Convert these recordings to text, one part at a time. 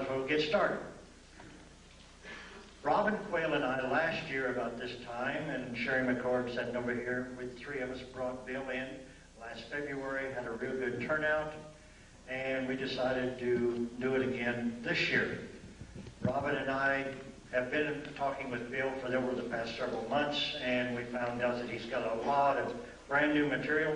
as well get started. Robin Quayle and I last year about this time, and Sherry McCord sitting over here, with three of us brought Bill in last February, had a real good turnout, and we decided to do it again this year. Robin and I have been talking with Bill for over the past several months, and we found out that he's got a lot of brand new material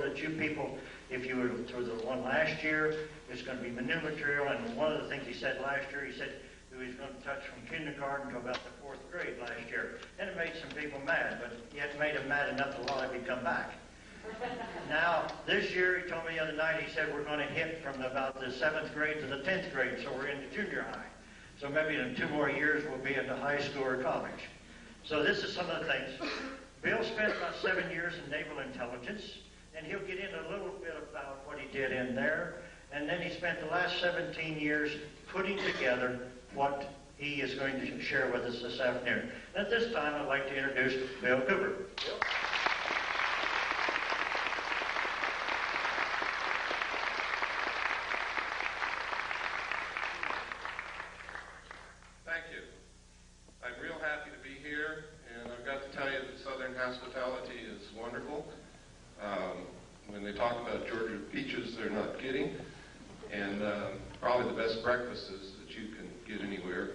that you people, if you were to the one last year, is going to be new material. And one of the things he said last year, he said he was going to touch from kindergarten to about the 4th grade last year. And it made some people mad, but yet made them mad enough that a lot of you come back. Now, this year, he told me the other night, he said we're going to hit from about the 7th grade to the 10th grade, so we're into junior high. So maybe in 2 more years, we'll be into high school or college. So this is some of the things. Bill spent about 7 years in naval intelligence, and he'll get in a little bit about what he did in there. And then he spent the last 17 years putting together what he is going to share with us this afternoon. And at this time, I'd like to introduce Bill Cooper. Bill? Hospitality is wonderful. When they talk about Georgia peaches, they're not kidding. And probably the best breakfasts that you can get anywhere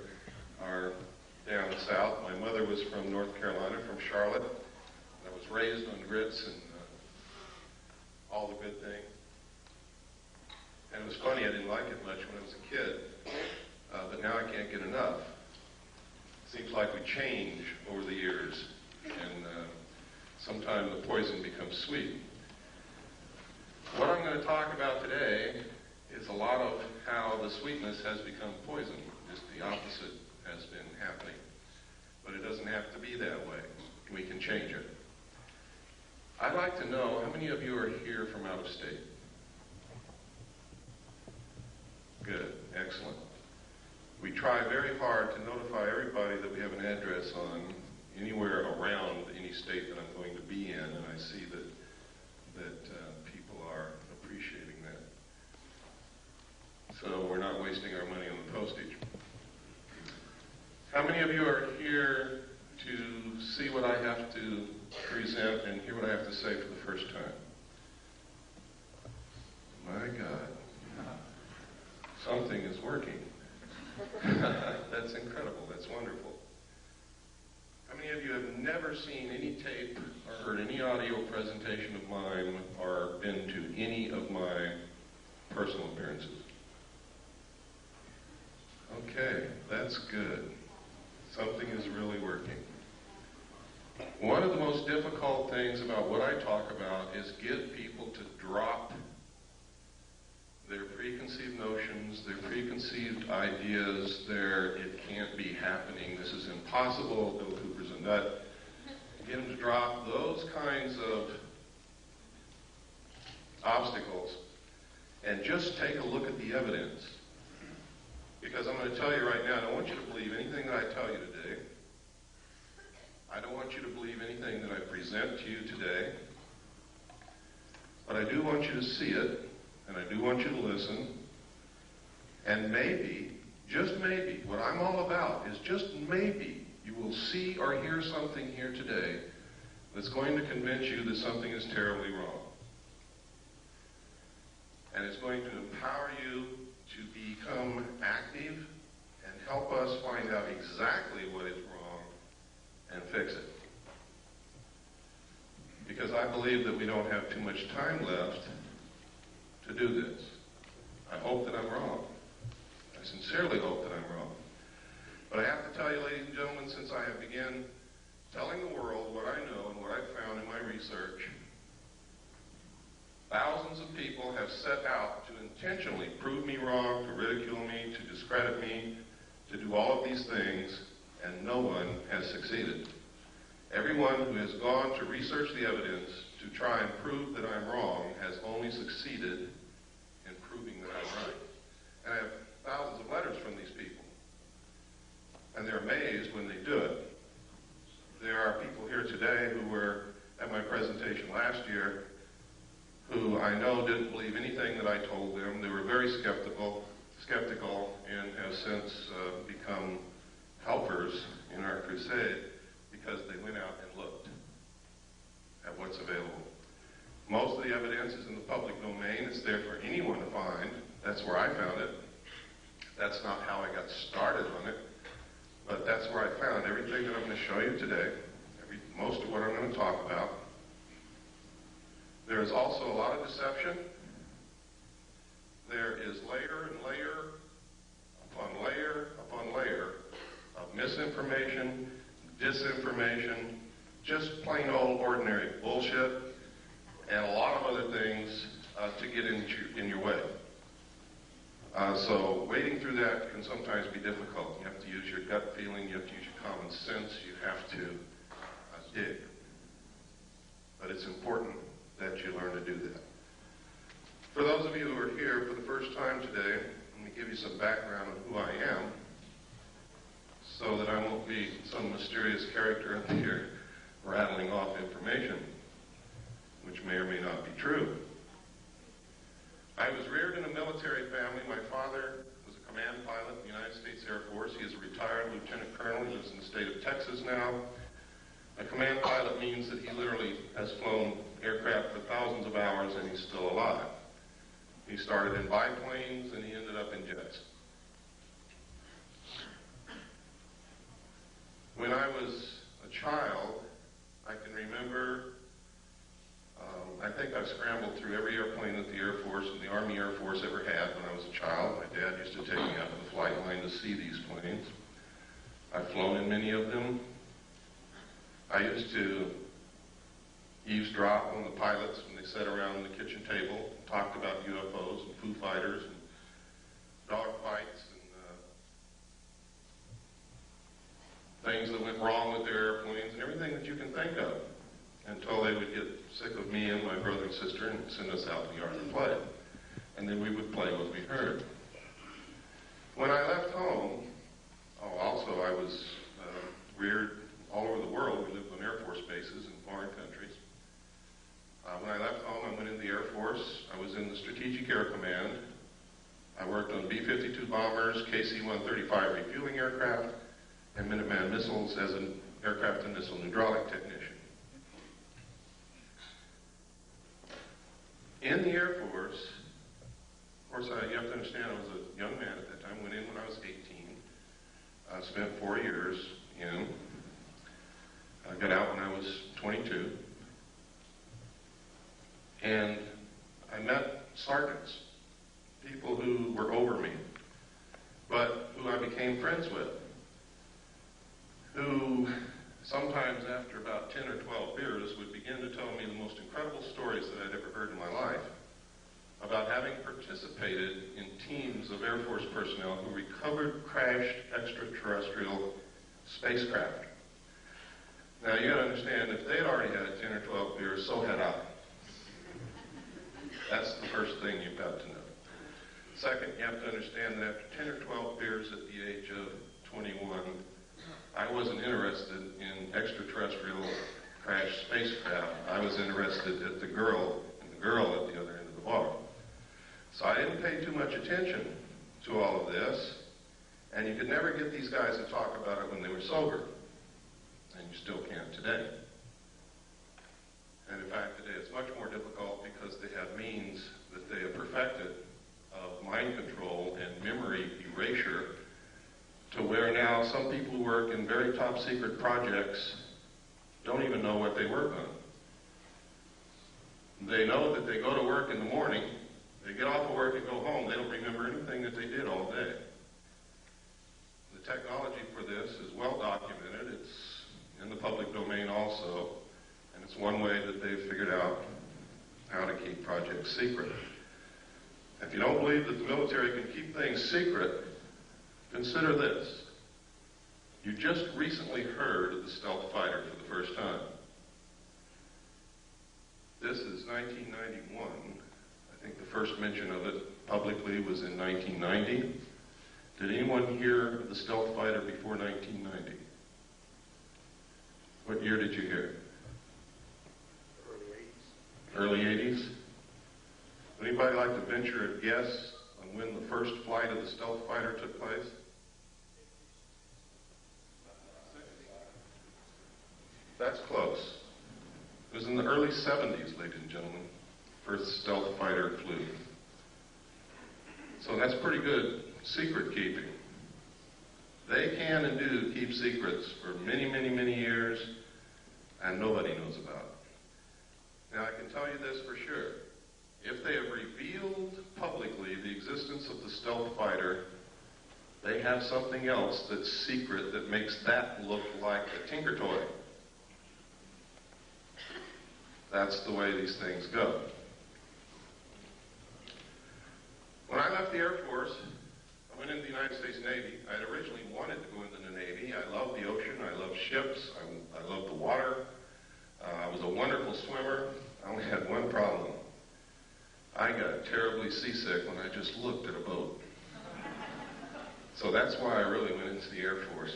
are down south. My mother was from North Carolina, from Charlotte. I was raised on grits and all the good things. And it was funny, I didn't like it much when I was a kid, but now I can't get enough. It seems like we change over the years. And sometimes the poison becomes sweet. What I'm going to talk about today is a lot of how the sweetness has become poison. Just the opposite has been happening. But it doesn't have to be that way. We can change it. I'd like to know, how many of you are here from out of state? Good, excellent. We try very hard to notify everybody that we have an address on anywhere around any state that I'm going to be in, and I see that people are appreciating that. So we're not wasting our money on the postage. How many of you are here to see what I have to present and hear what I have to say for the first time? My God. Something is working. That's incredible. That's wonderful. How many of you have never seen any tape or heard any audio presentation of mine or been to any of my personal appearances? Okay, that's good. Something is really working. One of the most difficult things about what I talk about is get people to drop their preconceived notions, their preconceived ideas, it can't be happening, this is impossible, Bill Cooper's a nut. Get them to drop those kinds of obstacles and just take a look at the evidence. Because I'm going to tell you right now, I don't want you to believe anything that I tell you today. I don't want you to believe anything that I present to you today. But I do want you to see it. And I do want you to listen, and maybe, just maybe, what I'm all about is just maybe you will see or hear something here today that's going to convince you that something is terribly wrong. And it's going to empower you to become active and help us find out exactly what is wrong and fix it. Because I believe that we don't have too much time left to do this. I hope that I'm wrong. I sincerely hope that I'm wrong. But I have to tell you, ladies and gentlemen, since I have begun telling the world what I know and what I've found in my research, thousands of people have set out to intentionally prove me wrong, to ridicule me, to discredit me, to do all of these things, and no one has succeeded. Everyone who has gone to research the evidence to try and prove that I'm wrong has only succeeded in proving that I'm right. And I have thousands of letters from these people. And they're amazed when they do it. There are people here today who were at my presentation last year who I know didn't believe anything that I told them. They were very skeptical. skeptical and have since become helpers in our crusade because they went out and looked at what's available. Most of the evidence is in the public domain. It's there for anyone to find. That's where I found it. That's not how I got started on it, but that's where I found everything that I'm going to show you today, most of what I'm going to talk about. There is also a lot of deception. There is layer and layer upon layer upon layer of misinformation, disinformation, just plain old ordinary bullshit, and a lot of other things to get in your way. So wading through that can sometimes be difficult. You have to use your gut feeling, you have to use your common sense, you have to dig. But it's important that you learn to do that. For those of you who are here for the first time today, let me give you some background on who I am so that I won't be some mysterious character up here rattling off information, which may or may not be true. I was reared in a military family. My father was a command pilot in the United States Air Force. He is a retired lieutenant colonel. He lives in the state of Texas now. A command pilot means that he literally has flown aircraft for thousands of hours and he's still alive. He started in biplanes and he ended up in jets. When I was a child, I can remember, I think I've scrambled through every airplane that the Air Force and the Army Air Force ever had when I was a child. My dad used to take me out to the flight line to see these planes. I've flown in many of them. I used to eavesdrop on the pilots when they sat around the kitchen table and talked about UFOs and Foo Fighters and dogfights and things that went wrong with their airplanes and everything that you can think of, until they would get sick of me and my brother and sister and send us out in the yard to play. And then we would play what we heard. When I left home, also I was reared all over the world. We lived on Air Force bases in foreign countries. When I left home, I went in the Air Force. I was in the Strategic Air Command. I worked on B-52 bombers, KC-135 refueling aircraft, and Minuteman missiles as an aircraft and missile hydraulic technician. In the Air Force, of course, you have to understand I was a young man at that time. Went in when I was 18. Spent 4 years in. I got out when I was 22. And I met sergeants, people who were over me, but who I became friends with, who sometimes after about 10 or 12 beers would begin to tell me the most incredible stories that I'd ever heard in my life about having participated in teams of Air Force personnel who recovered crashed extraterrestrial spacecraft. Now, you gotta understand, if they'd already had 10 or 12 beers, so had I. That's the first thing you've got to know. Second, you have to understand that after 10 or 12 beers at the age of 21, I wasn't interested in extraterrestrial crashed spacecraft. I was interested at the girl, and the girl at the other end of the bar. So I didn't pay too much attention to all of this, and you could never get these guys to talk about it when they were sober. And you still can't today. And in fact, today it's much more difficult because they have means that they have perfected of mind control and memory erasure, to where now some people who work in very top secret projects don't even know what they work on. They know that they go to work in the morning, they get off of work and go home, they don't remember anything that they did all day. The technology for this is well documented. It's in the public domain also, and it's one way that they've figured out how to keep projects secret. If you don't believe that the military can keep things secret, consider this. You just recently heard of the stealth fighter for the first time. This is 1991. I think the first mention of it publicly was in 1990. Did anyone hear of the stealth fighter before 1990? What year did you hear? Early 80s. Early 80s? Would anybody like to venture a guess on when the first flight of the stealth fighter took place? That's close. It was in the early 70s, ladies and gentlemen, first stealth fighter flew. So that's pretty good secret keeping. They can and do keep secrets for many, many, many years, and nobody knows about it. Now, I can tell you this for sure. If they have revealed publicly the existence of the stealth fighter, they have something else that's secret that makes that look like a tinker toy. That's the way these things go. When I left the Air Force, I went into the United States Navy. I had originally wanted to go into the Navy. I love the ocean. I love ships. I love the water. I was a wonderful swimmer. I only had one problem. I got terribly seasick when I just looked at a boat. So that's why I really went into the Air Force.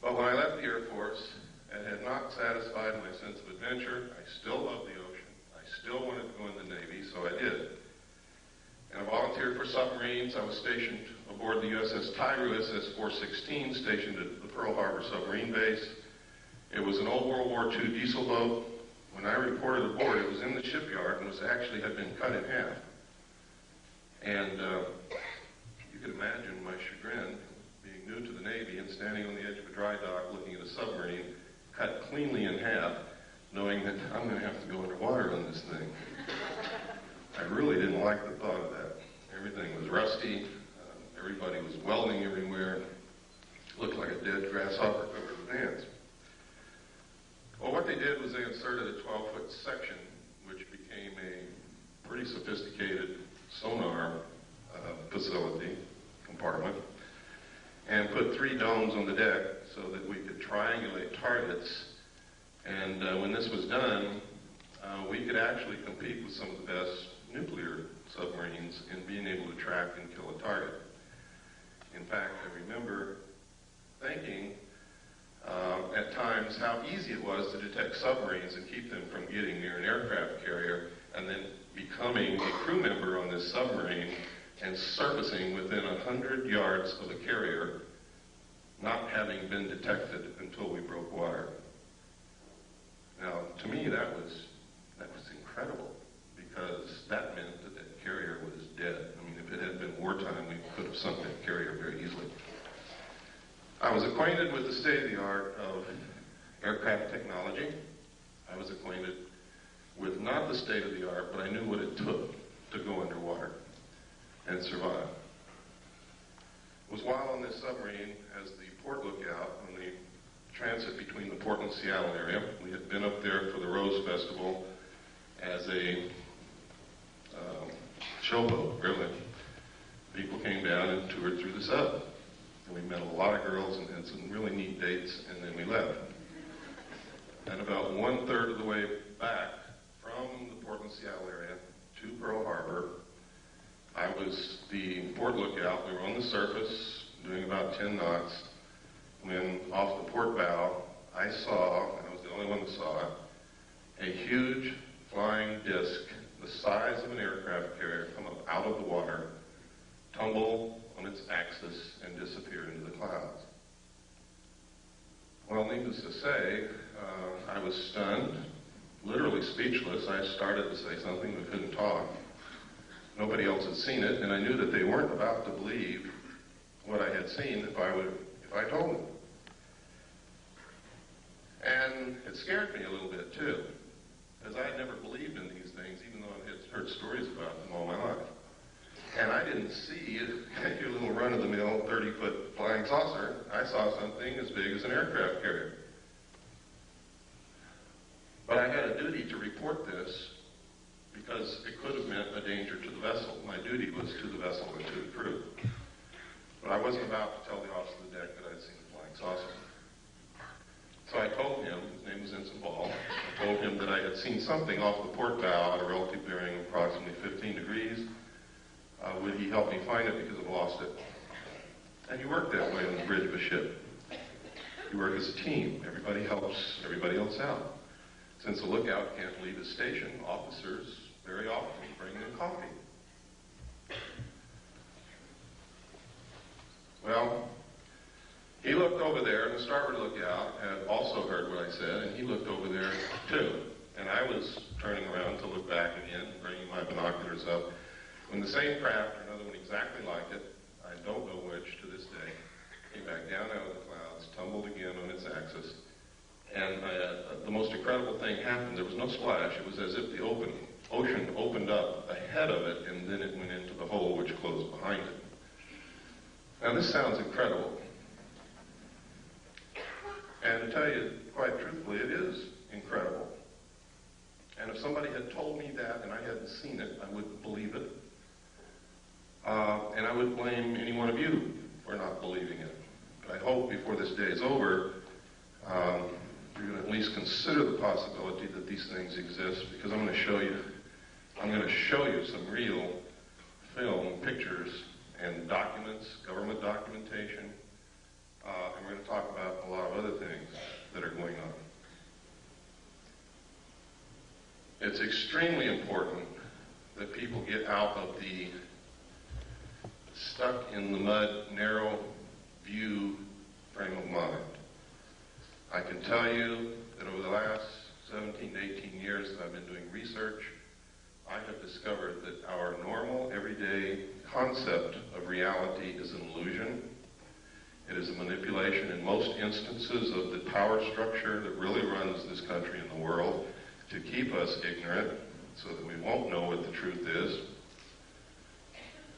But when I left the Air Force, it had not satisfied my sense of adventure. I still love the ocean. I still wanted to go in the Navy, so I did. And I volunteered for submarines. I was stationed aboard the USS Tiger, SS-416, stationed at the Pearl Harbor submarine base. It was an old World War II diesel boat. When I reported aboard, it was in the shipyard and had been cut in half. And you can imagine my chagrin, being new to the Navy and standing on the edge of a dry dock looking at a submarine cut cleanly in half, knowing that I'm going to have to go underwater on this thing. I really didn't like the thought of that. Everything was rusty. Everybody was welding everywhere. It looked like a dead grasshopper covered with ants. Well, what they did was they inserted a 12-foot section, which became a pretty sophisticated sonar facility, compartment, and put 3 domes on the deck so that we could triangulate targets. And when this was done, we could actually compete with some of the best nuclear submarines in being able to track and kill a target. In fact, I remember thinking at times how easy it was to detect submarines and keep them from getting near an aircraft carrier, and then becoming a crew member on this submarine and surfacing within 100 yards of a carrier, not having been detected until we broke water. Now, to me, that was incredible, because that meant that that carrier was dead. I mean, if it had been wartime, we could have sunk that carrier very easily. I was acquainted with the state-of-the-art of aircraft technology. I was acquainted with not the state-of-the-art, but I knew what it took to go underwater and survive. It was while on this submarine, as the port lookout on the transit between the Portland and Seattle area. We had been up there for the Rose Festival as a showboat, really. People came down and toured through the sub. And we met a lot of girls and had some really neat dates, and then we left. And about 1/3 of the way back from the Portland, Seattle area to Pearl Harbor, I was the port lookout. We were on the surface doing about 10 knots when off the port bow, I saw, and I was the only one that saw it, a huge flying disc the size of an aircraft carrier come up out of the water, tumble on its axis, and disappear into the clouds. Well, needless to say, I was stunned, literally speechless. I started to say something but couldn't talk. Nobody else had seen it, and I knew that they weren't about to believe what I had seen if I told them. And it scared me a little bit too, because I had never believed in these things, even though I had heard stories about them all my life. And I didn't see your little run-of-the-mill 30-foot flying saucer. I saw something as big as an aircraft carrier. But I had a duty to report this because it could have meant a danger to the vessel. My duty was to the vessel and to the crew. But I wasn't about to tell the officer of the deck that I'd seen a flying saucer. So I told him, his name was Ensign Ball, I told him that I had seen something off the port bow at a relative bearing of approximately 15 degrees. Would he help me find it because I've lost it? And you work that way on the bridge of a ship. You work as a team. Everybody helps everybody else out. Since the lookout can't leave his station, officers very often bring them coffee. Well, he looked over there, and the starboard lookout had also heard what I said, and he looked over there too. And I was turning around to look back again, bringing my binoculars up, when the same craft, or another one exactly like it, I don't know which to this day, came back down out of the clouds, tumbled again on its axis, and the most incredible thing happened. There was no splash. It was as if the ocean opened up ahead of it, and then it went into the hole which closed behind it. Now this sounds incredible. And to tell you quite truthfully, it is incredible. And if somebody had told me that and I hadn't seen it, I wouldn't believe it. And I would blame any one of you for not believing it. But I hope before this day is over, you're going to at least consider the possibility that these things exist, because I'm going to show you some real film, pictures, and documents, government documentation. And we're going to talk about a lot of other things that are going on. It's extremely important that people get out of the stuck in the mud, narrow view frame of mind. I can tell you that over the last 17 to 18 years that I've been doing research, I have discovered that our normal, everyday concept of reality is an illusion. It is a manipulation in most instances of the power structure that really runs this country and the world to keep us ignorant so that we won't know what the truth is.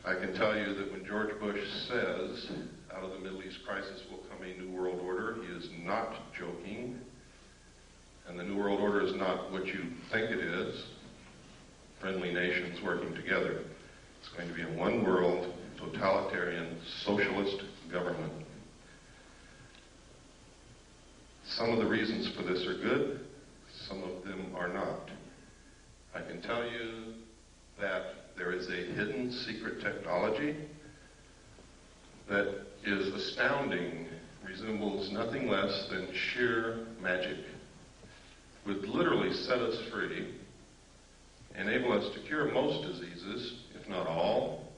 I can tell you that when George Bush says, out of the Middle East crisis will come a new world order, he is not joking. And the new world order is not what you think it is. Friendly nations working together. It's going to be a one world, totalitarian, socialist government. Some of the reasons for this are good, some of them are not. I can tell you that there is a hidden secret technology that is astounding, resembles nothing less than sheer magic, would literally set us free, enable us to cure most diseases, if not all,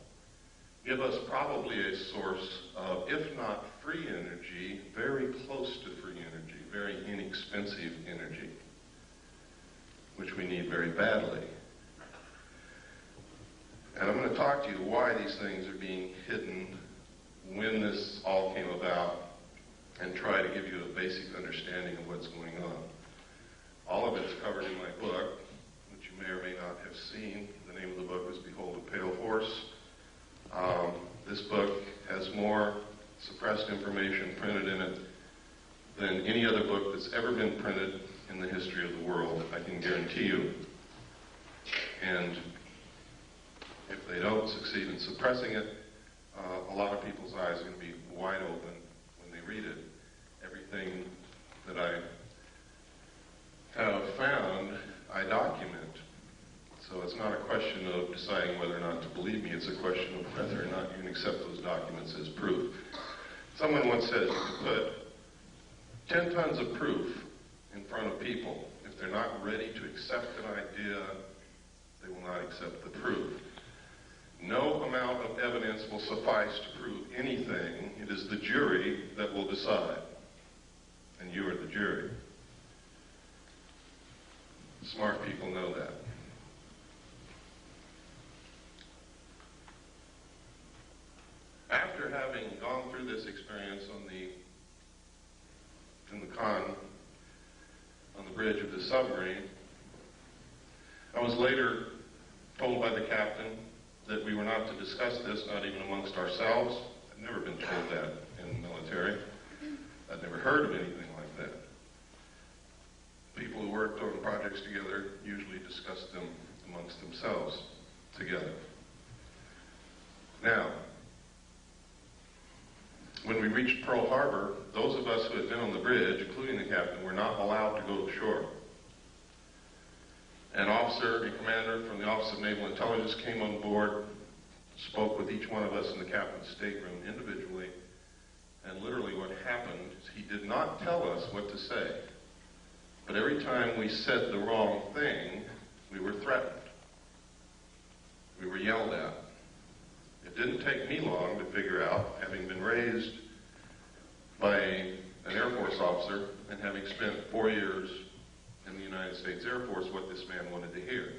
give us probably a source of, if not free energy, very close to free energy, very inexpensive energy, which we need very badly. And I'm going to talk to you why these things are being hidden, when this all came about, and try to give you a basic understanding of what's going on. All of it's covered in my book, which you may or may not have seen. The name of the book is Behold a Pale Horse. This book has more suppressed information printed in it than any other book that's ever been printed in the history of the world, I can guarantee you. And if they don't succeed in suppressing it, a lot of people's eyes are going to be wide open when they read it. Everything that I have found, I document. So it's not a question of deciding whether or not to believe me, it's a question of whether or not you can accept those documents as proof. Someone once said you could put 10 tons of proof in front of people. If they're not ready to accept an idea, they will not accept the proof. No amount of evidence will suffice to prove anything. It is the jury that will decide. And you are the jury. Smart people know that. After having gone through this experience in the con, on the bridge of the submarine, I was later told by the captain that we were not to discuss this, not even amongst ourselves. I'd never been told that in the military. I'd never heard of anything like that. People who worked on projects together usually discussed them amongst themselves together. Now, when we reached Pearl Harbor, those of us who had been on the bridge, including the captain, were not allowed to go to shore. An officer, a commander from the Office of Naval Intelligence came on board, spoke with each one of us in the captain's stateroom individually, and literally what happened is he did not tell us what to say. But every time we said the wrong thing, we were threatened. We were yelled at. didn't take me long to figure out, having been raised by an Air Force officer and having spent 4 years in the United States Air Force, what this man wanted to hear.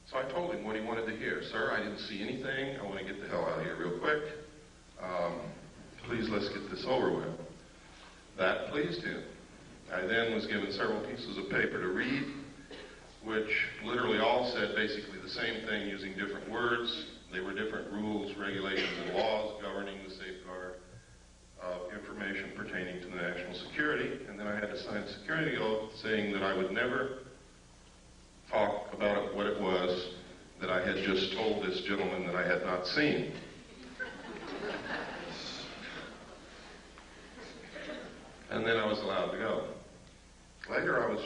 So I told him what he wanted to hear. Sir, I didn't see anything. I want to get the hell out of here real quick. Please, let's get this over with. That pleased him. I then was given several pieces of paper to read, which literally all said basically the same thing using different words. They were different rules, regulations, and laws governing the safeguard of information pertaining to the national security. And then I had to sign a security oath saying that I would never talk about what it was that I had just told this gentleman that I had not seen. And then I was allowed to go. Later I was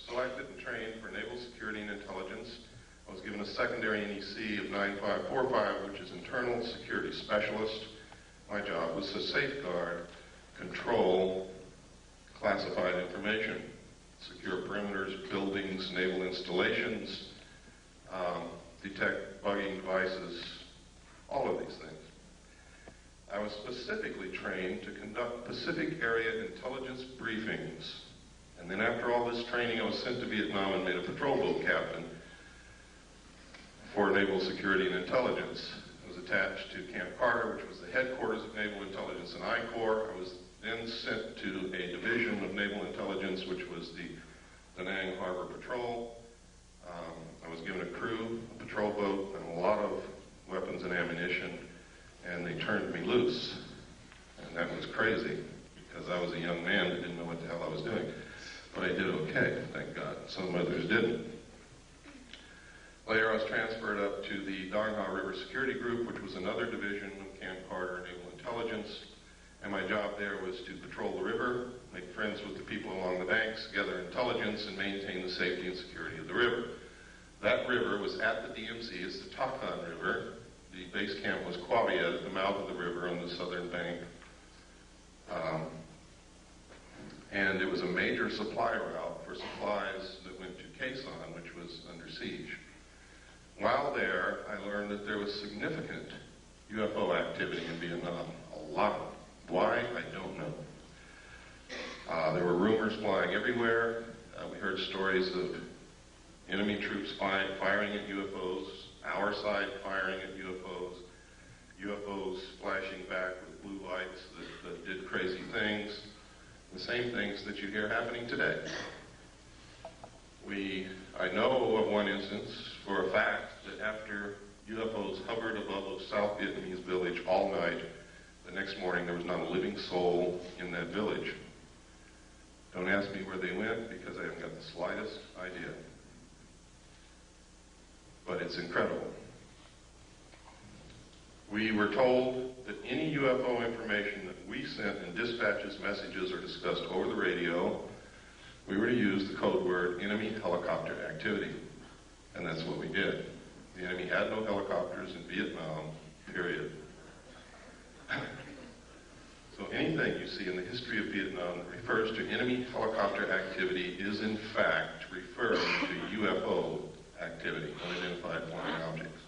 selected and trained for Naval Security and Intelligence. I was given a secondary NEC of 9545, which is Internal Security Specialist. My job was to safeguard, control classified information, secure perimeters, buildings, naval installations, detect bugging devices, all of these things. I was specifically trained to conduct Pacific Area intelligence briefings. And then after all this training, I was sent to Vietnam and made a patrol boat captain for Naval Security and Intelligence. I was attached to Camp Carter, which was the headquarters of Naval Intelligence and I Corps. I was then sent to a division of Naval Intelligence, which was the Da Nang Harbor Patrol. I was given a crew, a patrol boat, and a lot of weapons and ammunition, and they turned me loose. And that was crazy, because I was a young man that didn't know what the hell I was doing. But I did okay, thank God. Some others didn't. Later, I was transferred up to the Dong Ha River Security Group, which was another division of Camp Carter Naval Intelligence. And my job there was to patrol the river, make friends with the people along the banks, gather intelligence, and maintain the safety and security of the river. That river was at the DMZ. It's the Takan River. The base camp was Qua Viet at the mouth of the river on the southern bank. And it was a major supply route for supplies that went to Quezon, which was under siege. While there, I learned that there was significant UFO activity in Vietnam. A lot of it. Why? I don't know. There were rumors flying everywhere. We heard stories of enemy troops firing at UFOs, our side firing at UFOs, UFOs flashing back with blue lights that did crazy things, the same things that you hear happening today. I know of one instance for a fact that after UFOs hovered above a South Vietnamese village all night, the next morning there was not a living soul in that village. Don't ask me where they went, because I haven't got the slightest idea. But it's incredible. We were told that any UFO information that we sent in dispatches, messages, or discussed over the radio, we were to use the code word enemy helicopter activity. And that's what we did. The enemy had no helicopters in Vietnam, period. So anything you see in the history of Vietnam that refers to enemy helicopter activity is in fact referring to UFO activity, unidentified flying objects.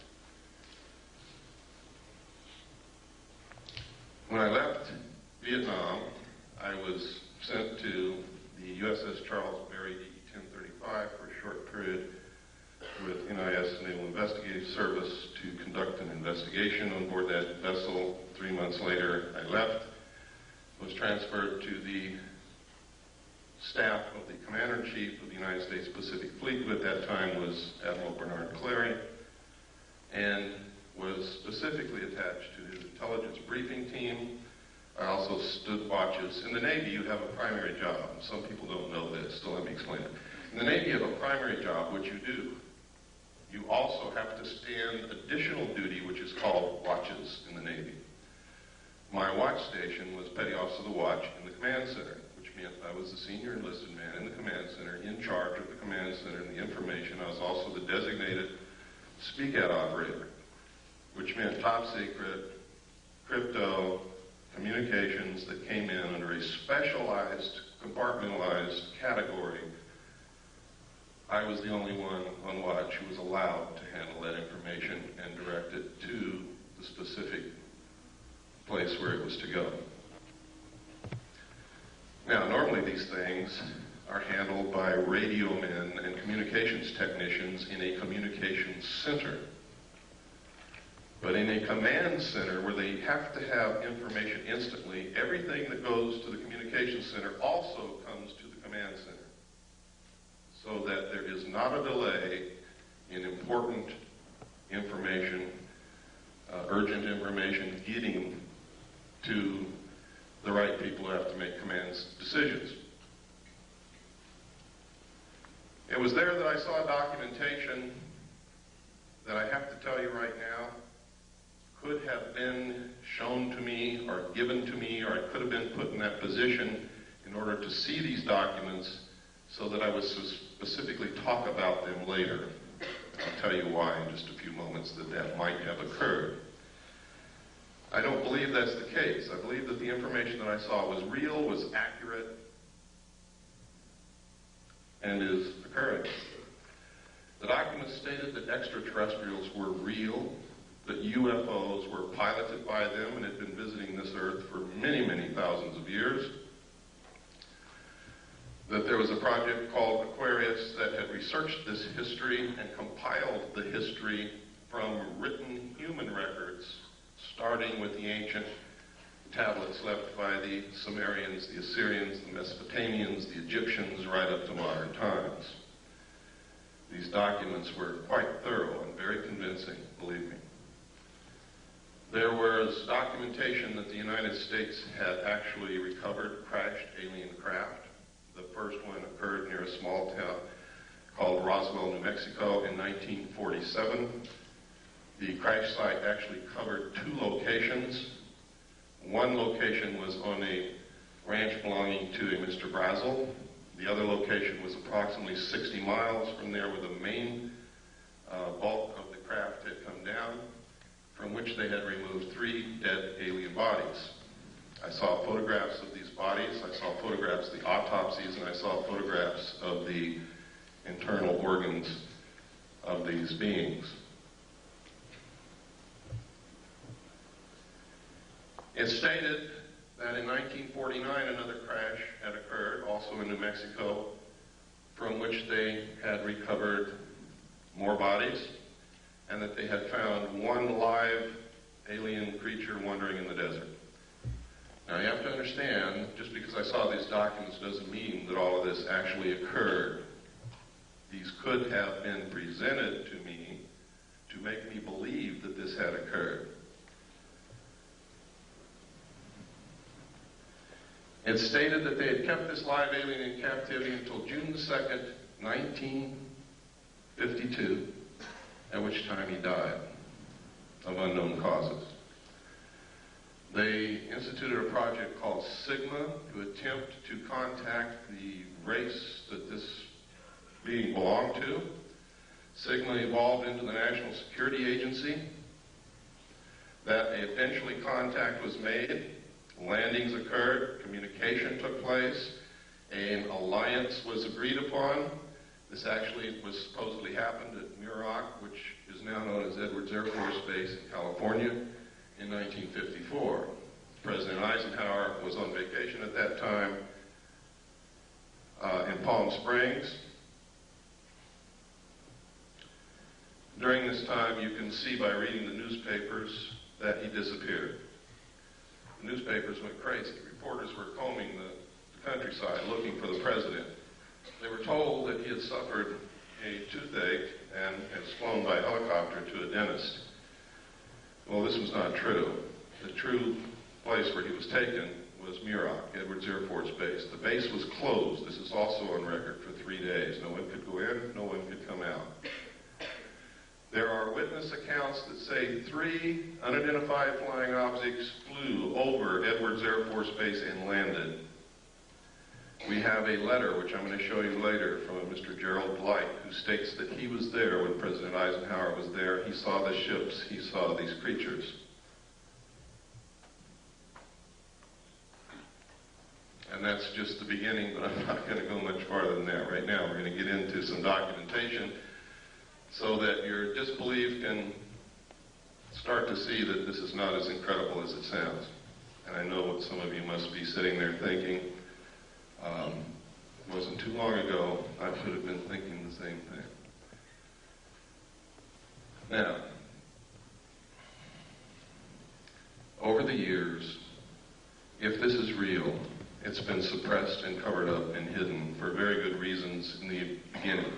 When I left Vietnam, I was sent to the USS Charles Berry DE-1035 for a short period with NIS Naval Investigative Service to conduct an investigation on board that vessel. 3 months later, I left, was transferred to the staff of the Commander-in-Chief of the United States Pacific Fleet, who at that time was Admiral Byrd, and was specifically attached to his intelligence briefing team. I also stood watches. In the Navy, you have a primary job. Some people don't know this, so let me explain it. In the Navy, you have a primary job, which you do. You also have to stand additional duty, which is called watches in the Navy. My watch station was Petty Officer of the Watch in the Command Center, which meant I was the senior enlisted man in the Command Center, in charge of the Command Center and the information. I was also the designated speak-out operator, which meant top secret, crypto, communications that came in under a specialized, compartmentalized category. I was the only one on watch who was allowed to handle that information and direct it to the specific place where it was to go. Now, normally these things are handled by radio men and communications technicians in a communications center. But in a command center where they have to have information instantly, everything that goes to the communications center also comes to the command center, so that there is not a delay in important information, urgent information getting to the right people who have to make command decisions. It was there that I saw documentation that I have to tell you right now could have been shown to me or given to me, or I could have been put in that position in order to see these documents so that I would specifically talk about them later. I'll tell you why in just a few moments that might have occurred. I don't believe that's the case. I believe that the information that I saw was real, was accurate, and is occurring. The documents stated that extraterrestrials were real, that UFOs were piloted by them and had been visiting this Earth for many, many thousands of years, that there was a project called Aquarius that had researched this history and compiled the history from written human records, starting with the ancient tablets left by the Sumerians, the Assyrians, the Mesopotamians, the Egyptians, right up to modern times. These documents were quite thorough and very convincing, believe me. There was documentation that the United States had actually recovered crashed alien craft. The first one occurred near a small town called Roswell, New Mexico in 1947. The crash site actually covered 2 locations. One location was on a ranch belonging to a Mr. Brazel. The other location was approximately 60 miles from there, where the main bulk of the craft had come down, from which they had removed 3 dead alien bodies. I saw photographs of these bodies, I saw photographs of the autopsies, and I saw photographs of the internal organs of these beings. It stated that in 1949 another crash had occurred, also in New Mexico, from which they had recovered more bodies, and that they had found 1 live alien creature wandering in the desert. Now you have to understand, just because I saw these documents doesn't mean that all of this actually occurred. These could have been presented to me to make me believe that this had occurred. It stated that they had kept this live alien in captivity until June 2nd, 1952, at which time he died of unknown causes. They instituted a project called Sigma to attempt to contact the race that this being belonged to. Sigma evolved into the National Security Agency. That eventually contact was made. Landings occurred, communication took place, an alliance was agreed upon. This actually was supposedly happened at Muroc, which is now known as Edwards Air Force Base in California, in 1954. President Eisenhower was on vacation at that time in Palm Springs. During this time, you can see by reading the newspapers that he disappeared. The newspapers went crazy. Reporters were combing the countryside looking for the president. They were told that he had suffered a toothache and had flown by helicopter to a dentist. Well, this was not true. The true place where he was taken was Muroc, Edwards Air Force Base. The base was closed. This is also on record for 3 days. No one could go in, no one could come out. There are witness accounts that say 3 unidentified flying objects flew over Edwards Air Force Base and landed. We have a letter, which I'm going to show you later, from a Mr. Gerald Blight, who states that he was there when President Eisenhower was there. He saw the ships, he saw these creatures. And that's just the beginning, but I'm not going to go much farther than that right now. We're going to get into some documentation so that your disbelief can start to see that this is not as incredible as it sounds. And I know what some of you must be sitting there thinking. It wasn't too long ago, I should have been thinking the same thing. Now, over the years, if this is real, it's been suppressed and covered up and hidden for very good reasons in the beginning.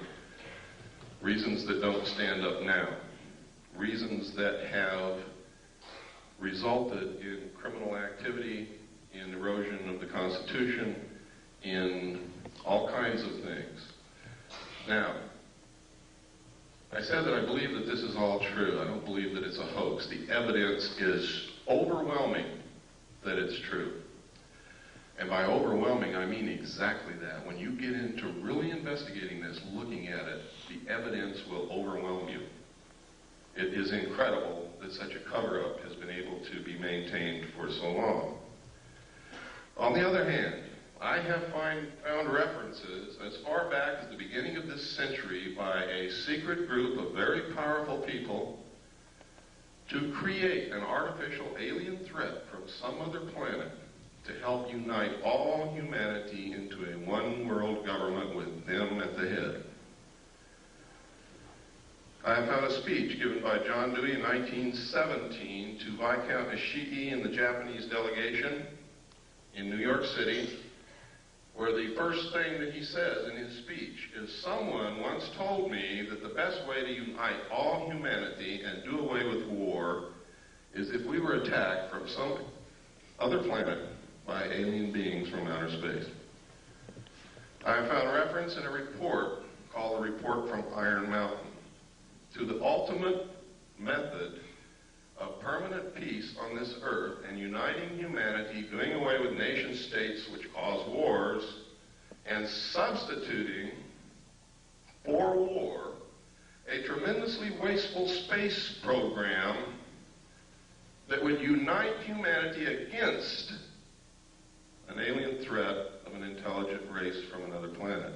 Reasons that don't stand up now. Reasons that have resulted in criminal activity, in erosion of the Constitution, in all kinds of things. Now, I said that I believe that this is all true. I don't believe that it's a hoax. The evidence is overwhelming that it's true. And by overwhelming, I mean exactly that. When you get into really investigating this, looking at it, the evidence will overwhelm you. It is incredible that such a cover-up has been able to be maintained for so long. On the other hand, I have found references as far back as the beginning of this century by a secret group of very powerful people to create an artificial alien threat from some other planet to help unite all humanity into a one-world government with them at the head. I have found a speech given by John Dewey in 1917 to Viscount Ishii and the Japanese delegation in New York City, where the first thing that he says in his speech is, "Someone once told me that the best way to unite all humanity and do away with war is if we were attacked from some other planet by alien beings from outer space." I have found reference in a report called the Report from Iron Mountain to the ultimate method of permanent peace on this earth and uniting humanity, doing away with nation states which cause wars, and substituting for war a tremendously wasteful space program that would unite humanity against an alien threat of an intelligent race from another planet.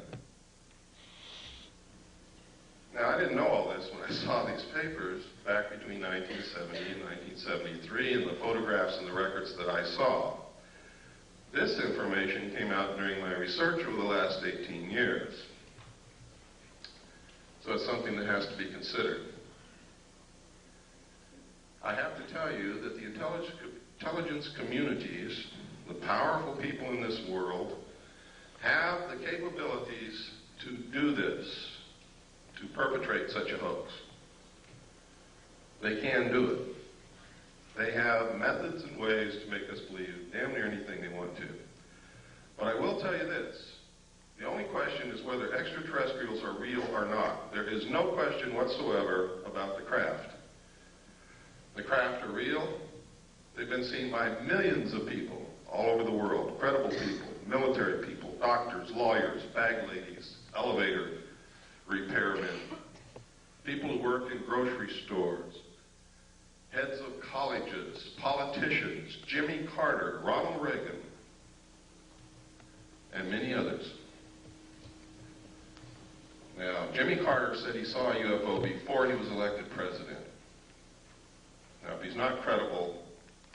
Now, I didn't know all this when I saw these papers back between 1970 and 1973 and the photographs and the records that I saw. This information came out during my research over the last 18 years. So it's something that has to be considered. I have to tell you that the intelligence communities, the powerful people in this world, have the capabilities to do this, to perpetrate such a hoax. They can do it. They have methods and ways to make us believe damn near anything they want to. But I will tell you this. The only question is whether extraterrestrials are real or not. There is no question whatsoever about the craft. The craft are real. They've been seen by millions of people all over the world. Credible people, military people, doctors, lawyers, bag ladies, elevator repairmen, people who work in grocery stores, heads of colleges, politicians, Jimmy Carter, Ronald Reagan, and many others. Now, Jimmy Carter said he saw a UFO before he was elected president. Now, if he's not credible,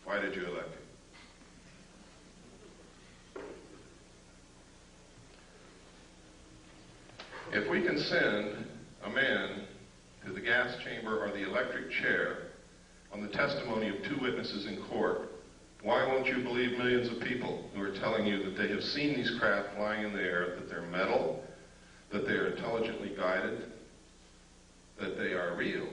why did you elect him? If we can send a man to the gas chamber or the electric chair on the testimony of two witnesses in court, why won't you believe millions of people who are telling you that they have seen these craft flying in the air, that they're metal, that they are intelligently guided, that they are real,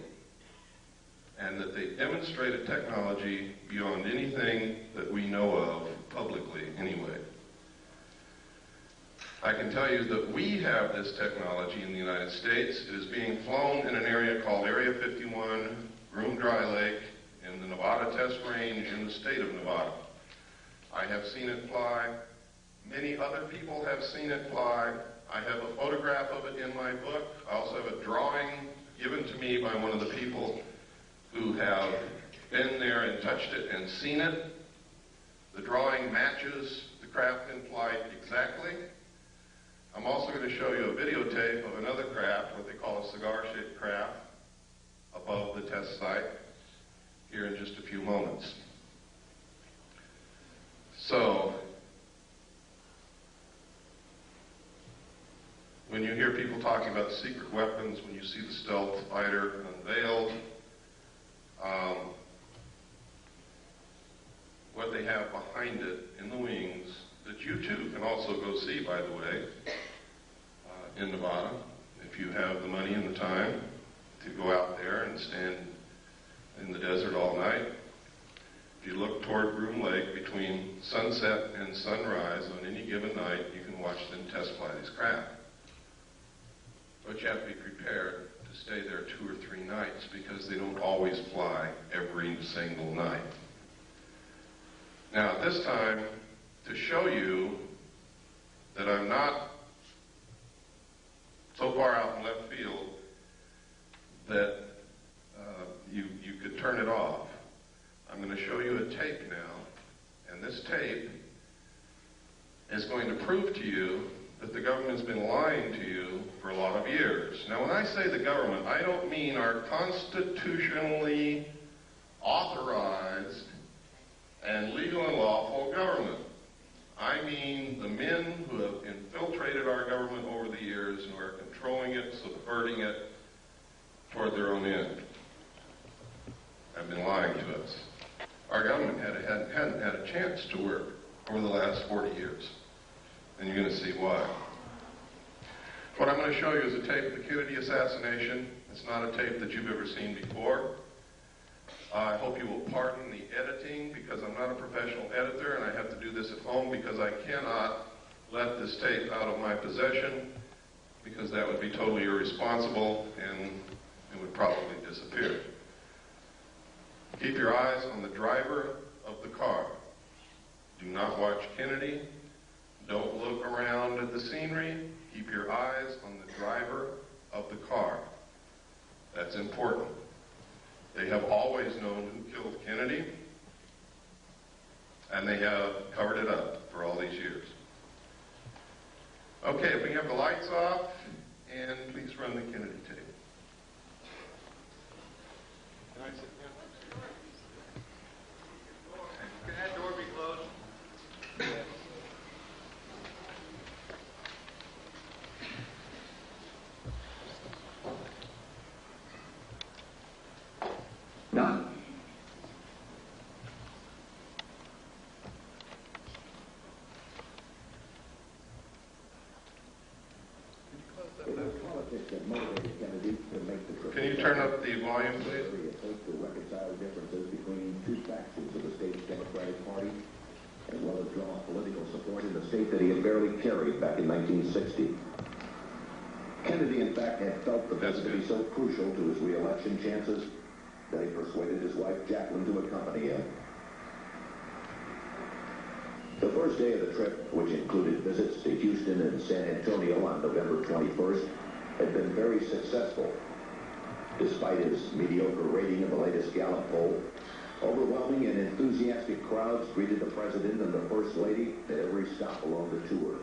and that they demonstrate a technology beyond anything that we know of publicly anyway? I can tell you that we have this technology in the United States. It is being flown in an area called Area 51, Groom Dry Lake, in the Nevada Test Range in the state of Nevada. I have seen it fly. Many other people have seen it fly. I have a photograph of it in my book. I also have a drawing given to me by one of the people who have been there and touched it and seen it. The drawing matches the craft in flight exactly. I'm also going to show you a videotape of another craft, what they call a cigar-shaped craft, above the test site. here in just a few moments. So, when you hear people talking about secret weapons, when you see the stealth fighter unveiled, what they have behind it in the wings, that you too can also go see, by the way, in Nevada, if you have the money and the time to go out there and stand in the desert all night. If you look toward Groom Lake between sunset and sunrise on any given night, you can watch them test fly these craft. But you have to be prepared to stay there 2 or 3 nights because they don't always fly every single night. Now, at this time, to show you that I'm not so far out in left field that you could turn it off, I'm going to show you a tape now. And this tape is going to prove to you that the government's been lying to you for a lot of years. Now, when I say the government, I don't mean our constitutionally authorized and legal and lawful government. I mean the men who have infiltrated our government over the years and who are controlling it, subverting it toward their own end, have been lying to us. Our government hadn't had a chance to work over the last 40 years. And you're going to see why. What I'm going to show you is a tape of the Kennedy assassination. It's not a tape that you've ever seen before. I hope you will pardon the editing because I'm not a professional editor and I have to do this at home because I cannot let this tape out of my possession because that would be totally irresponsible and it would probably disappear. Keep your eyes on the driver of the car. Do not watch Kennedy. Don't look around at the scenery. Keep your eyes on the driver of the car. That's important. They have always known who killed Kennedy, and they have covered it up for all these years. Okay, if we have the lights off, and please run the Kennedy tape. Can I sit down? Can that door be closed? None. It was politics that motivated Kennedy to make the trip. Can you turn up the volume, please? To reconcile differences between two factions of the state's Democratic Party, as well as draw political support in the state that he had barely carried back in 1960. Kennedy, in fact, had felt the visit to be so crucial to his re-election chances that he persuaded his wife, Jacqueline, to accompany him. The first day of the trip, which included visits to Houston and San Antonio on November 21st, had been very successful. Despite his mediocre rating in the latest Gallup poll, overwhelming and enthusiastic crowds greeted the President and the First Lady at every stop along the tour.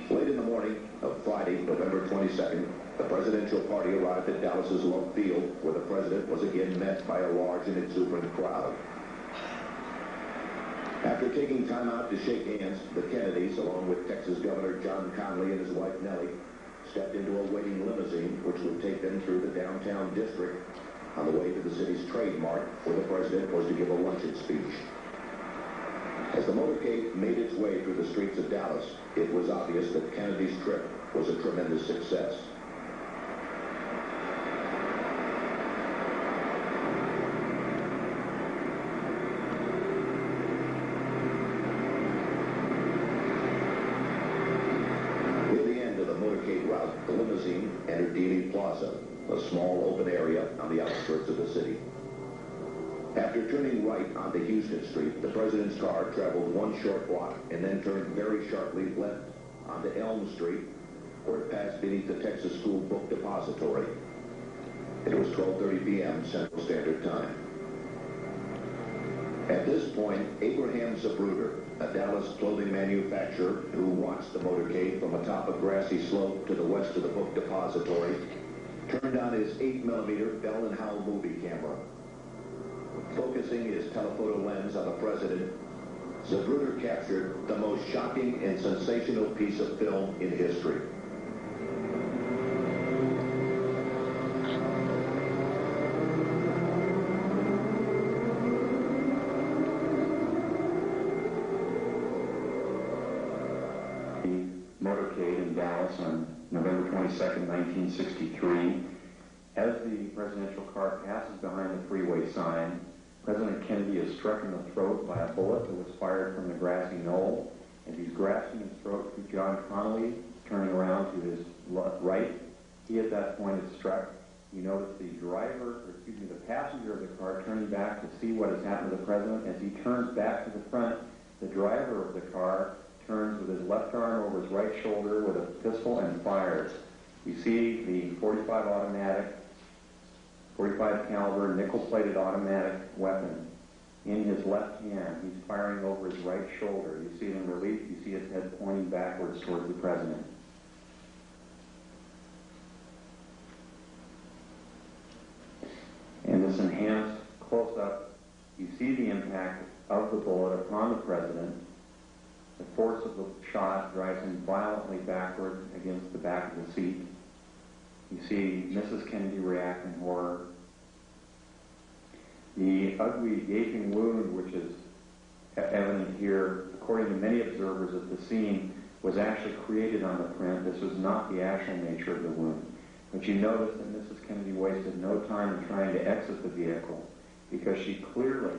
Late in the morning of Friday, November 22nd, the presidential party arrived at Dallas's Love Field, where the president was again met by a large and exuberant crowd. After taking time out to shake hands, the Kennedys, along with Texas Governor John Connally and his wife Nellie, stepped into a waiting limousine which would take them through the downtown district on the way to the city's Trade Mart, where the president was to give a luncheon speech. As the motorcade made its way through the streets of Dallas, it was obvious that Kennedy's trip was a tremendous success. The limousine entered Dealey Plaza, a small open area on the outskirts of the city. After turning right onto Houston Street, the president's car traveled one short block and then turned very sharply left onto Elm Street, where it passed beneath the Texas School Book Depository. It was 12:30 p.m. Central Standard Time. At this point, Abraham Zapruder, a Dallas clothing manufacturer who watched the motorcade from atop a grassy slope to the west of the book depository, turned on his 8mm Bell & Howell movie camera. Focusing his telephoto lens on the president, Zapruder captured the most shocking and sensational piece of film in history. Motorcade in Dallas on November 22nd, 1963. As the presidential car passes behind the freeway sign, President Kennedy is struck in the throat by a bullet that was fired from the grassy knoll. As he's grasping his throat to John Connally, turning around to his right, he at that point is struck. You notice the the passenger of the car turning back to see what has happened to the president. As he turns back to the front, the driver of the car turns with his left arm over his right shoulder with a pistol and fires. You see the 45 caliber nickel-plated automatic weapon in his left hand. He's firing over his right shoulder. You see it in relief. You see his head pointing backwards towards the president. In this enhanced close-up, you see the impact of the bullet upon the president. The force of the shot drives him violently backward against the back of the seat. You see Mrs. Kennedy react in horror. The ugly gaping wound, which is evident here, according to many observers at the scene, was actually created on the print. This was not the actual nature of the wound. But you notice that Mrs. Kennedy wasted no time in trying to exit the vehicle because she clearly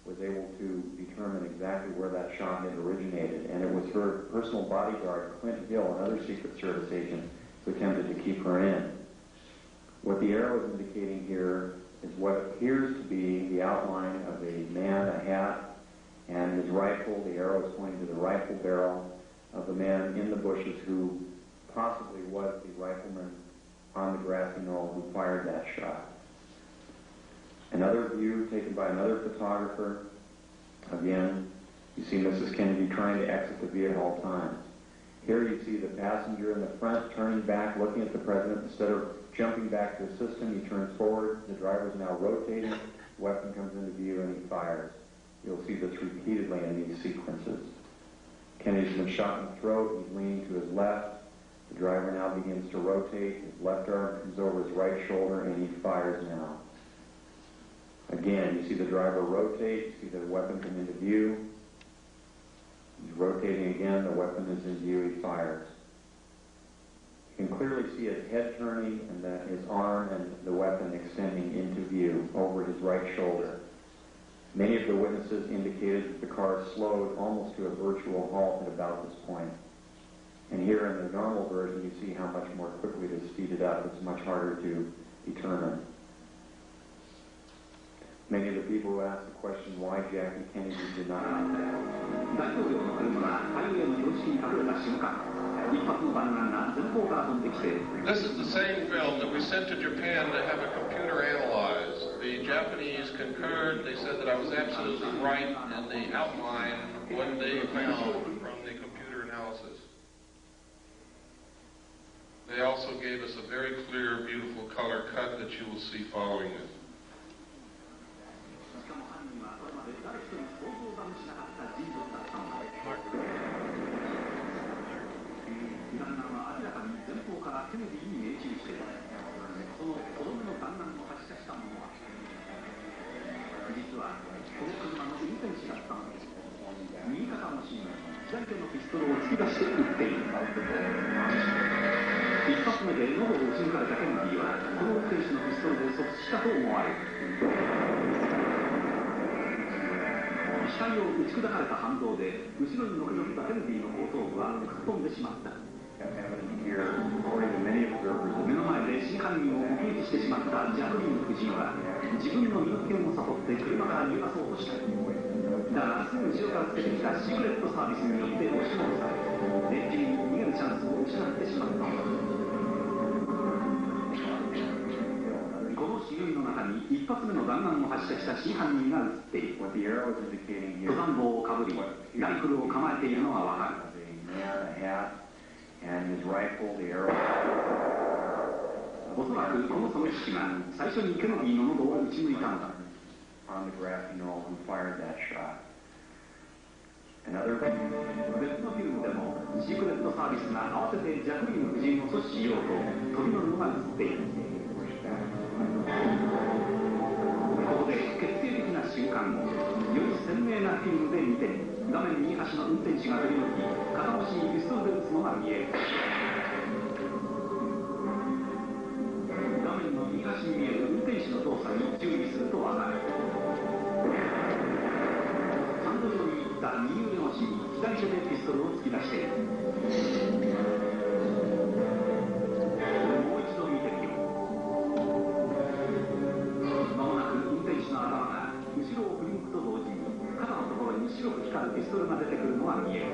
was able to determine exactly where that shot had originated. And it was her personal bodyguard, Clint Hill, another Secret Service agent, who attempted to keep her in. What the arrow is indicating here is what appears to be the outline of a man, a hat, and his rifle. The arrow is pointing to the rifle barrel of the man in the bushes who possibly was the rifleman on the grassy knoll who fired that shot. Another view taken by another photographer. Again, you see Mrs. Kennedy trying to exit the vehicle at all times. Here you see the passenger in the front turning back, looking at the president. Instead of jumping back to assist him, he turns forward. The driver is now rotating. The weapon comes into view and he fires. You'll see this repeatedly in these sequences. Kennedy's been shot in the throat. He's leaning to his left. The driver now begins to rotate. His left arm comes over his right shoulder and he fires now. Again, you see the driver rotate. You see the weapon come into view. He's rotating again. The weapon is in view. He fires. You can clearly see his head turning and that his arm and the weapon extending into view over his right shoulder. Many of the witnesses indicated that the car slowed almost to a virtual halt at about this point. And here in the normal version, you see how much more quickly it is speeded up. It's much harder to determine. Many of the people who asked the question why Jackie Kennedy did not. This is the same film that we sent to Japan to have a computer analyzed. The Japanese concurred. They said that I was absolutely right in the outline what they found from the computer analysis. They also gave us a very clear, beautiful color cut that you will see following it. Here, according to many observers, 目の前で真犯人を目撃してしまったジャクリン夫人は自分の身の危険を悟って車から逃がそうとした。だがすぐ後ろからつけてきたシークレットサービスによって押し戻され、レンジに逃げるチャンスを失ってしまった。この周囲の中に一発目の弾丸を発射した真犯人が映っている。登山帽をかぶり、ライフルを構えているのがわかる。and his rifle, the arrow. おそそらくこの狙撃手が最初にケネディの喉を撃ち抜いたのだ。On the grassy knoll who fired that shot. Another 別のフィルムでもシークレットサービスが合わせてジャクリーン夫人を阻止しようと飛び乗るのが映っている。ここで決定的な瞬間をより鮮明なフィルムで見て画面右端の運転手が取り乗り片腰にピストルで撃つのが見える。画面の右端に見える運転手の動作に注意するとわかる。ハンドルに行った右腕越しに左手でピストルを突き出している。もう一度見てみよう。間もなく運転手の頭が後ろを振り向くと同時に肩のところに白く光るピストルが出てくるのが見える。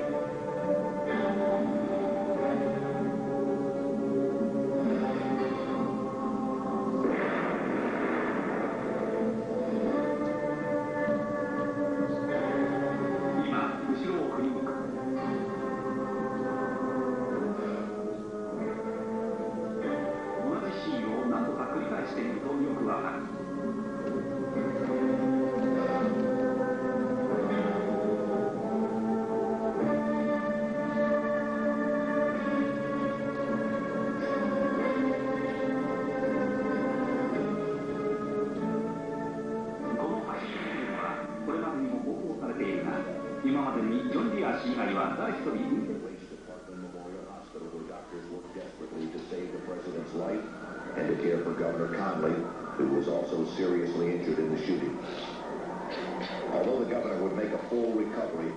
And to care for Governor Conley, who was also seriously injured in the shooting. Although the governor would make a full recovery,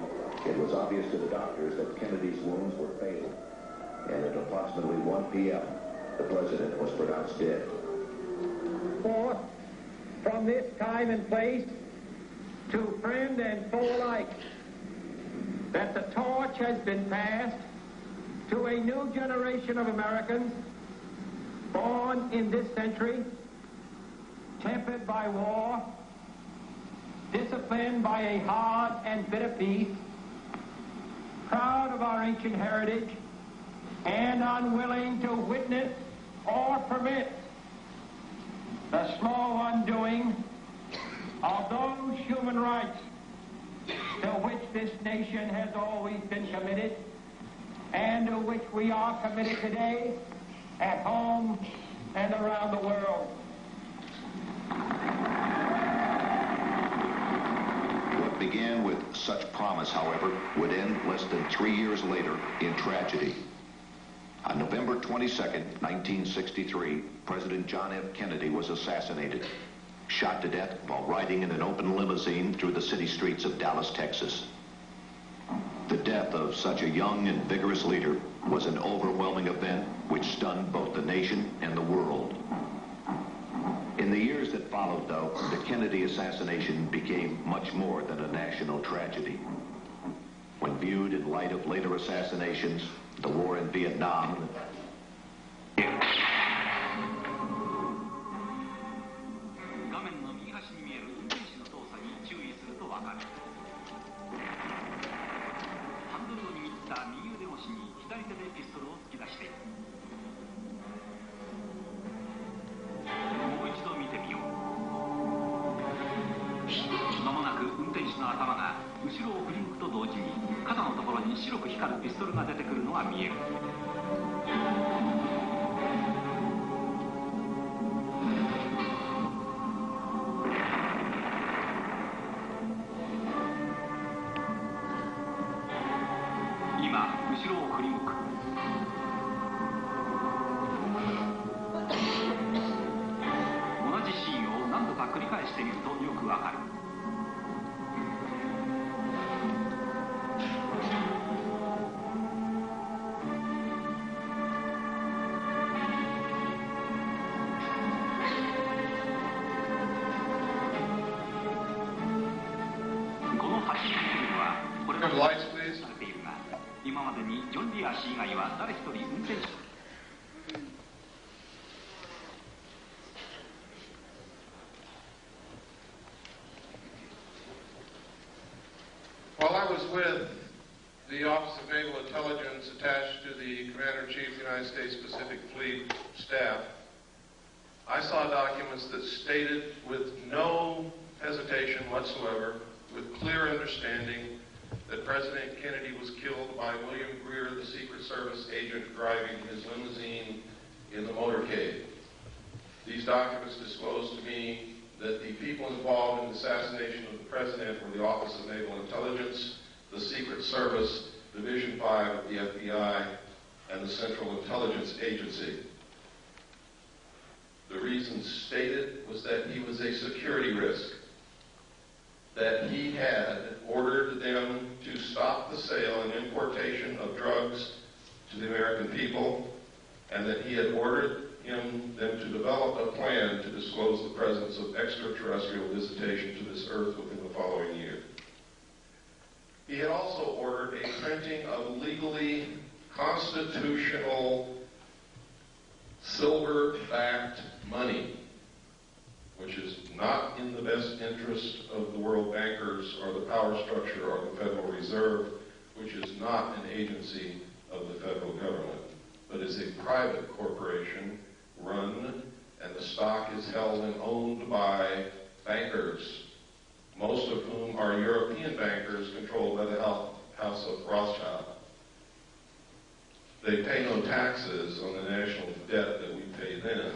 it was obvious to the doctors that Kennedy's wounds were fatal. And at approximately 1 p.m., the president was pronounced dead. Forth from this time and place to friend and foe alike, that the torch has been passed to a new generation of Americans born in this century, tempered by war, disciplined by a hard and bitter peace, proud of our ancient heritage, and unwilling to witness or permit the slow undoing of those human rights to which this nation has always been committed and to which we are committed today at home and around the world. What began with such promise, however, would end less than 3 years later in tragedy. On November 22nd, 1963, President John F. Kennedy was assassinated, shot to death while riding in an open limousine through the city streets of Dallas, Texas. The death of such a young and vigorous leader was an overwhelming event which stunned both the nation and the world. In the years that followed, though, the Kennedy assassination became much more than a national tragedy. When viewed in light of later assassinations, the war in Vietnam, Lights, please. While I was with the Office of Naval Intelligence attached to the Commander-in-Chief of the United States Pacific Fleet staff, I saw documents that stated with no hesitation whatsoever, with clear understanding, that President Kennedy was killed by William Greer, the Secret Service agent driving his limousine in the motorcade. These documents disclosed to me that the people involved in the assassination of the President were the Office of Naval Intelligence, the Secret Service, Division 5 of the FBI, and the Central Intelligence Agency. The reason stated was that he was a security risk, that he had ordered them to stop the sale and importation of drugs to the American people, and that he had ordered them to develop a plan to disclose the presence of extraterrestrial visitation to this Earth within the following year. He had also ordered a printing of legally constitutional silver-backed money, which is not in the best interest of the world bankers or the power structure or the Federal Reserve, which is not an agency of the federal government, but is a private corporation run, and the stock is held and owned by bankers, most of whom are European bankers controlled by the House of Rothschild. They pay no taxes on the national debt that we pay them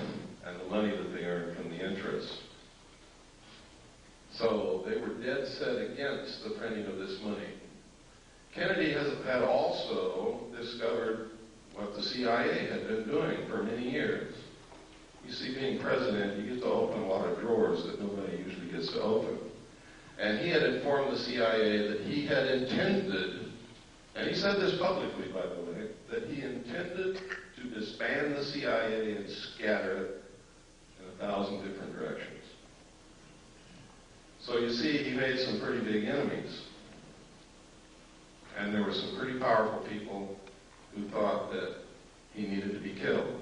and the money that they earn from the interest. So they were dead set against the printing of this money. Kennedy had also discovered what the CIA had been doing for many years. You see, being president, you get to open a lot of drawers that nobody usually gets to open. And he had informed the CIA that he had intended, and he said this publicly, by the way, that he intended to disband the CIA and scatter it in 1,000 different directions. So you see, he made some pretty big enemies. And there were some pretty powerful people who thought that he needed to be killed.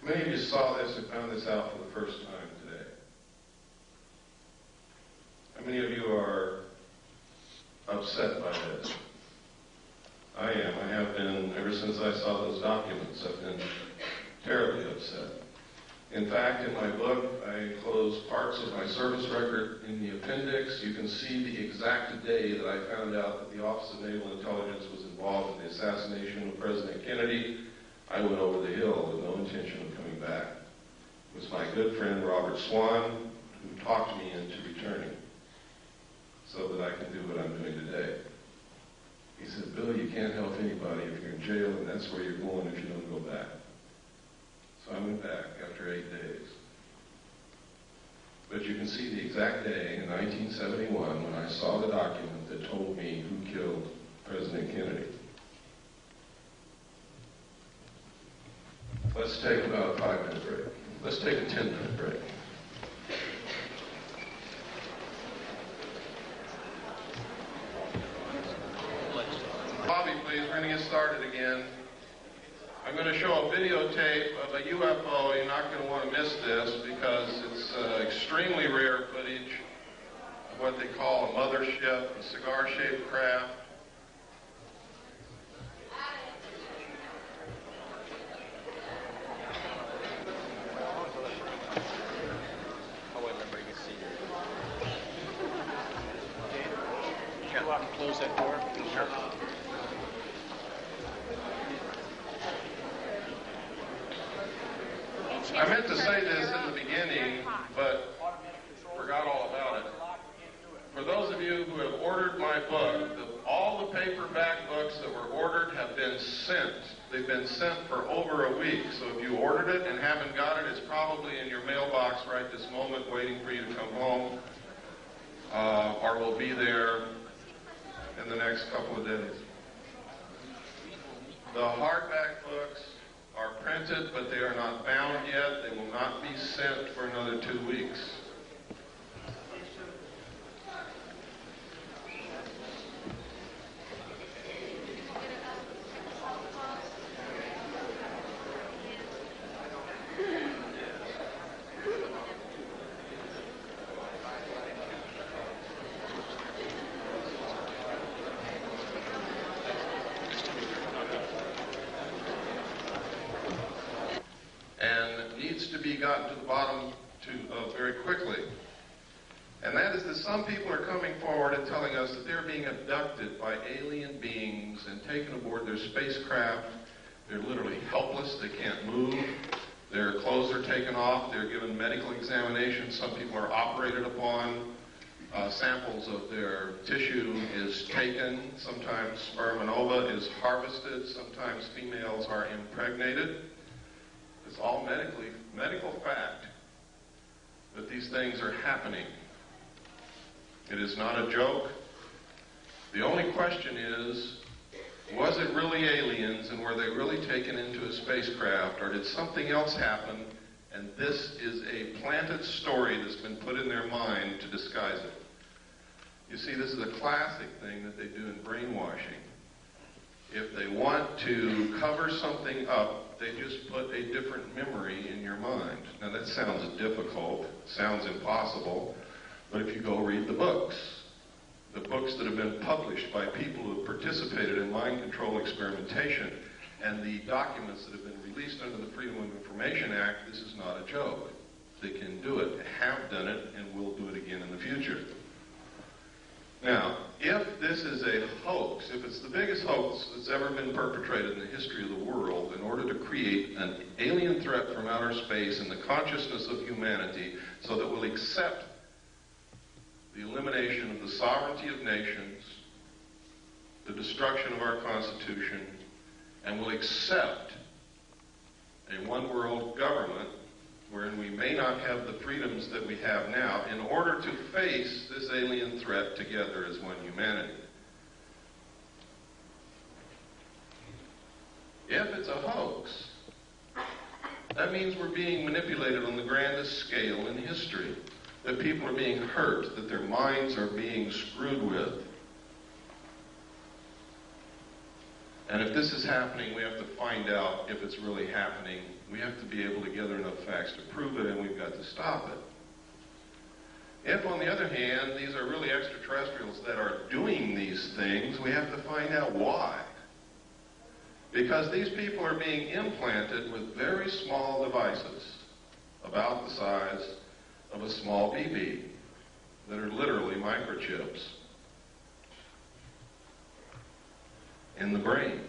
Many of you saw this and found this out for the first time today. How many of you are upset by this? I am. I have been ever since I saw those documents. I've been terribly upset. In fact, in my book, I enclose parts of my service record in the appendix. You can see the exact day that I found out that the Office of Naval Intelligence was involved in the assassination of President Kennedy. I went over the hill with no intention of coming back. It was my good friend Robert Swan who talked me into returning so that I can do what I'm doing today. He said, "Bill, you can't help anybody if you're in jail, and that's where you're going if you don't go back." So I went back after 8 days. But you can see the exact day in 1971 when I saw the document that told me who killed President Kennedy. Let's take about a 5-minute break. Let's take a 10-minute break. Bobby, please, we're going to get started again. I'm going to show a videotape of a UFO. You're not going to want to miss this because it's extremely rare footage of what they call a mothership, a cigar-shaped craft. Close that door. Sure. I meant to say this in the beginning, but forgot all about it. For those of you who have ordered my book, all the paperback books that were ordered have been sent. They've been sent for over a week. So if you ordered it and haven't got it, it's probably in your mailbox right this moment waiting for you to come home, or will be there in the next couple of days. The hardback books are printed, but they are not bound yet. They will not be sent for another 2 weeks. needs to be gotten to the bottom of very quickly. And that is that some people are coming forward and telling us that they're being abducted by alien beings and taken aboard their spacecraft. They're literally helpless. They can't move. Their clothes are taken off. They're given medical examinations. Some people are operated upon. Samples of their tissue is taken. Sometimes sperm and ova is harvested. Sometimes females are impregnated. It's all medical fact that these things are happening. It is not a joke. The only question is, was it really aliens and were they really taken into a spacecraft, or did something else happen and this is a planted story that's been put in their mind to disguise it? You see, this is a classic thing that they do in brainwashing. If they want to cover something up, they just put a different memory in your mind. Now that sounds difficult, sounds impossible, but if you go read the books that have been published by people who have participated in mind control experimentation, and the documents that have been released under the Freedom of Information Act, this is not a joke. They can do it, have done it, and will do it again in the future. Now, if this is a hoax, if it's the biggest hoax that's ever been perpetrated in the history of the world in order to create an alien threat from outer space in the consciousness of humanity so that we'll accept the elimination of the sovereignty of nations, the destruction of our Constitution, and will accept a one-world government wherein we may not have the freedoms that we have now in order to face this alien threat together as one humanity. If it's a hoax, that means we're being manipulated on the grandest scale in history, that people are being hurt, that their minds are being screwed with. And if this is happening, we have to find out if it's really happening. We have to be able to gather enough facts to prove it, and we've got to stop it. If, on the other hand, these are really extraterrestrials that are doing these things, we have to find out why. Because these people are being implanted with very small devices, about the size of a small BB, that are literally microchips in the brain.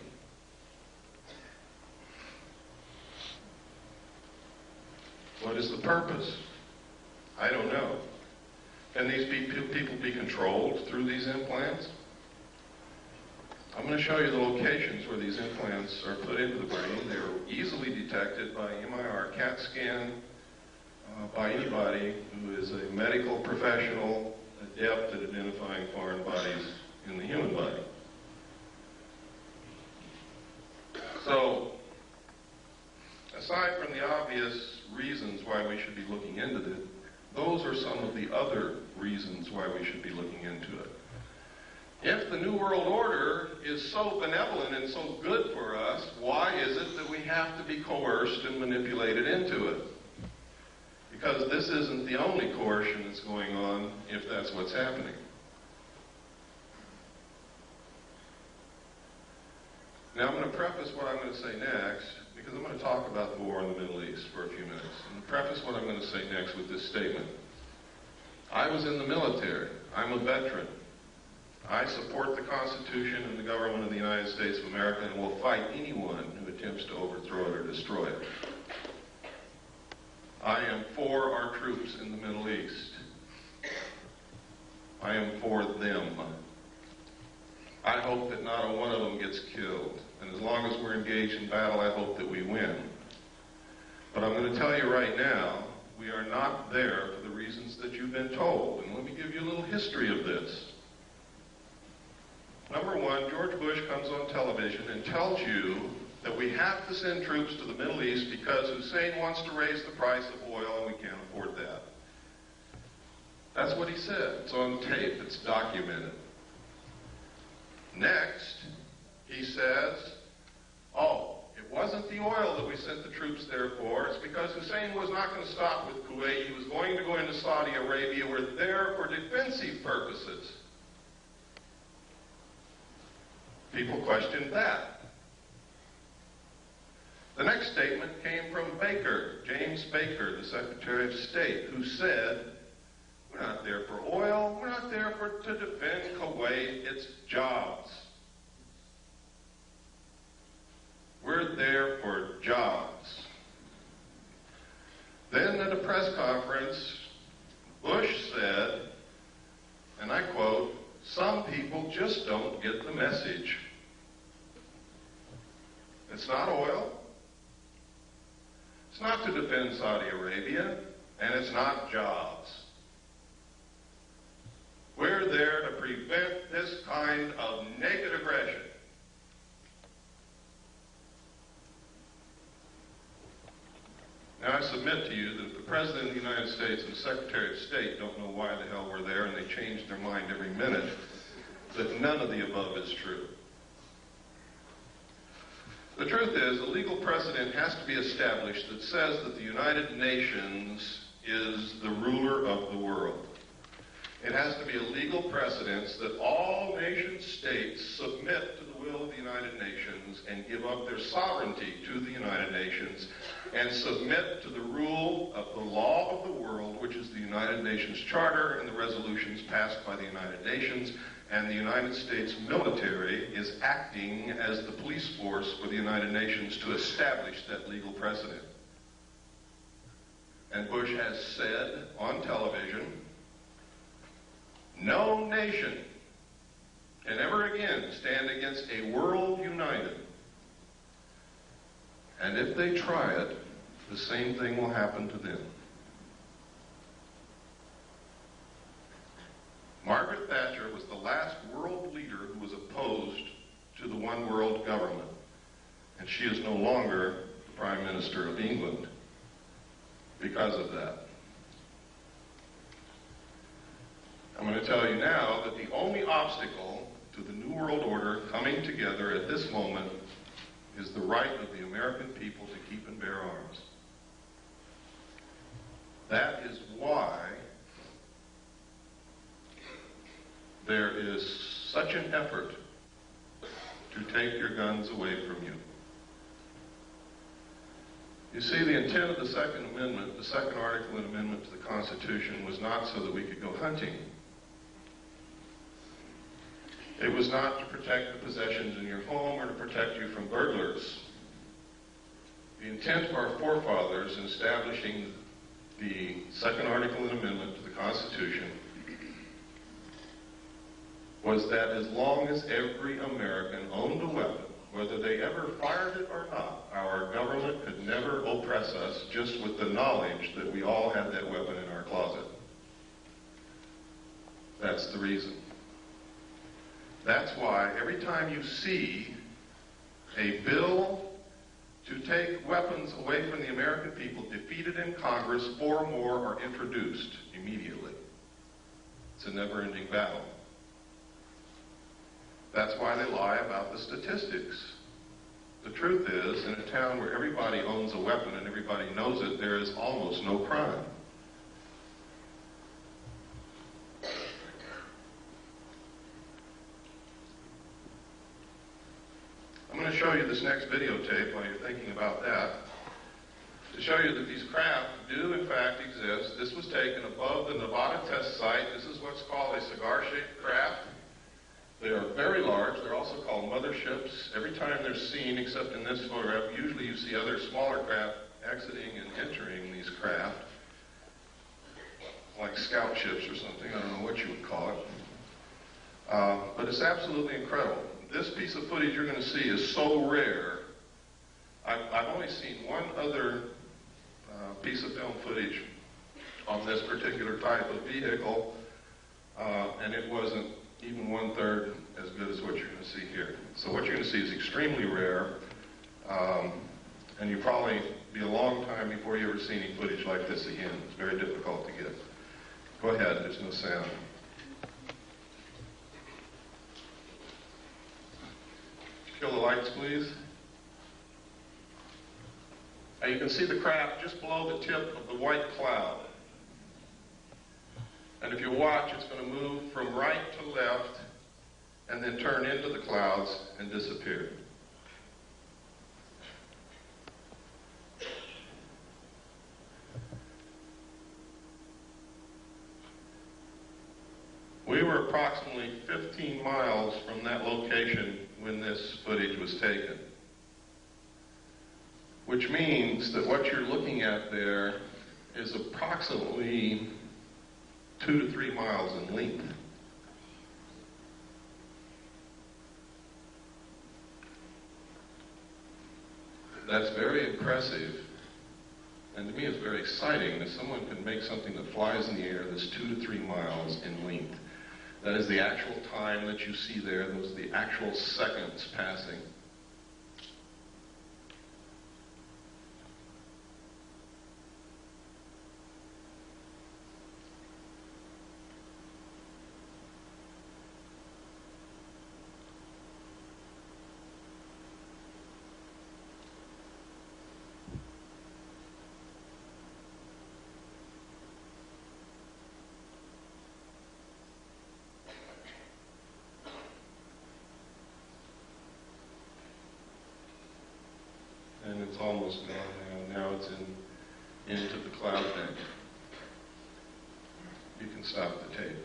What is the purpose? I don't know. Can these people be controlled through these implants? I'm going to show you the locations where these implants are put into the brain. They're easily detected by MIR CAT scan, by anybody who is a medical professional adept at identifying foreign bodies in the human body. So, aside from the obvious reasons why we should be looking into it, those are some of the other reasons why we should be looking into it. If the New World Order is so benevolent and so good for us, why is it that we have to be coerced and manipulated into it? Because this isn't the only coercion that's going on, if that's what's happening. Now I'm going to preface what I'm going to say next, because I'm going to talk about the war in the Middle East for a few minutes. And preface what I'm going to say next with this statement. I was in the military. I'm a veteran. I support the Constitution and the government of the United States of America and will fight anyone who attempts to overthrow it or destroy it. I am for our troops in the Middle East. I am for them. I hope that not a one of them gets killed. And as long as we're engaged in battle, I hope that we win. But I'm going to tell you right now, we are not there for the reasons that you've been told. And let me give you a little history of this. Number one, George Bush comes on television and tells you that we have to send troops to the Middle East because Hussein wants to raise the price of oil and we can't afford that. That's what he said. It's on tape. It's documented. Next, he says, oh, it wasn't the oil that we sent the troops there for. It's because Hussein was not going to stop with Kuwait. He was going to go into Saudi Arabia. We're there for defensive purposes. People questioned that. The next statement came from Baker, James Baker, the Secretary of State, who said, "We're not there for oil, we're not there to defend Kuwait, it's jobs. We're there for jobs." Then at a press conference, Bush said, and I quote, "Some people just don't get the message. It's not oil. It's not to defend Saudi Arabia, and it's not jobs. We're there to prevent this kind of naked aggression." Now, I submit to you that if the President of the United States and the Secretary of State don't know why the hell we're there and they change their mind every minute, that none of the above is true. The truth is, a legal precedent has to be established that says that the United Nations is the ruler of the world. It has to be a legal precedent that all nation states submit to the will of the United Nations and give up their sovereignty to the United Nations and submit to the rule of the law of the world, which is the United Nations Charter and the resolutions passed by the United Nations. And the United States military is acting as the police force for the United Nations to establish that legal precedent. And Bush has said on television, "No nation can ever again stand against a world united. And if they try it, the same thing will happen to them." Margaret Thatcher was the last world leader who was opposed to the one world government, and she is no longer the Prime Minister of England because of that. I'm going to tell you now that the only obstacle to the New World Order coming together at this moment is the right of the American people to keep and bear arms. That is why there is such an effort to take your guns away from you. You see, the intent of the Second Amendment, the Second Article and Amendment to the Constitution, was not so that we could go hunting. It was not to protect the possessions in your home or to protect you from burglars. The intent of our forefathers in establishing the Second Article and Amendment to the Constitution was that as long as every American owned a weapon, whether they ever fired it or not, our government could never oppress us just with the knowledge that we all had that weapon in our closet. That's the reason. That's why every time you see a bill to take weapons away from the American people defeated in Congress, 4 more are introduced immediately. It's a never-ending battle. That's why they lie about the statistics. The truth is, in a town where everybody owns a weapon and everybody knows it, there is almost no crime. I'm going to show you this next videotape while you're thinking about that, to show you that these craft do in fact exist. This was taken above the Nevada test site. This is what's called a cigar-shaped craft. They are very large. They're also called motherships. Every time they're seen, except in this photograph, usually you see other smaller craft exiting and entering these craft, like scout ships or something. I don't know what you would call it. But it's absolutely incredible. This piece of footage you're going to see is so rare. I've only seen one other piece of film footage on this particular type of vehicle, and it wasn't even 1/3 as good as what you're going to see here. So what you're going to see is extremely rare, and you'll probably be a long time before you ever see any footage like this again. It's very difficult to get. Go ahead, there's no sound. Kill the lights, please. Now you can see the craft just below the tip of the white cloud. And if you watch, it's going to move from right to left and then turn into the clouds and disappear. were approximately 15 miles from that location when this footage was taken. Which means that what you're looking at there is approximately 2 to 3 miles in length. That's very impressive, and to me it's very exciting that someone can make something that flies in the air that's 2 to 3 miles in length. That is the actual time that you see there. Those are the actual seconds passing. And it's almost gone now. Now it's into the cloud bank. You can stop the tape.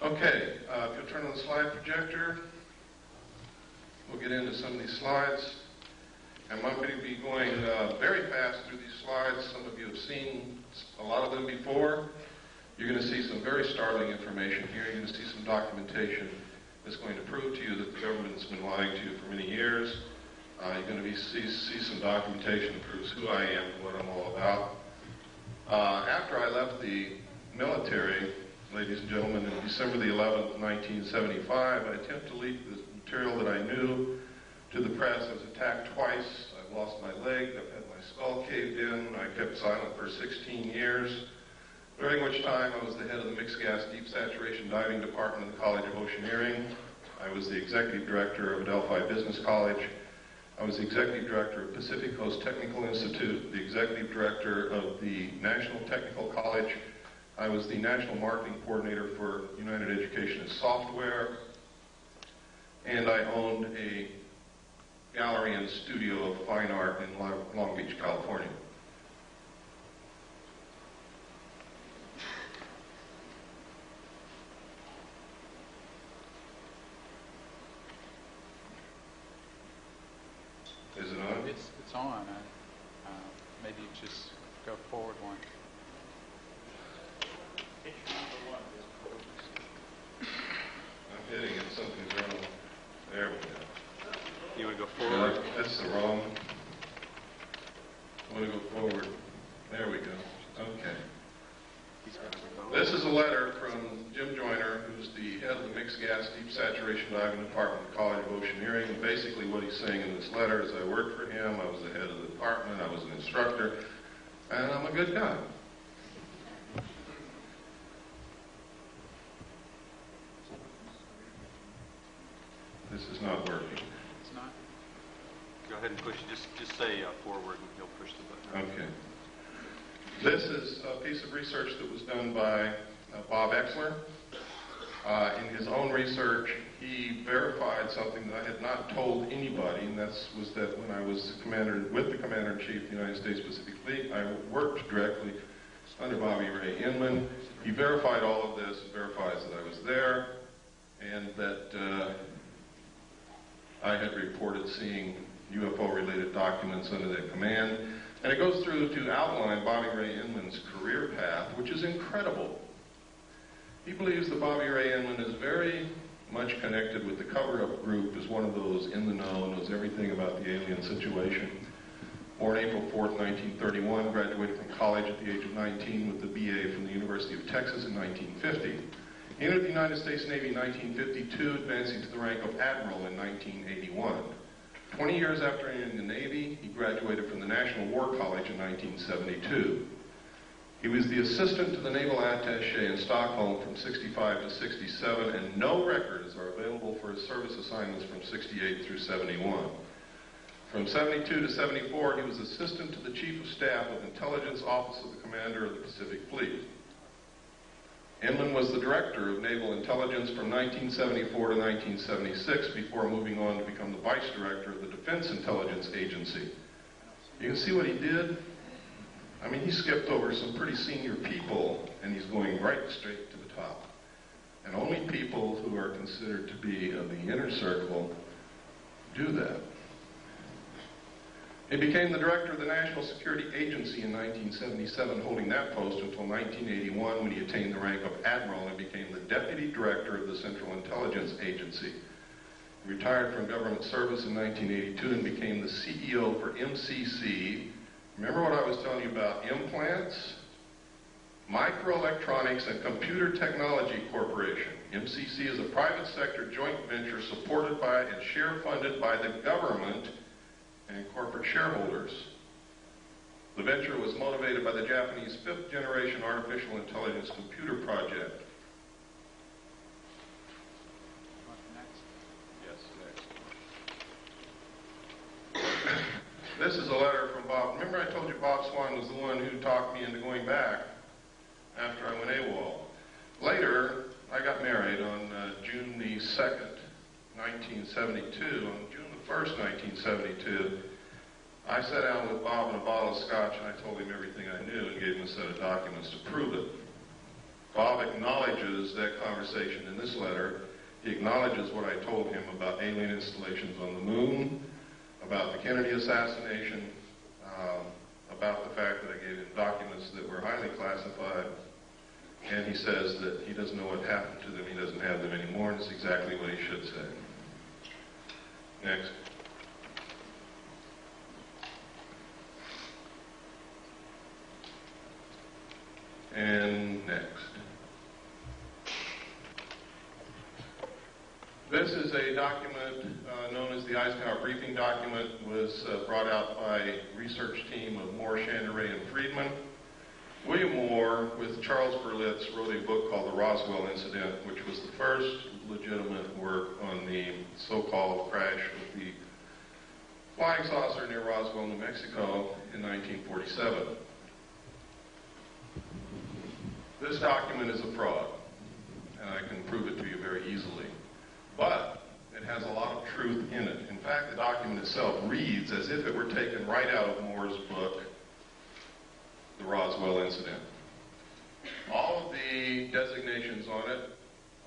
Okay, if you'll turn on the slide projector, we'll get into some of these slides. I'm not going to be going very fast through these slides. Some of you have seen a lot of them before. You're going to see some very startling information here. You're going to see some documentation that's going to prove to you that the government's been lying to you for many years. You're going to see some documentation that proves who I am and what I'm all about. After I left the military, ladies and gentlemen, in December the 11th, 1975, I attempted to leak the material that I knew to the press. I was attacked twice. I've lost my leg. I've had my skull caved in. I kept silent for 16 years, during which time I was the head of the Mixed Gas Deep Saturation Diving Department of the College of Oceaneering. I was the executive director of Adelphi Business College. I was the executive director of Pacific Coast Technical Institute, the executive director of the National Technical College. I was the national marketing coordinator for United Education and Software, and I owned a gallery and studio of fine art in Long Beach, California. Is it on? It's on. Maybe just go forward one. I'm hitting it. Something's wrong. There we go. You want to go forward? That's the wrong. I want to go forward. There we go. Okay. This is a letter from Jim Joyner, who's the head of the Mixed Gas Deep Saturation Diving Department of the College of Oceaneering. And basically what he's saying in this letter is I worked for him, I was the head of the department, I was an instructor, and I'm a good guy. This is not working. It's not? Go ahead and push. Just say forward and he'll push the button. Okay. This is a piece of research that was done by Bob Exler. In his own research, he verified something that I had not told anybody, and was that when I was with the Commander-in-Chief of the United States Pacific Fleet, I worked directly under Bobby Ray Inman. He verified all of this, verifies that I was there, and that I had reported seeing UFO-related documents under their command. And it goes through to outline Bobby Ray Inman's career path, which is incredible. He believes that Bobby Ray Inman is very much connected with the cover-up group, is one of those in the know, knows everything about the alien situation. Born April 4th, 1931, graduated from college at the age of 19 with the BA from the University of Texas in 1950. He entered the United States Navy in 1952, advancing to the rank of Admiral in 1981. 20 years after entering the Navy, he graduated from the National War College in 1972. He was the assistant to the Naval Attaché in Stockholm from 65 to 67, and no records are available for his service assignments from 68 through 71. From 72 to 74, he was assistant to the Chief of Staff of Intelligence Office of the Commander of the Pacific Fleet. Inman was the director of naval intelligence from 1974 to 1976 before moving on to become the vice director of the Defense Intelligence Agency. You can see what he did? I mean, he skipped over some pretty senior people, and he's going right straight to the top. And only people who are considered to be of the inner circle do that. He became the director of the National Security Agency in 1977, holding that post until 1981 when he attained the rank of admiral and became the deputy director of the Central Intelligence Agency. He retired from government service in 1982 and became the CEO for MCC. Remember what I was telling you about implants? Microelectronics and Computer Technology Corporation. MCC is a private sector joint venture supported by and share funded by the government and corporate shareholders. The venture was motivated by the Japanese fifth generation artificial intelligence computer project. This is a letter from Bob. Remember I told you Bob Swan was the one who talked me into going back after I went AWOL. Later, I got married on June the 2nd, 1972. On June the 1st, 1972, I sat down with Bob in a bottle of scotch and I told him everything I knew and gave him a set of documents to prove it. Bob acknowledges that conversation in this letter. He acknowledges what I told him about alien installations on the moon, about the Kennedy assassination, about the fact that I gave him documents that were highly classified, and he says that he doesn't know what happened to them, he doesn't have them anymore, and it's exactly what he should say. Next. And next. This is a document known as the Eisenhower Briefing Document. It was brought out by a research team of Moore, Chandray, and Friedman. William Moore, with Charles Berlitz, wrote a book called The Roswell Incident, which was the first legitimate work on the so-called crash of the flying saucer near Roswell, New Mexico in 1947. This document is a fraud, and I can prove it to you very easily. But it has a lot of truth in it. In fact, the document itself reads as if it were taken right out of Moore's book, The Roswell Incident. All of the designations on it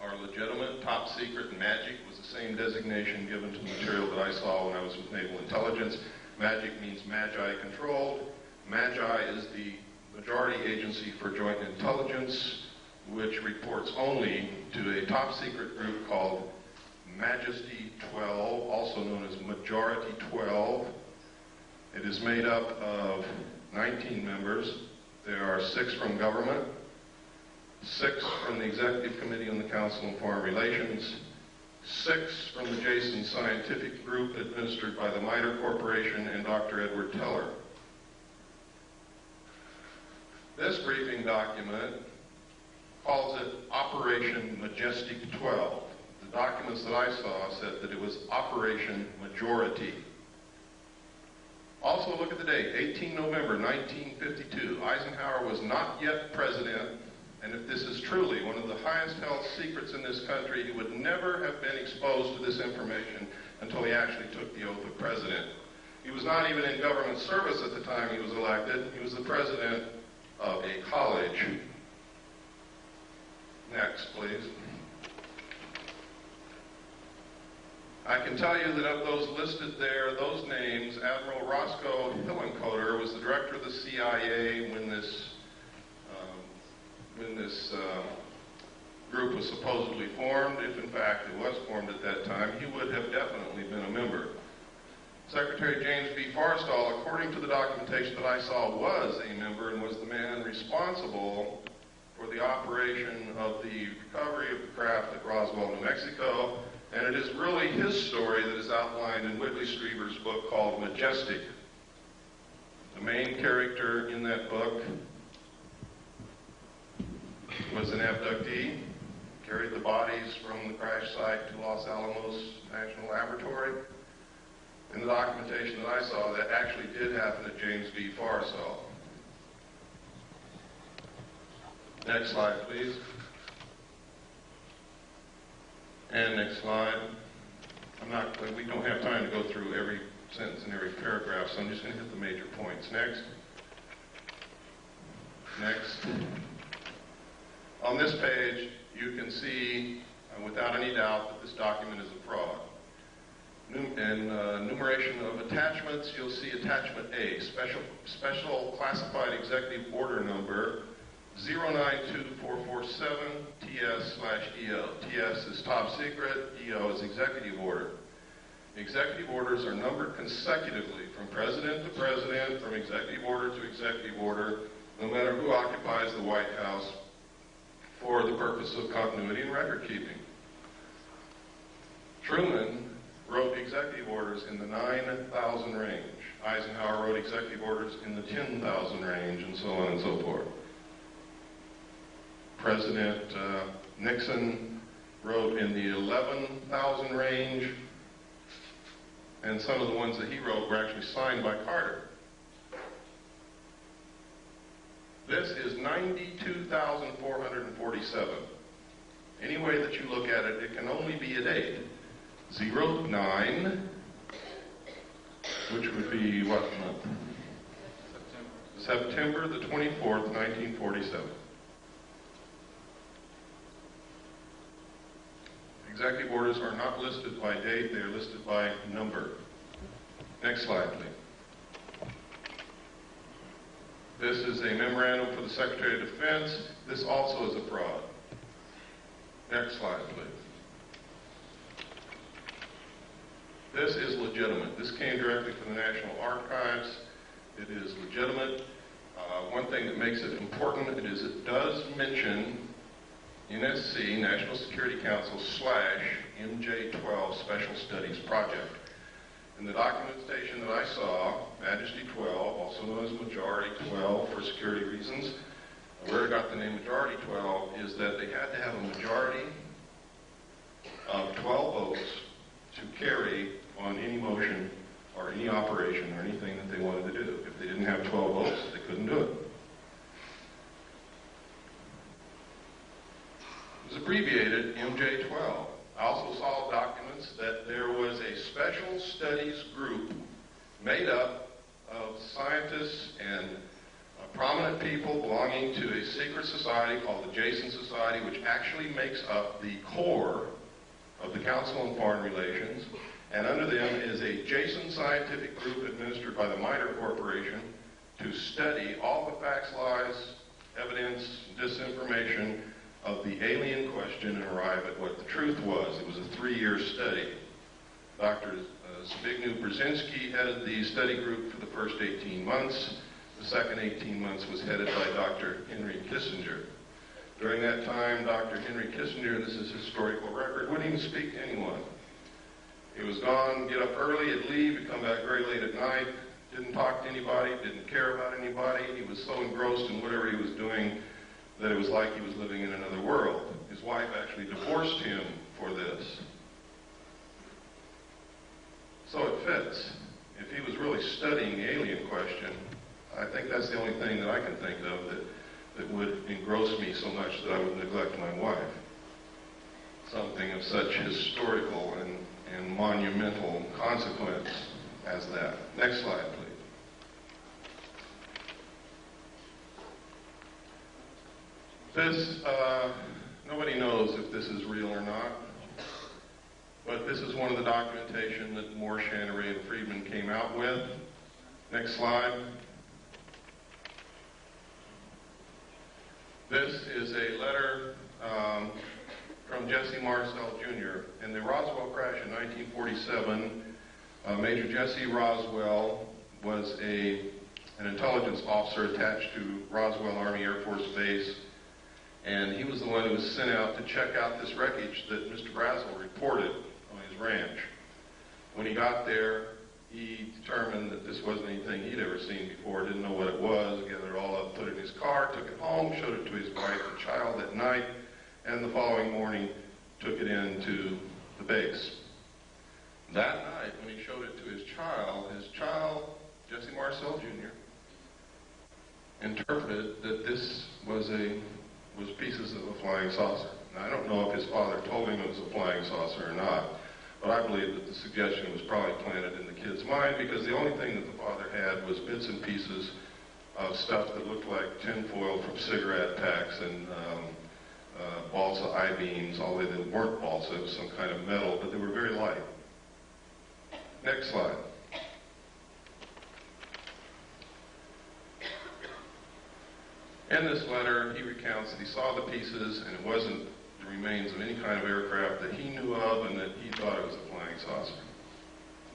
are legitimate. Top secret and magic was the same designation given to the material that I saw when I was with Naval Intelligence. Magic means Magi controlled. Magi is the majority agency for joint intelligence, which reports only to a top secret group called Majesty 12, also known as Majority 12. It is made up of 19 members. There are 6 from government, 6 from the Executive Committee on the Council on Foreign Relations, 6 from the Jason Scientific Group administered by the MITRE Corporation and Dr. Edward Teller. This briefing document calls it Operation Majestic 12. The documents that I saw said that it was Operation Majority. Also, look at the date, 18 November 1952. Eisenhower was not yet president, and if this is truly one of the highest held secrets in this country, he would never have been exposed to this information until he actually took the oath of president. He was not even in government service at the time he was elected. He was the president of a college. Next, please. I can tell you that of those listed there, those names, Admiral Roscoe Hillenkoetter was the director of the CIA when this group was supposedly formed. If in fact it was formed at that time, he would have definitely been a member. Secretary James B. Forrestal, according to the documentation that I saw, was a member and was the man responsible for the operation of the recovery of the craft at Roswell, New Mexico. And it is really his story that is outlined in Whitley Strieber's book called Majestic. The main character in that book was an abductee, carried the bodies from the crash site to Los Alamos National Laboratory. In the documentation that I saw, that actually did happen at James B. Forrestal. Next slide, please. And next slide. We don't have time to go through every sentence and every paragraph, so I'm just going to hit the major points. Next. Next. On this page, you can see, without any doubt, that this document is a fraud. In enumeration of attachments, you'll see attachment A, special classified executive order number 092447 TS/EO. TS is top secret, EO is executive order. Executive orders are numbered consecutively from president to president, from executive order to executive order, no matter who occupies the White House, for the purpose of continuity and record keeping. Truman wrote executive orders in the 9,000 range. Eisenhower wrote executive orders in the 10,000 range, and so on and so forth. President Nixon wrote in the 11,000 range, and some of the ones that he wrote were actually signed by Carter. This is 92,447. Any way that you look at it, it can only be a date. 09, which would be what month? September the 24th, 1947. Executive orders are not listed by date, they are listed by number. Next slide, please. This is a memorandum for the Secretary of Defense. This also is a fraud. Next slide, please. This is legitimate. This came directly from the National Archives. It is legitimate. One thing that makes it important is it does mention NSC, National Security Council / MJ-12 Special Studies Project. In the documentation that I saw, Majesty 12, also known as Majority 12 for security reasons, where it got the name Majority 12 is that they had to have a majority of 12 votes to carry on any motion or any operation or anything that they wanted to do. If they didn't have 12 votes, they couldn't do it. It was abbreviated MJ-12. I also saw documents that there was a special studies group made up of scientists and prominent people belonging to a secret society called the Jason Society, which actually makes up the core of the Council on Foreign Relations. And under them is a Jason scientific group administered by the MITRE Corporation to study all the facts, lies, evidence, disinformation of the alien question and arrive at what the truth was. It was a 3-year study. Dr. Zbigniew Brzezinski headed the study group for the first 18 months. The second 18 months was headed by Dr. Henry Kissinger. During that time, Dr. Henry Kissinger, this is historical record, wouldn't even speak to anyone. He was gone, get up early, he'd leave, he'd come back very late at night, didn't talk to anybody, didn't care about anybody. He was so engrossed in whatever he was doing that it was like he was living in another world. His wife actually divorced him for this. So it fits. If he was really studying the alien question, I think that's the only thing that I can think of that would engross me so much that I would neglect my wife. Something of such historical and monumental consequence as that. Next slide, please. This, nobody knows if this is real or not, but this is one of the documentation that Moore, Channery, and Friedman came out with. Next slide. This is a letter from Jesse Marcel Jr. In the Roswell crash in 1947, Major Jesse Roswell was an intelligence officer attached to Roswell Army Air Force Base, and he was the one who was sent out to check out this wreckage that Mr. Brazel reported on his ranch. When he got there, he determined that this wasn't anything he'd ever seen before, didn't know what it was, gathered it all up, put it in his car, took it home, showed it to his wife and child that night, and the following morning took it into the base. That night, when he showed it to his child, Jesse Marcel Jr., interpreted that this was pieces of a flying saucer. Now, I don't know if his father told him it was a flying saucer or not, but I believe that the suggestion was probably planted in the kid's mind because the only thing that the father had was bits and pieces of stuff that looked like tinfoil from cigarette packs and balsa I-beams, although they weren't balsa, it was some kind of metal, but they were very light. Next slide. In this letter, he recounts that he saw the pieces and it wasn't the remains of any kind of aircraft that he knew of and that he thought it was a flying saucer.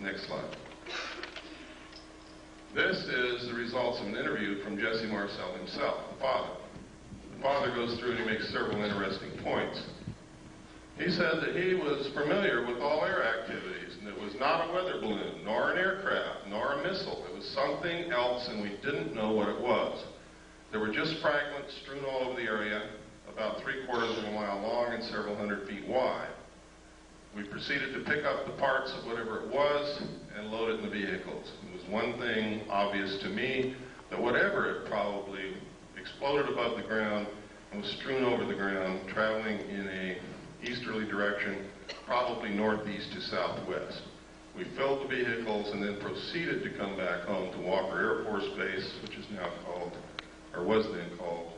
Next slide. This is the results of an interview from Jesse Marcel himself, the father. The father goes through and he makes several interesting points. He said that he was familiar with all air activities and it was not a weather balloon, nor an aircraft, nor a missile. It was something else and we didn't know what it was. There were just fragments strewn all over the area, about 3/4 of a mile long and several hundred feet wide. We proceeded to pick up the parts of whatever it was and load it in the vehicles. It was one thing obvious to me, that whatever it probably exploded above the ground and was strewn over the ground, traveling in a easterly direction, probably northeast to southwest. We filled the vehicles and then proceeded to come back home to Walker Air Force Base, which is now called, or was then called,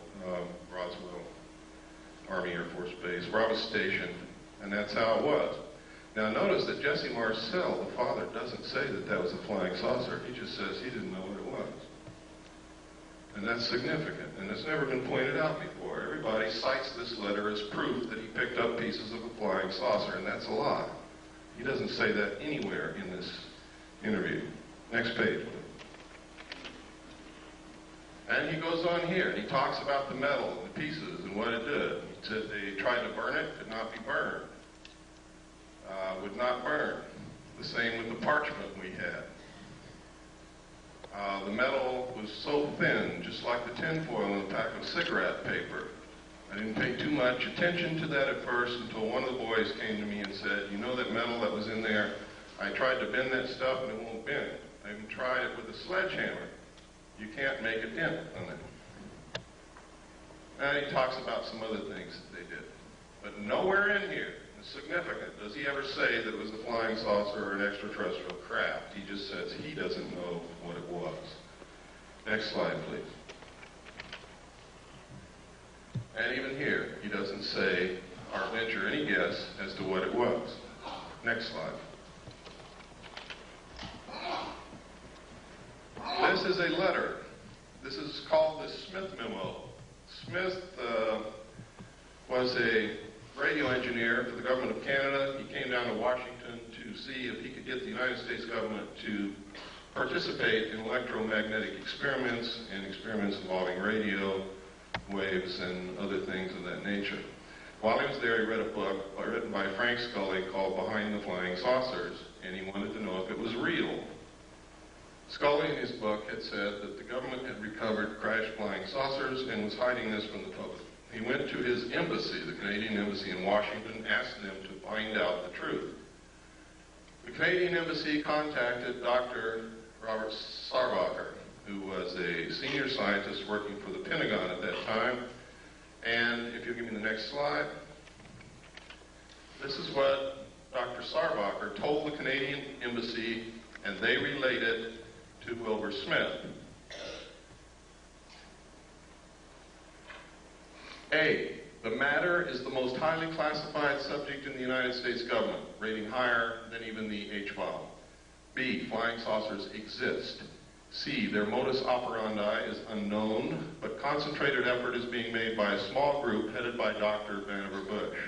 Roswell Army Air Force Base, where I was stationed, and that's how it was. Now notice that Jesse Marcel, the father, doesn't say that that was a flying saucer. He just says he didn't know what it was. And that's significant, and it's never been pointed out before. Everybody cites this letter as proof that he picked up pieces of a flying saucer, and that's a lie. He doesn't say that anywhere in this interview. Next page, please. And he goes on here, and he talks about the metal and the pieces and what it did. He said they tried to burn it, could not be burned. Would not burn. The same with the parchment we had. The metal was so thin, just like the tinfoil in a pack of cigarette paper. I didn't pay too much attention to that at first until one of the boys came to me and said, you know that metal that was in there, I tried to bend that stuff and it won't bend. I even tried it with a sledgehammer. You can't make a dent on it. And he talks about some other things that they did. But nowhere in here, it's significant, does he ever say that it was a flying saucer or an extraterrestrial craft. He just says he doesn't know what it was. Next slide, please. And even here, he doesn't say or venture any guess as to what it was. Next slide. This is a letter. This is called the Smith Memo. Smith was a radio engineer for the government of Canada. He came down to Washington to see if he could get the United States government to participate in electromagnetic experiments and experiments involving radio waves and other things of that nature. While he was there, he read a book written by Frank Scully called Behind the Flying Saucers, and he wanted to know if it was real. Scully in his book had said that the government had recovered crashed flying saucers and was hiding this from the public. He went to his embassy, the Canadian embassy in Washington, asked them to find out the truth. The Canadian embassy contacted Dr. Robert Sarbacher, who was a senior scientist working for the Pentagon at that time. And if you'll give me the next slide, this is what Dr. Sarbacher told the Canadian embassy, and they relayed it to Wilbur Smith. A, the matter is the most highly classified subject in the United States government, rating higher than even the H-bomb. B, flying saucers exist. C, their modus operandi is unknown, but concentrated effort is being made by a small group headed by Dr. Vannevar Bush.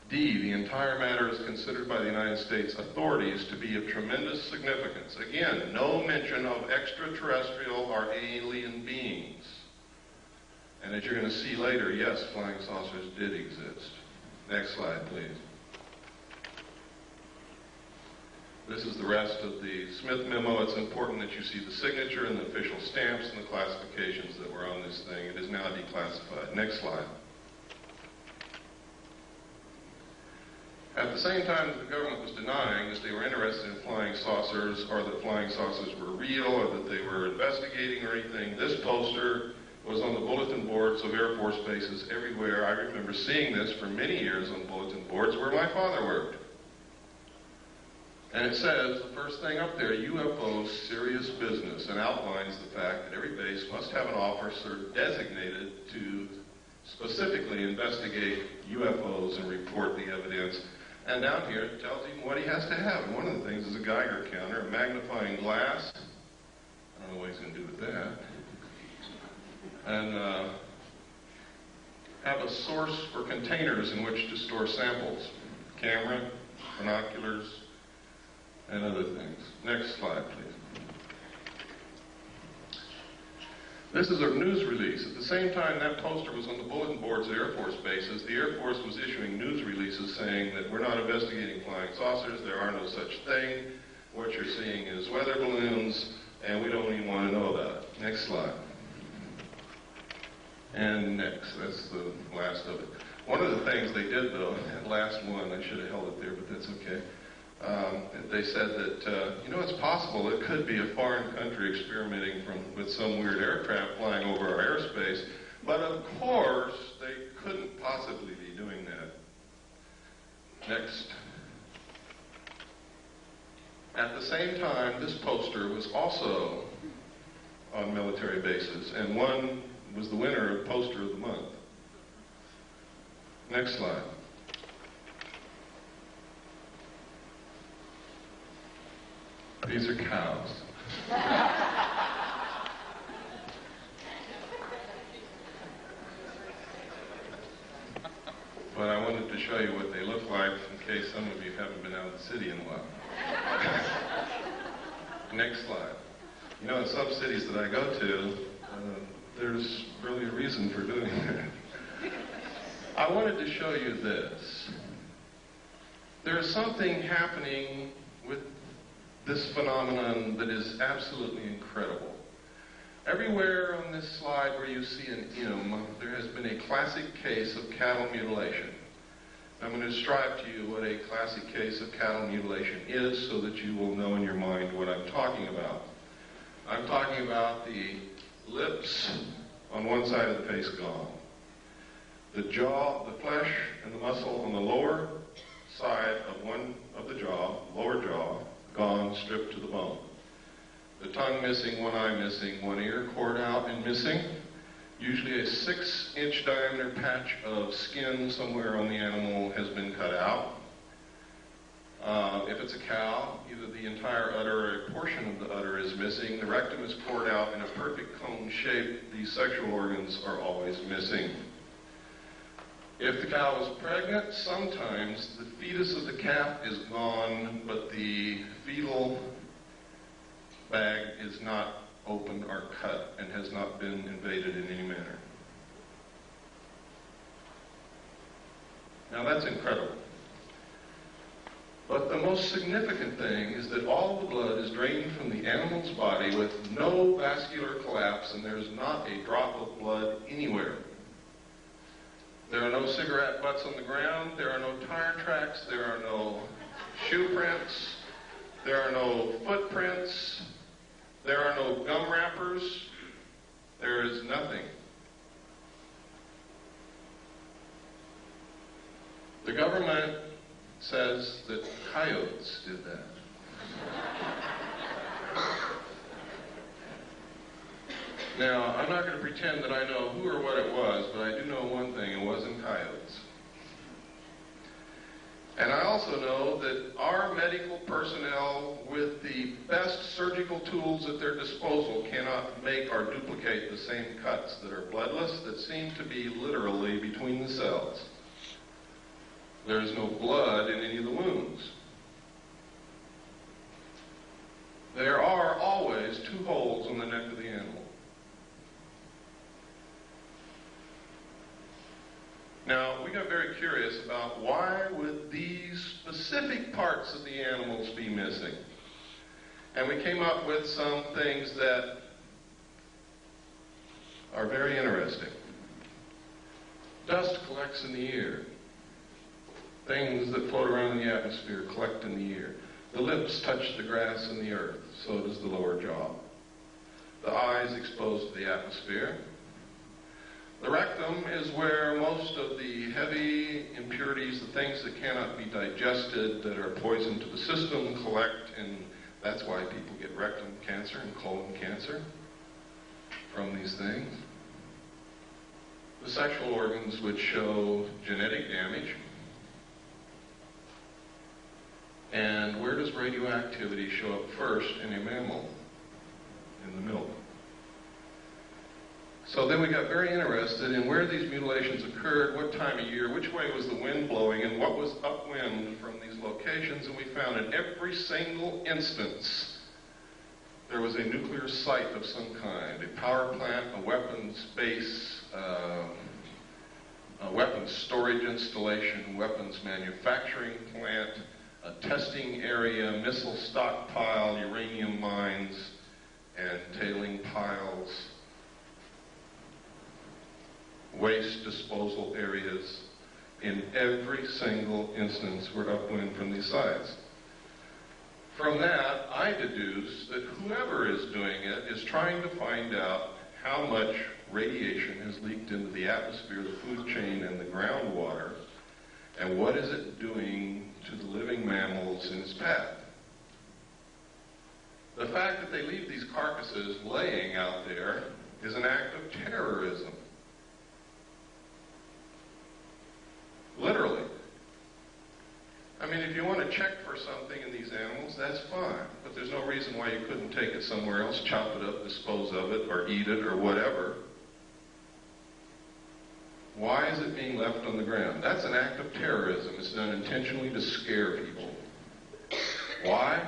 D, the entire matter is considered by the United States authorities to be of tremendous significance. Again, no mention of extraterrestrial or alien beings. And as you're going to see later, yes, flying saucers did exist. Next slide, please. This is the rest of the Smith memo. It's important that you see the signature and the official stamps and the classifications that were on this thing. It is now declassified. Next slide. At the same time that the government was denying that they were interested in flying saucers or that flying saucers were real or that they were investigating or anything, this poster was on the bulletin boards of Air Force bases everywhere. I remember seeing this for many years on bulletin boards where my father worked. And it says, the first thing up there, UFOs, serious business, and outlines the fact that every base must have an officer designated to specifically investigate UFOs and report the evidence. And down here, it tells him what he has to have. And one of the things is a Geiger counter, a magnifying glass. I don't know what he's going to do with that. And have a source for containers in which to store samples. Camera, binoculars, and other things. Next slide, please. This is a news release. At the same time that poster was on the bulletin boards of Air Force bases, the Air Force was issuing news releases saying that we're not investigating flying saucers, there are no such thing, what you're seeing is weather balloons, and we don't even want to know about it. Next slide. And next, that's the last of it. One of the things they did, though, that last one, I should have held it there, but that's okay. They said that, it's possible it could be a foreign country experimenting with some weird aircraft flying over our airspace, but of course they couldn't possibly be doing that. Next. At the same time, this poster was also on military bases, and one was the winner of Poster of the Month. Next slide. These are cows. But I wanted to show you what they look like in case some of you haven't been out of the city in a while. Next slide. In some cities that I go to, there's really a reason for doing that. I wanted to show you this. There's something happening with this phenomenon that is absolutely incredible. Everywhere on this slide where you see an M, there has been a classic case of cattle mutilation. I'm going to describe to you what a classic case of cattle mutilation is so that you will know in your mind what I'm talking about. I'm talking about the lips on one side of the face gone. The jaw, the flesh and the muscle on the lower side of one of the jaw, lower jaw, gone, stripped to the bone. The tongue missing, one eye missing, one ear cored out and missing. Usually a 6-inch diameter patch of skin somewhere on the animal has been cut out. If it's a cow, either the entire udder or a portion of the udder is missing. The rectum is cored out in a perfect cone shape. These sexual organs are always missing. If the cow is pregnant, sometimes the fetus of the calf is gone, but the fetal bag is not opened or cut and has not been invaded in any manner. Now that's incredible. But the most significant thing is that all the blood is drained from the animal's body with no vascular collapse, and there's not a drop of blood anywhere. There are no cigarette butts on the ground, there are no tire tracks, there are no shoe prints, there are no footprints, there are no gum wrappers, there is nothing. The government says that coyotes did that. Now, I'm not going to pretend that I know who or what it was, but I do know one thing, it wasn't coyotes. And I also know that our medical personnel, with the best surgical tools at their disposal, cannot make or duplicate the same cuts that are bloodless, that seem to be literally between the cells. There is no blood in any of the wounds. There are always 2 holes on the neck of the animal. Now, we got very curious about why would these specific parts of the animals be missing? And we came up with some things that are very interesting. Dust collects in the ear. Things that float around in the atmosphere collect in the ear. The lips touch the grass and the earth, so does the lower jaw. The eyes exposed to the atmosphere. The rectum is where most of the heavy impurities, the things that cannot be digested, that are poison to the system, collect, and that's why people get rectum cancer and colon cancer from these things. The sexual organs would show genetic damage. And where does radioactivity show up first in a mammal? In the milk. So then we got very interested in where these mutilations occurred, what time of year, which way was the wind blowing, and what was upwind from these locations. And we found in every single instance there was a nuclear site of some kind, a power plant, a weapons base, a weapons storage installation, weapons manufacturing plant, a testing area, missile stockpile, uranium mines, and tailing piles, waste disposal areas. In every single instance were upwind from these sites. From that, I deduce that whoever is doing it is trying to find out how much radiation has leaked into the atmosphere, the food chain, and the groundwater, and what is it doing to the living mammals in its path. The fact that they leave these carcasses laying out there is an act of terrorism. Literally. I mean, if you want to check for something in these animals, that's fine. But there's no reason why you couldn't take it somewhere else, chop it up, dispose of it, or eat it, or whatever. Why is it being left on the ground? That's an act of terrorism. It's done intentionally to scare people. Why?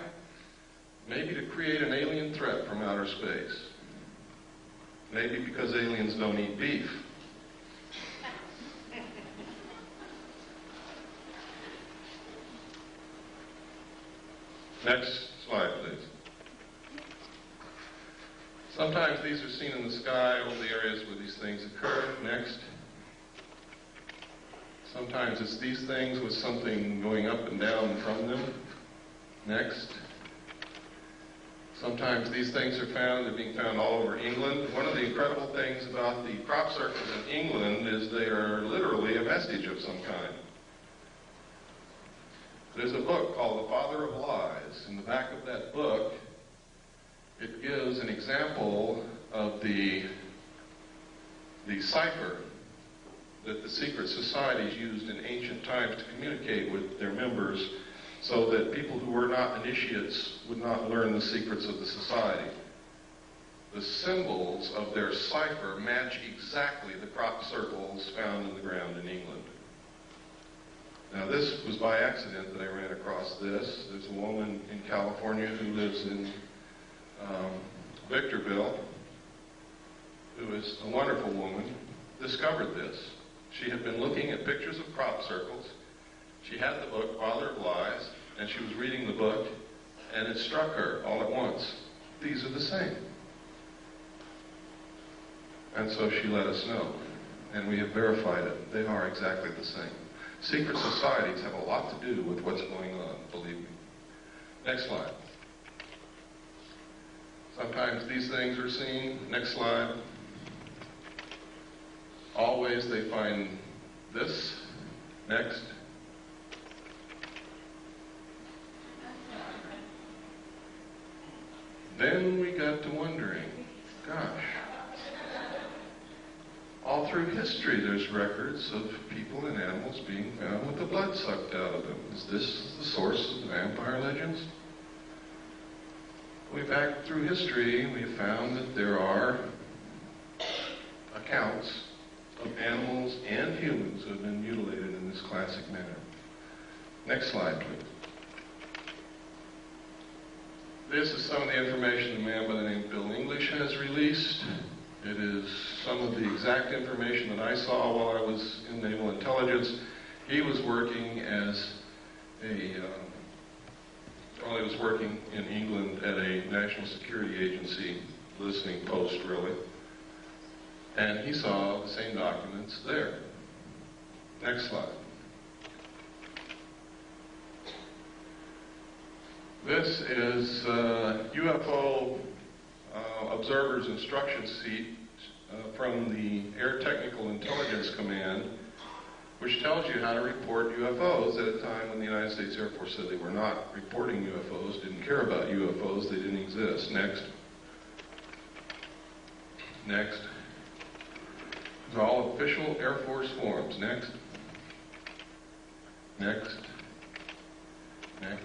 Maybe to create an alien threat from outer space. Maybe because aliens don't eat beef. Next slide, please. Sometimes these are seen in the sky over the areas where these things occur. Next. Sometimes it's these things with something going up and down from them. Next. Sometimes these things are found, they're being found all over England. One of the incredible things about the crop circles in England is they are literally a vestige of some kind. There's a book called The Father of Lies. In the back of that book, it gives an example of the cipher that the secret societies used in ancient times to communicate with their members so that people who were not initiates would not learn the secrets of the society. The symbols of their cipher match exactly the crop circles found in the ground in England. Now, this was by accident that I ran across this. There's a woman in California who lives in Victorville, who is a wonderful woman, discovered this. She had been looking at pictures of crop circles. She had the book, Father of Lies, and she was reading the book, and it struck her all at once. These are the same. And so she let us know, and we have verified it. They are exactly the same. Secret societies have a lot to do with what's going on, believe me. Next slide. Sometimes these things are seen. Next slide. Always they find this. Next. Then we got to wondering, gosh, all through history there's records of people and animals being found with the blood sucked out of them. Is this the source of the vampire legends? Back through history, we have found that there are accounts of animals and humans who have been mutilated in this classic manner. Next slide, please. This is some of the information a man by the name of Bill English has released. It is some of the exact information that I saw while I was in naval intelligence. He was working as he was working in England at a national security agency, listening post really, and he saw the same documents there. Next slide. This is UFO observers' instruction from the Air Technical Intelligence Command, which tells you how to report UFOs at a time when the United States Air Force said they were not reporting UFOs, didn't care about UFOs, they didn't exist. Next. Next. These are all official Air Force forms. Next. Next. Next.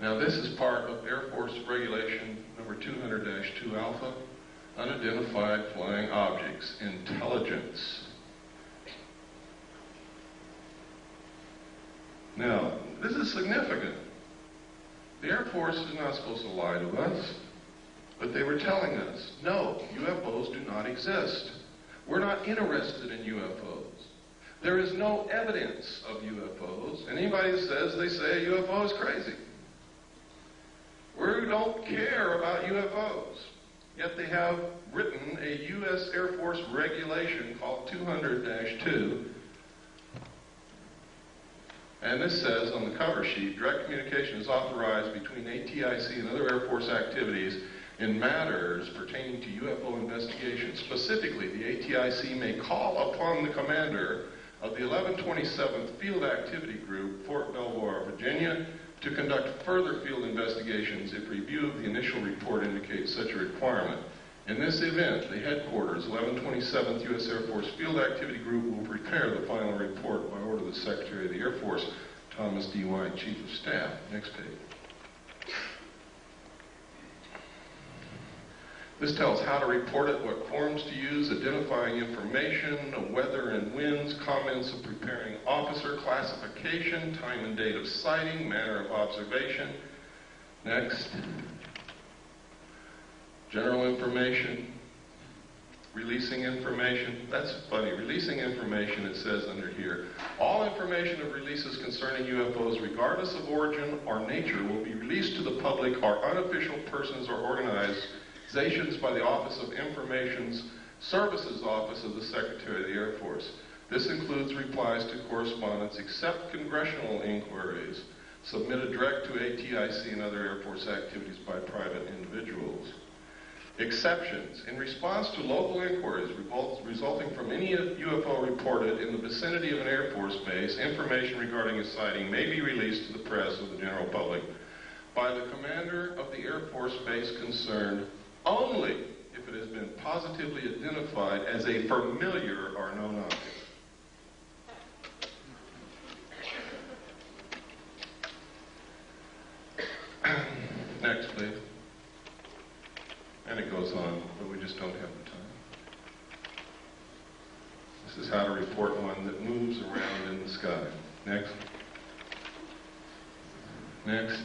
Now this is part of Air Force Regulation number 200-2 Alpha, unidentified flying objects, intelligence. Now, this is significant. The Air Force is not supposed to lie to us, but they were telling us, no, UFOs do not exist. We're not interested in UFOs. There is no evidence of UFOs, and anybody that says they say a UFO is crazy. We don't care about UFOs. Yet they have written a U.S. Air Force regulation called 200-2. And this says on the cover sheet, direct communication is authorized between ATIC and other Air Force activities in matters pertaining to UFO investigation. Specifically, the ATIC may call upon the commander of the 1127th Field Activity Group, Fort Belvoir, Virginia, to conduct further field investigations if review of the initial report indicates such a requirement. In this event, the headquarters, 1127th U.S. Air Force Field Activity Group, will prepare the final report by order of the Secretary of the Air Force, Thomas D. White, Chief of Staff. Next page. This tells how to report it, what forms to use, identifying information, weather and winds, comments of preparing officer, classification, time and date of sighting, manner of observation. Next. General information, releasing information. That's funny. Releasing information, it says under here. All information of releases concerning UFOs, regardless of origin or nature, will be released to the public or unofficial persons or organizations by the Office of Information Services Office of the Secretary of the Air Force. This includes replies to correspondence except congressional inquiries submitted direct to ATIC and other Air Force activities by private individuals. Exceptions. In response to local inquiries resulting from any UFO reported in the vicinity of an Air Force base, information regarding a sighting may be released to the press or the general public by the commander of the Air Force base concerned only if it has been positively identified as a familiar or known object. Next, please. And it goes on, but we just don't have the time. This is how to report one that moves around in the sky. Next. Next.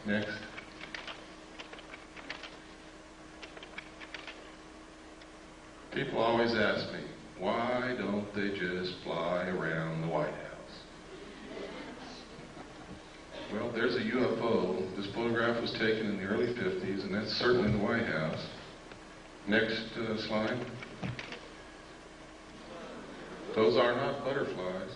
Next. People always ask me, why don't they just fly around the White House? Well, there's a UFO. This photograph was taken in the early 50s, and that's certainly the White House. Next slide. Those are not butterflies.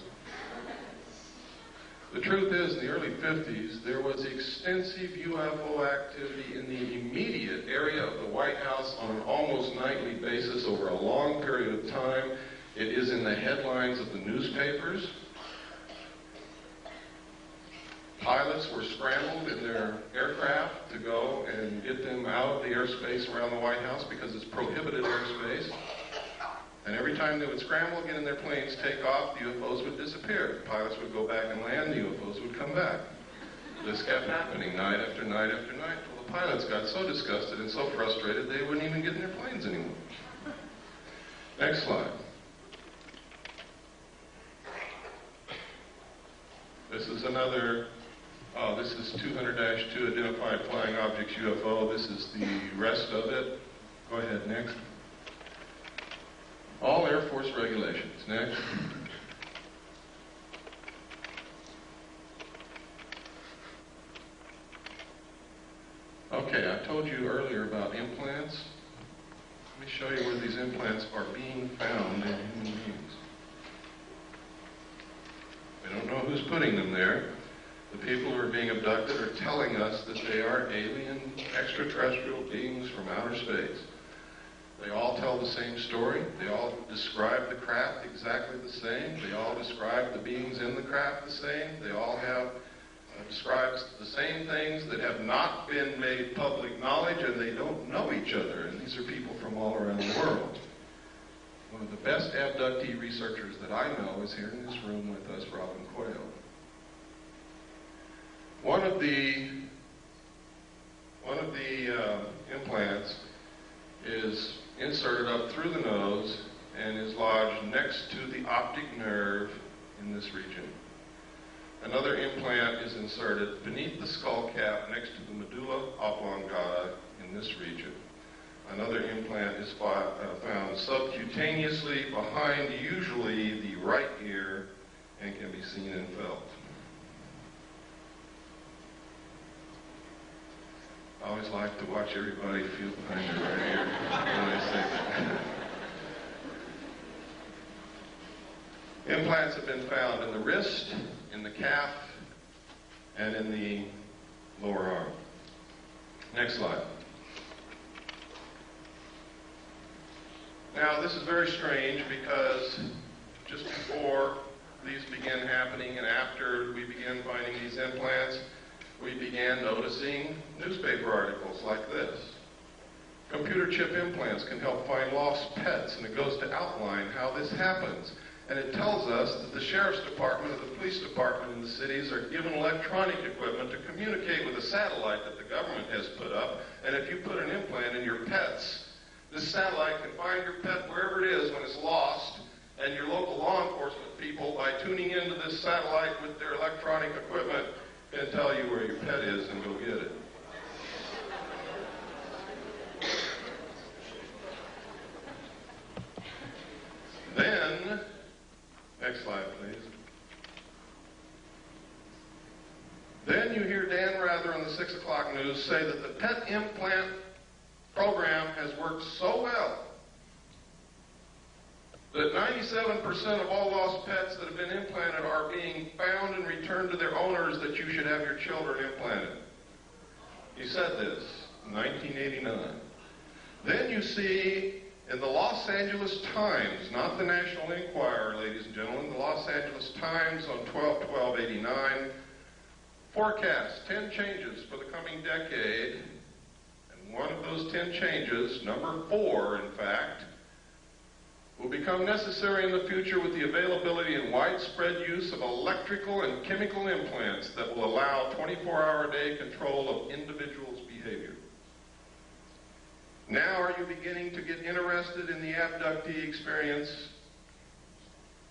The truth is, in the early 50s, there was extensive UFO activity in the immediate area of the White House on an almost nightly basis over a long period of time. It is in the headlines of the newspapers. Pilots were scrambled in their aircraft to go and get them out of the airspace around the White House because it's prohibited airspace. And every time they would scramble again in their planes, take off, the UFOs would disappear. The pilots would go back and land, the UFOs would come back. This kept happening night after night after night until the pilots got so disgusted and so frustrated they wouldn't even get in their planes anymore. Next slide. This is another, this is 200-2 identified flying objects UFO. This is the rest of it. Go ahead, next. All Air Force regulations. Next. Okay, I told you earlier about implants. Let me show you where these implants are being found in human beings. We don't know who's putting them there. The people who are being abducted are telling us that they are alien extraterrestrial beings from outer space. They all tell the same story. They all describe the craft exactly the same. They all describe the beings in the craft the same. They all have describes the same things that have not been made public knowledge, and they don't know each other. And these are people from all around the world. One of the best abductee researchers that I know is here in this room with us, Robin Quayle. One of the implants is inserted up through the nose and is lodged next to the optic nerve in this region. Another implant is inserted beneath the skull cap next to the medulla oblongata in this region. Another implant is found subcutaneously behind usually the right ear and can be seen and felt. I always like to watch everybody feel behind their right ear when I say that. Implants have been found in the wrist, in the calf, and in the lower arm. Next slide. Now, this is very strange because just before these began happening and after we began finding these implants, we began noticing newspaper articles like this. Computer chip implants can help find lost pets, and it goes to outline how this happens. And it tells us that the sheriff's department or the police department in the cities are given electronic equipment to communicate with a satellite that the government has put up. And if you put an implant in your pets, this satellite can find your pet wherever it is when it's lost, and your local law enforcement people, by tuning into this satellite with their electronic equipment, can tell you where your pet is and go get it. Then, next slide, please. Then you hear Dan Rather on the 6 o'clock news say that the pet implant program has worked so well that 97% of all lost pets that have been implanted are being found and returned to their owners, that you should have your children implanted. He said this in 1989. Then you see in the Los Angeles Times, not the National Enquirer, ladies and gentlemen, the Los Angeles Times on 12/12/89, forecast 10 changes for the coming decade. And one of those 10 changes, number 4 in fact, will become necessary in the future with the availability and widespread use of electrical and chemical implants that will allow 24-hour-a-day control of individuals' behavior. Now, are you beginning to get interested in the abductee experience?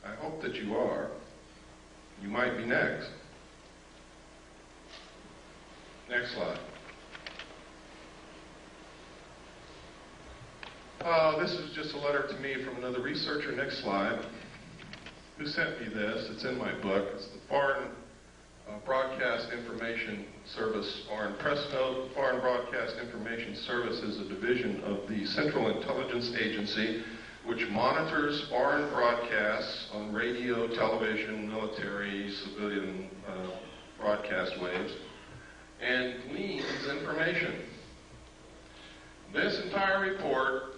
I hope that you are. You might be next. Next slide. This is just a letter to me from another researcher. Next slide. Who sent me this? It's in my book. It's the Foreign Broadcast Information Service, Foreign Press Note. Foreign Broadcast Information Service is a division of the Central Intelligence Agency, which monitors foreign broadcasts on radio, television, military, civilian broadcast waves, and gleans information. This entire report,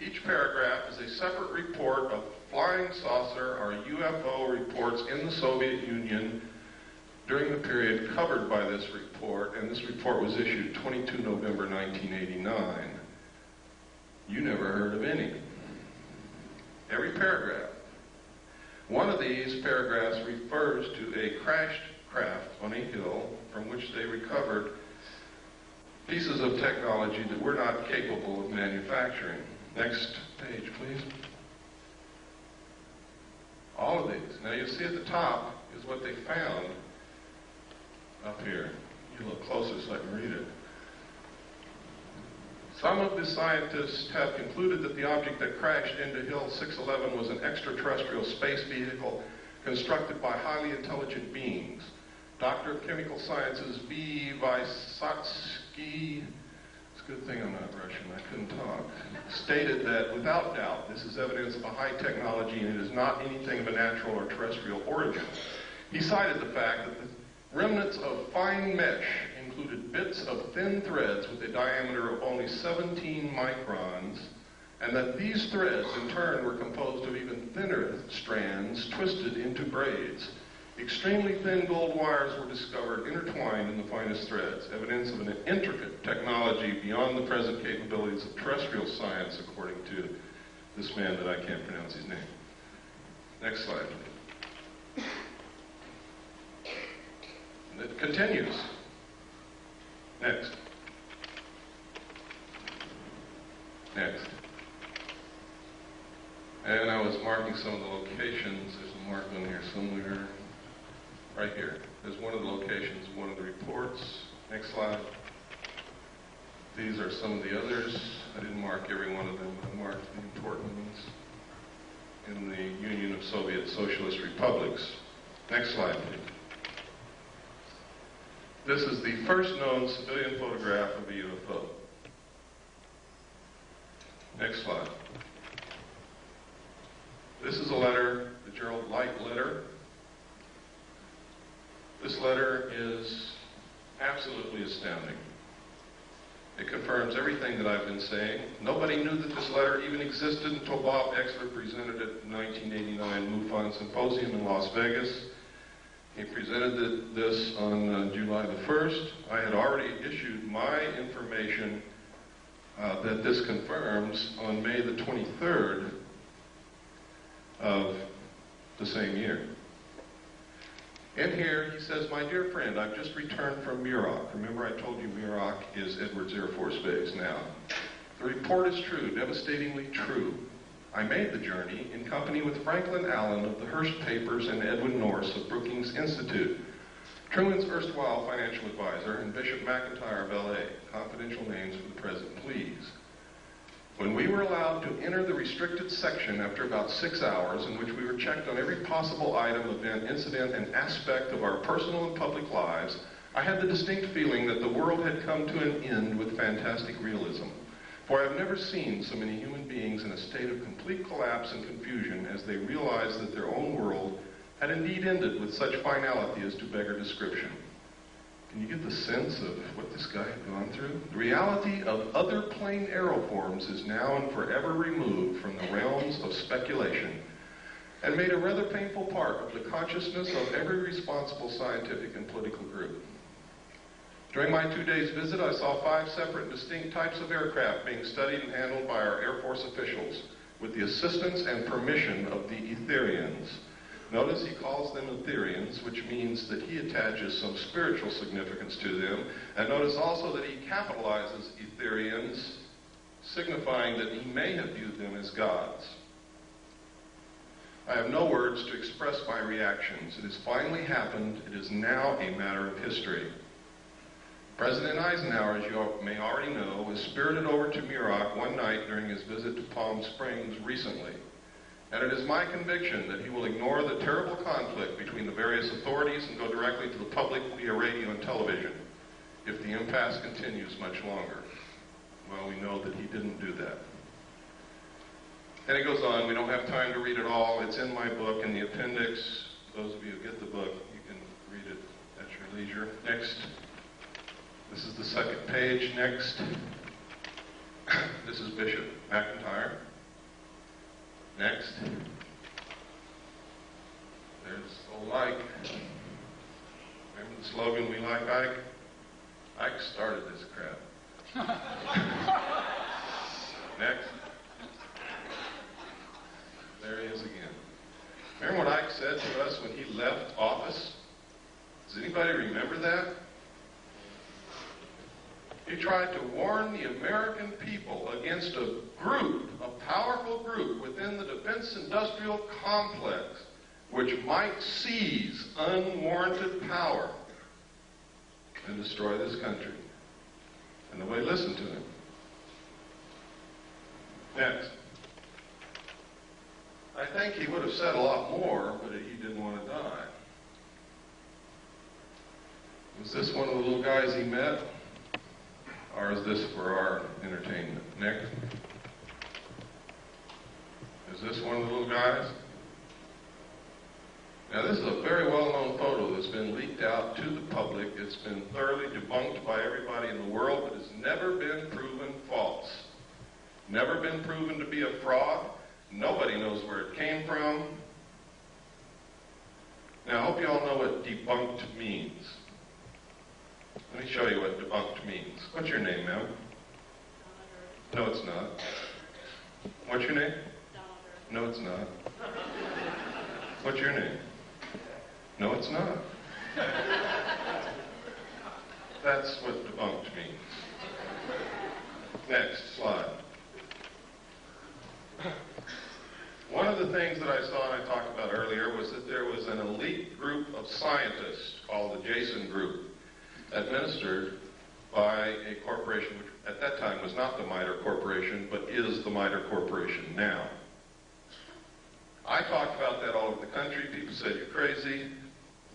each paragraph, is a separate report of flying saucer or UFO reports in the Soviet Union during the period covered by this report, and this report was issued 22 November 1989. You never heard of any. Every paragraph. One of these paragraphs refers to a crashed craft on a hill from which they recovered pieces of technology that we're not capable of manufacturing. Next page, please. All of these. Now you see at the top is what they found up here. You look closer so I can read it. Some of the scientists have concluded that the object that crashed into Hill 611 was an extraterrestrial space vehicle constructed by highly intelligent beings. Doctor of Chemical Sciences V. Vysotsky, it's a good thing I'm not Russian, I couldn't talk, stated that without doubt this is evidence of a high technology and it is not anything of a natural or terrestrial origin. He cited the fact that the remnants of fine mesh included bits of thin threads with a diameter of only 17 microns, and that these threads in turn were composed of even thinner strands twisted into braids. Extremely thin gold wires were discovered intertwined in the finest threads, evidence of an intricate technology beyond the present capabilities of terrestrial science, according to this man that I can't pronounce his name. Next slide, please. And it continues. Next. Next. And I was marking some of the locations. There's a mark on here somewhere. Right here. There's one of the locations, one of the reports. Next slide. These are some of the others. I didn't mark every one of them. I marked the important ones in the Union of Soviet Socialist Republics. Next slide, please. This is the first known civilian photograph of a UFO. Next slide. This is a letter, the Gerald Light letter. This letter is absolutely astounding. It confirms everything that I've been saying. Nobody knew that this letter even existed until Bob Exler presented it at the 1989 MUFON Symposium in Las Vegas. He presented this on July the 1st. I had already issued my information that this confirms on May the 23rd of the same year. In here, he says, "My dear friend, I've just returned from Muroc." Remember I told you Muroc is Edwards Air Force Base now. "The report is true, devastatingly true. I made the journey in company with Franklin Allen of the Hearst Papers and Edwin Norris of Brookings Institute, Truman's erstwhile financial advisor, and Bishop McIntyre of LA. Confidential names for the present, please. When we were allowed to enter the restricted section after about 6 hours, in which we were checked on every possible item, event, incident, and aspect of our personal and public lives, I had the distinct feeling that the world had come to an end with fantastic realism. For I have never seen so many human beings in a state of complete collapse and confusion as they realized that their own world had indeed ended with such finality as to beggar description." Can you get the sense of what this guy had gone through? "The reality of other plane aeroforms is now and forever removed from the realms of speculation and made a rather painful part of the consciousness of every responsible scientific and political group. During my 2 days visit, I saw 5 separate and distinct types of aircraft being studied and handled by our Air Force officials with the assistance and permission of the Etherians." Notice he calls them Etherians, which means that he attaches some spiritual significance to them. And notice also that he capitalizes Etherians, signifying that he may have viewed them as gods. "I have no words to express my reactions. It has finally happened. It is now a matter of history. President Eisenhower, as you may already know, was spirited over to Muroc one night during his visit to Palm Springs recently. And it is my conviction that he will ignore the terrible conflict between the various authorities and go directly to the public via radio and television if the impasse continues much longer." Well, we know that he didn't do that. And it goes on. We don't have time to read it all. It's in my book in the appendix. Those of you who get the book, you can read it at your leisure. Next. This is the second page. Next. This is Bishop McIntyre. Next. There's old Ike. Remember the slogan, "We like Ike"? Ike started this crap. Next. There he is again. Remember what Ike said to us when he left office? Does anybody remember that? He tried to warn the American people against a group, a powerful group within the defense industrial complex, which might seize unwarranted power and destroy this country. And nobody listened to him. Next. I think he would have said a lot more, but he didn't want to die. Was this one of the little guys he met? Or is this for our entertainment? Next. Is this one of the little guys? Now, this is a very well-known photo that's been leaked out to the public. It's been thoroughly debunked by everybody in the world, but it's never been proven false. Never been proven to be a fraud. Nobody knows where it came from. Now, I hope you all know what debunked means. Let me show you what debunked means. What's your name, ma'am? No, it's not. What's your name? No, it's not. What's your name? No, it's not. That's what debunked means. Next slide. One of the things that I saw and I talked about earlier was that there was an elite group of scientists called the Jason Group, administered by a corporation which at that time was not the MITRE Corporation, but is the MITRE Corporation now. I talked about that all over the country. People said, you're crazy.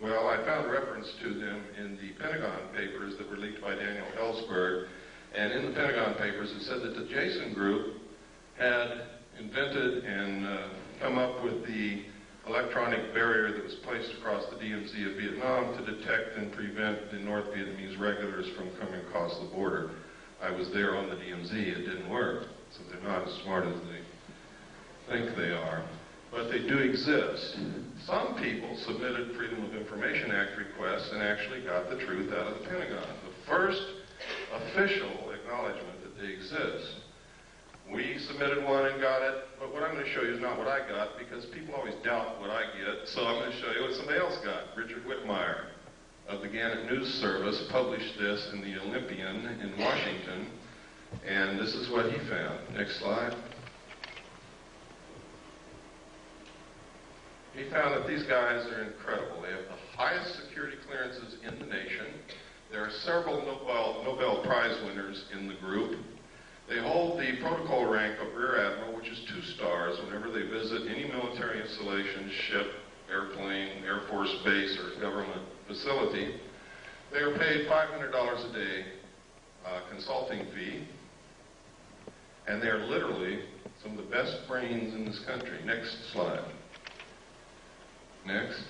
Well, I found reference to them in the Pentagon papers that were leaked by Daniel Ellsberg. And in the Pentagon papers, it said that the Jason Group had invented and come up with the electronic barrier that was placed across the DMZ of Vietnam to detect and prevent the North Vietnamese regulars from coming across the border. I was there on the DMZ. It didn't work. So they're not as smart as they think they are. But they do exist. Some people submitted Freedom of Information Act requests and actually got the truth out of the Pentagon. The first official acknowledgement that they exist. We submitted one and got it, but what I'm going to show you is not what I got, because people always doubt what I get, so I'm going to show you what somebody else got. Richard Whitmire of the Gannett News Service published this in the Olympian in Washington, and this is what he found. Next slide. He found that these guys are incredible. They have the highest security clearances in the nation. There are several Nobel Prize winners in the group. They hold the protocol rank of Rear Admiral, which is 2 stars whenever they visit any military installation, ship, airplane, Air Force base, or government facility. They are paid $500 a day consulting fee, and they are literally some of the best brains in this country. Next slide. Next.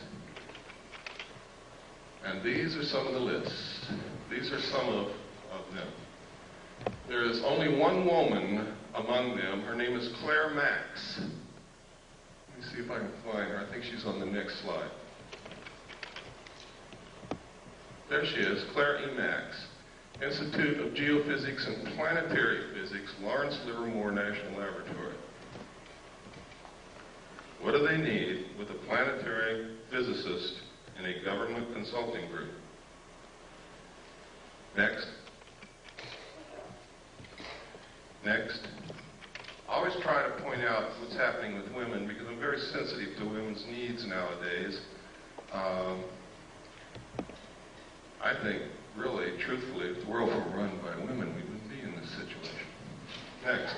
And these are some of the lists. These are some of them. There is only one woman among them. Her name is Claire Max. Let me see if I can find her. I think she's on the next slide. There she is, Claire E. Max. Institute of Geophysics and Planetary Physics, Lawrence Livermore National Laboratory. What do they need with a planetary physicist in a government consulting group? Next. Next. I always try to point out what's happening with women because I'm very sensitive to women's needs nowadays. I think, really, truthfully, if the world were run by women, we wouldn't be in this situation. Next.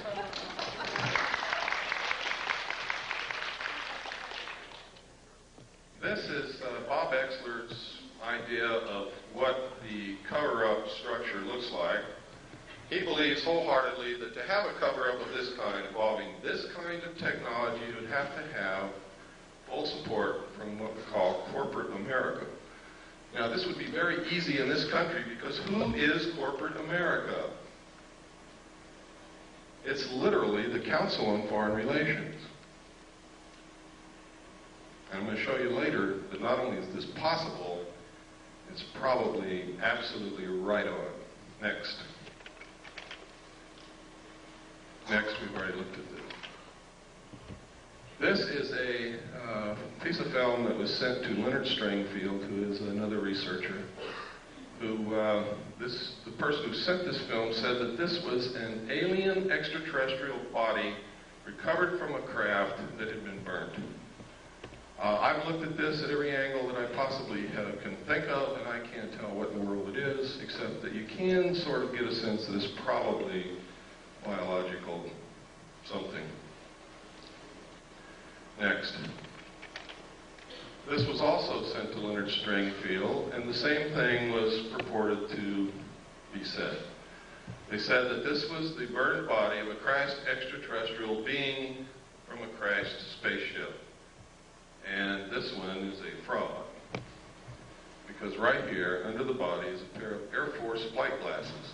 This is Bob Exler's idea of what the cover-up structure looks like. He believes wholeheartedly that to have a cover-up of this kind, involving this kind of technology, you would have to have full support from what we call corporate America. Now, this would be very easy in this country because who is corporate America? It's literally the Council on Foreign Relations. And I'm going to show you later that not only is this possible, it's probably absolutely right on. Next. Next, we've already looked at this. This is a piece of film that was sent to Leonard Stringfield, who is another researcher, who, the person who sent this film said that this was an alien extraterrestrial body recovered from a craft that had been burnt. I've looked at this at every angle that I possibly can think of, and I can't tell what in the world it is, except that you can sort of get a sense that it's probably biological something. Next. This was also sent to Leonard Stringfield, and the same thing was purported to be said. They said that this was the burned body of a crashed extraterrestrial being from a crashed spaceship. And this one is a fraud. Because right here, under the body, is a pair of Air Force flight glasses.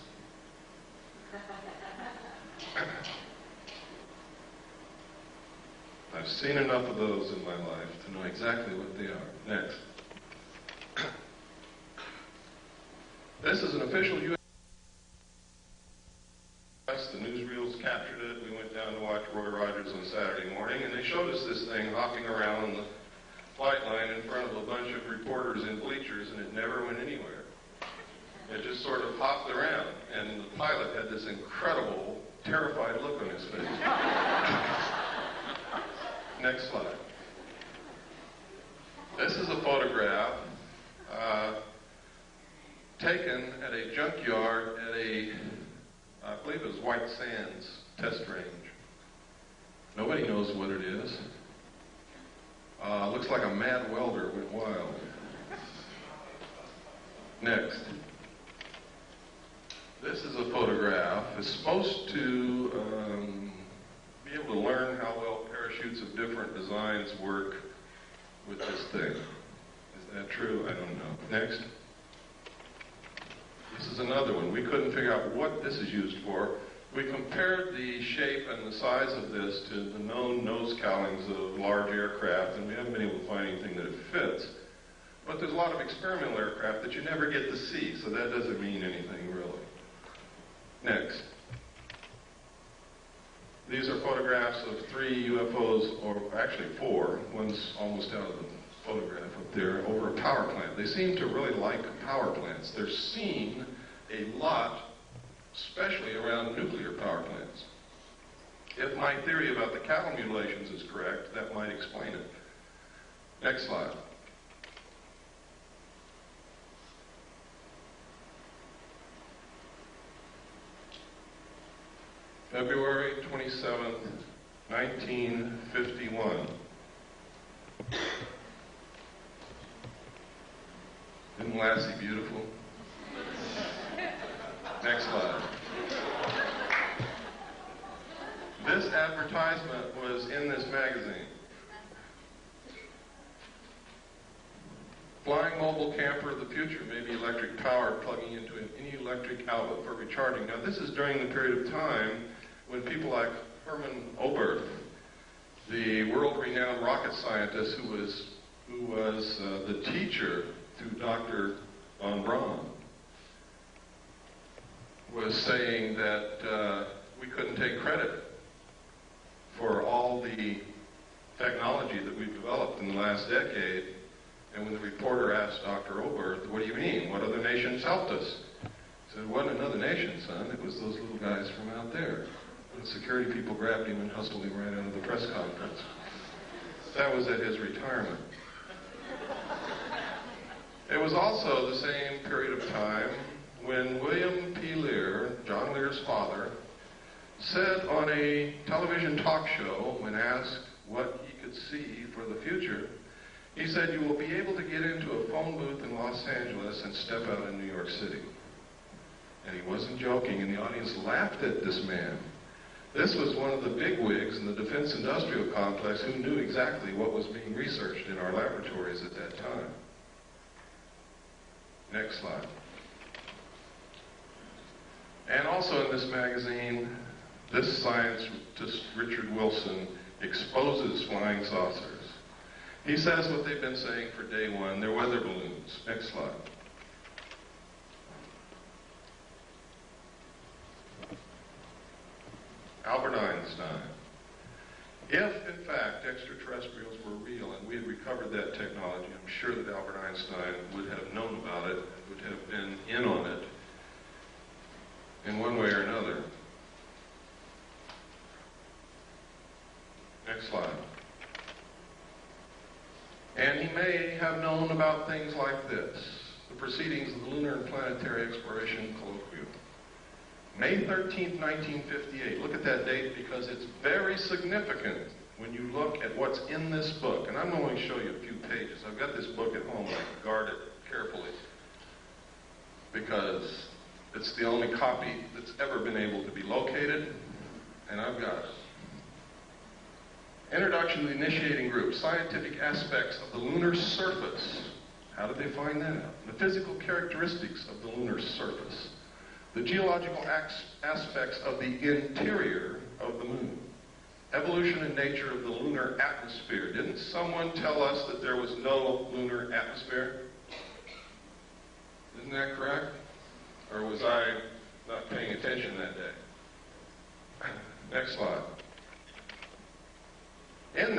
I've seen enough of those in my life to know exactly what they are. Next. This is an official U.S. The newsreels captured it. We went down to watch Roy Rogers on Saturday morning, and they showed us this thing hopping around on the flight line in front of a bunch of reporters in bleachers, and it never went anywhere. It just sort of hopped around, and the pilot had this incredible, terrified look on his face. Next slide. This is a photograph taken at a junkyard at a, I believe it was White Sands test range. Nobody knows what it is. Looks like a mad welder went wild. Next. This is a photograph. It's supposed to be able to learn how well parachutes of different designs work with this thing. Is that true? I don't know. Next. This is another one. We couldn't figure out what this is used for. We compared the shape and the size of this to the known nose cowlings of large aircraft, and we haven't been able to find anything that it fits. But there's a lot of experimental aircraft that you never get to see, so that doesn't mean anything really. Next. These are photographs of 3 UFOs, or actually 4. One's almost out of the photograph up there, over a power plant. They seem to really like power plants. They're seen a lot, especially around nuclear power plants. If my theory about the cattle mutilations is correct, that might explain it. Next slide. February 27th, 1951. Isn't Lassie beautiful? Next slide. This advertisement was in this magazine. Flying mobile camper of the future may be electric powered, plugging into any electric outlet for recharging. Now this is during the period of time when people like Herman Oberth, the world-renowned rocket scientist who was the teacher to Dr. von Braun, was saying that we couldn't take credit for all the technology that we've developed in the last decade. And when the reporter asked Dr. Oberth, what do you mean? What other nations helped us? He said, it wasn't another nation, son. It was those little guys from out there. And the security people grabbed him and hustled him right out of the press conference. That was at his retirement. It was also the same period of time when William P. Lear, John Lear's father, said on a television talk show, when asked what he could see for the future, he said, you will be able to get into a phone booth in Los Angeles and step out in New York City. And he wasn't joking, and the audience laughed at this man. This was one of the bigwigs in the defense industrial complex who knew exactly what was being researched in our laboratories at that time. Next slide. And also in this magazine, this scientist, Richard Wilson, exposes flying saucers. He says what they've been saying for day one, they're weather balloons. Next slide. Albert Einstein. If, in fact, extraterrestrials were real and we had recovered that technology, I'm sure that Albert Einstein would have known about it, would have been in on it in one way or another. Next slide. And he may have known about things like this, the proceedings of the Lunar and Planetary Exploration Colloquium. May 13th, 1958. Look at that date because it's very significant when you look at what's in this book. And I'm going to show you a few pages. I've got this book at home. I guard it carefully because it's the only copy that's ever been able to be located, and I've got it. Introduction to the initiating group, scientific aspects of the lunar surface. How did they find that out? The physical characteristics of the lunar surface. The geological aspects of the interior of the moon. Evolution and nature of the lunar atmosphere. Didn't someone tell us that there was no lunar atmosphere? Isn't that correct? Or was I not paying attention that day? Next slide. In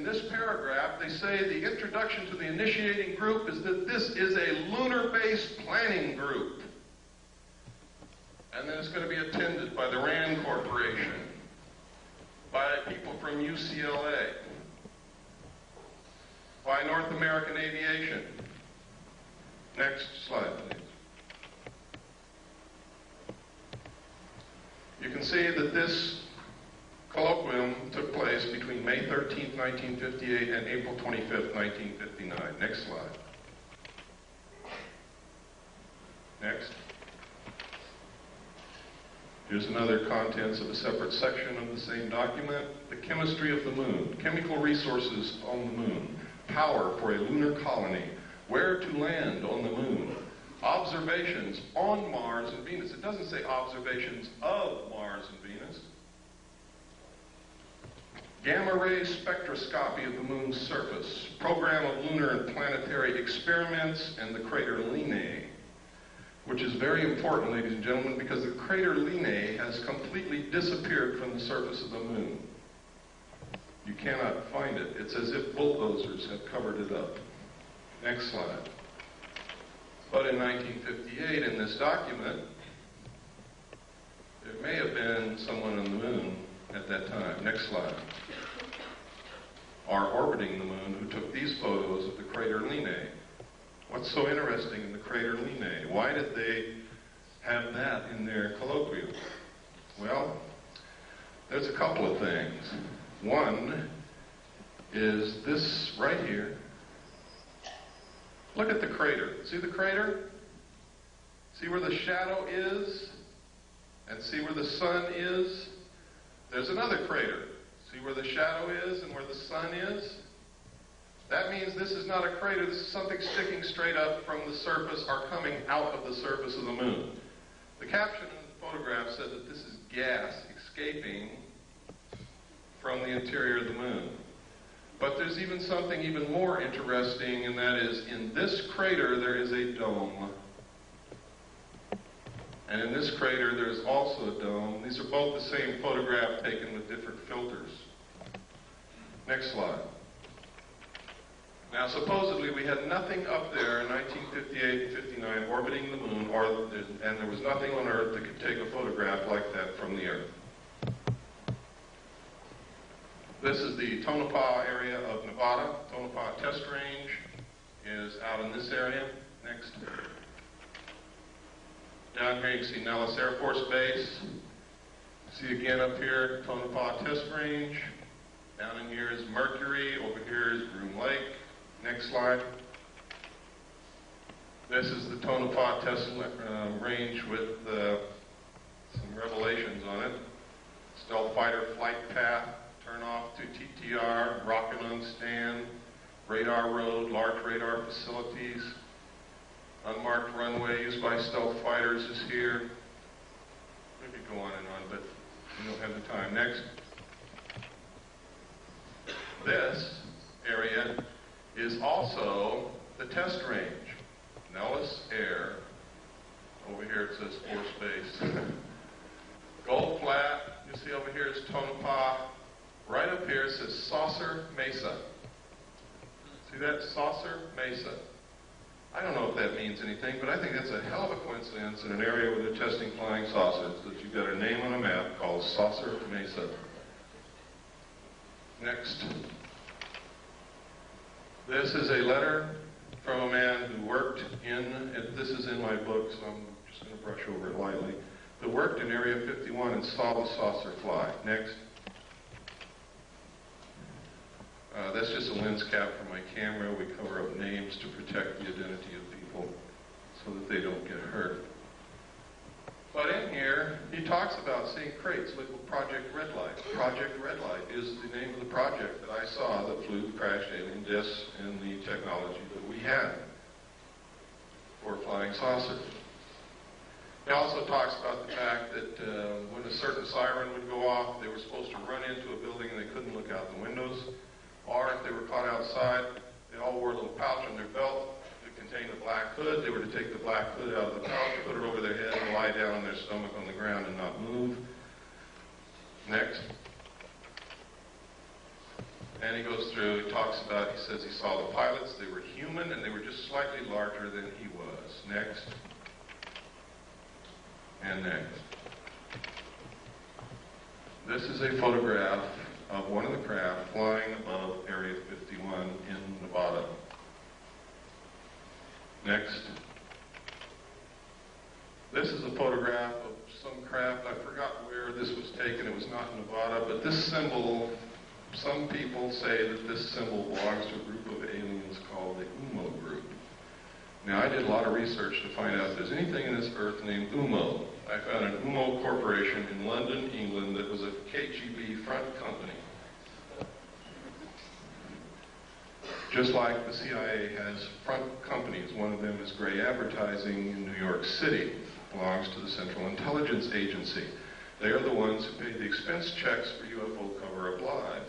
this paragraph, they say the introduction to the initiating group is that this is a lunar-based planning group. And then it's going to be attended by the RAND Corporation, by people from UCLA, by North American Aviation. Next slide, please. You can see that this colloquium took place between May 13th, 1958 and April 25th, 1959. Next slide. Next. Here's another contents of a separate section of the same document. The chemistry of the moon. Chemical resources on the moon. Power for a lunar colony. Where to land on the moon. Observations on Mars and Venus. It doesn't say observations of Mars and Venus. Gamma ray spectroscopy of the moon's surface. Program of lunar and planetary experiments and the crater Linnae. Which is very important, ladies and gentlemen, because the crater Linnae has completely disappeared from the surface of the moon. You cannot find it. It's as if bulldozers have covered it up. Next slide. But in 1958, in this document, there may have been someone on the moon at that time. Next slide. Or orbiting the moon who took these photos of the crater Linnae. What's so interesting in the crater Linnae? Why did they have that in their colloquium? Well, there's a couple of things. One is this right here. Look at the crater. See the crater? See where the shadow is? And see where the sun is? There's another crater. See where the shadow is and where the sun is? That means this is not a crater, this is something sticking straight up from the surface or coming out of the surface of the moon. The caption in the photograph said that this is gas escaping from the interior of the moon. But there's even something even more interesting, and that is in this crater there is a dome. And in this crater there's also a dome. These are both the same photograph taken with different filters. Next slide. Now, supposedly we had nothing up there in 1958 and 59 orbiting the moon, and there was nothing on Earth that could take a photograph like that from the Earth. This is the Tonopah area of Nevada. Tonopah test range is out in this area. Next. Down here you can see Nellis Air Force Base. See again up here, Tonopah test range. Down in here is Mercury. Over here is Groom Lake. Next slide. This is the Tonopah test range with some revelations on it. Stealth fighter flight path, turn off to TTR, rocket on stand, radar road, large radar facilities, unmarked runway used by stealth fighters is here. We could go on and on, but we don't have the time. Next. This area is also the test range. Nellis Air. Over here it says Force Base. Gold Flat. You see over here is Tonopah. Right up here it says Saucer Mesa. See that? Saucer Mesa. I don't know if that means anything, but I think that's a hell of a coincidence in an area where they're testing flying saucers, that you've got a name on a map called Saucer Mesa. Next. This is a letter from a man who worked this is in my book, so I'm just going to brush over it lightly, who worked in Area 51 and saw the saucer fly. Next. That's just a lens cap for my camera. We cover up names to protect the identity of people so that they don't get hurt. But in here, he talks about seeing crates with Project Red Light. Project Red Light is the name of the project that I saw that flew crashed alien discs in the technology that we had for flying saucers. He also talks about the fact that when a certain siren would go off, they were supposed to run into a building and they couldn't look out the windows. Or if they were caught outside, they all wore a little pouch on their belt that contained a black hood. They were to take the black hood out of the pouch, put it over their head, and lie down on their stomach on the ground and not move. Next. And he goes through, he talks about, he says he saw the pilots. They were human and they were just slightly larger than he was. Next. And next. This is a photograph of one of the craft flying above Area 51 in Nevada. Next. This is a photograph of some craft. I forgot where this was taken. It was not in Nevada, but this symbol, some people say that this symbol belongs to a group of aliens called the UMO group. Now, I did a lot of research to find out if there's anything in this earth named UMO. I found an UMO corporation in London, England, that was a KGB front company. Just like the CIA has front companies. One of them is Gray Advertising in New York City. Belongs to the Central Intelligence Agency. They are the ones who pay the expense checks for UFO cover-up live.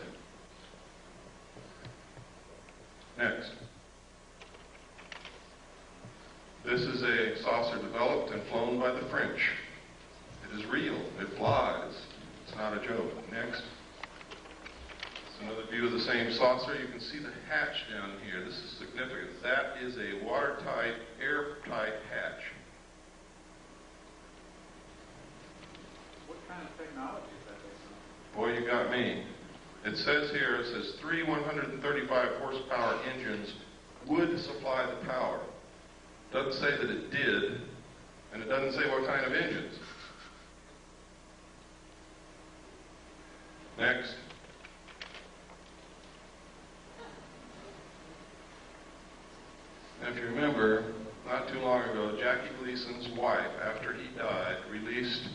Next. This is a saucer developed and flown by the French. It is real. It flies. It's not a joke. Next. It's another view of the same saucer. You can see the hatch down here. This is significant. That is a watertight, airtight hatch. What kind of technology is that based on? Boy, you got me. It says here, it says 3 135 horsepower engines would supply the power. Doesn't say that it did, and it doesn't say what kind of engines. Next. Now, if you remember, not too long ago, Jackie Gleason's wife, after he died, released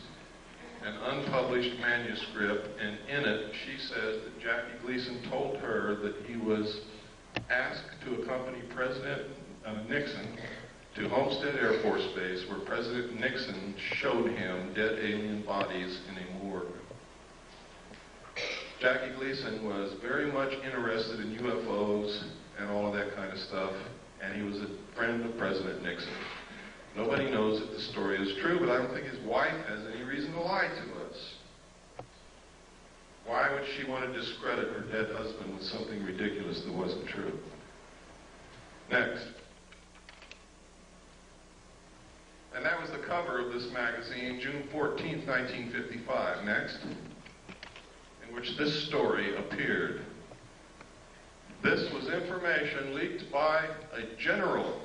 an unpublished manuscript, and in it she says that Jackie Gleason told her that he was asked to accompany President Nixon to Homestead Air Force Base, where President Nixon showed him dead alien bodies in a morgue. Jackie Gleason was very much interested in UFOs and all of that kind of stuff, and he was a friend of President Nixon. Nobody knows if the story is true, but I don't think his wife has any reason to lie to us. Why would she want to discredit her dead husband with something ridiculous that wasn't true? Next. And that was the cover of this magazine, June 14th, 1955. Next. In which this story appeared. This was information leaked by a general.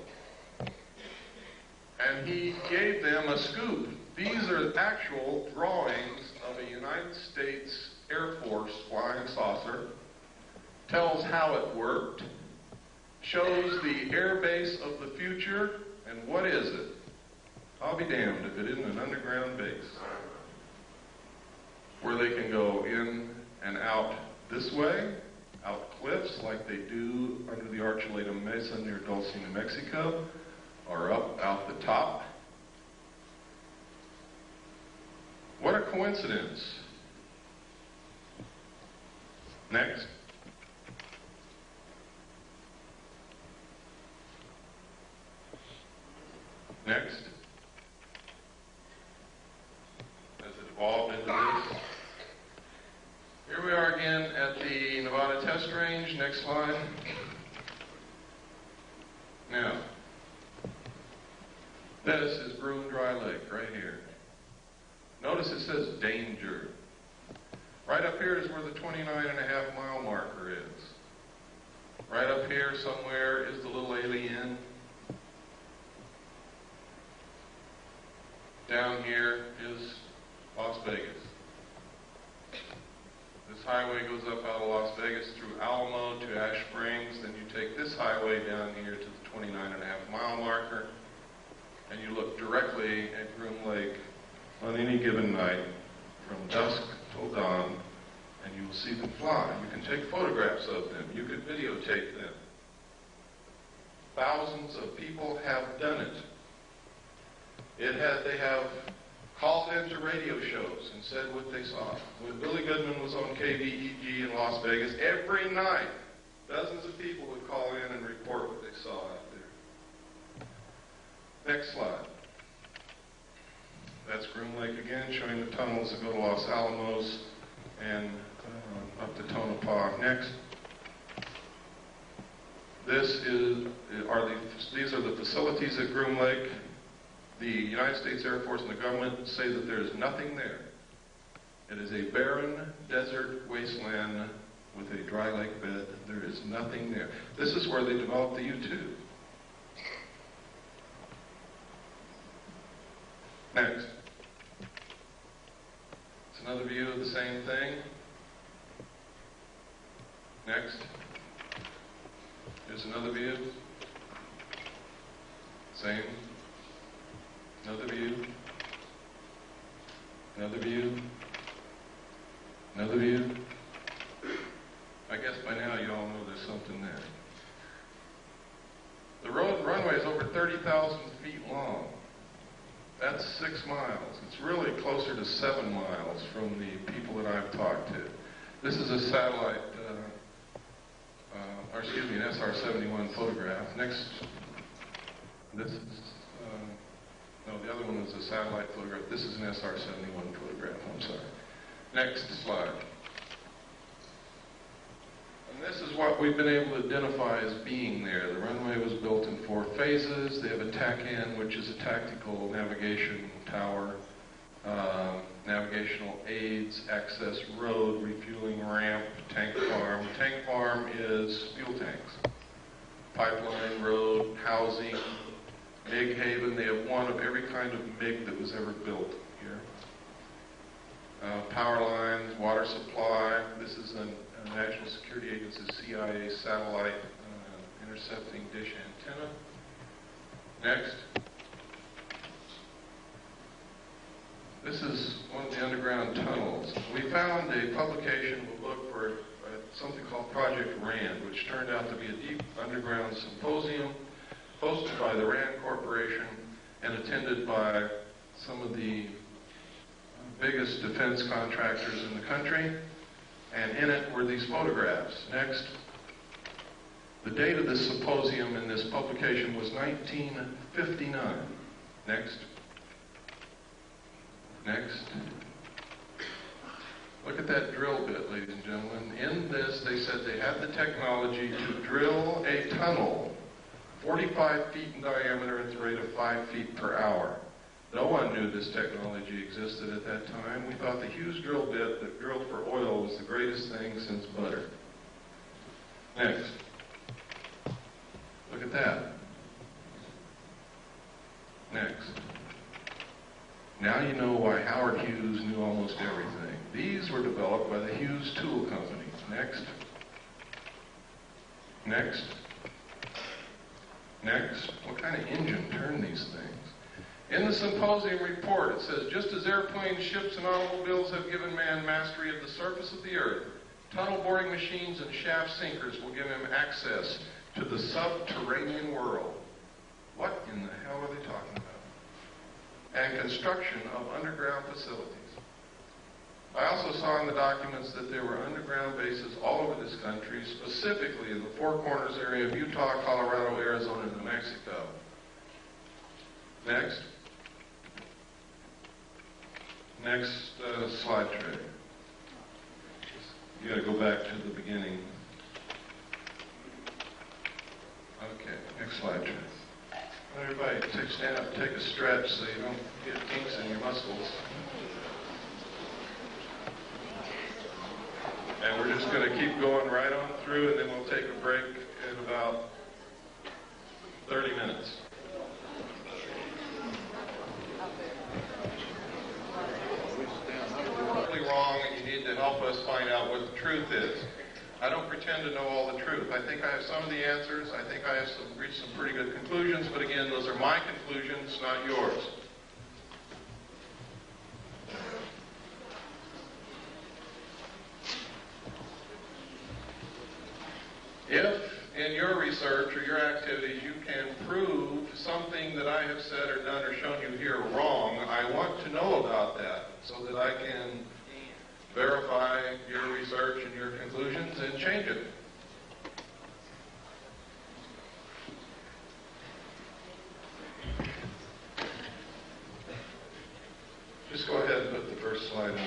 And he gave them a scoop. These are actual drawings of a United States Air Force flying saucer. Tells how it worked. Shows the air base of the future. And what is it? I'll be damned if it isn't an underground base where they can go in and out this way, out cliffs like they do under the Archuleta Mesa near Dulce, New Mexico, or up out the top. What a coincidence. Next. Next. As it evolved into this. Here we are again at the Nevada test range. Next slide. Now, this is Broom Dry Lake right here. Notice it says danger. Right up here is where the 29.5-mile marker is. Right up here somewhere is the little alien. Down here is Las Vegas. This highway goes up out of Las Vegas through Alamo to Ash Springs. Then you take this highway down here to the 29.5-mile marker, and you look directly at Groom Lake on any given night from dusk till dawn, and you will see them fly. You can take photographs of them. You could videotape them. Thousands of people have done it. They have called into radio shows and said what they saw. When Billy Goodman was on KVEG in Las Vegas, every night, dozens of people would call in and report what they saw out there. Next slide. That's Groom Lake again, showing the tunnels that go to Los Alamos and up to Tonopah. Next. These are the facilities at Groom Lake. The United States Air Force and the government say that there is nothing there. It is a barren desert wasteland with a dry lake bed. There is nothing there. This is where they developed the U-2. Next. It's another view of the same thing. Next. Here's another view. Same. Another view. Another view. Another view. I guess by now you all know there's something there. The runway is over 30,000 feet long. That's 6 miles. It's really closer to 7 miles from the people that I've talked to. This is a satellite, an SR-71 photograph. Next, this is, no, the other one was a satellite photograph. This is an SR-71 photograph, I'm sorry. Next slide. And this is what we've been able to identify as being there. The runway was built in 4 phases. They have a TACAN, which is a tactical navigation tower, navigational aids, access road, refueling ramp, tank farm. Tank farm is fuel tanks. Pipeline, road, housing, MiG haven. They have one of every kind of MiG that was ever built here. Power lines, water supply. This is a National Security Agency, CIA satellite intercepting dish antenna. Next. This is one of the underground tunnels. We found a publication, we'll look for something called Project RAND, which turned out to be a deep underground symposium hosted by the RAND Corporation and attended by some of the biggest defense contractors in the country. And in it were these photographs. Next. The date of this symposium in this publication was 1959. Next. Next. Look at that drill bit, ladies and gentlemen. In this, they said they had the technology to drill a tunnel 45 feet in diameter at the rate of 5 feet per hour. No one knew this technology existed at that time. We thought the Hughes drill bit that drilled for oil was the greatest thing since butter. Next. Look at that. Next. Now you know why Howard Hughes knew almost everything. These were developed by the Hughes Tool Company. Next. Next. Next. What kind of engine turned these things? In the symposium report, it says, just as airplanes, ships, and automobiles have given man mastery of the surface of the earth, tunnel boring machines and shaft sinkers will give him access to the subterranean world. What in the hell are they talking about? And construction of underground facilities. I also saw in the documents that there were underground bases all over this country, specifically in the Four Corners area of Utah, Colorado, Arizona, and New Mexico. Next. Next slide tray. You got to go back to the beginning. Okay, next slide tray. Everybody, stand up, take a stretch so you don't get kinks in your muscles. And we're just going to keep going right on through, and then we'll take a break in about 30 minutes. Wrong, and you need to help us find out what the truth is. I don't pretend to know all the truth. I think I have some of the answers. I think I have reached some pretty good conclusions, but again, those are my conclusions, not yours. in your research or your activities you can prove something that I have said or done or shown you here wrong, I want to know about that so that I can verify your research and your conclusions and change it. Just go ahead and put the first slide on.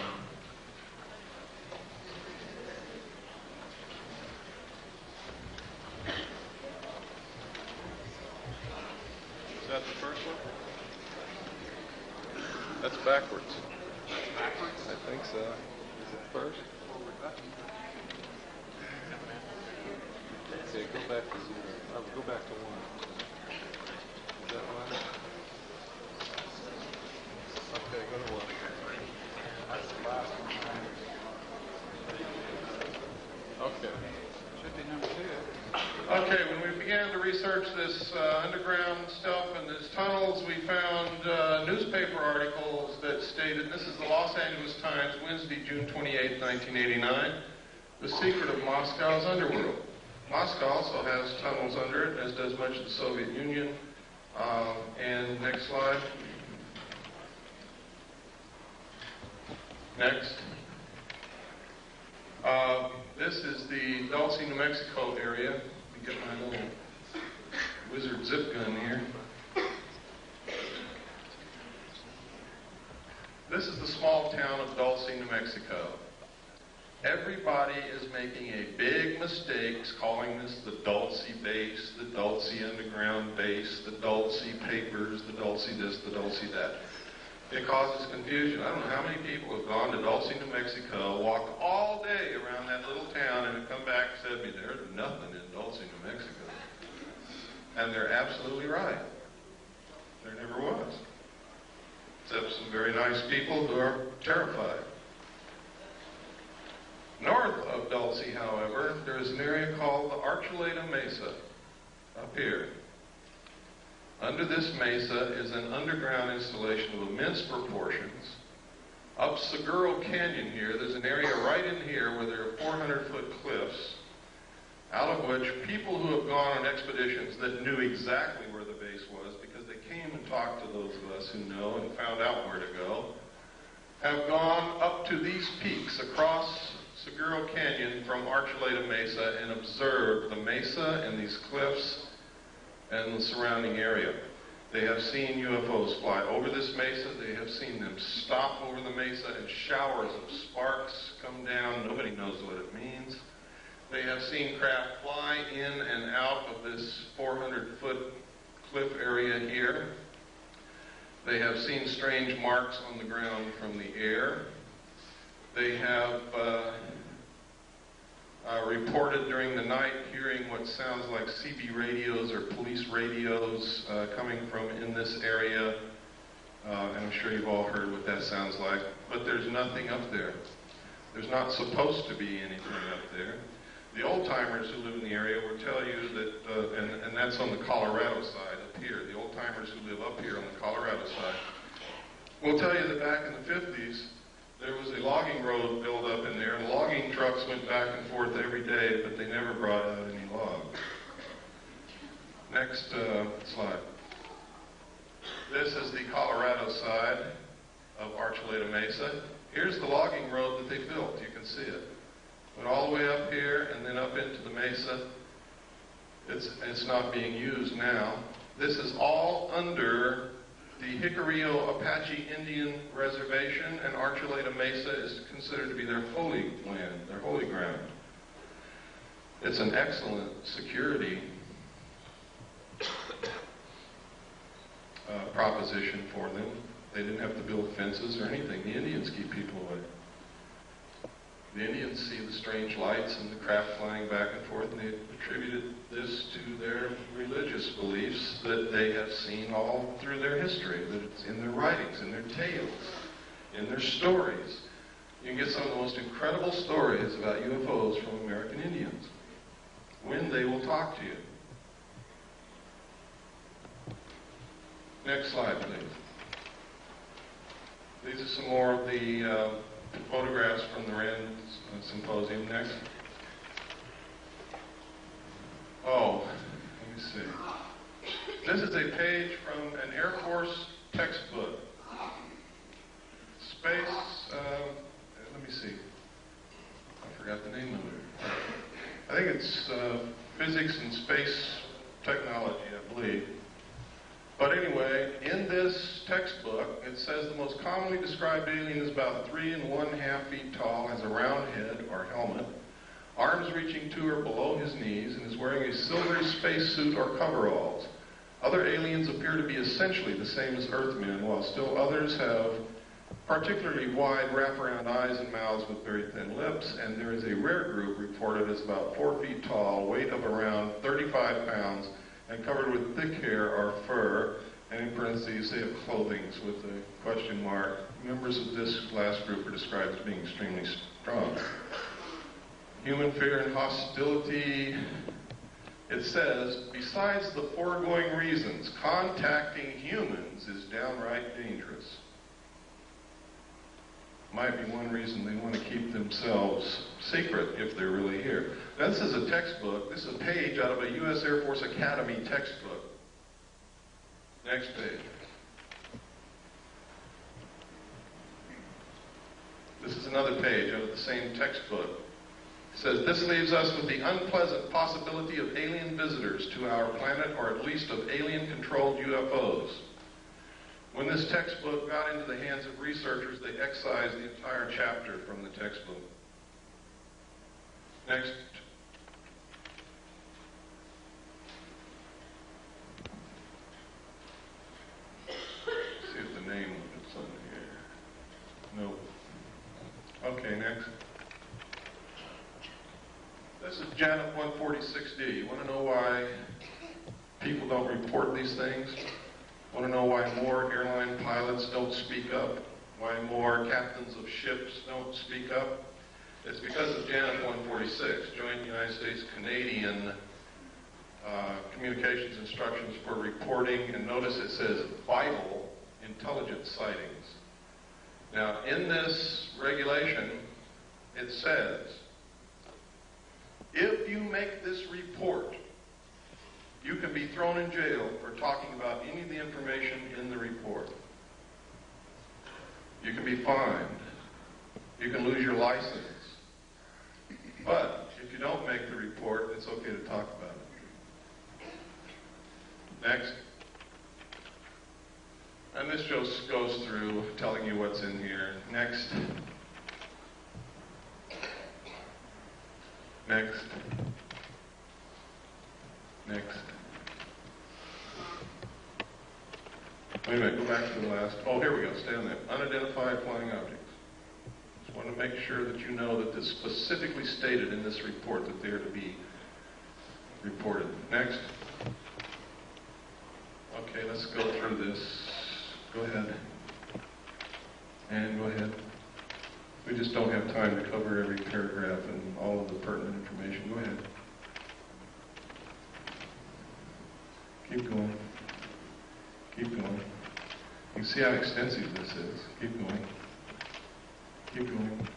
Is that the first one? That's backwards. Backwards? I think so. Is it first? Forward button. Okay, go back to 0. Oh, go back to 1. Is that one? Okay, go to 1. That's the last one. Okay. Should be number 2. Okay, when we began to research this underground stuff and these tunnels, we found newspaper articles that stated, this is the Los Angeles Times, Wednesday, June 28, 1989, the secret of Moscow's underworld. Moscow also has tunnels under it, as does much of the Soviet Union. And next slide. Next. This is the Dulce, New Mexico area. Let me get my little wizard zip gun here. This is the small town of Dulce, New Mexico. Everybody is making a big mistake calling this the Dulce base, the Dulce underground base, the Dulce papers, the Dulce this, the Dulce that. It causes confusion. I don't know how many people have gone to Dulce, New Mexico, walked all day around that little town, and have come back and said to me, there's nothing in Dulce, New Mexico. And they're absolutely right. There never was. Except some very nice people who are terrified. North of Dulce, however, there is an area called the Archuleta Mesa, up here. Under this mesa is an underground installation of immense proportions. Up Seguro Canyon here, there's an area right in here where there are 400-foot cliffs, out of which people who have gone on expeditions that knew exactly where the base was, because they came and talked to those of us who know and found out where to go, have gone up to these peaks across Seguro Canyon from Archuleta Mesa and observed the mesa and these cliffs and the surrounding area. They have seen UFOs fly over this mesa. They have seen them stop over the mesa and showers of sparks come down. Nobody knows what it means. They have seen craft fly in and out of this 400-foot cliff area here. They have seen strange marks on the ground from the air. They have reported during the night hearing what sounds like CB radios or police radios coming from in this area. And I'm sure you've all heard what that sounds like. But there's nothing up there. There's not supposed to be anything up there. The old-timers who live in the area will tell you that, and that's on the Colorado side up here, the old-timers who live up here on the Colorado side, will tell you that back in the 50s, there was a logging road built up in there, and logging trucks went back and forth every day, but they never brought out any logs. Next slide. This is the Colorado side of Archuleta Mesa. Here's the logging road that they built. You can see it. Went all the way up here and then up into the mesa. It's not being used now. This is all under the Jicarillo Apache Indian Reservation, and Archuleta Mesa is considered to be their holy land, their holy ground. It's an excellent security proposition for them. They didn't have to build fences or anything. The Indians keep people away. The Indians see the strange lights and the craft flying back and forth, and they attributed this to their religious beliefs that they have seen all through their history, that it's in their writings, in their tales, in their stories. You can get some of the most incredible stories about UFOs from American Indians, when they will talk to you. Next slide, please. These are some more of the photographs from the Rand Symposium. Next. Oh, This is a page from an Air Force textbook. Space, let me see. I forgot the name of it. I think it's Physics and Space Technology, I believe. But anyway, in this textbook, it says the most commonly described alien is about 3 1/2 feet tall, has a round head or helmet, arms reaching to or below his knees, and is wearing a silvery spacesuit or coveralls. Other aliens appear to be essentially the same as Earthmen, while still others have particularly wide wraparound eyes and mouths with very thin lips, and there is a rare group reported as about 4 feet tall, weight of around 35 pounds, and covered with thick hair or fur, and in parentheses they have clothing with a question mark. Members of this last group are described as being extremely strong. Human fear and hostility. It says, besides the foregoing reasons, contacting humans is downright dangerous. Might be one reason they want to keep themselves secret if they're really here. Now, this is a textbook. This is a page out of a U.S. Air Force Academy textbook. Next page. This is another page out of the same textbook. It says, this leaves us with the unpleasant possibility of alien visitors to our planet, or at least of alien-controlled UFOs. When this textbook got into the hands of researchers, they excised the entire chapter from the textbook. Next. See if the name is on here. Nope. Okay, next. This is Janet 146D. You want to know why people don't report these things? Want to know why more airline pilots don't speak up? Why more captains of ships don't speak up? It's because of Janet 146, Joint United States-Canadian Communications Instructions for Reporting, and notice it says vital intelligence sightings. Now, in this regulation, it says, if you make this report, you can be thrown in jail for talking about any of the information in the report. You can be fined. You can lose your license. But if you don't make the report, it's okay to talk about it. Next. And this just goes through telling you what's in here. Next. Next. Next. Wait a minute, go back to the last. Oh, here we go. Stay on that. Unidentified flying objects. Just want to make sure that you know that this specifically stated in this report that they're to be reported. Next. Okay, let's go through this. Go ahead. And go ahead. We just don't have time to cover every paragraph and all of the pertinent information. Go ahead. Keep going. Keep going. You can see how extensive this is. Keep going. Keep going.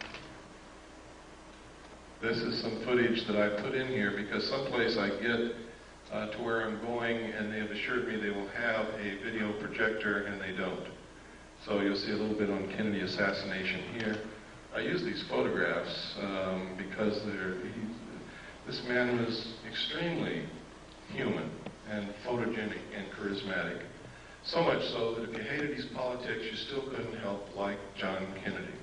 This is some footage that I put in here because someplace I get to where I'm going, and they have assured me they will have a video projector, and they don't. So you'll see a little bit on Kennedy assassination here. I use these photographs because this man was extremely human and photogenic and charismatic. So much so that if you hated his politics, you still couldn't help like John Kennedy.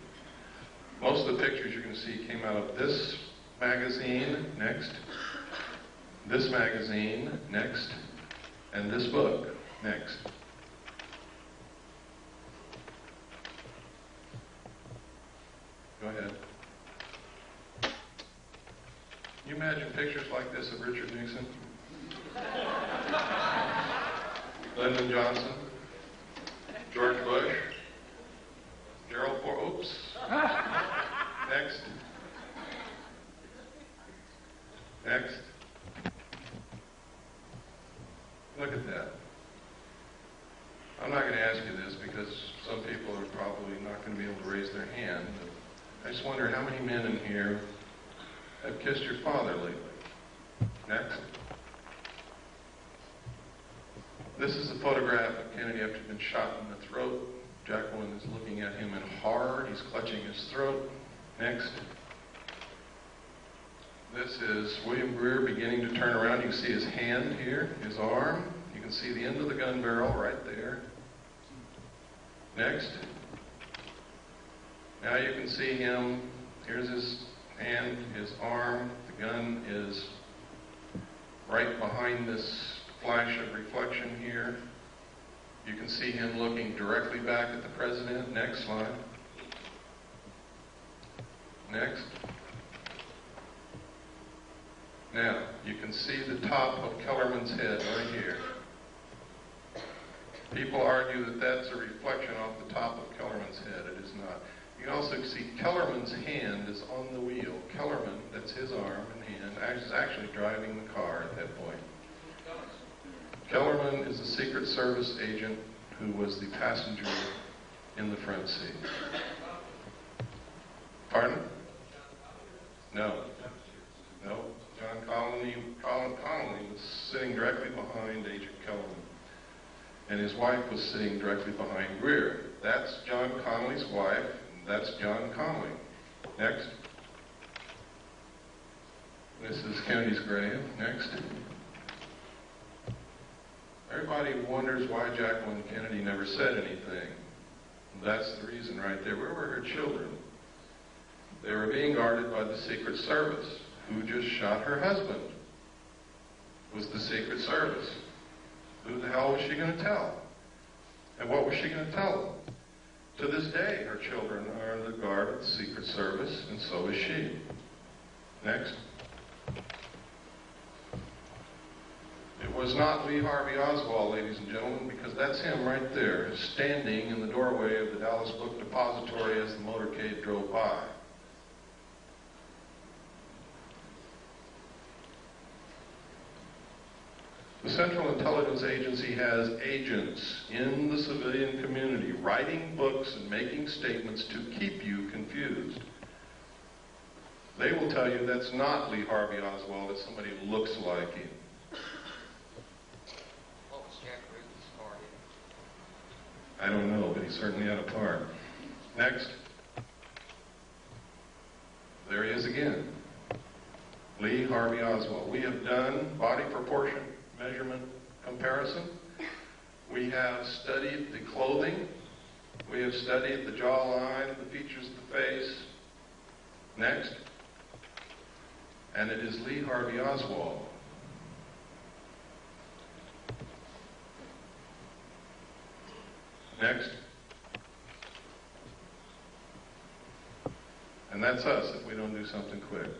Most of the pictures you're going to see came out of this magazine, next, this magazine, next, and this book, next. Go ahead. Can you imagine pictures like this of Richard Nixon? Lyndon Johnson? George Bush? Gerald Ford? Oops. Next. Next. Look at that. I'm not going to ask you this because some people are probably not going to be able to raise their hand. But I just wonder how many men in here have kissed your father lately. Next. This is a photograph of Kennedy after he'd been shot in the throat. Jacqueline is looking at him in horror. He's clutching his throat. Next. This is William Greer beginning to turn around. You can see his hand here, his arm. You can see the end of the gun barrel right there. Next. Now you can see him. Here's his hand, his arm. The gun is right behind this flash of reflection here. You can see him looking directly back at the president. Next slide. Next. Now, you can see the top of Kellerman's head right here. People argue that that's a reflection off the top of Kellerman's head. It is not. You can also see Kellerman's hand is on the wheel. Kellerman, that's his arm and hand, is actually driving the car at that point. Kellerman is a Secret Service agent who was the passenger in the front seat. Pardon? No. No. John Connolly was sitting directly behind Agent Kellerman. And his wife was sitting directly behind Greer. That's John Connolly's wife, and that's John Connolly. Next. This is Kennedy's grave. Next. Everybody wonders why Jacqueline Kennedy never said anything. That's the reason right there. Where were her children? They were being guarded by the Secret Service, who just shot her husband. It was the Secret Service. Who the hell was she going to tell? And what was she going to tell them? To this day, her children are in the guard of the Secret Service, and so is she. Next. It was not Lee Harvey Oswald, ladies and gentlemen, because that's him right there, standing in the doorway of the Dallas Book Depository as the motorcade drove by. The Central Intelligence Agency has agents in the civilian community writing books and making statements to keep you confused. They will tell you that's not Lee Harvey Oswald, it's somebody who looks like him. What was Jack Ruby's part in? I don't know, but he certainly had a part. Next. There he is again. Lee Harvey Oswald. We have done body proportion measurement comparison. We have studied the clothing. We have studied the jawline, the features of the face. Next. And it is Lee Harvey Oswald. Next. And that's us if we don't do something quick.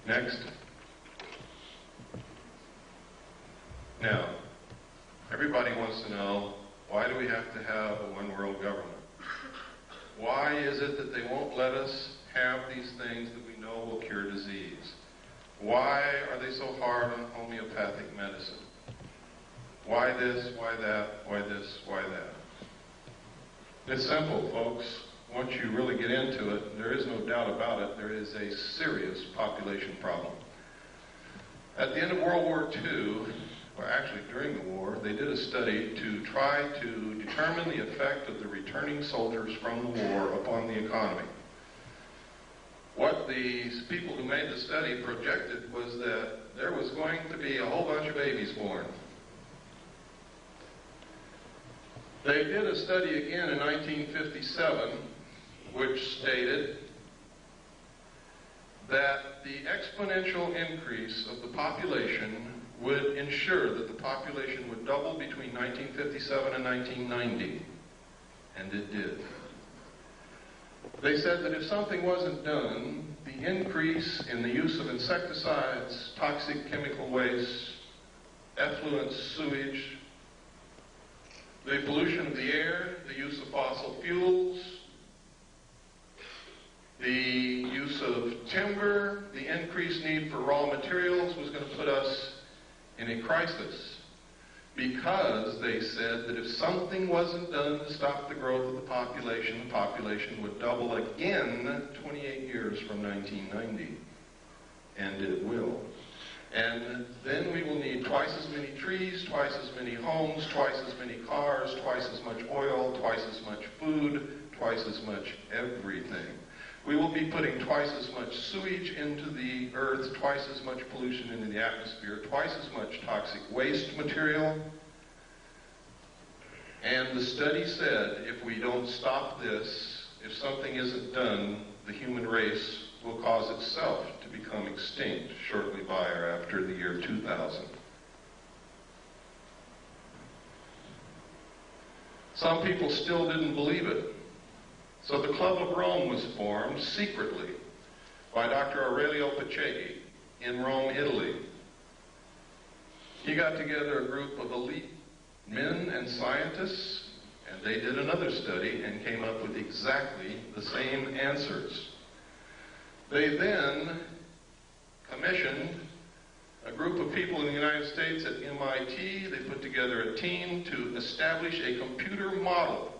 Next. Now, everybody wants to know, why do we have to have a one-world government? Why is it that they won't let us have these things that we know will cure disease? Why are they so hard on homeopathic medicine? Why this, why that, why this, why that? It's simple, folks. Once you really get into it, there is no doubt about it, there is a serious population problem. At the end of World War II, or actually during the war, they did a study to try to determine the effect of the returning soldiers from the war upon the economy. What the people who made the study projected was that there was going to be a whole bunch of babies born. They did a study again in 1957, which stated that the exponential increase of the population would ensure that the population would double between 1957 and 1990, and it did. They said that if something wasn't done, the increase in the use of insecticides, toxic chemical waste, effluent sewage, the pollution of the air, the use of fossil fuels, the use of timber, the increased need for raw materials was going to put us in a crisis, because they said that if something wasn't done to stop the growth of the population would double again 28 years from 1990. And it will. And then we will need twice as many trees, twice as many homes, twice as many cars, twice as much oil, twice as much food, twice as much everything. We will be putting twice as much sewage into the earth, twice as much pollution into the atmosphere, twice as much toxic waste material. And the study said if we don't stop this, if something isn't done, the human race will cause itself to become extinct shortly by or after the year 2000. Some people still didn't believe it. So the Club of Rome was formed secretly by Dr. Aurelio Pacheco in Rome, Italy. He got together a group of elite men and scientists, and they did another study and came up with exactly the same answers. They then commissioned a group of people in the United States at MIT. They put together a team to establish a computer model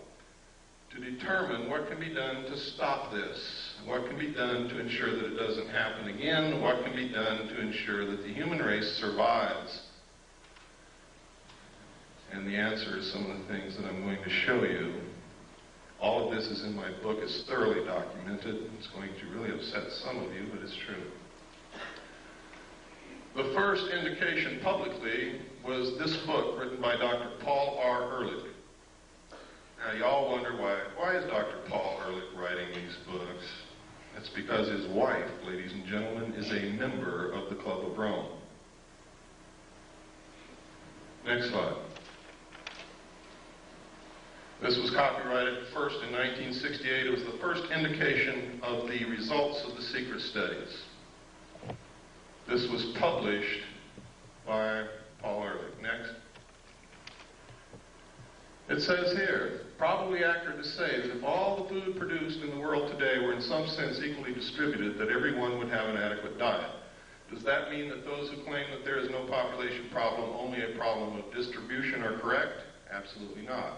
to determine what can be done to stop this, what can be done to ensure that it doesn't happen again, what can be done to ensure that the human race survives. And the answer is some of the things that I'm going to show you. All of this is in my book. It's thoroughly documented. It's going to really upset some of you, but it's true. The first indication publicly was this book written by Dr. Paul R. Ehrlich. Now, y'all wonder why is Dr. Paul Ehrlich writing these books? That's because his wife, ladies and gentlemen, is a member of the Club of Rome. Next slide. This was copyrighted first in 1968. It was the first indication of the results of the secret studies. This was published by Paul Ehrlich. Next. It says here, probably accurate to say that if all the food produced in the world today were in some sense equally distributed, that everyone would have an adequate diet. Does that mean that those who claim that there is no population problem, only a problem of distribution, are correct? Absolutely not.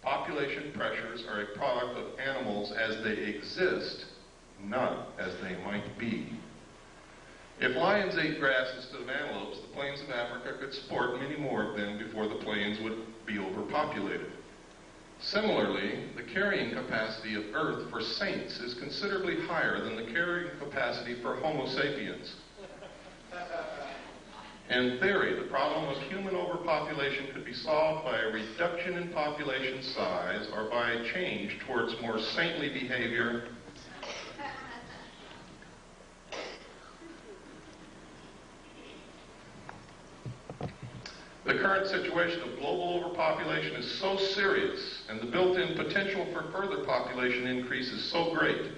Population pressures are a product of animals as they exist, not as they might be. If lions ate grass instead of antelopes, the plains of Africa could support many more of them before the plains would be overpopulated. Similarly, the carrying capacity of Earth for saints is considerably higher than the carrying capacity for Homo sapiens. In theory, the problem of human overpopulation could be solved by a reduction in population size or by a change towards more saintly behavior. The current situation of global overpopulation is so serious, and the built-in potential for further population increase is so great,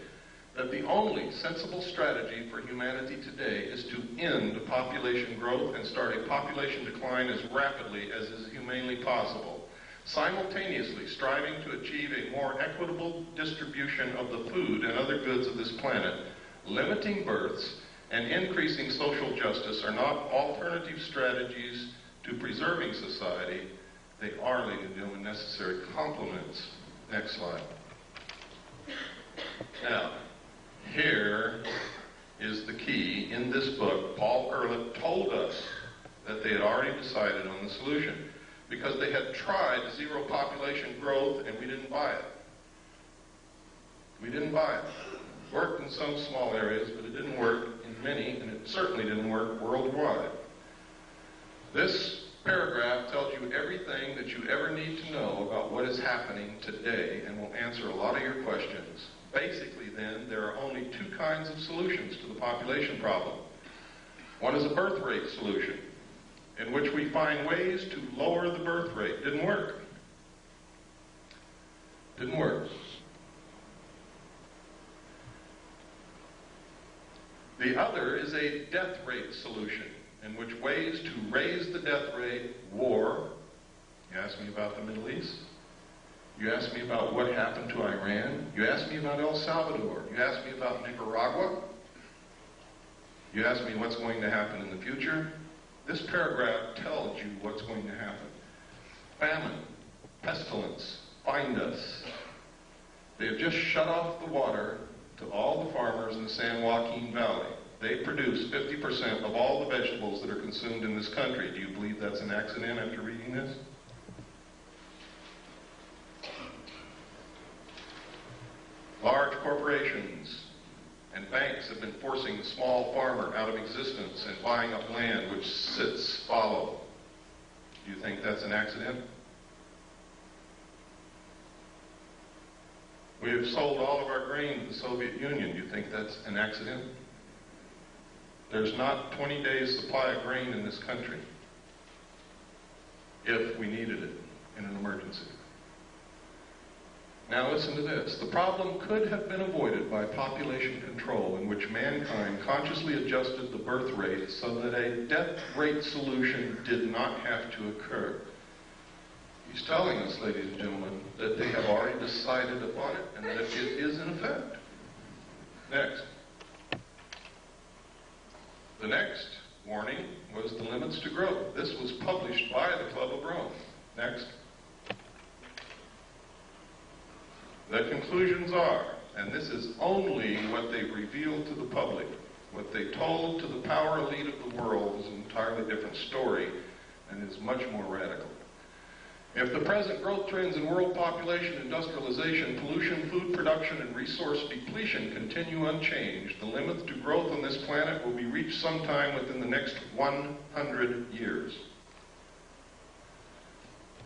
that the only sensible strategy for humanity today is to end population growth and start a population decline as rapidly as is humanly possible, simultaneously striving to achieve a more equitable distribution of the food and other goods of this planet. Limiting births and increasing social justice are not alternative strategies to preserving society. They are, ladies and gentlemen, necessary complements. Next slide. Now, here is the key. In this book, Paul Ehrlich told us that they had already decided on the solution because they had tried zero population growth and we didn't buy it. We didn't buy it. It worked in some small areas, but it didn't work in many, and it certainly didn't work worldwide. This paragraph tells you everything that you ever need to know about what is happening today and will answer a lot of your questions. Basically, then, there are only two kinds of solutions to the population problem. One is a birth rate solution, in which we find ways to lower the birth rate. Didn't work. Didn't work. The other is a death rate solution, in which ways to raise the death rate, war. You asked me about the Middle East. You asked me about what happened to Iran. You asked me about El Salvador. You asked me about Nicaragua. You asked me what's going to happen in the future. This paragraph tells you what's going to happen. Famine, pestilence, find us. They have just shut off the water to all the farmers in the San Joaquin Valley. They produce 50% of all the vegetables that are consumed in this country. Do you believe that's an accident after reading this? Large corporations and banks have been forcing the small farmer out of existence and buying up land which sits fallow. Do you think that's an accident? We have sold all of our grain to the Soviet Union. Do you think that's an accident? There's not 20 days supply of grain in this country if we needed it in an emergency. Now listen to this. The problem could have been avoided by population control, in which mankind consciously adjusted the birth rate so that a death rate solution did not have to occur. He's telling us, ladies and gentlemen, that they have already decided upon it and that it is in effect. Next. The next warning was the limits to growth. This was published by the Club of Rome. Next. The conclusions are, and this is only what they revealed to the public, what they told to the power elite of the world is an entirely different story and is much more radical. If the present growth trends in world population, industrialization, pollution, food production, and resource depletion continue unchanged, the limits to growth on this planet will be reached sometime within the next 100 years.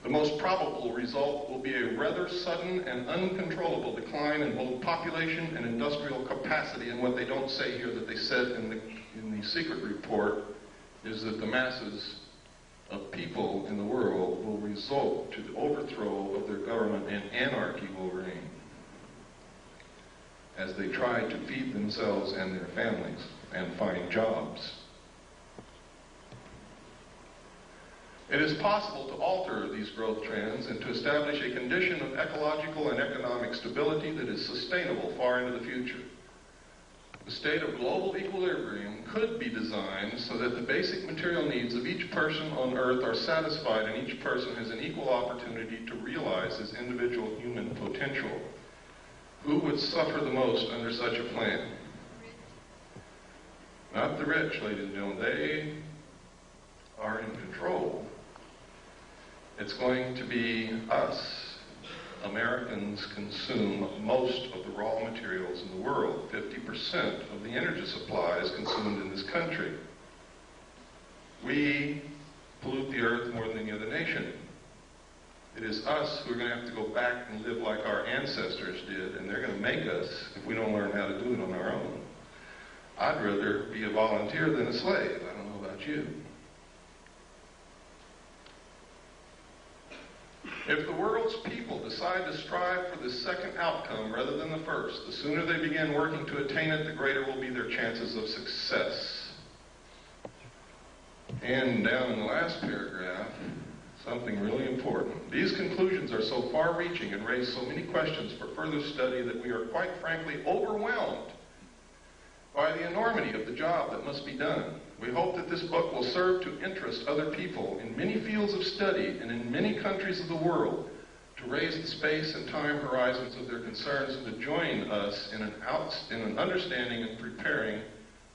The most probable result will be a rather sudden and uncontrollable decline in both population and industrial capacity. And what they don't say here that they said in the secret report is that the masses of people in the world will result to the overthrow of their government and anarchy will reign as they try to feed themselves and their families and find jobs. It is possible to alter these growth trends and to establish a condition of ecological and economic stability that is sustainable far into the future. The state of global equilibrium could be designed so that the basic material needs of each person on Earth are satisfied and each person has an equal opportunity to realize his individual human potential. Who would suffer the most under such a plan? Not the rich, ladies and gentlemen. They are in control. It's going to be us. Americans consume most of the raw materials in the world. 50% of the energy supply is consumed in this country. We pollute the earth more than any other nation. It is us who are going to have to go back and live like our ancestors did, and they're going to make us if we don't learn how to do it on our own. I'd rather be a volunteer than a slave. I don't know about you. If the world's people decide to strive for the second outcome rather than the first, the sooner they begin working to attain it, the greater will be their chances of success. And down in the last paragraph, something really important. These conclusions are so far-reaching and raise so many questions for further study that we are quite frankly overwhelmed by the enormity of the job that must be done. We hope that this book will serve to interest other people in many fields of study and in many countries of the world to raise the space and time horizons of their concerns and to join us in an understanding and preparing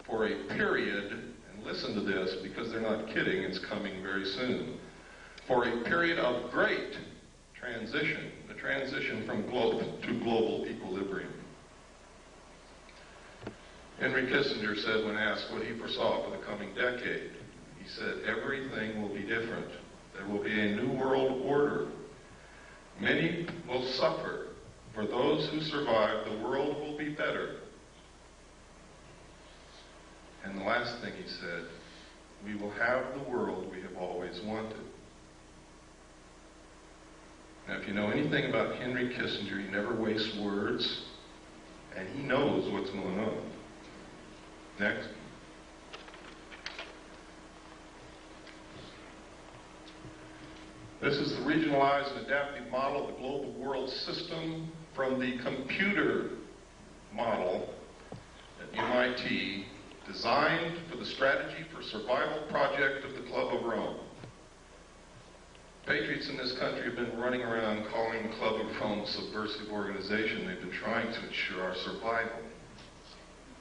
for a period, and listen to this because they're not kidding, it's coming very soon, for a period of great transition, the transition from global equilibrium. Henry Kissinger said when asked what he foresaw for the coming decade, he said, everything will be different. There will be a new world order. Many will suffer. For those who survive, the world will be better. And the last thing he said, we will have the world we have always wanted. Now, if you know anything about Henry Kissinger, he never wastes words, and he knows what's going on. Next. This is the regionalized and adaptive model of the global world system from the computer model at MIT, designed for the Strategy for Survival project of the Club of Rome. Patriots in this country have been running around calling the Club of Rome a subversive organization. They've been trying to ensure our survival.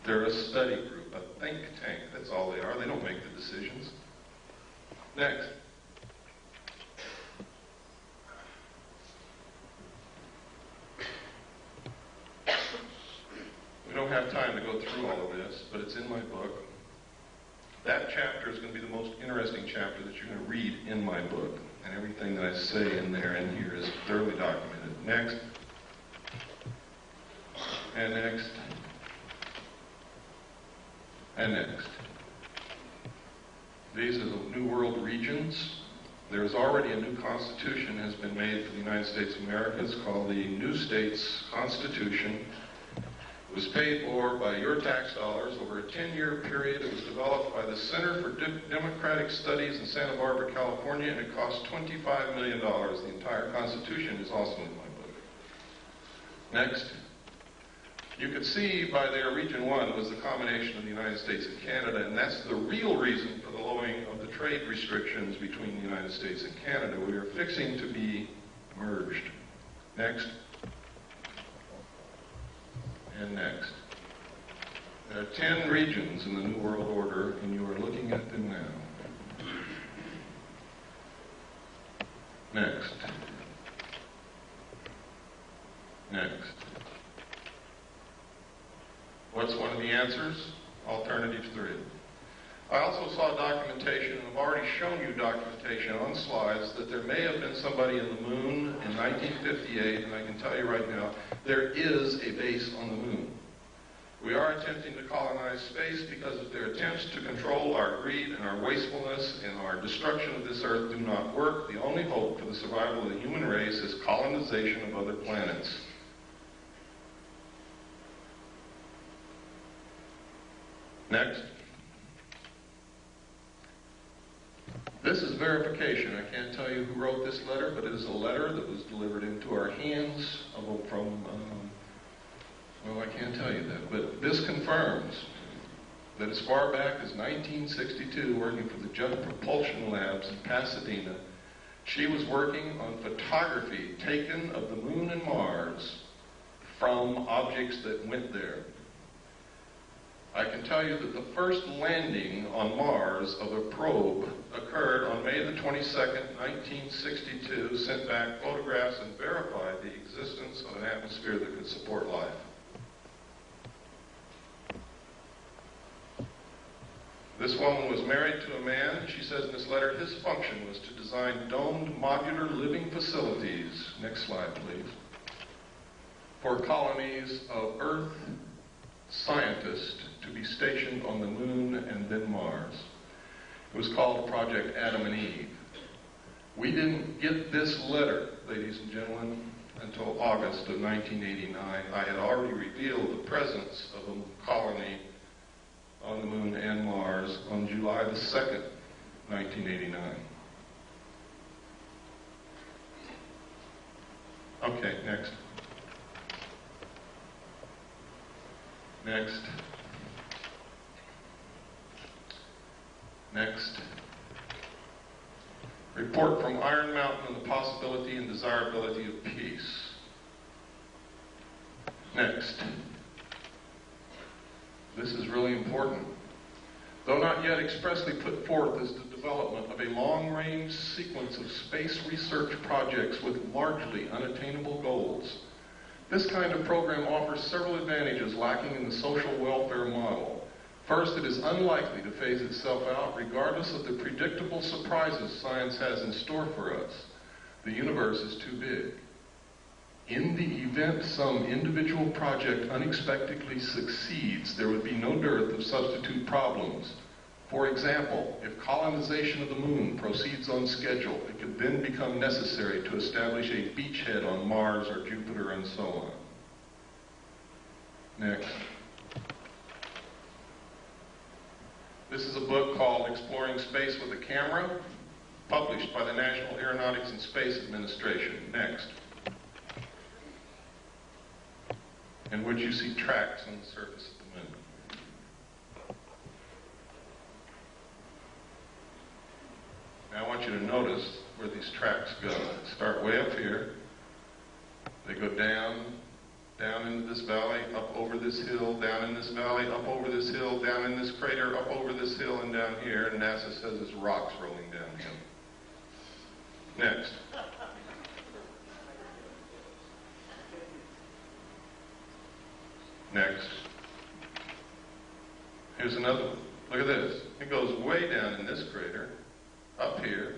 They're a study group, a think tank. That's all they are. They don't make the decisions. Next. We don't have time to go through all of this, but it's in my book. That chapter is going to be the most interesting chapter that you're going to read in my book. And everything that I say in there and here is thoroughly documented. Next. And next. And next. These are the New World regions. There's already a new constitution has been made for the United States of America. It's called the New States Constitution. It was paid for by your tax dollars over a 10-year period. It was developed by the Center for Democratic Studies in Santa Barbara, California, and it cost $25 million. The entire Constitution is also in my book. Next. You could see by there, Region 1 was the combination of the United States and Canada, and that's the real reason for the lowering of the trade restrictions between the United States and Canada. We are fixing to be merged. Next. And next. There are 10 regions in the New World Order, and you are looking at them now. Next. Next. What's one of the answers? Alternative 3. I also saw documentation, and I've already shown you documentation on slides, that there may have been somebody in the moon in 1958, and I can tell you right now, there is a base on the moon. We are attempting to colonize space because of their attempts to control our greed and our wastefulness and our destruction of this earth do not work. The only hope for the survival of the human race is colonization of other planets. Next. This is verification. I can't tell you who wrote this letter, but it is a letter that was delivered into our hands from, well, I can't tell you that, but this confirms that as far back as 1962, working for the Jet Propulsion Labs in Pasadena, she was working on photography taken of the moon and Mars from objects that went there. I can tell you that the first landing on Mars of a probe occurred on May the 22nd, 1962, sent back photographs and verified the existence of an atmosphere that could support life. This woman was married to a man. She says in this letter, his function was to design domed modular living facilities. Next slide, please. For colonies of Earth scientists to be stationed on the moon and then Mars. It was called Project Adam and Eve. We didn't get this letter, ladies and gentlemen, until August of 1989. I had already revealed the presence of a colony on the moon and Mars on July the 2nd, 1989. Okay, next. Next. Next. Report from Iron Mountain on the possibility and desirability of peace. Next. This is really important. Though not yet expressly put forth as the development of a long-range sequence of space research projects with largely unattainable goals, this kind of program offers several advantages lacking in the social welfare model. First, it is unlikely to phase itself out regardless of the predictable surprises science has in store for us. The universe is too big. In the event some individual project unexpectedly succeeds, there would be no dearth of substitute problems. For example, if colonization of the moon proceeds on schedule, it could then become necessary to establish a beachhead on Mars or Jupiter and so on. Next. This is a book called Exploring Space with a Camera, published by the National Aeronautics and Space Administration. Next. In which you see tracks on the surface of the moon. Now I want you to notice where these tracks go. They start way up here, they go down, down into this valley, up over this hill, down in this valley, up over this hill, down in this crater, up over this hill, and down here, and NASA says it's rocks rolling downhill. Next. Next. Here's another one. Look at this. It goes way down in this crater, up here,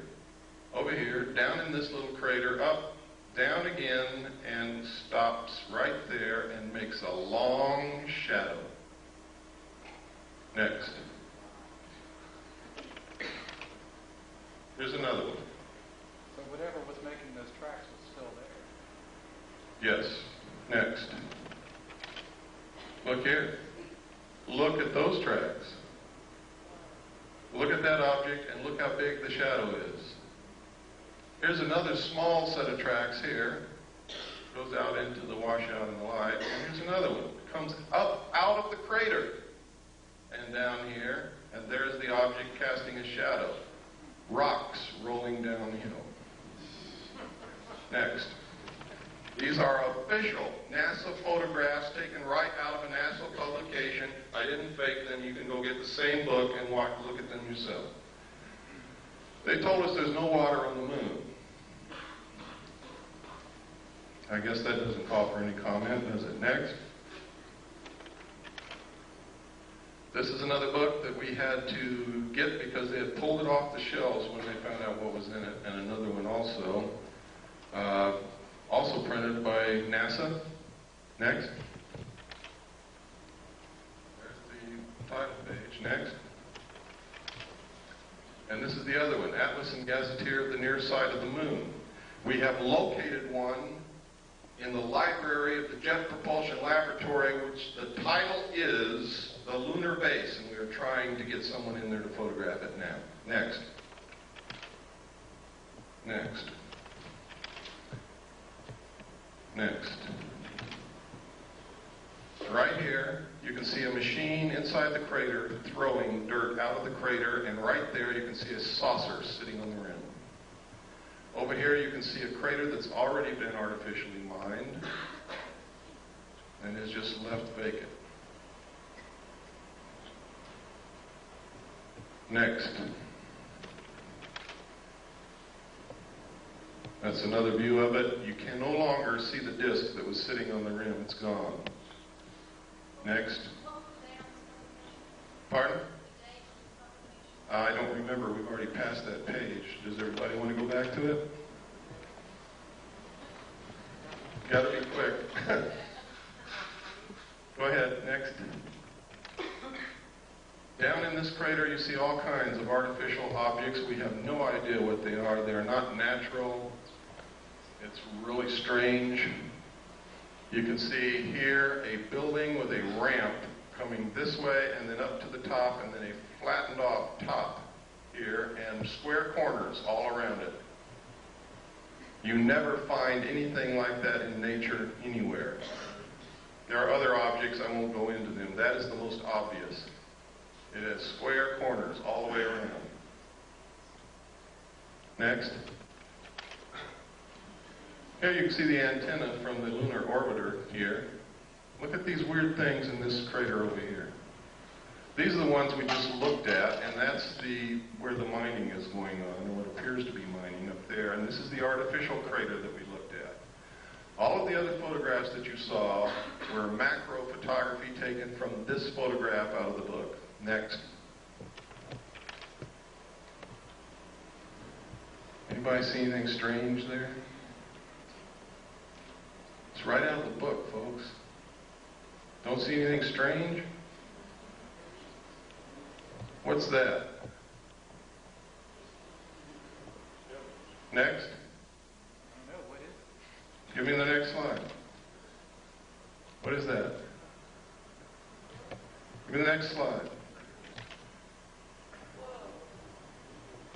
over here, down in this little crater, up, down again, and stops right there and makes a long shadow. Next. Here's another one. So whatever was making those tracks was still there. Yes. Next. Look here. Look at those tracks. Look at that object and look how big the shadow is. Here's another small set of tracks here. Goes out into the washout and the light. And here's another one. It comes up out of the crater and down here. And there's the object casting a shadow. Rocks rolling downhill. Next. These are official NASA photographs taken right out of a NASA publication. I didn't fake them. You can go get the same book and look at them yourself. They told us there's no water on the moon. I guess that doesn't call for any comment, does it? Next. This is another book that we had to get because they had pulled it off the shelves when they found out what was in it, and another one also. Also printed by NASA. Next. There's the title page. Next. And this is the other one, Atlas and Gazetteer of the Near Side of the Moon. We have located one in the library of the Jet Propulsion Laboratory, which the title is The Lunar Base, and we are trying to get someone in there to photograph it now. Next. Next. Next. Right here, you can see a machine inside the crater throwing dirt out of the crater, and right there you can see a saucer sitting on the rim. Over here you can see a crater that's already been artificially mined and is just left vacant. Next. That's another view of it. You can no longer see the disk that was sitting on the rim. It's gone. Next. Pardon? I don't remember. We've already passed that page. Does everybody want to go back to it? Got to be quick. Go ahead. Next. Down in this crater, you see all kinds of artificial objects. We have no idea what they are. They're not natural. It's really strange. You can see here a building with a ramp coming this way and then up to the top, and then a flattened off top here and square corners all around it. You never find anything like that in nature anywhere. There are other objects. I won't go into them. That is the most obvious. It has square corners all the way around. Next. Here you can see the antenna from the lunar orbiter here. Look at these weird things in this crater over here. These are the ones we just looked at, and that's where the mining is going on, or what appears to be mining up there. And this is the artificial crater that we looked at. All of the other photographs that you saw were macro photography taken from this photograph out of the book. Next. Anybody see anything strange there? It's right out of the book, folks. Don't see anything strange? What's that? Next. I don't know. What is it? Give me the next slide. What is that? Give me the next slide.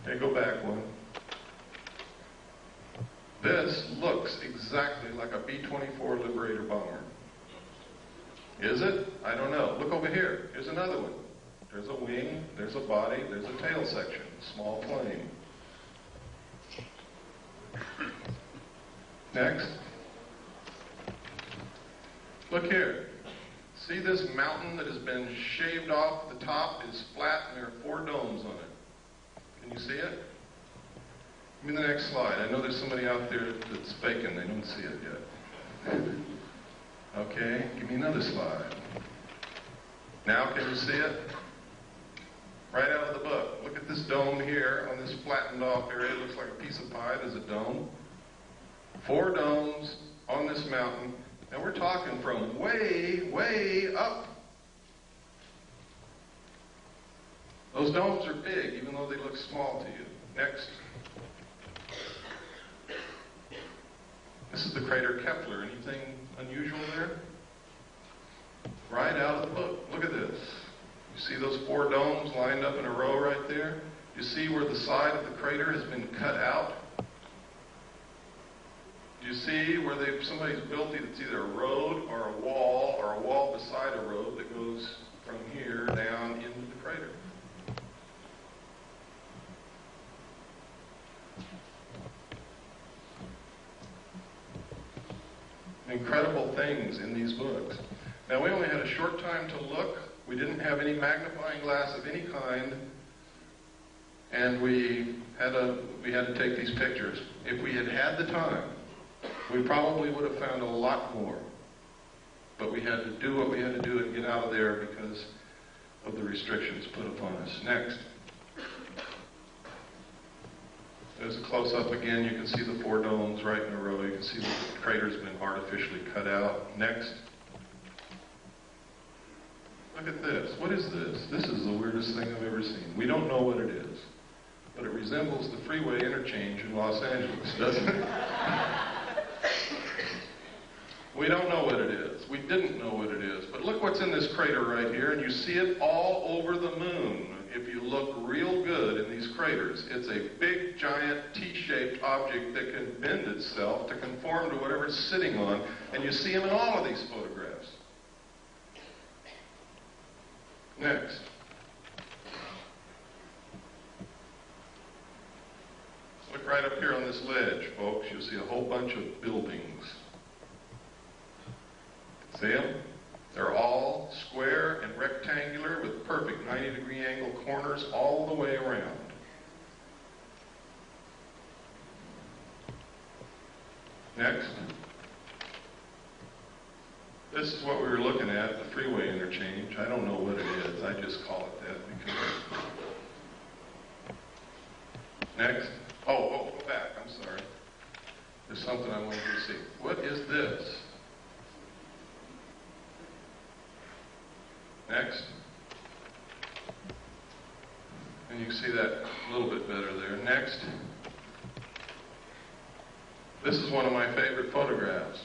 Okay, go back one. This looks exactly like a B-24 Liberator bomber. Is it? I don't know. Look over here. Here's another one. There's a wing, there's a body, there's a tail section. Small plane. Next. Look here. See this mountain that has been shaved off? The top is flat and there are 4 domes on it. Can you see it? Give me the next slide. I know there's somebody out there that's faking. They don't see it yet. Okay, give me another slide. Now can you see it? Right out of the book. Look at this dome here on this flattened off area. It looks like a piece of pie. There's a dome. 4 domes on this mountain. And we're talking from way, way up. Those domes are big, even though they look small to you. Next. This is the crater Kepler. Anything unusual there? Right out of the book. Look at this. You see those 4 domes lined up in a row right there? You see where the side of the crater has been cut out? You see where somebody's built it's either a road or a wall beside a road that goes from here down into the crater. Incredible things in these books. Now, we only had a short time to look. We didn't have any magnifying glass of any kind, and we had to take these pictures. If we had had the time, we probably would have found a lot more. But we had to do what we had to do and get out of there because of the restrictions put upon us. Next. There's a close-up again. You can see the 4 domes right in a row. You can see the crater's been artificially cut out. Next. Look at this. What is this? This is the weirdest thing I've ever seen. We don't know what it is, but it resembles the freeway interchange in Los Angeles, doesn't it? We don't know what it is. We didn't know what it is. But look what's in this crater right here, and you see it all over the moon. If you look real good in these craters, it's a big, giant, T-shaped object that can bend itself to conform to whatever it's sitting on, and you see them in all of these photographs. Next. Look right up here on this ledge, folks. You'll see a whole bunch of buildings. See them? They're all square and rectangular with perfect 90-degree angle corners all the way around. Next. This is what we were looking at, the freeway interchange. I don't know what it is. I just call it that because... Next. Oh, go back. I'm sorry. There's something I want you to see. What is this? Next. And you can see that a little bit better there. Next. This is one of my favorite photographs.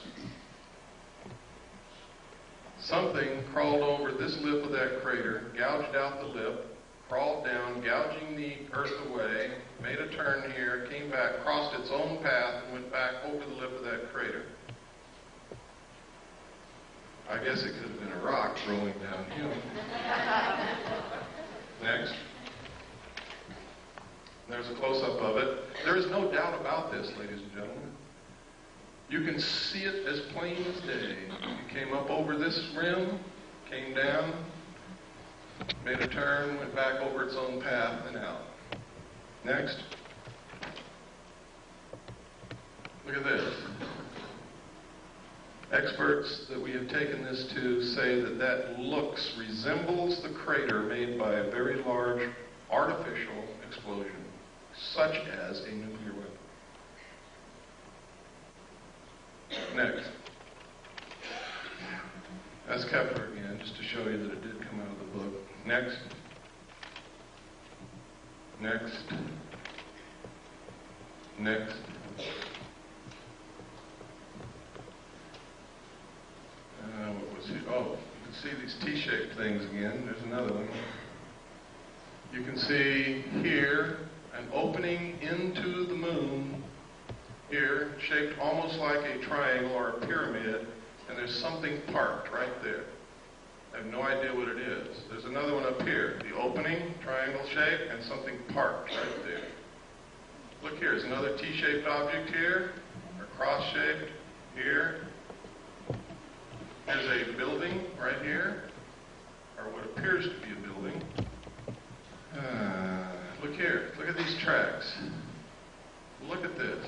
Something crawled over this lip of that crater, gouged out the lip, crawled down, gouging the earth away, made a turn here, came back, crossed its own path, and went back over the lip of that crater. I guess it could have been a rock rolling downhill. Next. There's a close-up of it. There is no doubt about this, ladies and gentlemen. You can see it as plain as day. It came up over this rim, came down, made a turn, went back over its own path, and out. Next. Look at this. Experts that we have taken this to say that that resembles the crater made by a very large artificial explosion, such as a nuclear weapon. Next. That's Kepler again, just to show you that it did come out of the book. Next. Next. Next. What was it? Oh, you can see these T-shaped things again. There's another one. You can see here an opening into the moon here, shaped almost like a triangle or a pyramid, and there's something parked right there. I have no idea what it is. There's another one up here, the opening, triangle shape, and something parked right there. Look here, there's another T-shaped object here, or cross-shaped here. There's a building right here, or what appears to be a building. Look here. Look at these tracks. Look at this.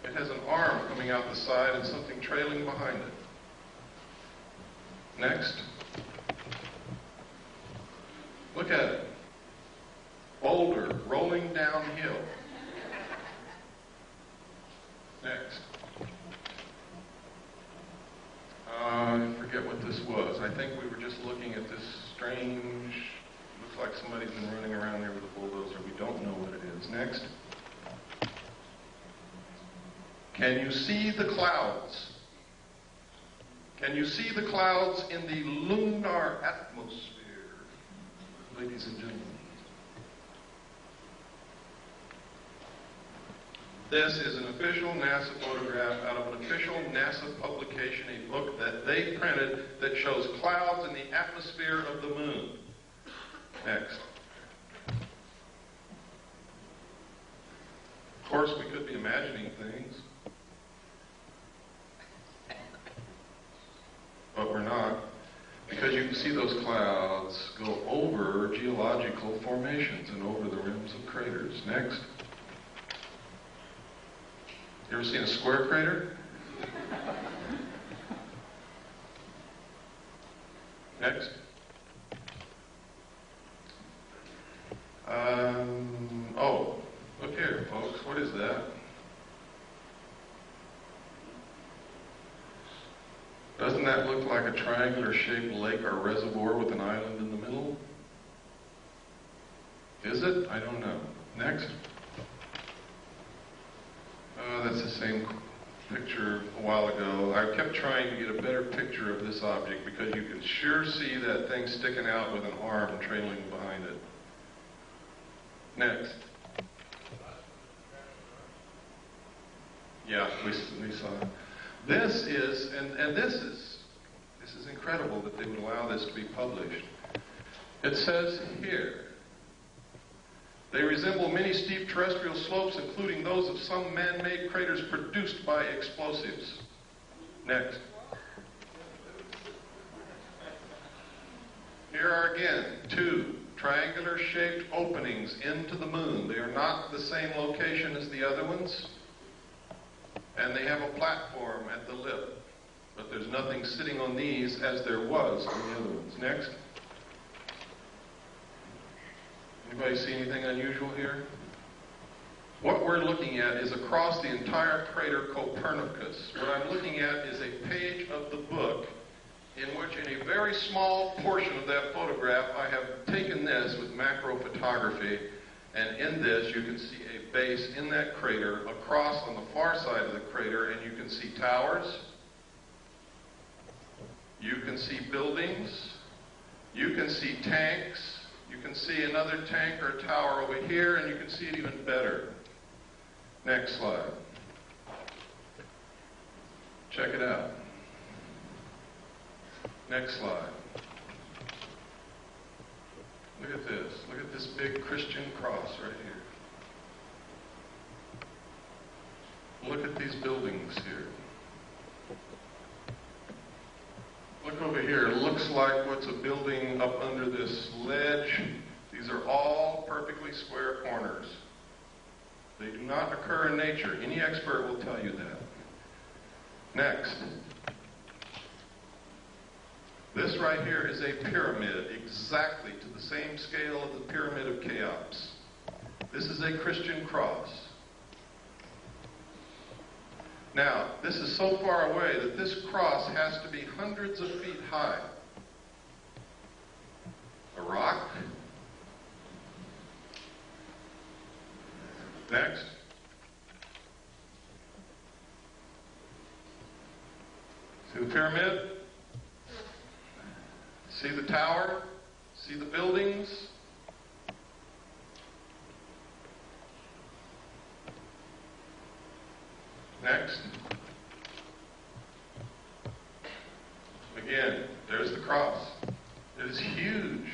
It has an arm coming out the side and something trailing behind it. Next. Look at it. Boulder rolling downhill. Next. I forget what this was. I think we were just looking at this strange, looks like somebody's been running around there with a bulldozer. We don't know what it is. Next. Can you see the clouds? Can you see the clouds in the lunar atmosphere, ladies and gentlemen? This is an official NASA photograph out of an official NASA publication, a book that they printed that shows clouds in the atmosphere of the moon. Next. Of course, we could be imagining things, but we're not, because you can see those clouds go over geological formations and over the rims of craters. Next. You ever seen a square crater? Next. Oh, look here, folks. What is that? Doesn't that look like a triangular-shaped lake or reservoir with an island in the middle? Is it? I don't know. Next. That's the same picture a while ago. I kept trying to get a better picture of this object because you can sure see that thing sticking out with an arm trailing behind it. Next. Yeah, we saw it. This is, and this is incredible that they would allow this to be published. It says here, they resemble many steep terrestrial slopes, including those of some man-made craters produced by explosives. Next. Here are again 2 triangular-shaped openings into the moon. They are not the same location as the other ones, and they have a platform at the lip, but there's nothing sitting on these as there was on the other ones. Next. Anybody see anything unusual here? What we're looking at is across the entire crater Copernicus. What I'm looking at is a page of the book in which, in a very small portion of that photograph, I have taken this with macro photography, and in this you can see a base in that crater across on the far side of the crater, and you can see towers, you can see buildings, you can see tanks, you can see another tank or tower over here, and you can see it even better. Next slide. Check it out. Next slide. Look at this. Look at this big Christian cross right here. Look at these buildings here. Look over here. It looks like what's a building up under this ledge. These are all perfectly square corners. They do not occur in nature. Any expert will tell you that. Next. This right here is a pyramid, exactly to the same scale of the Pyramid of Cheops. This is a Christian cross. Now, this is so far away that this cross has to be hundreds of feet high. A rock. Next. See the pyramid? See the tower? See the buildings? Next. Again, there's the cross. It is huge.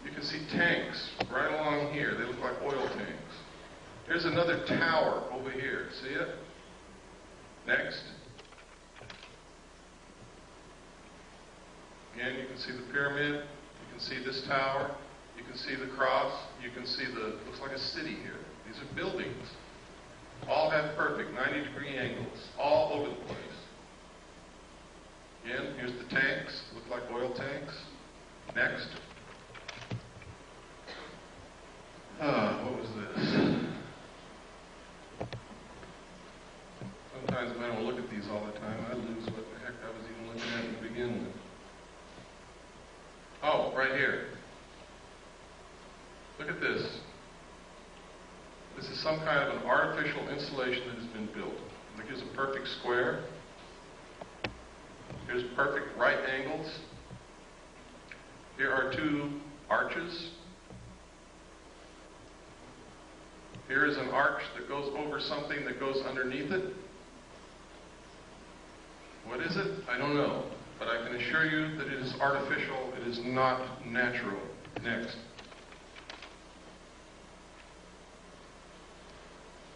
You can see tanks right along here. They look like oil tanks. Here's another tower over here. See it? Next. Again, you can see the pyramid, you can see this tower, you can see the cross, you can see looks like a city here. These are buildings. All have perfect 90-degree angles, all over the place. Again, here's the tanks, look like oil tanks. Next. What was this? Sometimes when I don't look at these all the time, I lose what the heck I was even looking at to begin with. Oh, right here. Look at this. This is some kind of an artificial insulation that has been built. Look, here's a perfect square. Here's perfect right angles. Here are two arches. Here is an arch that goes over something that goes underneath it. What is it? I don't know. But I can assure you that it is artificial. It is not natural. Next.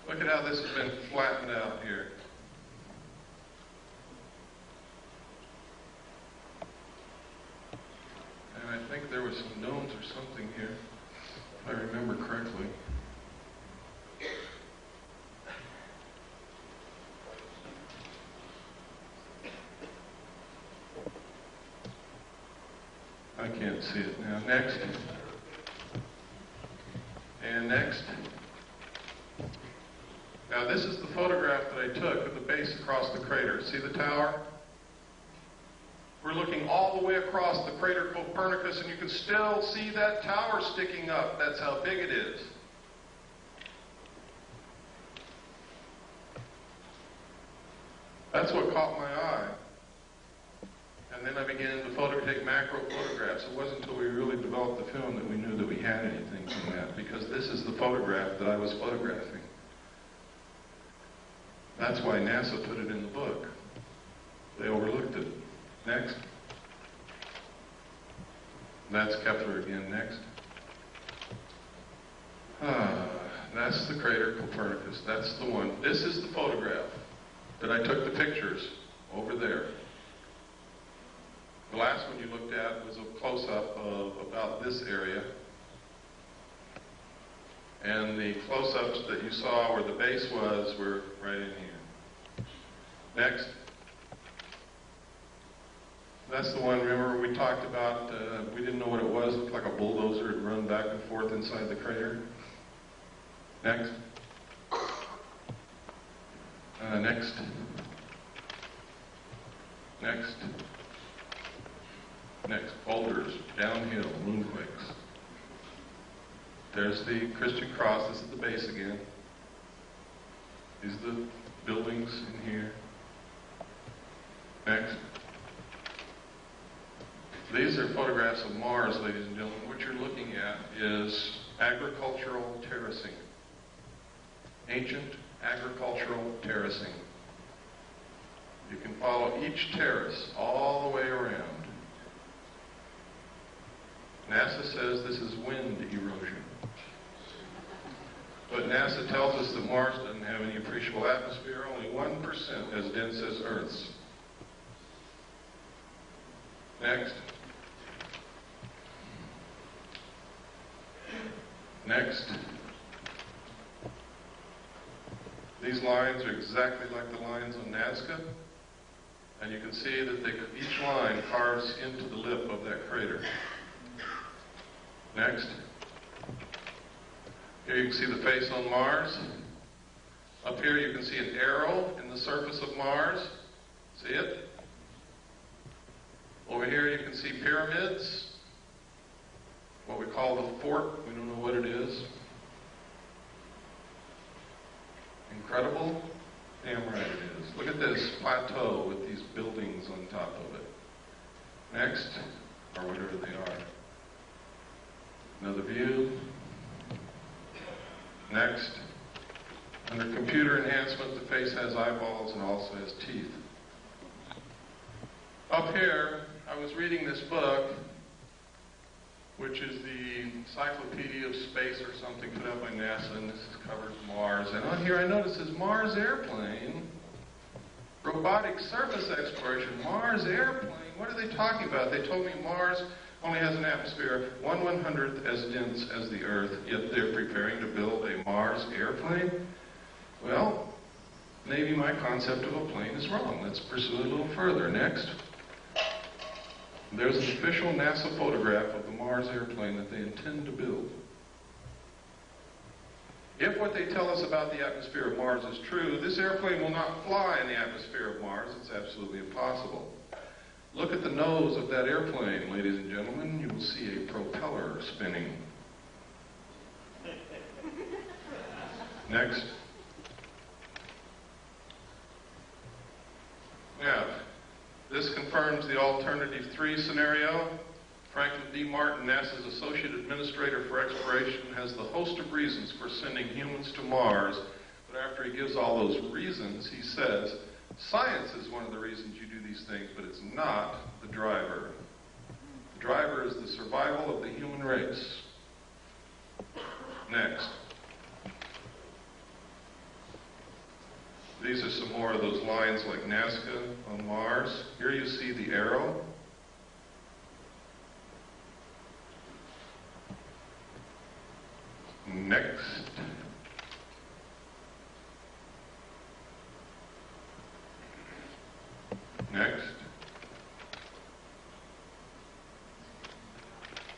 Look at how this has been flattened out here. And I think there were some domes or something here, if I remember correctly. I can't see it now. Next. And next. Now this is the photograph that I took of the base across the crater. See the tower? We're looking all the way across the crater Copernicus, and you can still see that tower sticking up. That's how big it is. That's what caught my eye. And then I began to take macro photographs. It wasn't until we really developed the film that we knew that we had anything from that, because this is the photograph that I was photographing. That's why NASA put it in the book. They overlooked it. Next. That's Kepler again. Next. That's the crater Copernicus. That's the one. This is the photograph that I took the pictures over there. The last one you looked at was a close-up of about this area. And the close-ups that you saw where the base was were right in here. Next. That's the one, remember, we talked about, we didn't know what it was. It looked like a bulldozer had run back and forth inside the crater. Next. Next. Next. Next. Boulders, downhill, moonquakes. There's the Christian cross. This is the base again. These are the buildings in here. Next. These are photographs of Mars, ladies and gentlemen. What you're looking at is agricultural terracing. Ancient agricultural terracing. You can follow each terrace all the way around. NASA says this is wind erosion. But NASA tells us that Mars doesn't have any appreciable atmosphere, only 1% as dense as Earth's. Next. Next. These lines are exactly like the lines on Nazca, and you can see that each line carves into the lip of that crater. Next. Here you can see the face on Mars. Up here you can see an arrow in the surface of Mars. See it? Over here you can see pyramids. What we call the fort. We don't know what it is. Incredible? Damn right it is. Look at this plateau with these buildings on top of it. Next, or whatever they are. Another view. Next. Under computer enhancement, the face has eyeballs and also has teeth. Up here, I was reading this book, which is the Encyclopedia of Space or something put out by NASA, and this covers Mars. And on here I notice this Mars airplane Robotic surface exploration, Mars airplane, what are they talking about? They told me Mars only has an atmosphere 1/100th as dense as the Earth, yet they're preparing to build a Mars airplane? Well, maybe my concept of a plane is wrong. Let's pursue it a little further. Next. There's an official NASA photograph of the Mars airplane that they intend to build. If what they tell us about the atmosphere of Mars is true, this airplane will not fly in the atmosphere of Mars. It's absolutely impossible. Look at the nose of that airplane, ladies and gentlemen. You will see a propeller spinning. Next. Yeah, this confirms the alternative 3 scenario. Franklin D. Martin, NASA's Associate Administrator for Exploration, has the host of reasons for sending humans to Mars, but after he gives all those reasons, he says, science is one of the reasons you do these things, but it's not the driver. The driver is the survival of the human race. Next. These are some more of those lines like Nazca on Mars. Here you see the arrow. Next. Next.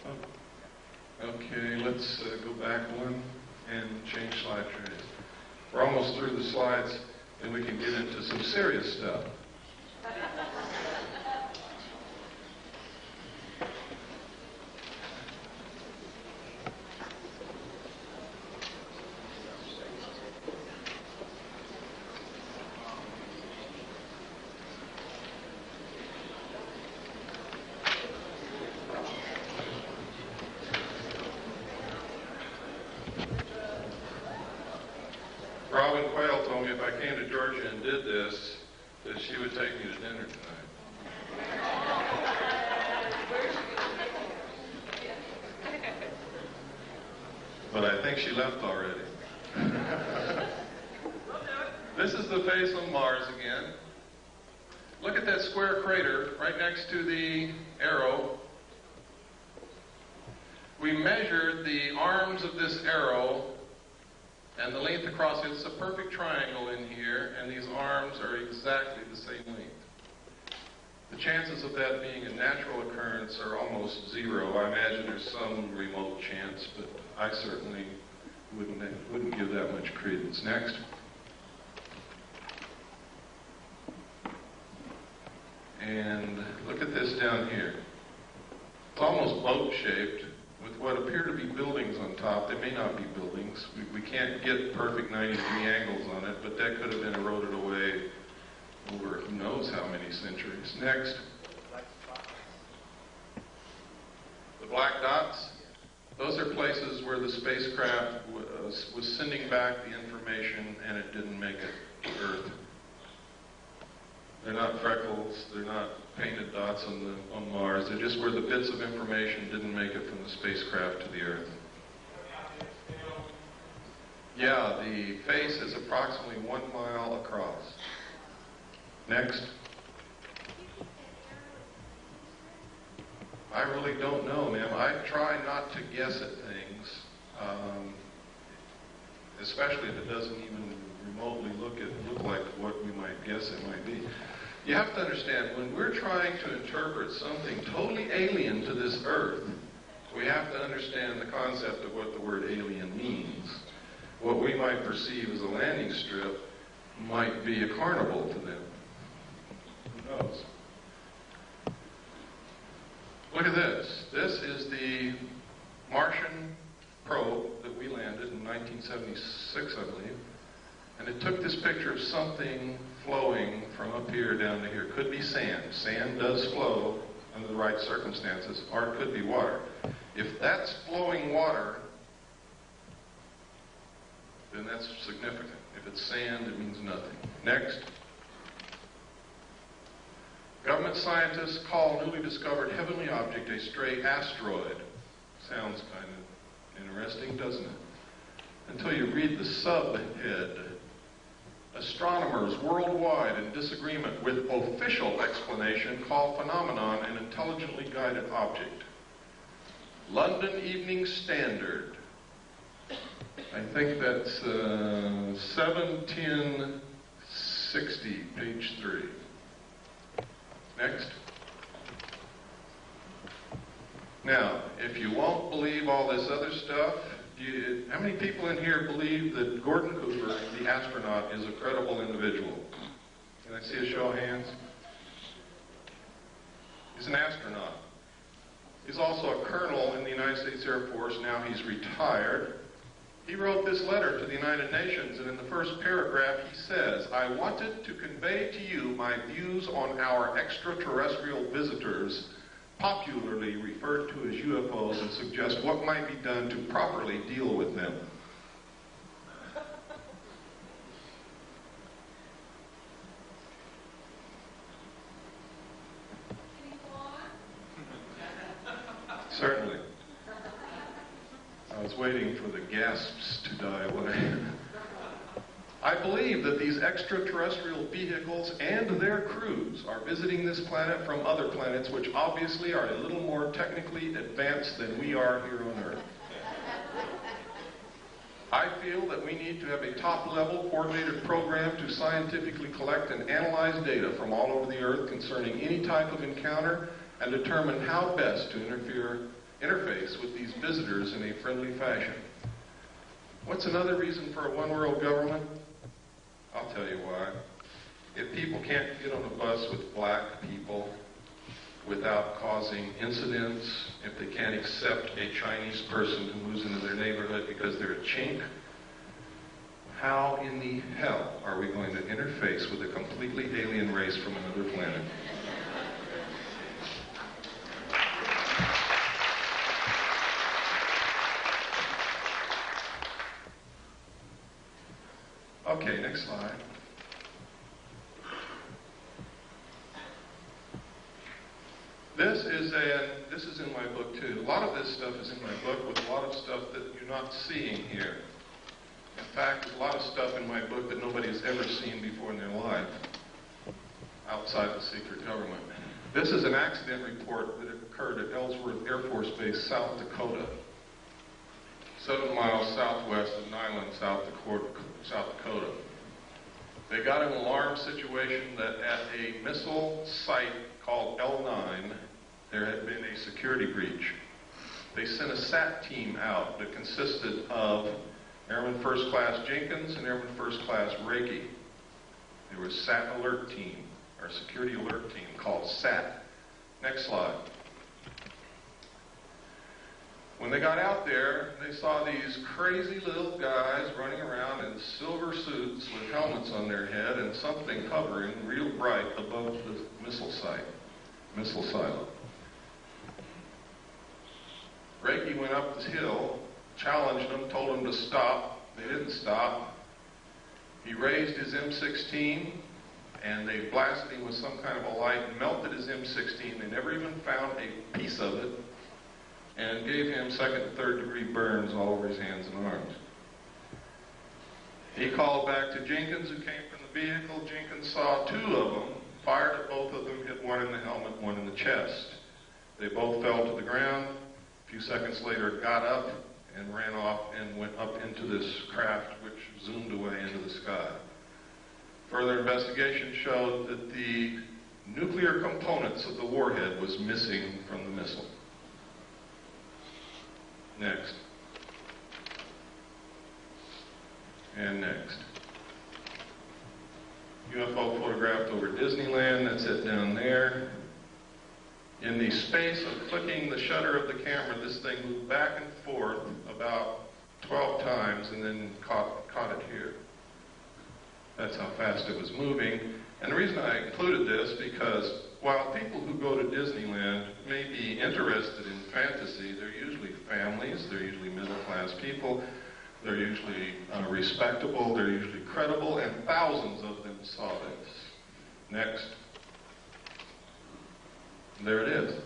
Oh. Okay, let's go back one and change slide trays. We're almost through the slides and we can get into some serious stuff. Robin Quayle told me if I came to Georgia and did this, that she would take me to dinner tonight. But I think she left already. This is the face on Mars again. Look at that square crater right next to the arrow. We measured the arms of this arrow and the length across it. It's a perfect triangle in here, and these arms are exactly the same length. The chances of that being a natural occurrence are almost zero. I imagine there's some remote chance, but I certainly wouldn't give that much credence. Next. And look at this down here. It's almost boat-shaped with what appear to be buildings on top. They may not be buildings. We can't get perfect 90-degree angles on it, but that could have been eroded away over who knows how many centuries. Next. The black dots, those are places where the spacecraft was sending back the information and it didn't make it to Earth. They're not freckles, they're not painted dots on Mars, they're just where the bits of information didn't make it from the spacecraft to the Earth. Yeah, the face is approximately 1 mile across. Next. I really don't know, ma'am. I try not to guess at things, especially if it doesn't even remotely look like what we might guess it might be. You have to understand, when we're trying to interpret something totally alien to this Earth, we have to understand the concept of what the word alien means. What we might perceive as a landing strip might be a carnival to them. Who knows? Look at this. This is the Martian probe that we landed in 1976, I believe. And it took this picture of something flowing from up here down to here. Could be sand. Sand does flow under the right circumstances, or it could be water. If that's flowing water, then that's significant. If it's sand, it means nothing. Next. Government scientists call newly discovered heavenly object a stray asteroid. Sounds kind of interesting, doesn't it? Until you read the subhead. Astronomers worldwide in disagreement with official explanation call phenomenon an intelligently guided object. London Evening Standard. I think that's 7/10/60, page 3. Next. Now, if you won't believe all this other stuff, how many people in here believe that Gordon Cooper, the astronaut, is a credible individual? Can I see a show of hands? He's an astronaut. He's also a colonel in the United States Air Force. Now he's retired. He wrote this letter to the United Nations, and in the first paragraph he says, "I wanted to convey to you my views on our extraterrestrial visitors, popularly referred to as UFOs, and suggest what might be done to properly deal with them." Certainly. I was waiting for the gasps to die away. I believe that these extraterrestrial vehicles and their crews are visiting this planet from other planets which obviously are a little more technically advanced than we are here on Earth. I feel that we need to have a top-level coordinated program to scientifically collect and analyze data from all over the Earth concerning any type of encounter and determine how best to interface with these visitors in a friendly fashion. What's another reason for a one-world government? I'll tell you why. If people can't get on a bus with black people without causing incidents, if they can't accept a Chinese person who moves into their neighborhood because they're a chink, how in the hell are we going to interface with a completely alien race from another planet? Okay, next slide. This is in my book too. A lot of this stuff is in my book with a lot of stuff that you're not seeing here. In fact, there's a lot of stuff in my book that nobody has ever seen before in their life outside the secret government. This is an accident report that occurred at Ellsworth Air Force Base, South Dakota. 7 miles southwest of Niland, South Dakota. They got an alarm situation that at a missile site called L9, there had been a security breach. They sent a SAT team out that consisted of Airman First Class Jenkins and Airman First Class Reiki. There was SAT alert team, or security alert team called SAT. Next slide. When they got out there, they saw these crazy little guys running around in silver suits with helmets on their head and something hovering real bright above the missile silo. Reiki went up the hill, challenged them, told them to stop. They didn't stop. He raised his M16, and they blasted him with some kind of a light and melted his M16. They never even found a piece of it, and gave him second and third degree burns all over his hands and arms. He called back to Jenkins, who came from the vehicle. Jenkins saw 2 of them, fired at both of them, hit one in the helmet, one in the chest. They both fell to the ground. A few seconds later, got up and ran off and went up into this craft, which zoomed away into the sky. Further investigation showed that the nuclear components of the warhead was missing from the missile. Next. And next. UFO photographed over Disneyland, that's it down there. In the space of clicking the shutter of the camera, this thing moved back and forth about 12 times and then caught it here. That's how fast it was moving. And the reason I included this, because while people who go to Disneyland may be interested in fantasy, they're usually families, they're usually middle-class people, they're usually respectable, they're usually credible, and thousands of them saw this. Next. There it is.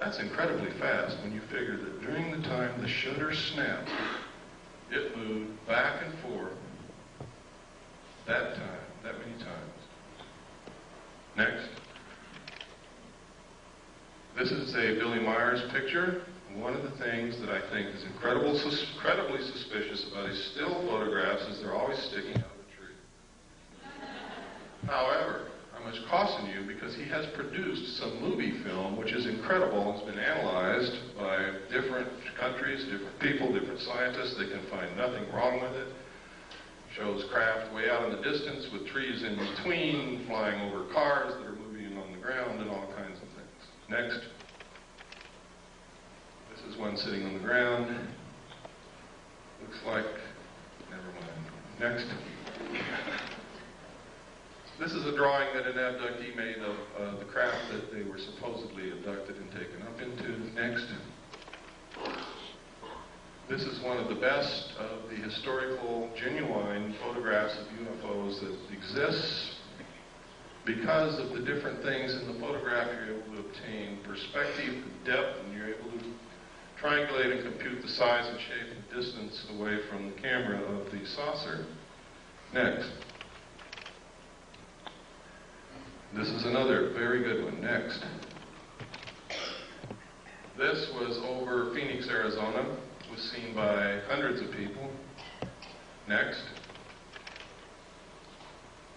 That's incredibly fast when you figure that during the time the shutter snapped, it moved back and forth that many times. Next. This is a Billy Myers picture. One of the things that I think is incredibly suspicious about his still photographs is they're always sticking out of the tree. However, I must caution you because he has produced some movie film which is incredible. It's been analyzed by different countries, different people, different scientists. They can find nothing wrong with it. Shows craft way out in the distance with trees in between, flying over cars that are moving on the ground and all kinds of things. Next. This is one sitting on the ground. Looks like, never mind. Next. This is a drawing that an abductee made of the craft that they were supposedly abducted and taken up into. Next. This is one of the best of the historical, genuine photographs of UFOs that exists. Because of the different things in the photograph, you're able to obtain perspective, depth, and you're able to triangulate and compute the size and shape and distance away from the camera of the saucer. Next. This is another very good one. Next. This was over Phoenix, Arizona. It was seen by hundreds of people. Next.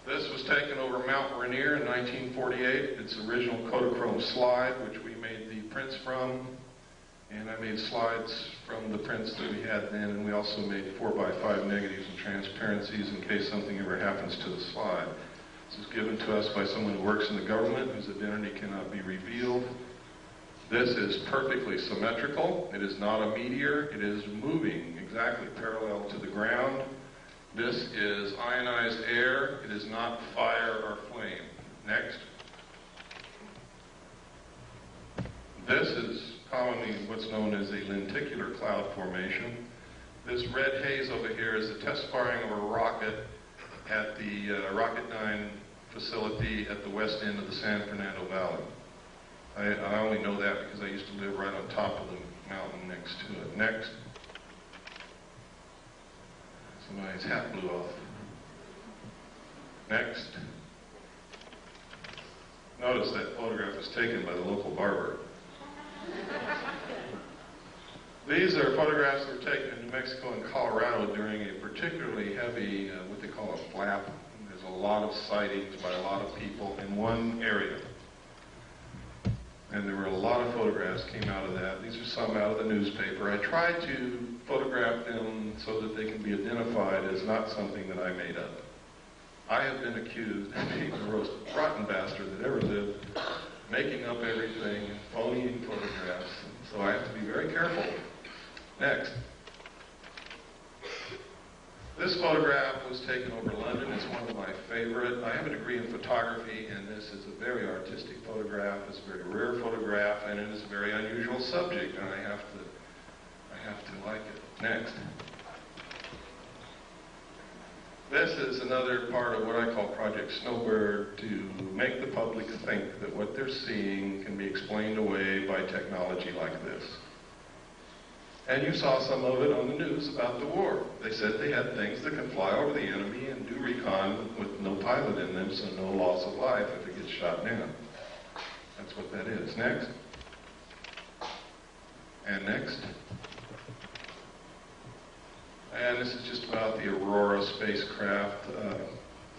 This was taken over Mount Rainier in 1948. It's original Kodachrome slide, which we made the prints from. And I made slides from the prints that we had then, and we also made 4x5 negatives and transparencies in case something ever happens to the slide. This is given to us by someone who works in the government, whose identity cannot be revealed. This is perfectly symmetrical. It is not a meteor. It is moving exactly parallel to the ground. This is ionized air. It is not fire or flame. Next. This is commonly what's known as a lenticular cloud formation. This red haze over here is the test firing of a rocket at the Rocket 9 facility at the west end of the San Fernando Valley. I only know that because I used to live right on top of the mountain next to it. Next. Somebody's hat blew off. Next. Notice that photograph was taken by the local barber. These are photographs that were taken in New Mexico and Colorado during a particularly heavy, what they call a flap. There's a lot of sightings by a lot of people in one area. And there were a lot of photographs came out of that. These are some out of the newspaper. I tried to photograph them so that they can be identified as not something that I made up. I have been accused of being the most rotten bastard that ever lived, making up everything, phoning photographs. So I have to be very careful. Next. This photograph was taken over London. It's one of my favorite. I have a degree in photography, and this is a very artistic photograph. It's a very rare photograph, and it is a very unusual subject, and I have to like it. Next. This is another part of what I call Project Snowbird, to make the public think that what they're seeing can be explained away by technology like this. And you saw some of it on the news about the war. They said they had things that can fly over the enemy and do recon with no pilot in them, so no loss of life if it gets shot down. That's what that is. Next. And next. And this is just about the Aurora spacecraft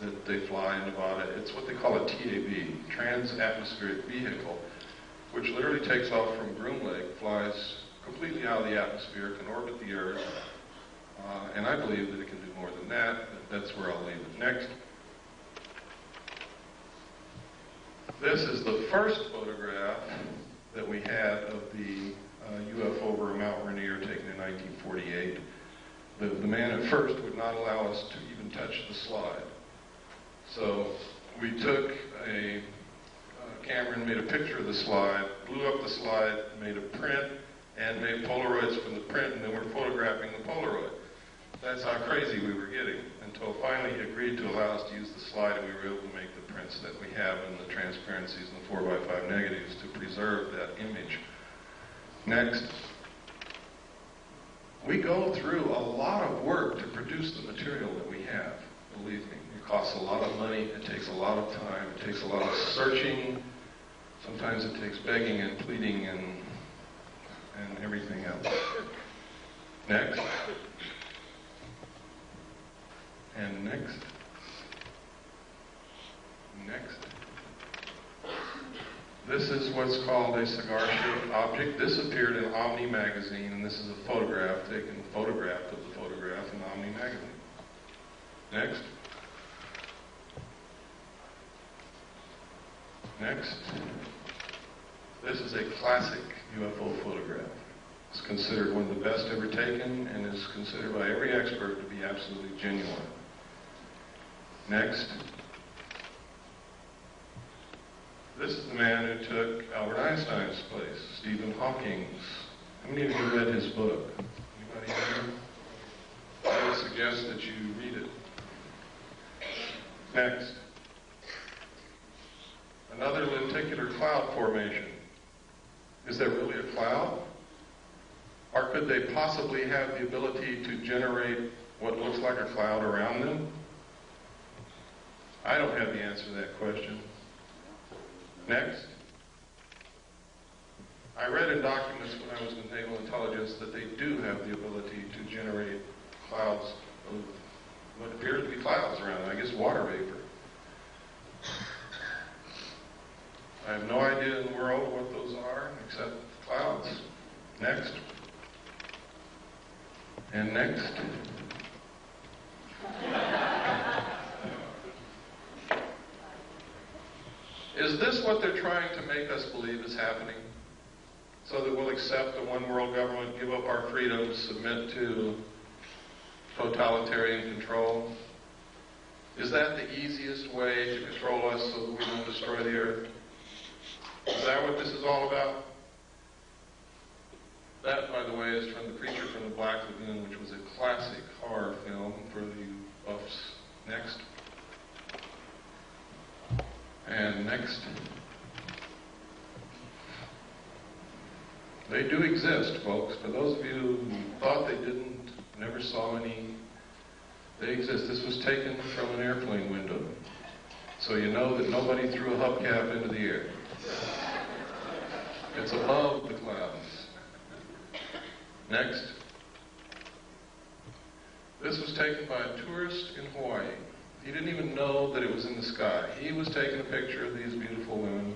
that they fly in Nevada. It's what they call a TAV, Trans-Atmospheric Vehicle, which literally takes off from Groom Lake, flies completely out of the atmosphere, can orbit the Earth, and I believe that it can do more than that, but that's where I'll leave it. Next. This is the first photograph that we had of the UFO over Mount Rainier taken in 1948. The man at first would not allow us to even touch the slide. So we took a camera and made a picture of the slide, blew up the slide, made a print, and made Polaroids from the print, and then we're photographing the Polaroid. That's how crazy we were getting, until finally he agreed to allow us to use the slide, and we were able to make the prints that we have and the transparencies and the 4x5 negatives to preserve that image. Next. We go through a lot of work to produce the material that we have. Believe me, it costs a lot of money, it takes a lot of time, it takes a lot of searching. Sometimes it takes begging and pleading and everything else. Next. And next. Next. This is what's called a cigar-shaped object. This appeared in Omni magazine, and this is a photograph taken photographed of the photograph in Omni magazine. Next. Next. This is a classic UFO photograph. It's considered one of the best ever taken and is considered by every expert to be absolutely genuine. Next. This is the man who took Albert Einstein's place, Stephen Hawking's. How many of you read his book? Anybody here? I would suggest that you read it. Next. Another lenticular cloud formation. Is there really a cloud? Or could they possibly have the ability to generate what looks like a cloud around them? I don't have the answer to that question. Next. I read in documents when I was in naval intelligence that they do have the ability to generate clouds of what appears to be clouds around them. I guess water vapor. I have no idea in the world what those are except clouds. Next. And next. Is this what they're trying to make us believe is happening? So that we'll accept a one world government, give up our freedoms, submit to totalitarian control? Is that the easiest way to control us so that we don't destroy the earth? Is that what this is all about? That, by the way, is from The Creature from the Black Lagoon, which was a classic horror film for the buffs. Next. And next. They do exist, folks. For those of you who thought they didn't, never saw any, they exist. This was taken from an airplane window. So you know that nobody threw a hubcap into the air. It's above the clouds. Next. This was taken by a tourist in Hawaii. He didn't even know that it was in the sky. He was taking a picture of these beautiful women,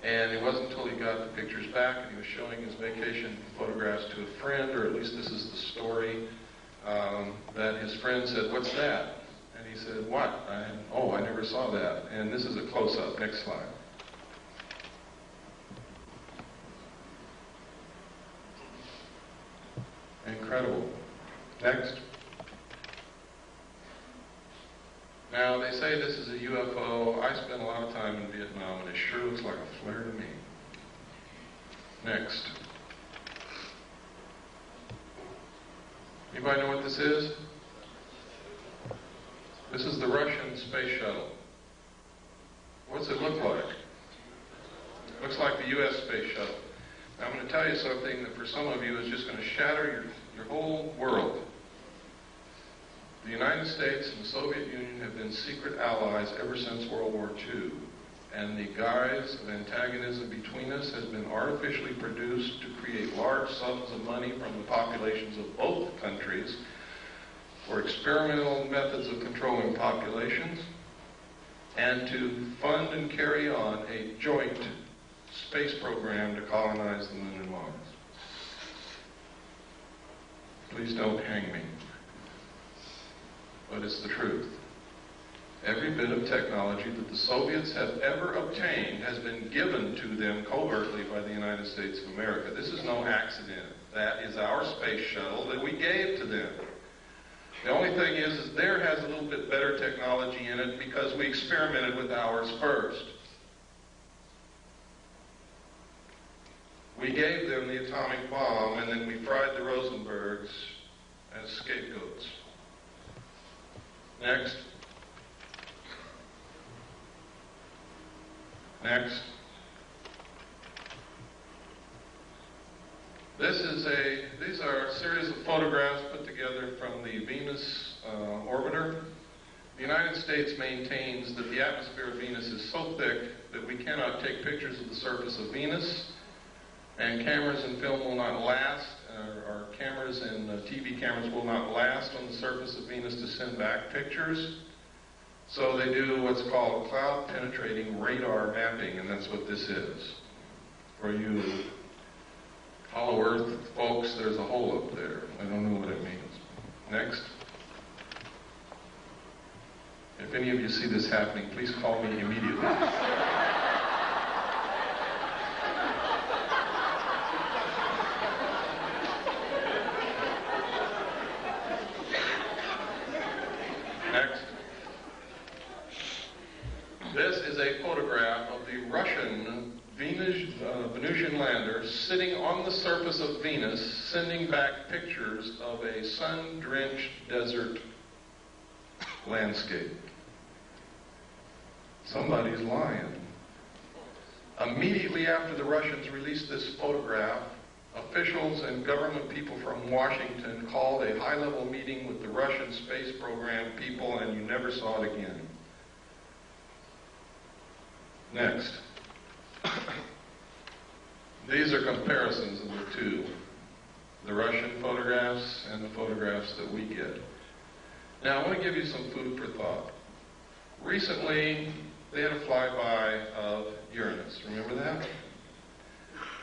and it wasn't until he got the pictures back and he was showing his vacation photographs to a friend, or at least this is the story, that his friend said, "What's that?" And he said, "What?" I never saw that. And this is a close-up. Next slide. Incredible. Next. Now, they say this is a UFO. I spent a lot of time in Vietnam, and it sure looks like a flare to me. Next. Anybody know what this is? This is the Russian space shuttle. What's it look like? It looks like the U.S. space shuttle. Now, I'm going to tell you something that for some of you is just going to shatter your whole world. The United States and the Soviet Union have been secret allies ever since World War II. And the guise of antagonism between us has been artificially produced to create large sums of money from the populations of both countries for experimental methods of controlling populations and to fund and carry on a joint space program to colonize the moon and Mars. Please don't hang me. But it's the truth. Every bit of technology that the Soviets have ever obtained has been given to them covertly by the United States of America. This is no accident. That is our space shuttle that we gave to them. The only thing is theirs has a little bit better technology in it because we experimented with ours first. We gave them the atomic bomb, and then we fried the Rosenbergs as scapegoats. Next. Next. These are a series of photographs put together from the Venus orbiter. The United States maintains that the atmosphere of Venus is so thick that we cannot take pictures of the surface of Venus, and cameras and film will not last, or cameras and TV cameras will not last on the surface of Venus to send back pictures. So they do what's called cloud-penetrating radar mapping, and that's what this is. For you Hollow Earth folks, there's a hole up there. I don't know what it means. Next. If any of you see this happening, please call me immediately. Next. This is a photograph of the Russian Venusian lander sitting on the surface of Venus, sending back pictures of a sun-drenched desert landscape. Somebody's lying. Immediately after the Russians released this photograph, officials and government people from Washington called a high-level meeting with the Russian space program people, and you never saw it again. Next. These are comparisons of the two, the Russian photographs and the photographs that we get. Now, I want to give you some food for thought. Recently, they had a flyby of Uranus. Remember that?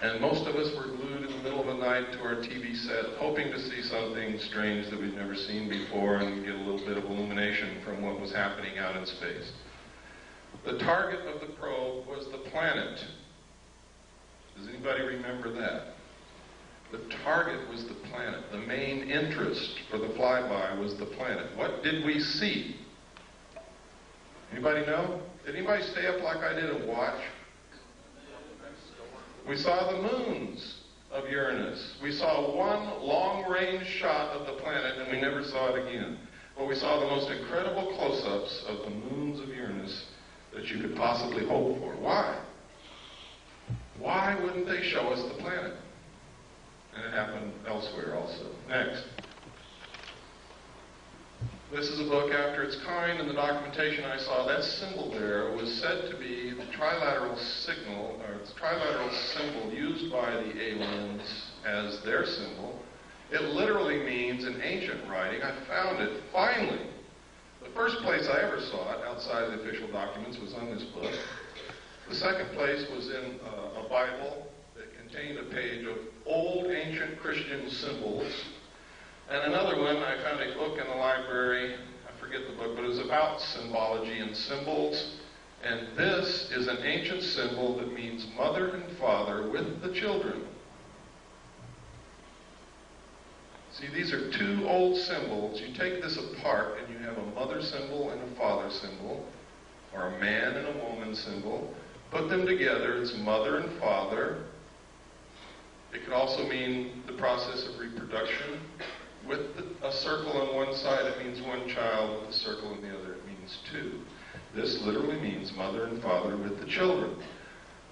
And most of us were glued in the middle of the night to our TV set, hoping to see something strange that we'd never seen before and get a little bit of illumination from what was happening out in space. The target of the probe was the planet. Does anybody remember that? The target was the planet. The main interest for the flyby was the planet. What did we see? Anybody know? Did anybody stay up like I did and watch? We saw the moons of Uranus. We saw one long-range shot of the planet, and we never saw it again. But we saw the most incredible close-ups of the moons of Uranus that you could possibly hope for. Why? Why wouldn't they show us the planet? And it happened elsewhere also. Next. This is a book after its kind, and the documentation I saw, that symbol there was said to be the trilateral signal, or the trilateral symbol used by the aliens as their symbol. It literally means, in ancient writing, I found it, finally. The first place I ever saw it, outside of the official documents, was on this book. The second place was in a Bible that contained a page of old ancient Christian symbols. And another one, I found a book in the library, I forget the book, but it was about symbology and symbols. And this is an ancient symbol that means mother and father with the children. See, these are two old symbols. You take this apart and you have a mother symbol and a father symbol, or a man and a woman symbol. Put them together, it's mother and father. It could also mean the process of reproduction. With a circle on one side, it means one child. With a circle on the other, it means two. This literally means mother and father with the children.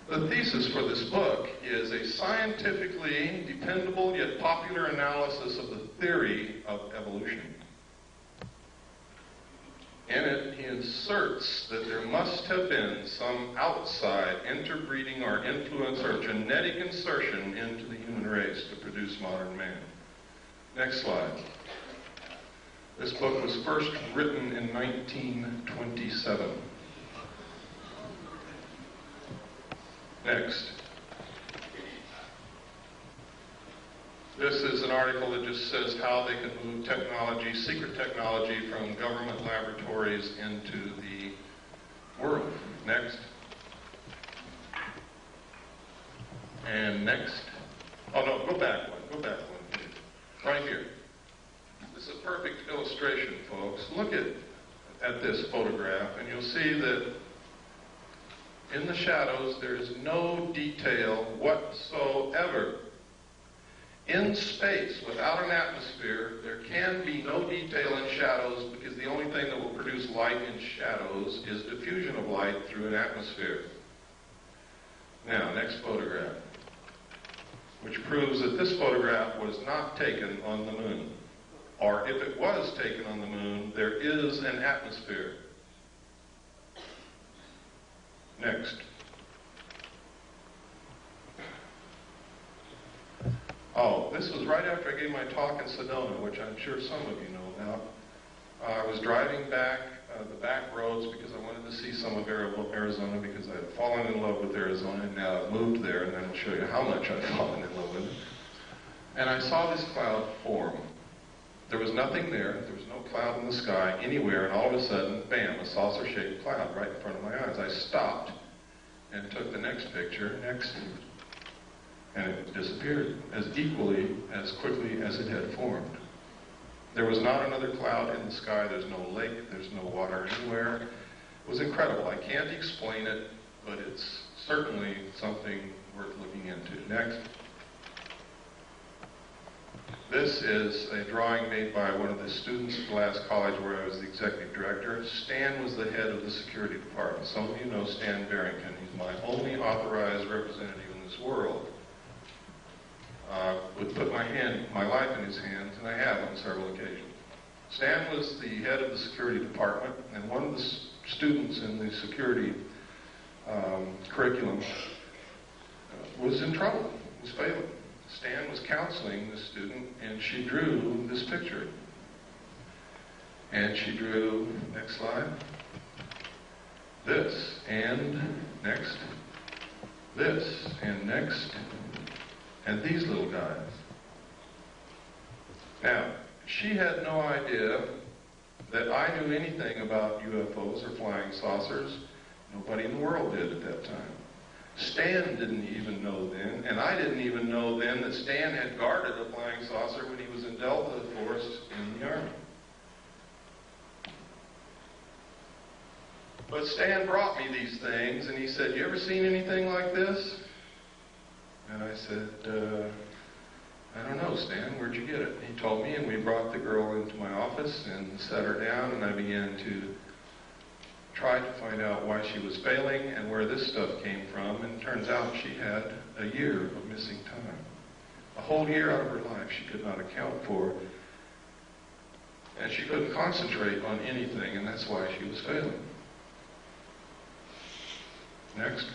The thesis for this book is a scientifically dependable yet popular analysis of the theory of evolution. In it, he asserts that there must have been some outside interbreeding or influence or genetic insertion into the human race to produce modern man. Next slide. This book was first written in 1927. Next. This is an article that just says how they can move technology, secret technology, from government laboratories into the world. Next. And next. Oh no, go back one. Go back one, please. Right here. This is a perfect illustration, folks. Look at this photograph, and you'll see that in the shadows there is no detail whatsoever. In space, without an atmosphere, there can be no detail in shadows because the only thing that will produce light in shadows is diffusion of light through an atmosphere. Now, next photograph. which proves that this photograph was not taken on the moon. Or if it was taken on the moon, there is an atmosphere. Next. Oh, this was right after I gave my talk in Sedona, which I'm sure some of you know about. I was driving back the back roads because I wanted to see some of Arizona, because I had fallen in love with Arizona, and now I've moved there, and I'll show you how much I've fallen in love with it. And I saw this cloud form. There was nothing there. There was no cloud in the sky anywhere, and all of a sudden, bam, a saucer-shaped cloud right in front of my eyes. I stopped and took the next picture, and it disappeared as equally, as quickly as it had formed. There was not another cloud in the sky. There's no lake. There's no water anywhere. It was incredible. I can't explain it, but it's certainly something worth looking into. Next. This is a drawing made by one of the students at the last college where I was the executive director. Stan was the head of the security department. Some of you know Stan Barrington. He's my only authorized representative in this world. Would put my life in his hands, and I have on several occasions. Stan was the head of the security department, and one of the students in the security curriculum was in trouble, was failing. Stan was counseling the student, and she drew this picture. And she drew, next slide, this, and next, this, and next, and these little guys. Now, she had no idea that I knew anything about UFOs or flying saucers. Nobody in the world did at that time. Stan didn't even know then, and I didn't even know then that Stan had guarded a flying saucer when he was in Delta Force in the Army. But Stan brought me these things, and he said, "You ever seen anything like this?" And I said, "I don't know, Stan, where'd you get it?" He told me, and we brought the girl into my office and sat her down, and I began to try to find out why she was failing and where this stuff came from, and it turns out she had a year of missing time. A whole year out of her life she could not account for, and she couldn't concentrate on anything, and that's why she was failing. Next.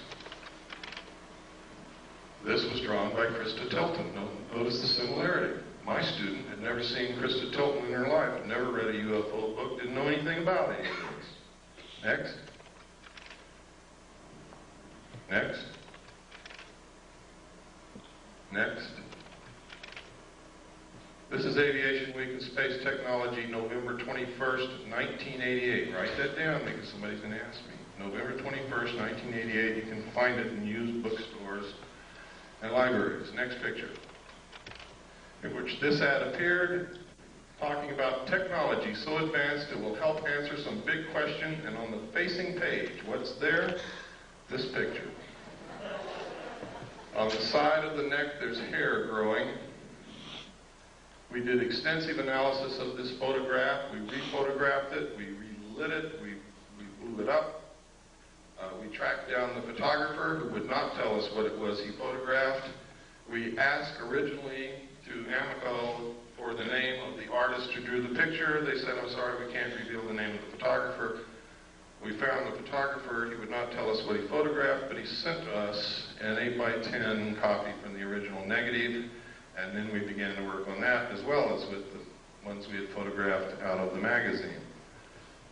This was drawn by Krista Tilton. Notice the similarity. My student had never seen Krista Tilton in her life, had never read a UFO book, didn't know anything about any of this. Next. Next. Next. This is Aviation Week and Space Technology, November 21st, 1988. Write that down because somebody's going to ask me. November 21st, 1988. You can find it in used bookstores and libraries. Next picture. In which this ad appeared, talking about technology so advanced it will help answer some big question, and on the facing page, what's there? This picture. On the side of the neck, there's hair growing. We did extensive analysis of this photograph. We rephotographed it, we relit it, we blew it up. We tracked down the photographer who would not tell us what it was he photographed. We asked originally to Amoco for the name of the artist who drew the picture. They said, "I'm sorry, we can't reveal the name of the photographer." We found the photographer. He would not tell us what he photographed, but he sent us an 8x10 copy from the original negative, and then we began to work on that as well as with the ones we had photographed out of the magazine.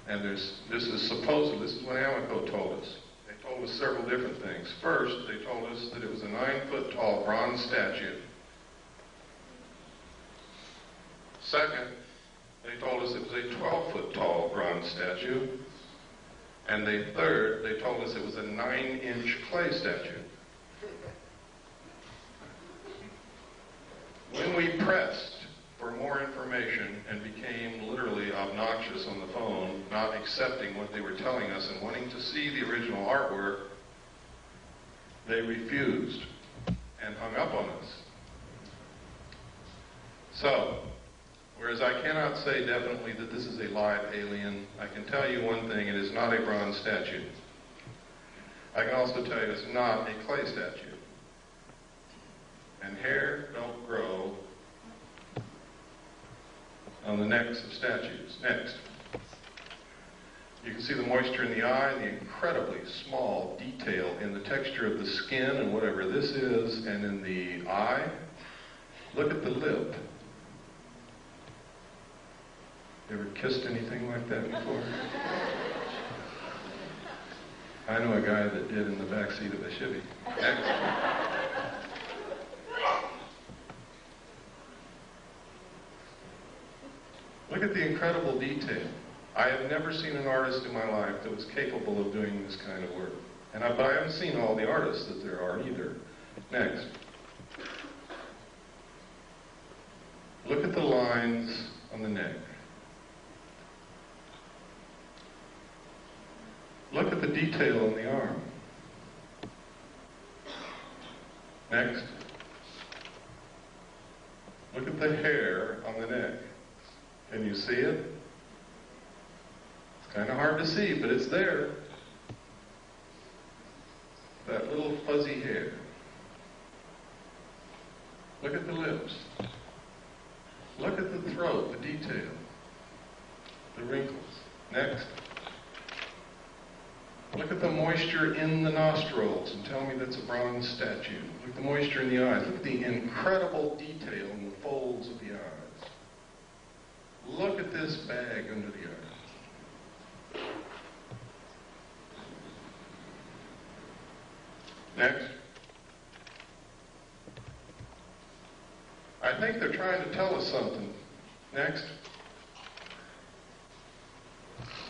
And this is what Amoco told us. They told us several different things. First, they told us that it was a 9-foot-tall bronze statue. Second, they told us it was a 12-foot-tall bronze statue. And third, they told us it was a 9-inch clay statue. When we pressed for more information and became literally obnoxious on the phone, not accepting what they were telling us and wanting to see the original artwork, they refused and hung up on us. So, whereas I cannot say definitely that this is a live alien, I can tell you one thing: it is not a bronze statue. I can also tell you it's not a clay statue. and hair don't grow on the necks of statues. Next. You can see the moisture in the eye, the incredibly small detail in the texture of the skin and whatever this is, and in the eye. Look at the lip. You ever kissed anything like that before? I know a guy that did in the back seat of a Chevy. Next. Look at the incredible detail. I have never seen an artist in my life that was capable of doing this kind of work. But I haven't seen all the artists that there are either. Next. Look at the lines on the neck. Look at the detail on the arm. Next. Look at the hair on the neck. Can you see it? It's kind of hard to see, but it's there. That little fuzzy hair. Look at the lips. Look at the throat, the detail. The wrinkles. Next. Look at the moisture in the nostrils and tell me that's a bronze statue. Look at the moisture in the eyes. Look at the incredible detail in the folds of the eyes. Look at this bag under the eyes. Next. I think they're trying to tell us something. Next.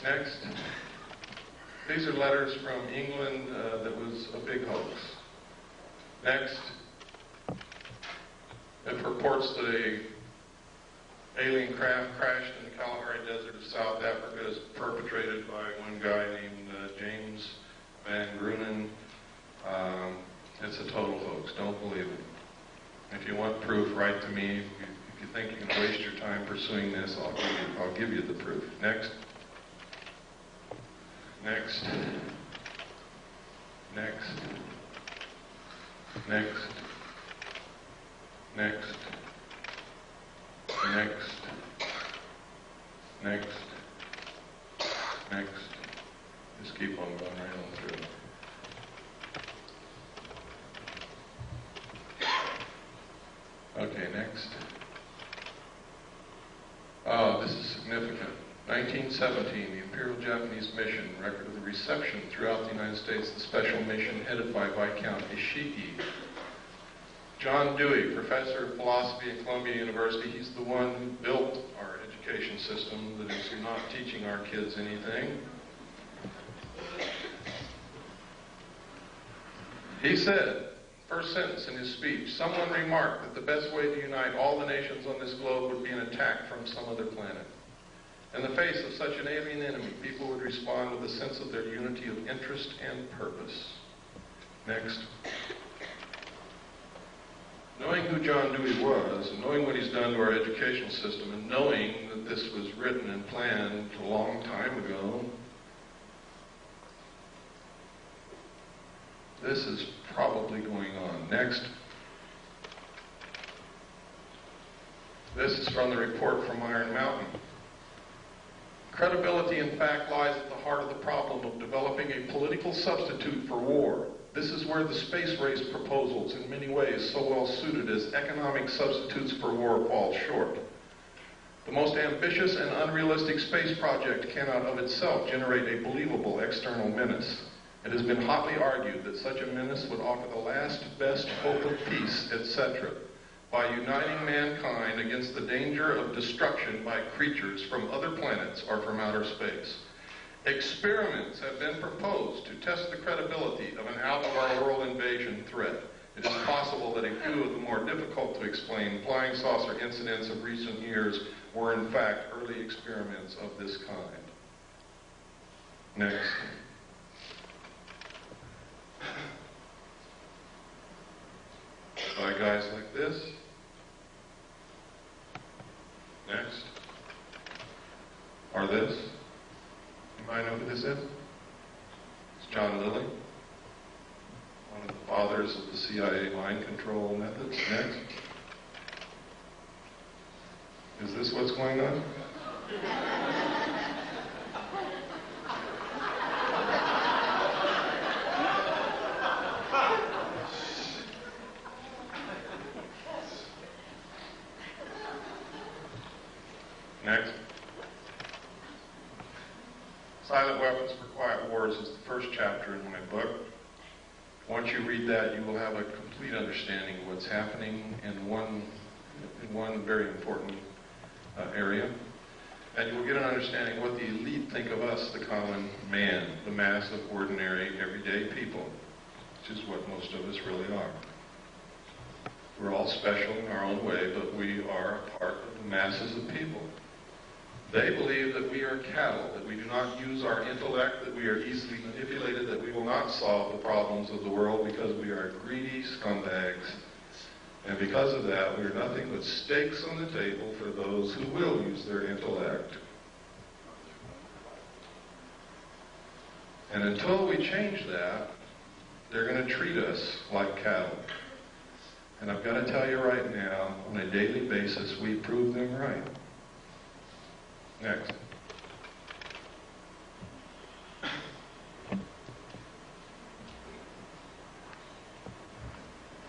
Next. These are letters from England that was a big hoax. Next. It purports that a alien craft crashed in the Kalahari Desert of South Africa is perpetrated by one guy named James Van Grunen. It's a total hoax. Don't believe it. If you want proof, write to me. If you think you're going to waste your time pursuing this, I'll give you the proof. Next. Next. Next. Next. Next. Next. Next. Next. Just keep on going right on through. Okay, next. Oh, this is significant. 1917, the Imperial Japanese Mission, record of the reception throughout the United States, the special mission headed by Viscount Ishiki. John Dewey, professor of philosophy at Columbia University, he's the one who built our education system that is not teaching our kids anything. He said, first sentence in his speech, someone remarked that the best way to unite all the nations on this globe would be an attack from some other planet. In the face of such an alien enemy, people would respond with a sense of their unity of interest and purpose. Next. Knowing who John Dewey was, and knowing what he's done to our educational system, and knowing that this was written and planned a long time ago, this is probably going on. Next. This is from the report from Iron Mountain. Credibility, in fact, lies at the heart of the problem of developing a political substitute for war. This is where the space race proposals, in many ways so well suited as economic substitutes for war, fall short. The most ambitious and unrealistic space project cannot of itself generate a believable external menace. It has been hotly argued that such a menace would offer the last best hope of peace, etc., by uniting mankind against the danger of destruction by creatures from other planets or from outer space. Experiments have been proposed to test the credibility of an out-of-our-world invasion threat. It is possible that a few of the more difficult to explain flying saucer incidents of recent years were in fact early experiments of this kind. Next. By guys like this. Next. Or this. You might know who this is? It's John Lilly, one one of the fathers of the CIA mind control methods. Next. Is this what's going on? Next. Silent Weapons for Quiet Wars is the first chapter in my book. Once you read that, you will have a complete understanding of what's happening in one very important area. And you will get an understanding of what the elite think of us, the common man, the mass of ordinary, everyday people, which is what most of us really are. We're all special in our own way, but we are a part of the masses of people. They believe that we are cattle, that we do not use our intellect, that we are easily manipulated, that we will not solve the problems of the world because we are greedy scumbags. And because of that, we are nothing but stakes on the table for those who will use their intellect. And until we change that, they're going to treat us like cattle. And I've got to tell you right now, on a daily basis, we prove them right. Next.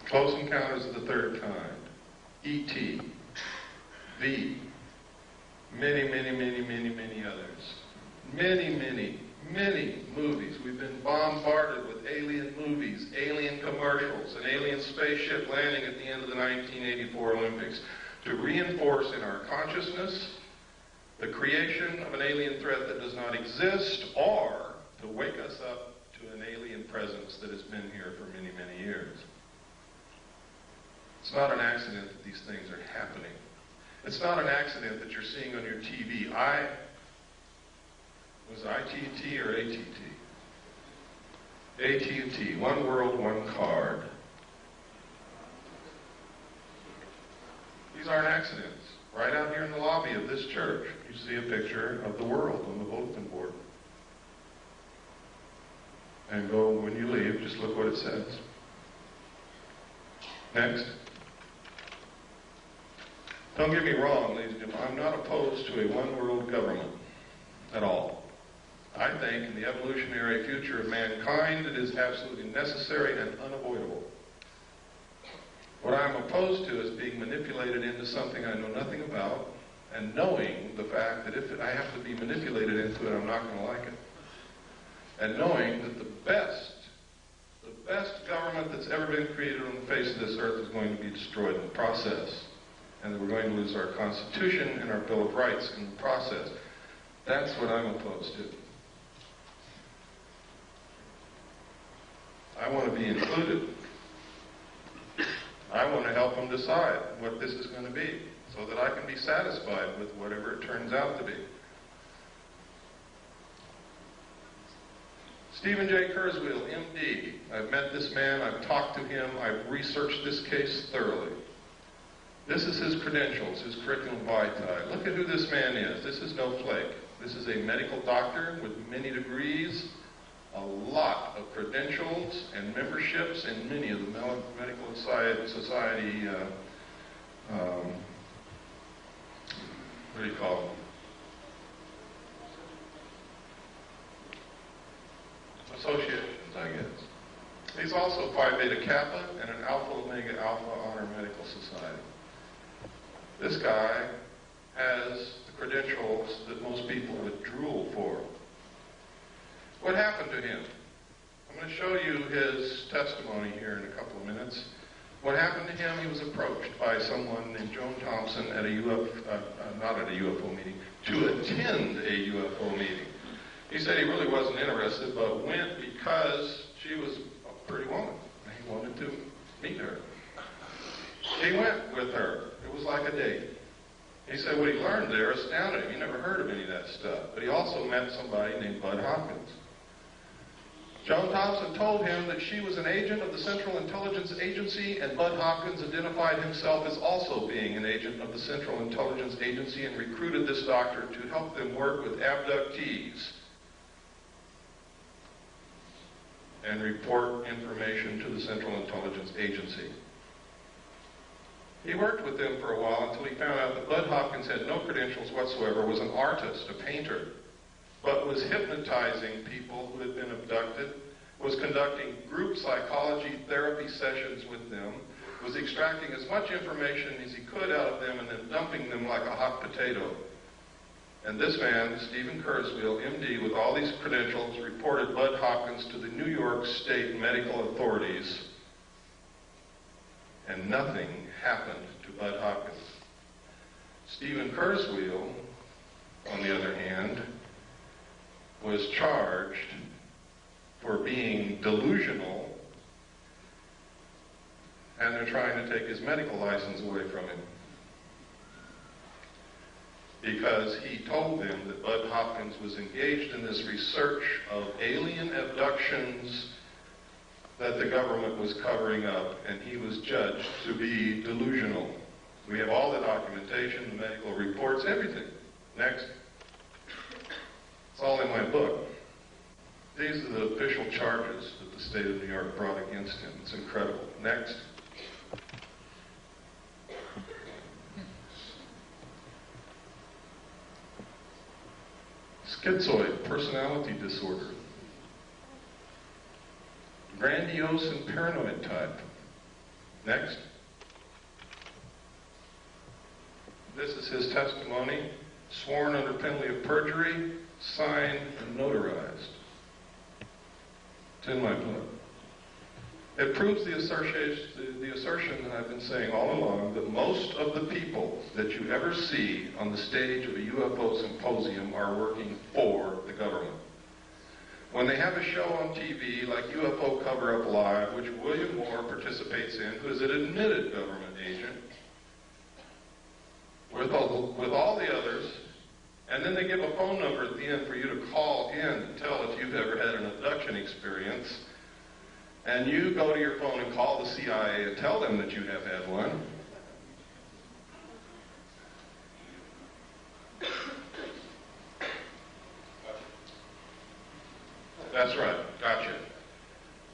Close Encounters of the Third Kind, E.T., V, many others. Many movies. We've been bombarded with alien movies, alien commercials, an alien spaceship landing at the end of the 1984 Olympics to reinforce in our consciousness the creation of an alien threat that does not exist, or to wake us up to an alien presence that has been here for many years. It's not an accident that these things are happening. It's not an accident that you're seeing on your TV. Was ITT or ATT? ATT, one world, one card. These aren't accidents. Right out here in the lobby of this church, you see a picture of the world on the bulletin board. And go, when you leave, just look what it says. Next. Don't get me wrong, ladies and gentlemen, I'm not opposed to a one-world government at all. I think in the evolutionary future of mankind, it is absolutely necessary and unavoidable. What I'm opposed to is being manipulated into something I know nothing about, and knowing the fact that if I have to be manipulated into it, I'm not going to like it. And knowing that the best government that's ever been created on the face of this earth is going to be destroyed in the process. And that we're going to lose our Constitution and our Bill of Rights in the process. That's what I'm opposed to. I want to be included. I want to help them decide what this is going to be so that I can be satisfied with whatever it turns out to be. Stephen J. Kurzweil, MD. I've met this man. I've talked to him. I've researched this case thoroughly. This is his credentials, his curriculum vitae. Look at who this man is. This is no flake. This is a medical doctor with many degrees, a lot of credentials and memberships in many of the medical society, what do you call them? Associations, I guess. He's also Phi Beta Kappa and an Alpha Omega Alpha Honor Medical Society. This guy has the credentials that most people would drool for. What happened to him? I'm going to show you his testimony here in a couple of minutes. What happened to him, he was approached by someone named Joan Thompson at not at a UFO meeting, to attend a UFO meeting. He said he really wasn't interested, but went because she was a pretty woman, and he wanted to meet her. He went with her. It was like a date. He said what he learned there astounded him. He never heard of any of that stuff. But he also met somebody named Bud Hopkins. Joan Thompson told him that she was an agent of the Central Intelligence Agency, and Bud Hopkins identified himself as also being an agent of the Central Intelligence Agency and recruited this doctor to help them work with abductees. and report information to the Central Intelligence Agency. He worked with them for a while until he found out that Bud Hopkins had no credentials whatsoever, was an artist, a painter, but was hypnotizing people who had been abducted, was conducting group psychology therapy sessions with them, was extracting as much information as he could out of them and then dumping them like a hot potato. And this man, Stephen Kurzweil, MD, with all these credentials, reported Bud Hopkins to the New York State medical authorities, and nothing happened to Bud Hopkins. Stephen Kurzweil, on the other hand, was charged for being delusional, and they're trying to take his medical license away from him, because he told them that Bud Hopkins was engaged in this research of alien abductions that the government was covering up, and he was judged to be delusional. We have all the documentation, the medical reports, everything. Next. It's all in my book. These are the official charges that the state of New York brought against him. It's incredible. Next. Schizoid personality disorder. Grandiose and paranoid type. Next. This is his testimony, sworn under penalty of perjury, signed and notarized. It's in my book. It proves the assertion that I've been saying all along, that most of the people that you ever see on the stage of a UFO symposium are working for the government. When they have a show on TV like UFO Cover-Up Live, which William Moore participates in, who is an admitted government agent, with all the others, and then they give a phone number at the end for you to call in and tell if you've ever had an abduction experience, and you go to your phone and call the CIA and tell them that you have had one. That's right, gotcha.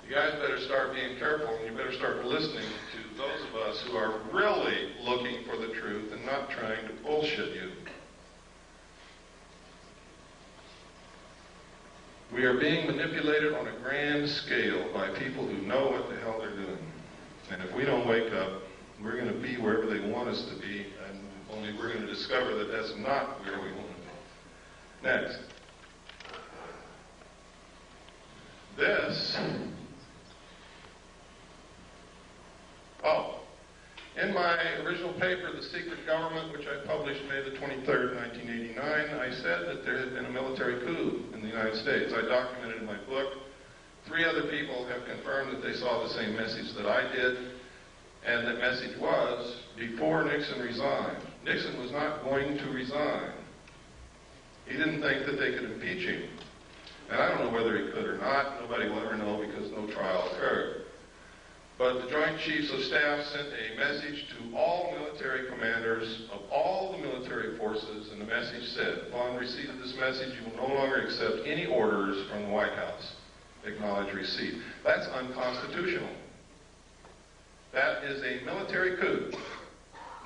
You guys better start being careful, and you better start listening to those of us who are really looking for the truth and not trying to bullshit you. We are being manipulated on a grand scale by people who know what the hell they're doing. And if we don't wake up, we're going to be wherever they want us to be, and only we're going to discover that that's not where we want to be. Next. This. Oh. In my original paper, The Secret Government, which I published May the 23rd, 1989, I said that there had been a military coup in the United States. I documented in my book. 3 other people have confirmed that they saw the same message that I did, and that message was before Nixon resigned. Nixon was not going to resign. He didn't think that they could impeach him. And I don't know whether he could or not. Nobody will ever know because no trial occurred. But the Joint Chiefs of Staff sent a message to all military commanders of all the military forces, and the message said, upon receipt of this message, you will no longer accept any orders from the White House. Acknowledge receipt. That's unconstitutional. That is a military coup.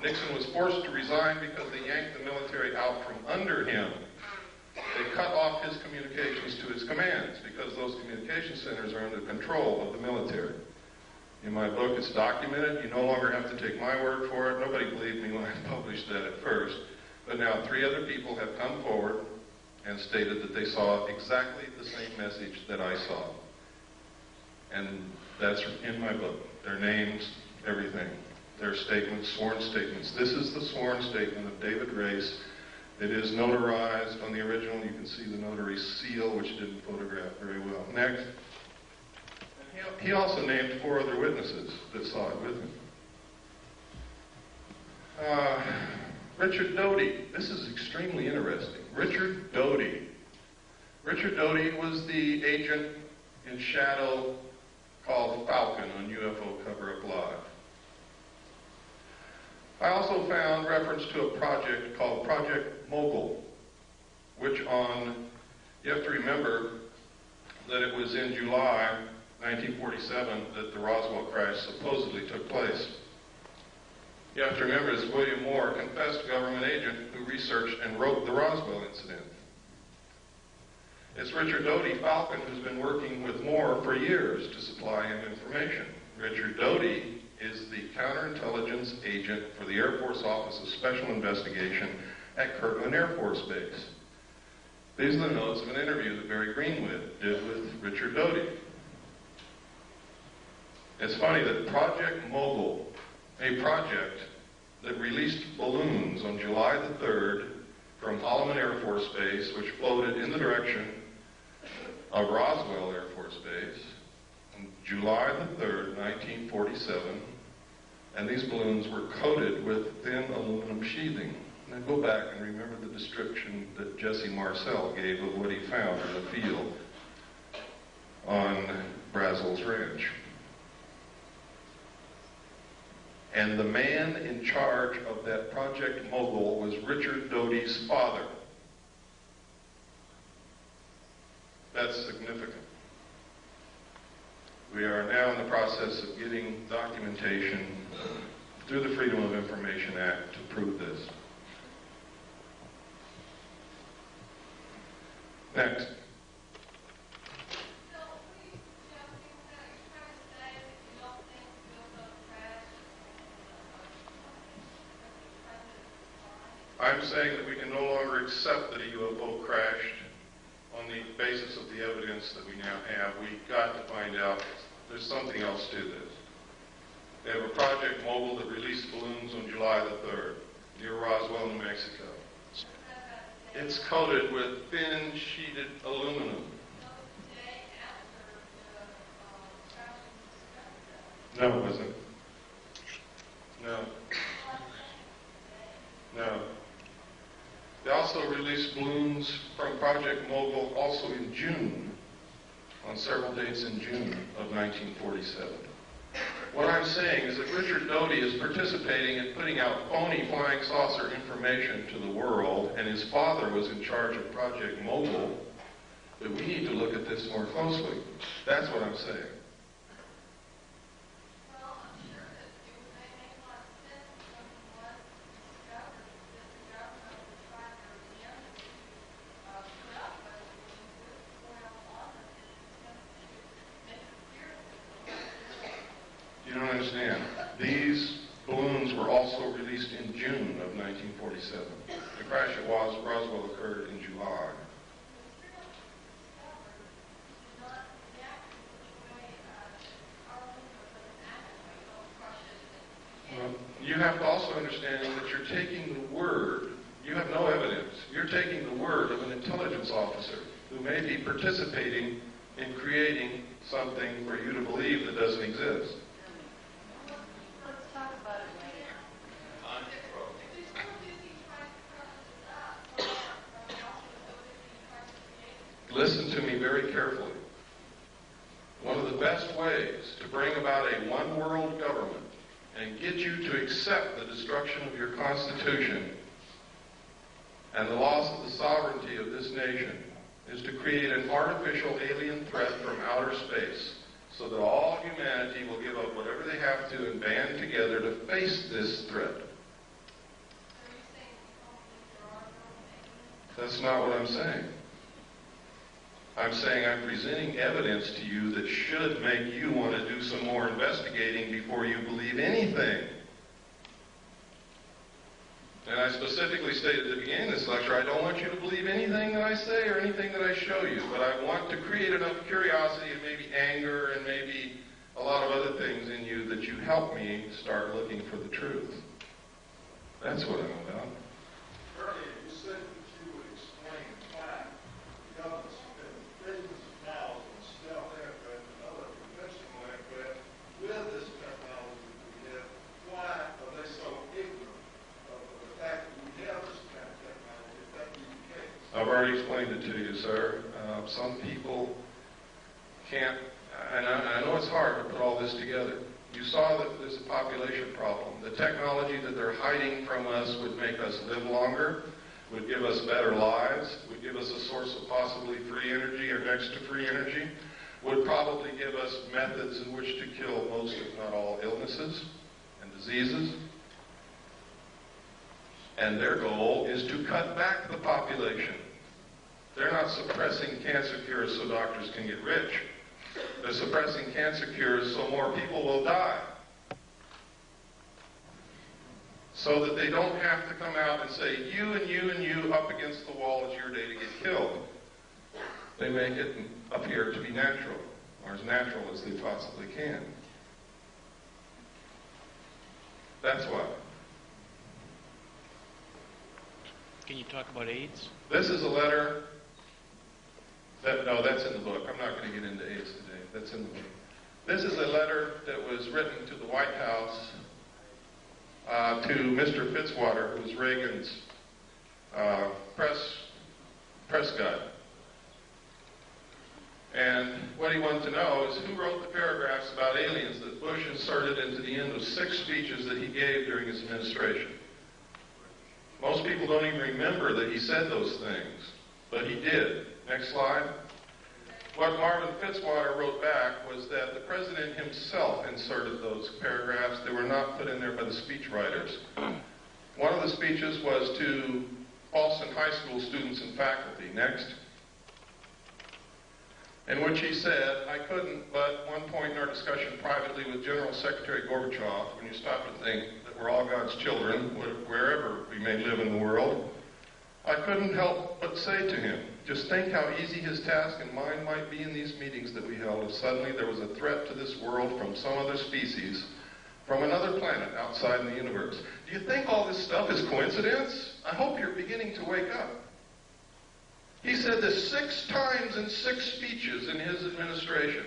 Nixon was forced to resign because they yanked the military out from under him. They cut off his communications to his commands because those communication centers are under control of the military. In my book, it's documented. You no longer have to take my word for it. Nobody believed me when I published that at first. But now 3 other people have come forward and stated that they saw exactly the same message that I saw. And that's in my book. Their names, everything. Their statements, sworn statements. This is the sworn statement of David Race. It is notarized on the original. You can see the notary seal, which didn't photograph very well. Next. He also named 4 other witnesses that saw it with him. Richard Doty. This is extremely interesting. Richard Doty. Richard Doty was the agent in shadow called Falcon on UFO Cover-Up Live. I also found reference to a project called Project Mogul, which you have to remember that it was in July 1947 that the Roswell crash supposedly took place. You have to remember this William Moore, a confessed government agent who researched and wrote the Roswell incident. It's Richard Doty Falcon who's been working with Moore for years to supply him information. Richard Doty is the counterintelligence agent for the Air Force Office of Special Investigation at Kirtland Air Force Base. These are the notes of an interview that Barry Greenwood did with Richard Doty. It's funny that Project Mogul, a project that released balloons on July the 3rd from Holloman Air Force Base, which floated in the direction of Roswell Air Force Base, on July the 3rd, 1947, and these balloons were coated with thin aluminum sheathing. Now go back and remember the description that Jesse Marcel gave of what he found in the field on Brazel's Ranch. And the man in charge of that Project Mogul was Richard Doty's father. That's significant. We are now in the process of getting documentation through the Freedom of Information Act to prove this. Next. I'm saying that we can no longer accept that a UFO crashed on the basis of the evidence that we now have. We've got to find out there's something else to this. They have a Project Mogul that released balloons on July the 3rd near Roswell, New Mexico. It's coated with thin sheeted aluminum. No, it wasn't. No. No. They also released balloons from Project Mogul also in June, on several dates in June of 1947. What I'm saying is that Richard Doty is participating in putting out phony flying saucer information to the world, and his father was in charge of Project Mogul, that we need to look at this more closely. That's what I'm saying. You don't understand. These balloons were also released in June of 1947. The crash at Roswell occurred in July. Well, you have to also understand that you're taking the word. You have no evidence. You're taking the word of an intelligence officer who may be participating in creating something for you to believe that doesn't exist. Listen to me very carefully. One of the best ways to bring about a one-world government and get you to accept the destruction of your Constitution and the loss of the sovereignty of this nation is to create an artificial alien threat from outer space so that all humanity will give up whatever they have to and band together to face this threat. That's not what I'm saying. I'm saying I'm presenting evidence to you that should make you want to do some more investigating before you believe anything. And I specifically stated at the beginning of this lecture, I don't want you to believe anything that I say or anything that I show you, but I want to create enough curiosity and maybe anger and maybe a lot of other things in you that you help me start looking for the truth. That's what I'm about. Earlier, you said that you would explain why the government's spent billions of dollars on stealth aircraft and other conventional aircraft with this technology that we have. Why are they so ignorant of the fact that we have this kind of technology, if that be the case? I've already explained it to you, sir. Some people can't, and I know it's hard to put all this together. You saw that there's a population problem. The technology that they're hiding from us would make us live longer, would give us better lives, would give us a source of possibly free energy or next to free energy. would probably give us methods in which to kill most, if not all, illnesses and diseases. And their goal is to cut back the population. They're not suppressing cancer cures so doctors can get rich. They're suppressing cancer cures so more people will die. So that they don't have to come out and say, you and you and you up against the wall, it's your day to get killed. They make it appear to be natural, or as natural as they possibly can. That's why. Can you talk about AIDS? This is a letter no, that's in the book. I'm not going to get into AIDS today. That's in the book. This is a letter that was written to the White House to Mr. Fitzwater, who was Reagan's press guy. And what he wanted to know is who wrote the paragraphs about aliens that Bush inserted into the end of 6 speeches that he gave during his administration. Most people don't even remember that he said those things, but he did. Next slide. What Marvin Fitzwater wrote back was that the president himself inserted those paragraphs. They were not put in there by the speechwriters. One of the speeches was to Boston High School students and faculty. Next. In which he said, I couldn't, but one point in our discussion privately with General Secretary Gorbachev, when you stop to think that we're all God's children, wherever we may live in the world, I couldn't help but say to him, just think how easy his task and mine might be in these meetings that we held if suddenly there was a threat to this world from some other species, from another planet outside in the universe. Do you think all this stuff is coincidence? I hope you're beginning to wake up. He said this 6 times in 6 speeches in his administration.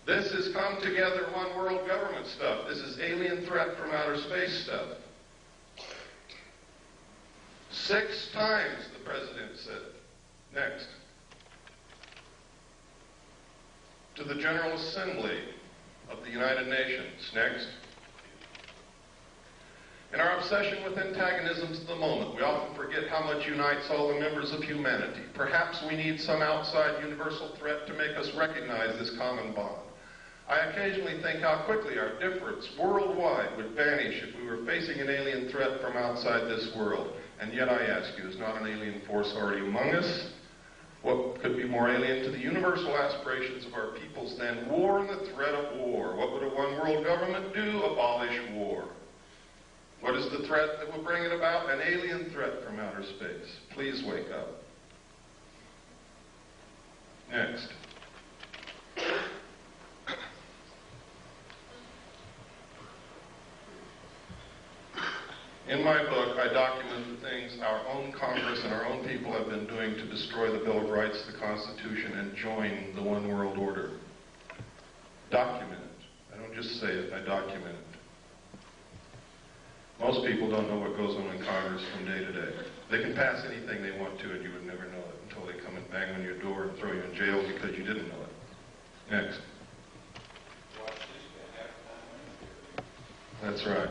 This is come together one world government stuff. This is alien threat from outer space stuff. 6 times the president said it. Next. To the General Assembly of the United Nations. Next. In our obsession with antagonisms of the moment, we often forget how much unites all the members of humanity. Perhaps we need some outside universal threat to make us recognize this common bond. I occasionally think how quickly our difference worldwide would vanish if we were facing an alien threat from outside this world. And yet I ask you, is not an alien force already among us? What could be more alien to the universal aspirations of our peoples than war and the threat of war? What would a one-world government do? Abolish war. What is the threat that will bring it about? An alien threat from outer space. Please wake up. Next. In my book, I document the things our own Congress and our own people have been doing to destroy the Bill of Rights, the Constitution, and join the one world order. Document it. I don't just say it, I document it. Most people don't know what goes on in Congress from day to day. They can pass anything they want to and you would never know it until they come and bang on your door and throw you in jail because you didn't know it. Next. That's right.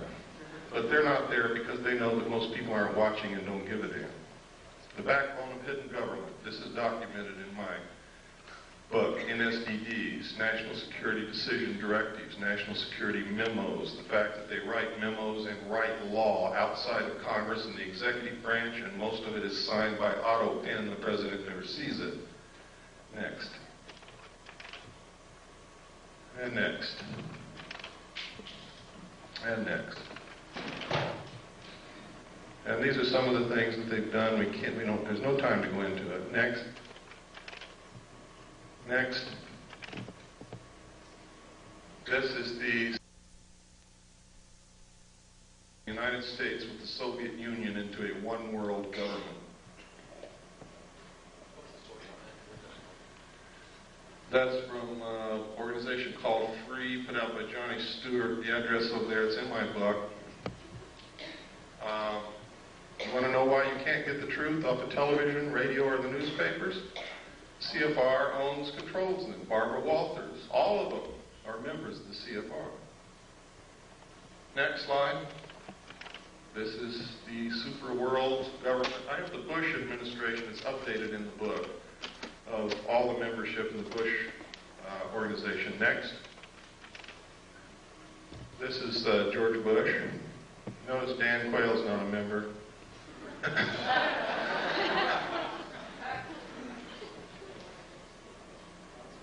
But they're not there because they know that most people aren't watching and don't give a damn. The backbone of hidden government. This is documented in my book, NSDDs, National Security Decision Directives, National Security Memos, the fact that they write memos and write law outside of Congress and the executive branch, and most of it is signed by auto pen. The president never sees it. Next. And next. And next. And these are some of the things that they've done. There's no time to go into it. Next. Next. This is the United States with the Soviet Union into a one-world government. That's from an organization called Free, put out by Johnny Stewart. The address over there, it's in my book. You want to know why you can't get the truth off of television, radio, or the newspapers? CFR owns, controls them. Barbara Walters, all of them are members of the CFR. Next slide. This is the super world government. I have the Bush administration. It's updated in the book of all the membership in the Bush organization. Next. This is George Bush. Notice Dan Quayle's not a member.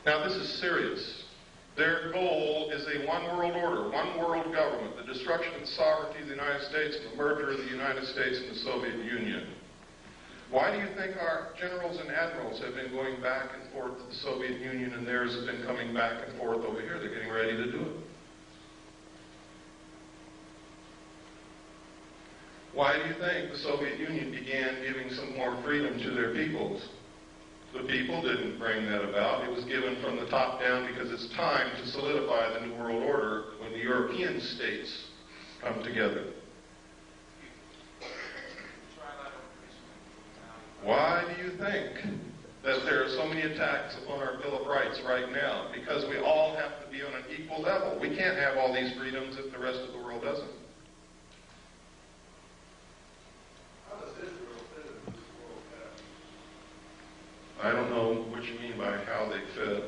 Now this is serious. Their goal is a one world order, one world government, the destruction of the sovereignty of the United States and the merger of the United States and the Soviet Union. Why do you think our generals and admirals have been going back and forth to the Soviet Union and theirs have been coming back and forth over here? They're getting ready to do it. Why do you think the Soviet Union began giving some more freedom to their peoples? The people didn't bring that about. It was given from the top down because it's time to solidify the New World Order when the European states come together. Why do you think that there are so many attacks upon our Bill of Rights right now? Because we all have to be on an equal level. We can't have all these freedoms if the rest of the world doesn't. How does Israel fit into this world pattern? I don't know what you mean by how they fit.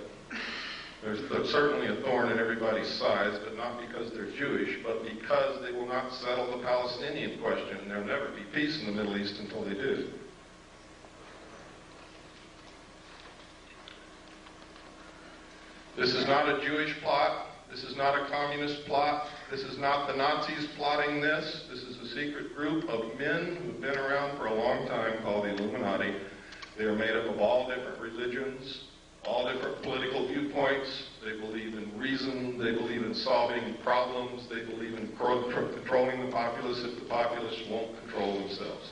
There's certainly a thorn in everybody's sides, but not because they're Jewish, but because they will not settle the Palestinian question. And there'll never be peace in the Middle East until they do. This is not a Jewish plot. This is not a communist plot. This is not the Nazis plotting this. This is a secret group of men who've been around for a long time called the Illuminati. They are made up of all different religions, all different political viewpoints. They believe in reason. They believe in solving problems. They believe in controlling the populace if the populace won't control themselves.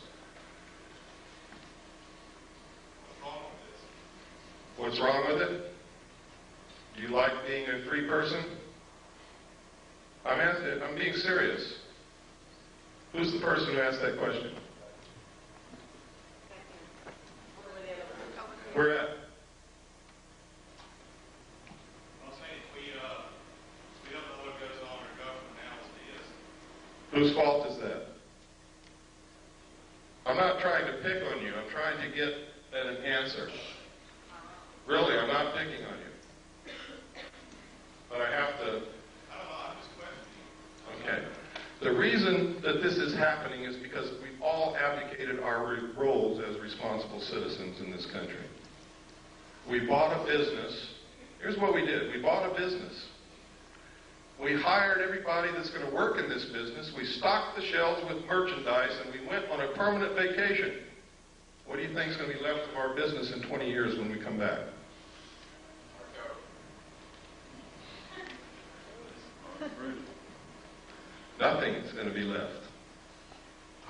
What's wrong with it? Do you like being a free person? I'm being serious. Who's the person who asked that question? Where at? I'm saying we don't know what goes on in our government now. Whose fault is that? I'm not trying to pick on you. I'm trying to get at an answer. Really, I'm not picking on you. But I have to... I'm just questioning. Okay. The reason that this is happening is because we've all abdicated our roles as responsible citizens in this country. We bought a business. Here's what we did. We bought a business. We hired everybody that's going to work in this business. We stocked the shelves with merchandise, and we went on a permanent vacation. What do you think is going to be left of our business in 20 years when we come back? Nothing's going to be left.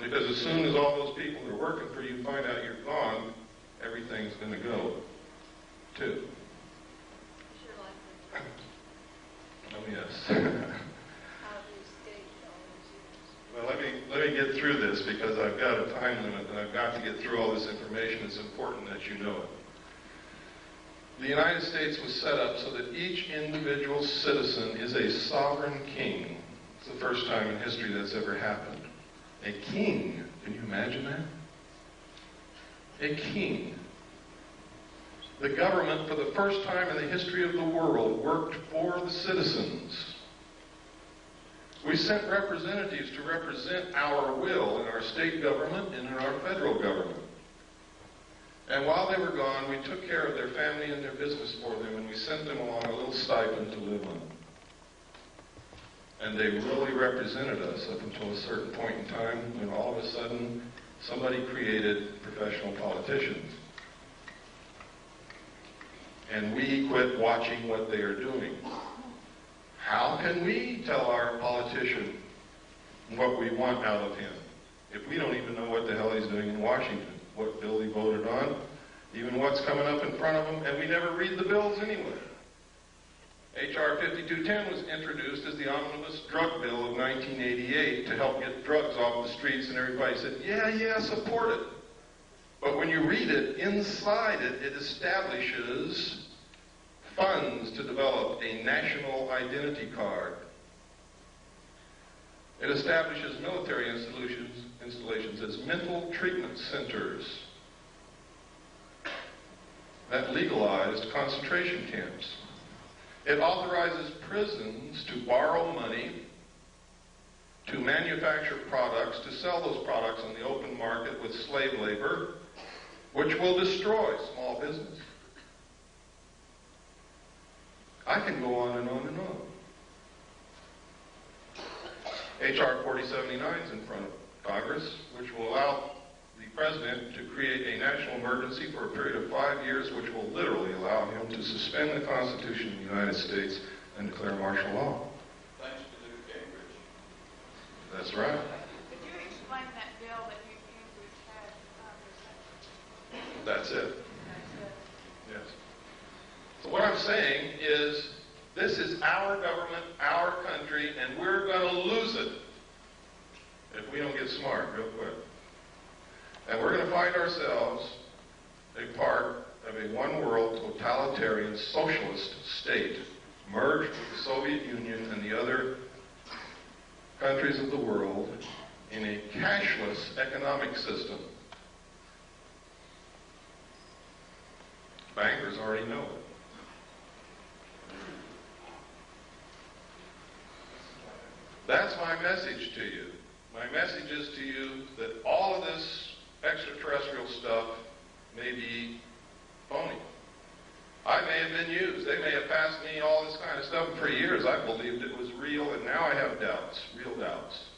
Because as soon as all those people that are working for you find out you're gone, everything's going to go, too. Oh, yes. Well, let me get through this because I've got a time limit and I've got to get through all this information. It's important that you know it. The United States was set up so that each individual citizen is a sovereign king. It's the first time in history that's ever happened. A king. Can you imagine that? A king. The government, for the first time in the history of the world, worked for the citizens. We sent representatives to represent our will in our state government and in our federal government. And while they were gone, we took care of their family and their business for them, and we sent them along a little stipend to live on. And they really represented us up until a certain point in time when all of a sudden somebody created professional politicians. And we quit watching what they are doing. How can we tell our politician what we want out of him if we don't even know what the hell he's doing in Washington, what bill he voted on, even what's coming up in front of him, and we never read the bills anyway. H.R. 5210 was introduced as the omnibus drug bill of 1988 to help get drugs off the streets, and everybody said, yeah, support it. But when you read it, inside it, it establishes funds to develop a national identity card. It establishes military installations as mental treatment centers. that legalized concentration camps. It authorizes prisons to borrow money, to manufacture products, to sell those products on the open market with slave labor, which will destroy small business. I can go on and on and on. H.R. 4079 is in front of Congress, which will allow the President to create a national emergency for a period of 5 years, which will literally allow him to suspend the Constitution of the United States and declare martial law. Thanks to Newt Gingrich. That's right. Could you explain that bill that Newt Gingrich had presented? That's it. That's it. Yes. So what I'm saying is, this is our government, our country, and we're going to lose it if we don't get smart real quick. And we're going to find ourselves a part of a one-world totalitarian socialist state merged with the Soviet Union and the other countries of the world in a cashless economic system. Bankers already know it. That's my message to you. My message is to you that all of this extraterrestrial stuff may be phony. I may have been used. They may have passed me all this kind of stuff. For years I believed it was real, and now I have doubts, real doubts.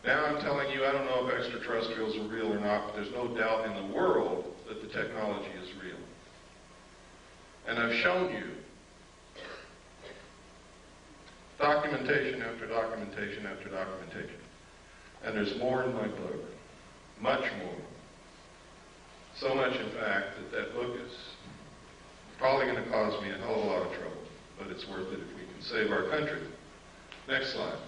Now I'm telling you, I don't know if extraterrestrials are real or not, but there's no doubt in the world that the technology is real. And I've shown you documentation after documentation after documentation. And there's more in my book. Much more. So much, in fact, that that book is probably going to cause me a hell of a lot of trouble. But it's worth it if we can save our country. Next slide.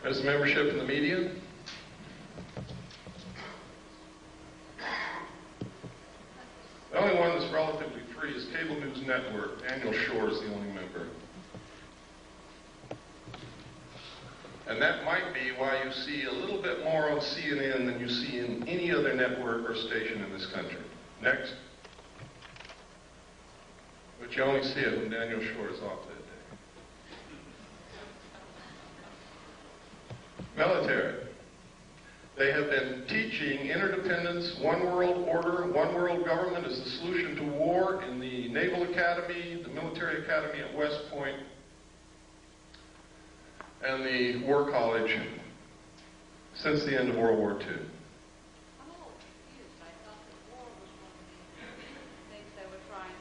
There's the membership in the media. The only one that's relatively free is Cable News Network. Daniel Shore is the only member. And that might be why you see a little bit more on CNN than you see in any other network or station in this country. Next. But you only see it when Daniel Shore is off that day. Military. They have been teaching interdependence, one world order, one world government is the solution to war in the Naval Academy, the Military Academy at West Point, and the War College since the end of World War II. I'm a little confused. I thought the war was one of the things they were trying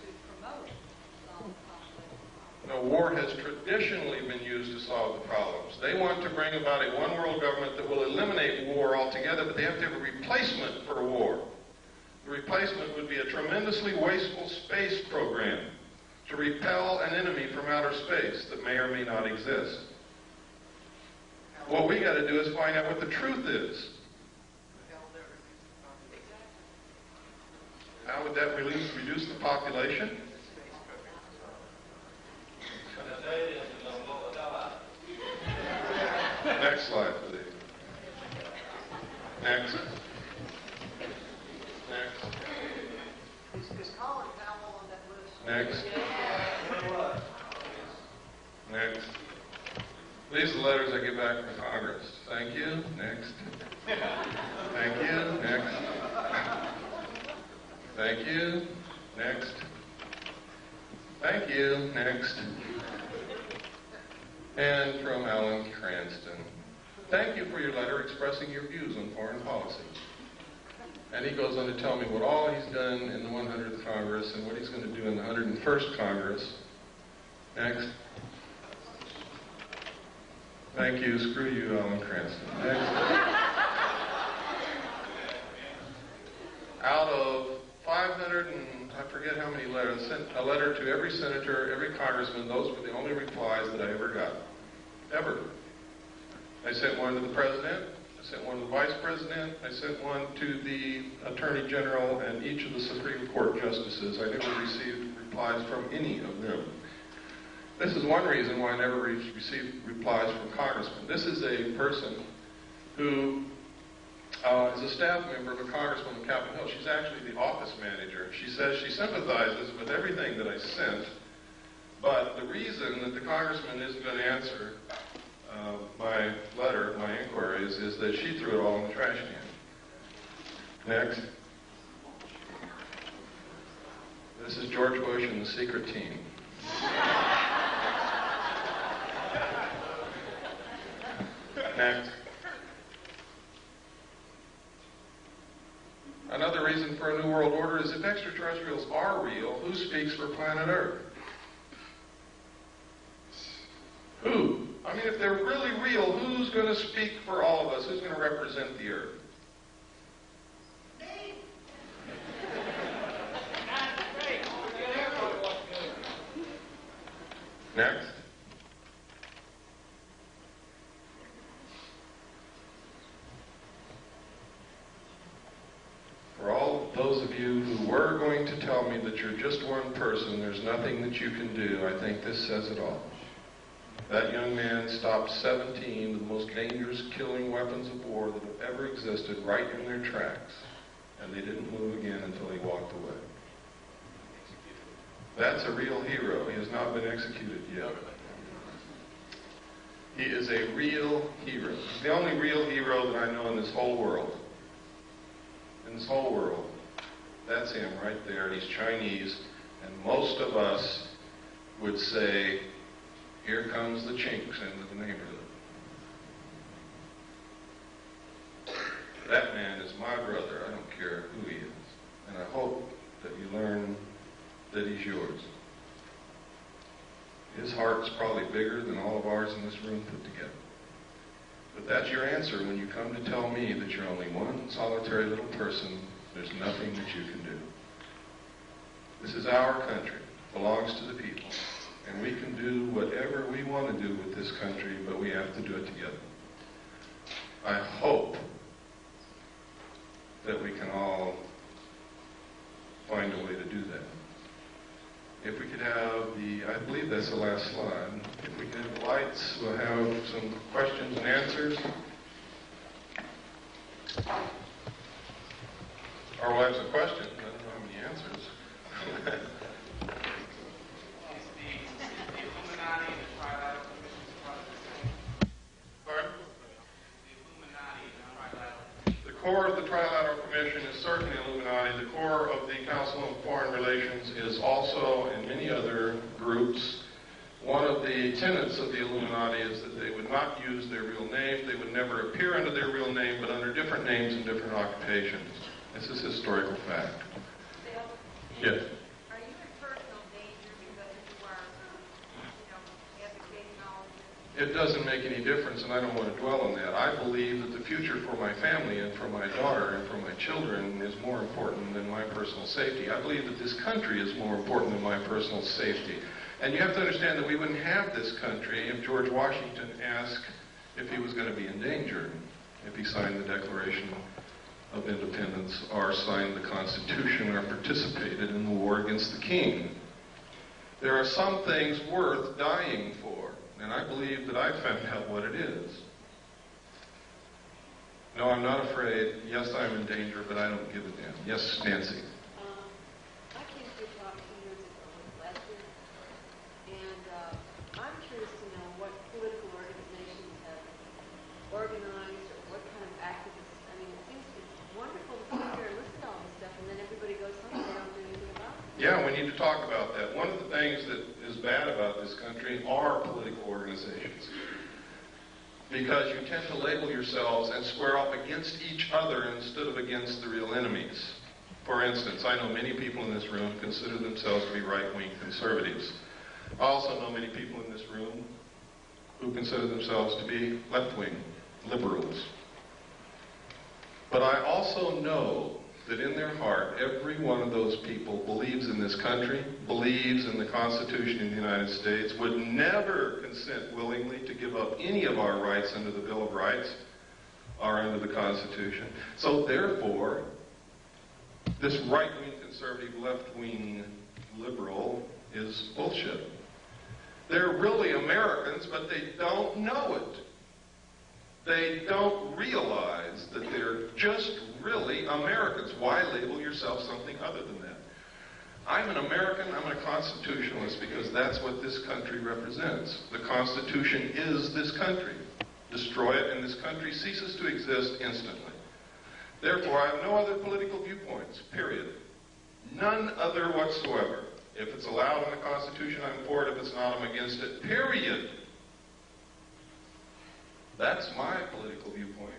to promote to solve the conflict. No, war has traditionally been used to solve the problems. They want to bring about a one-world government that will eliminate war altogether, but they have to have a replacement for war. The replacement would be a tremendously wasteful space program to repel an enemy from outer space that may or may not exist. What we got to do is find out what the truth is. How would that reduce the population? Next slide, please. Next. Next. Next. Next. These are the letters I get back from Congress. Thank you. Next. Thank you. Next. Thank you. Next. Thank you. Next. And from Alan Cranston. Thank you for your letter expressing your views on foreign policy. And he goes on to tell me what all he's done in the 100th Congress and what he's going to do in the 101st Congress. Next. Thank you. Screw you, Alan Cranston. Next. Out of 500 and I forget how many letters, I sent a letter to every senator, every congressman. Those were the only replies that I ever got. Ever. I sent one to the president. I sent one to the vice president. I sent one to the attorney general and each of the Supreme Court justices. I never received replies from any of them. This is one reason why I never received replies from congressmen. This is a person who is a staff member of a congressman on Capitol Hill. She's actually the office manager. She says she sympathizes with everything that I sent, but the reason that the congressman isn't going to answer my letter, my inquiries, is that she threw it all in the trash can. Next. This is George Bush and the secret team. Next. Another reason for a new world order is if extraterrestrials are real, who speaks for planet Earth? Who? I mean, if they're really real, who's going to speak for all of us? Who's going to represent the Earth? Next. For all those of you who were going to tell me that you're just one person, there's nothing that you can do, I think this says it all. That young man stopped 17 of the most dangerous killing weapons of war that have ever existed right in their tracks, and they didn't move again until he walked away. That's a real hero. He has not been executed yet. He is a real hero. He's the only real hero that I know in this whole world. In this whole world. That's him right there. He's Chinese. And most of us would say, here comes the chinks into the neighborhood. That man is my brother. I don't care who he is. And I hope that you learn that he's yours. His heart's probably bigger than all of ours in this room put together. But that's your answer when you come to tell me that you're only one solitary little person. There's nothing that you can do. This is our country. It belongs to the people. And we can do whatever we want to do with this country, but we have to do it together. I hope that we can all find a way to do that. If we could have I believe that's the last slide. If we could have the lights, we'll have some questions and answers. Or we'll have some questions. I don't know how many answers. Pardon? The core of the Trilateral Commission is certainly Illuminati. The core of the Council on Foreign Relations is also, in many other groups, one of the tenets of the Illuminati is that they would not use their real name. They would never appear under their real name, but under different names and different occupations. This is historical fact. Bill, Yes. are you in personal danger because you are, advocating all of this? It doesn't make any difference, and I don't want to dwell on that. I believe that the future for my family and for my daughter and for my children is more important than my personal safety. I believe that this country is more important than my personal safety. And you have to understand that we wouldn't have this country if George Washington asked if he was going to be in danger, if he signed the Declaration of Independence or signed the Constitution or participated in the war against the king. There are some things worth dying for, and I believe that I've found out what it is. No, I'm not afraid. Yes, I'm in danger, but I don't give a damn. Yes, Nancy. I came to your talk 2 years ago last year, and I'm curious to know what political organizations have organized or what kind of activists. I mean, it seems to be wonderful to sit here and listen to all this stuff, and then everybody goes home and they don't do anything about it. Yeah, we need to talk about that. One of the things that is bad about this country are political organizations. Because you tend to label yourselves and square up against each other instead of against the real enemies. For instance, I know many people in this room consider themselves to be right-wing conservatives. I also know many people in this room who consider themselves to be left-wing liberals. But I also know that in their heart, every one of those people believes in this country, believes in the Constitution of the United States, would never consent willingly to give up any of our rights under the Bill of Rights or under the Constitution. So therefore, this right-wing conservative, left-wing liberal is bullshit. They're really Americans, but they don't know it. They don't realize that they're just really Americans. Why label yourself something other than that? I'm an American, I'm a constitutionalist because that's what this country represents. The Constitution is this country. Destroy it and this country ceases to exist instantly. Therefore, I have no other political viewpoints, period. None other whatsoever. If it's allowed in the Constitution, I'm for it. If it's not, I'm against it, period. That's my political viewpoint.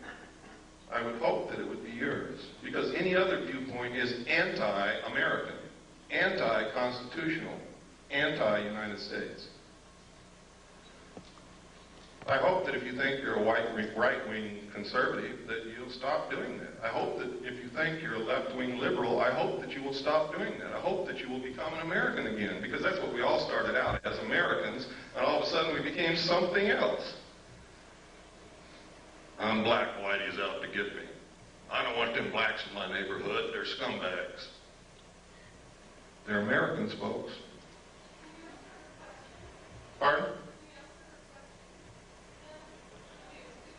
I would hope that it would be yours, because any other viewpoint is anti-American, anti-constitutional, anti-United States. I hope that if you think you're a right-wing conservative, that you'll stop doing that. I hope that if you think you're a left-wing liberal, I hope that you will stop doing that. I hope that you will become an American again, because that's what we all started out as, Americans, and all of a sudden we became something else. I'm black, whitey's out to get me. I don't want them blacks in my neighborhood. They're scumbags. They're Americans, folks. Pardon?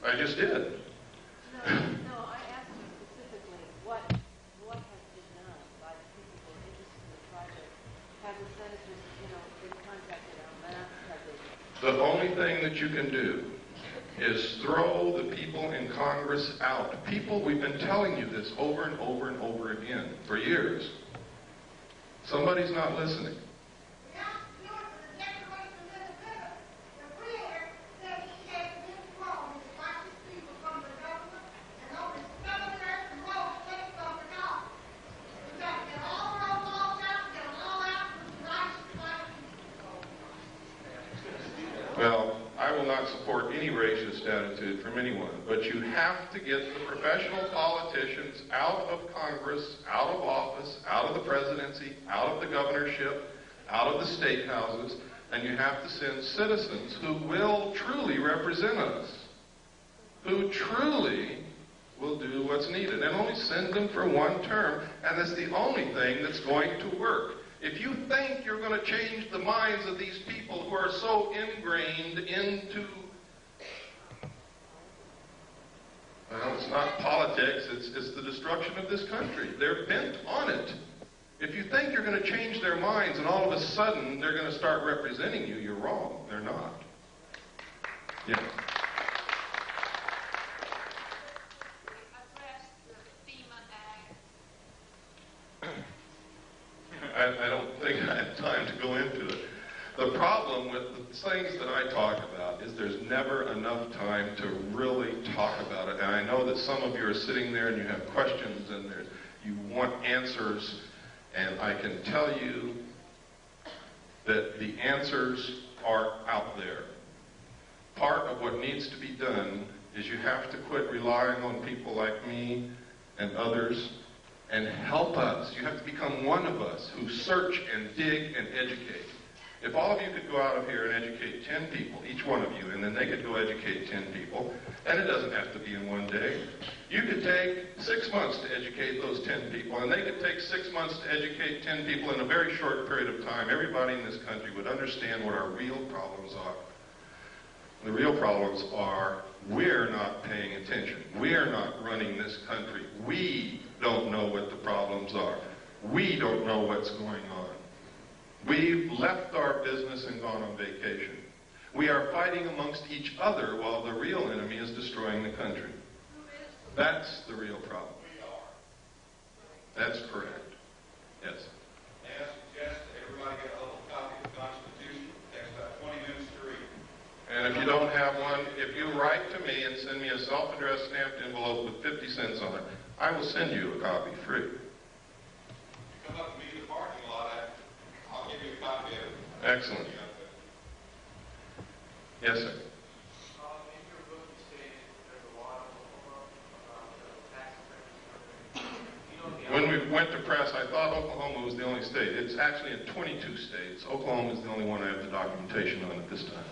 I just did. No, I asked you specifically what has been done by the people interested in the project. Have the senators, been contacted on that? The only thing that you can do is throw the people in Congress out. People, we've been telling you this over and over and over again for years. Somebody's not listening. Well, I will not support any racist attitude from anyone, but you have to get the professional politicians out of Congress, out of office, out of the presidency, out of the governorship, out of the state houses, and you have to send citizens who will truly represent us, who truly will do what's needed, and only send them for one term, and that's the only thing that's going to work. If you think you're going to change the minds of these people who are so ingrained into, well, it's not politics, it's the destruction of this country. They're bent on it. If you think you're going to change their minds and all of a sudden they're going to start representing you, you're wrong. They're not. Yeah. I don't think I have time to go into it. The problem with the things that I talk about is there's never enough time to really talk about it. And I know that some of you are sitting there and you have questions and you want answers. And I can tell you that the answers are out there. Part of what needs to be done is you have to quit relying on people like me and others and help us. You have to become one of us who search and dig and educate. If all of you could go out of here and educate 10 people, each one of you, and then they could go educate 10 people, and it doesn't have to be in one day. You could take 6 months to educate those 10 people, and they could take 6 months to educate 10 people in a very short period of time. Everybody in this country would understand what our real problems are. The real problems are we're not paying attention. We're not running this country. We don't know what the problems are. We don't know what's going on. We've left our business and gone on vacation. We are fighting amongst each other while the real enemy is destroying the country. That's the real problem. That's correct. Yes. May I suggest that everybody get a little copy of the Constitution? It takes about 20 minutes to read. And if you don't have one, if you write to me and send me a self-addressed stamped envelope with 50 cents on it, I will send you a copy free. Come up to me in the parking lot, I'll give you a copy of it. Excellent. Yes, sir. In your book, you stated there's a lot about tax incentives. When we went to press, I thought Oklahoma was the only state. It's actually in 22 states. Oklahoma is the only one I have the documentation on at this time.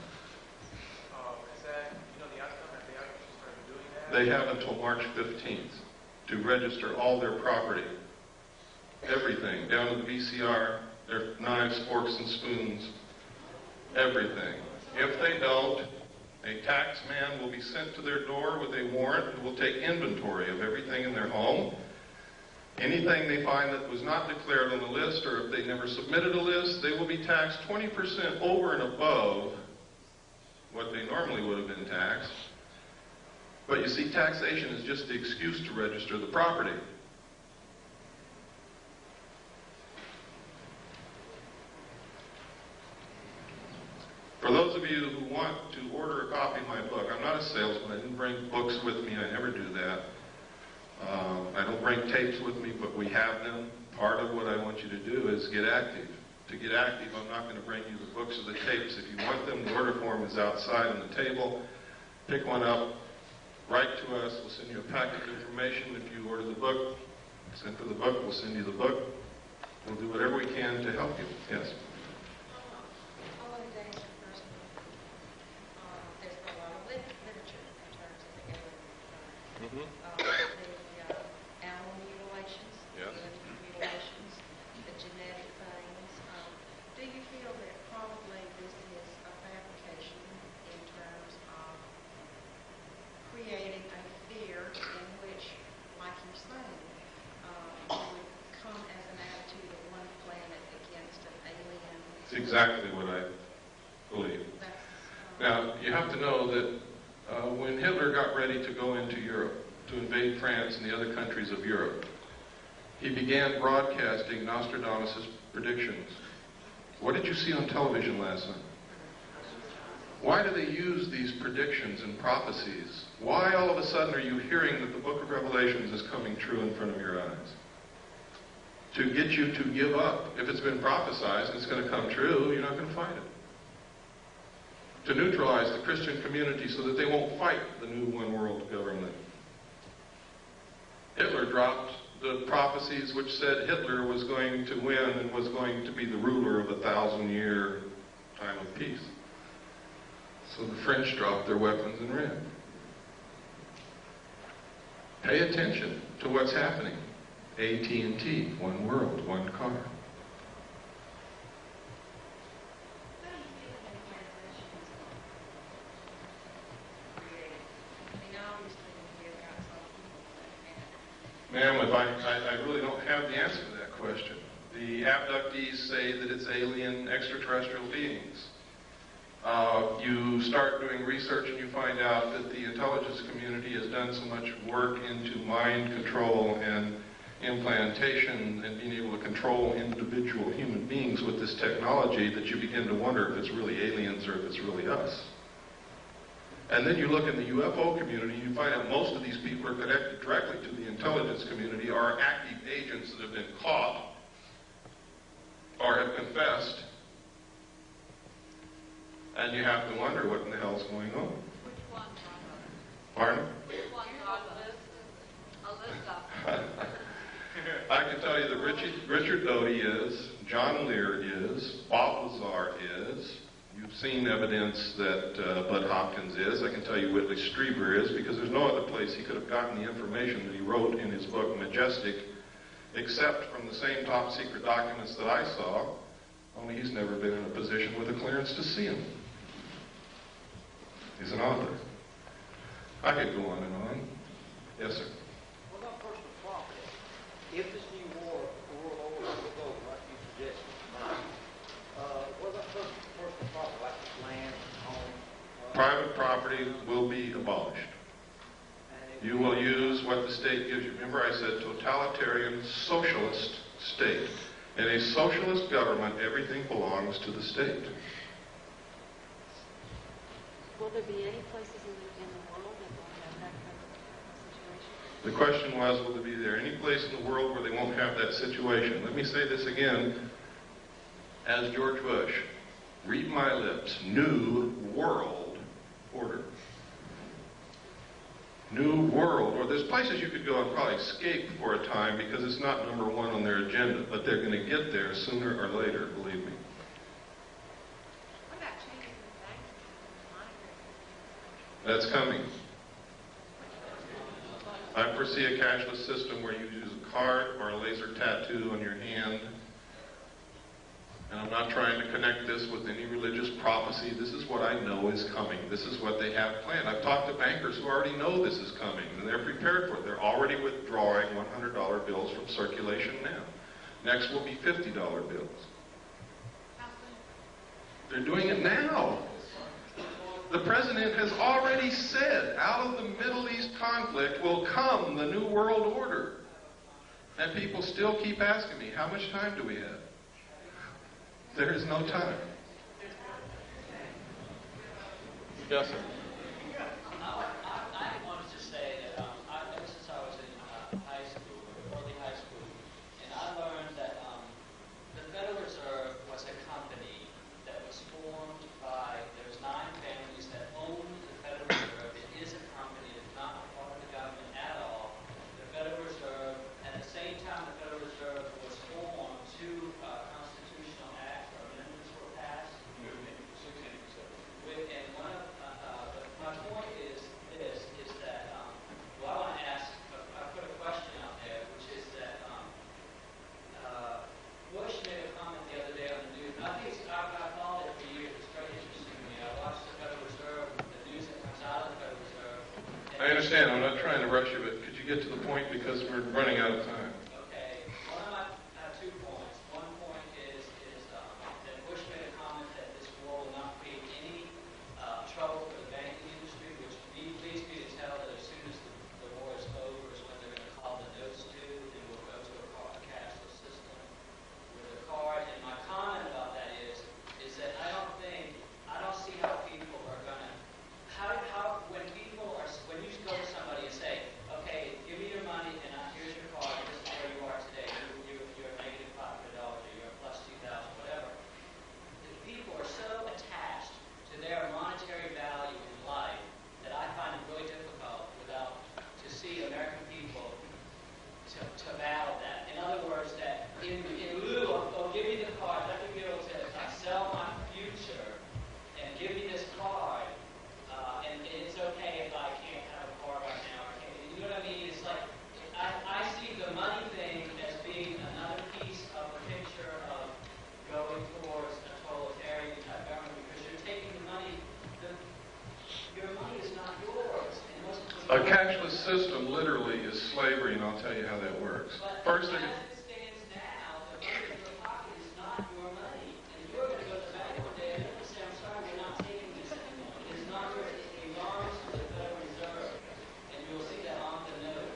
Is that, the outcome? Have they actually started doing that? They have until March 15th to register all their property, everything, down to the VCR, their knives, forks, and spoons, everything. If they don't, A tax man will be sent to their door with a warrant who will take inventory of everything in their home. Anything they find that was not declared on the list, or if they never submitted a list, they will be taxed 20% over and above what they normally would have been taxed. But you see, taxation is just the excuse to register the property. For those of you who want to order a copy of my book, I'm not a salesman. I didn't bring books with me. I never do that. I don't bring tapes with me, but we have them. Part of what I want you to do is get active. To get active, I'm not going to bring you the books or the tapes. If you want them, the order form is outside on the table. Pick one up. Write to us. We'll send you a packet of information. If you order the book, send for the book. We'll send you the book. We'll do whatever we can to help you. Yes? The animal mutilations, yes. the mutilations, the genetic things. Do you feel that probably this is a fabrication in terms of creating a fear in which, like you're saying, would come as an attitude of one planet against an alien? It's exactly what I believe. Now, you have to know that when Hitler got ready to go into Europe, to invade France and the other countries of Europe, he began broadcasting Nostradamus' predictions. What did you see on television last night? Why do they use these predictions and prophecies? Why all of a sudden are you hearing that the book of Revelations is coming true in front of your eyes? To get you to give up. If it's been prophesied and it's going to come true, you're not going to fight it. To neutralize the Christian community so that they won't fight the new one world government. Hitler dropped the prophecies which said Hitler was going to win and was going to be the ruler of 1,000-year time of peace. So the French dropped their weapons and ran. Pay attention to what's happening. AT&T, one world, one car. Ma'am, I really don't have the answer to that question. The abductees say that it's alien extraterrestrial beings. You start doing research and you find out that the intelligence community has done so much work into mind control and implantation and being able to control individual human beings with this technology that you begin to wonder if it's really aliens or if it's really us. And then you look in the UFO community, you find out most of these people are connected directly to the intelligence community, are active agents that have been caught or have confessed. And you have to wonder what in the hell's going on. Which one? Pardon? Which one on the list? I can tell you that Richard Doty is, John Lear is, Bob Lazar is. You've seen evidence that Bud Hopkins is. I can tell you Whitley Strieber is, because there's no other place he could have gotten the information that he wrote in his book, Majestic, except from the same top secret documents that I saw, only he's never been in a position with a clearance to see them. He's an author. I could go on and on. Yes, sir. What about personal property? If this new war over like you suggested, what about personal property, like land, home? Private property will be abolished. You will use what the state gives you. Remember I said totalitarian socialist state. In a socialist government, everything belongs to the state. Will there be any places in the world that will have that kind of situation? The question was, will there be any place in the world where they won't have that situation? Let me say this again, as George Bush. Read my lips. New world order. New world order. There's places you could go and probably escape for a time because it's not number one on their agenda, but they're going to get there sooner or later, believe me. What about changing the bank? That's coming. I foresee a cashless system where you use a card or a laser tattoo on your hand And I'm not trying to connect this with any religious prophecy. This is what I know is coming. This is what they have planned. I've talked to bankers who already know this is coming, and they're prepared for it. They're already withdrawing $100 bills from circulation now. Next will be $50 bills. They're doing it now. The president has already said, out of the Middle East conflict will come the New World Order. And people still keep asking me, how much time do we have? There is no time. Yes, sir. I wanted to say that ever since I was in high school, early high school, and I learned that the Federal Reserve was a company that was formed by, there's 9 families that own the Federal Reserve. It is a company. It's not a part of the government at all. The Federal Reserve, at the same time the Federal Reserve was formed, 2 constitutional acts or amendments were passed. And one of, my point is this, is that, well, I want to ask, I put a question out there, which is that Bush made a comment the other day on the news, and I think I've followed it for years, it's very interesting to me. I watched the Federal Reserve, the news that comes out of the Federal Reserve. I understand, I'm not trying to rush you, but could you get to the point because we're running out of time? Okay, one of my 2 points. One point is that Bush made a comment that this war will not create any trouble for the banking industry, which leads me to tell that as soon as the war is over is when they're going to call the notes due, and we'll go to a cashless system with a card. And my comment about that is that I don't see how people are going to, when you go to somebody and say, okay, give me your money and here's your card, this is where you are today, you're negative $500, or you're plus 2,000, whatever. The people are so attached to their monetary value in life that I find it really difficult to see American people to battle that. In other words, that in lieu of, oh, give me the card, let me be able to sell my future and give me this card, and it's okay if I can't have a card right now. Or can't, you know what I mean? It's like, I see the money thing as being another piece of the picture of going towards a totalitarian type government, because you're taking the money, your money is not yours. A cashless system literally is slavery, and I'll tell you how that works. First, as it stands now, the money in your pocket is not your money. And you're going to go to the bank one day and you're going to say, I'm sorry, we're not taking this anymore. It's not yours. It belongs to the Federal Reserve. And you'll see that on the note.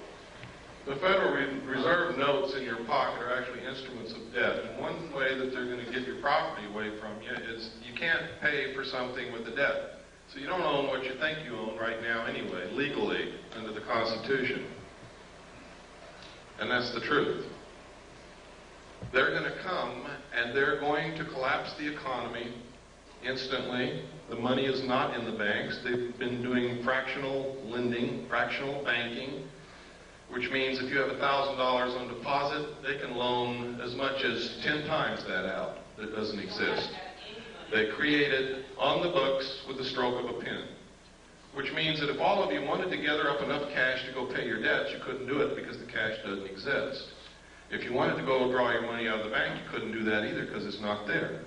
the Federal Reserve notes in your pocket are actually instruments of debt. And one way that they're going to get your property away from you is you can't pay for something with the debt. So you don't own what you think you own right now anyway, legally, under the Constitution. And that's the truth. They're going to come and they're going to collapse the economy instantly. The money is not in the banks. They've been doing fractional lending, fractional banking, which means if you have $1,000 on deposit, they can loan as much as 10 times that out. That doesn't exist. They created on the books with the stroke of a pen, which means that if all of you wanted to gather up enough cash to go pay your debts, you couldn't do it because the cash doesn't exist. If you wanted to go draw your money out of the bank, you couldn't do that either because it's not there.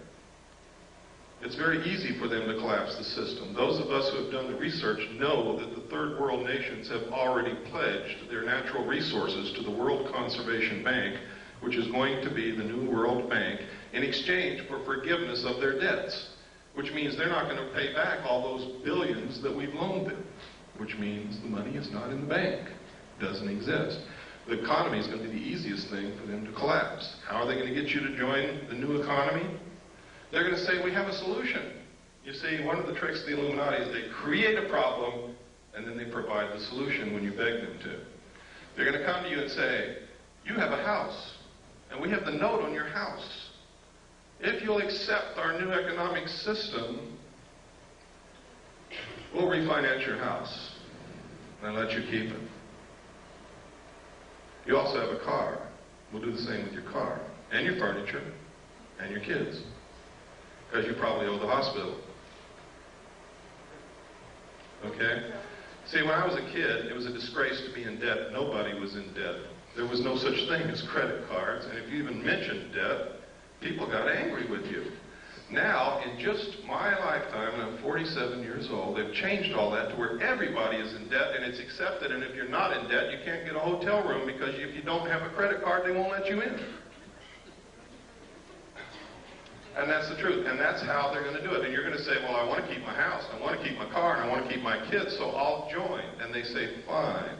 It's very easy for them to collapse the system. Those of us who have done the research know that the third world nations have already pledged their natural resources to the World Conservation Bank, which is going to be the new World Bank, in exchange for forgiveness of their debts, which means they're not going to pay back all those billions that we've loaned them, which means the money is not in the bank, doesn't exist. The economy is going to be the easiest thing for them to collapse. How are they going to get you to join the new economy? They're going to say, we have a solution. You see, one of the tricks of the Illuminati is they create a problem, and then they provide the solution when you beg them to. They're going to come to you and say, you have a house, and we have the note on your house. If you'll accept our new economic system, we'll refinance your house and let you keep it. You also have a car. We'll do the same with your car, and your furniture, and your kids, because you probably owe the hospital. Okay? See, when I was a kid, it was a disgrace to be in debt. Nobody was in debt. There was no such thing as credit cards, and if you even mentioned debt, People got angry with you. Now, in just my lifetime, and I'm 47 years old, they've changed all that to where everybody is in debt, and it's accepted, and if you're not in debt, you can't get a hotel room because if you don't have a credit card, they won't let you in. And that's the truth, and that's how they're going to do it. And you're going to say, well, I want to keep my house, I want to keep my car, and I want to keep my kids, so I'll join. And they say, fine.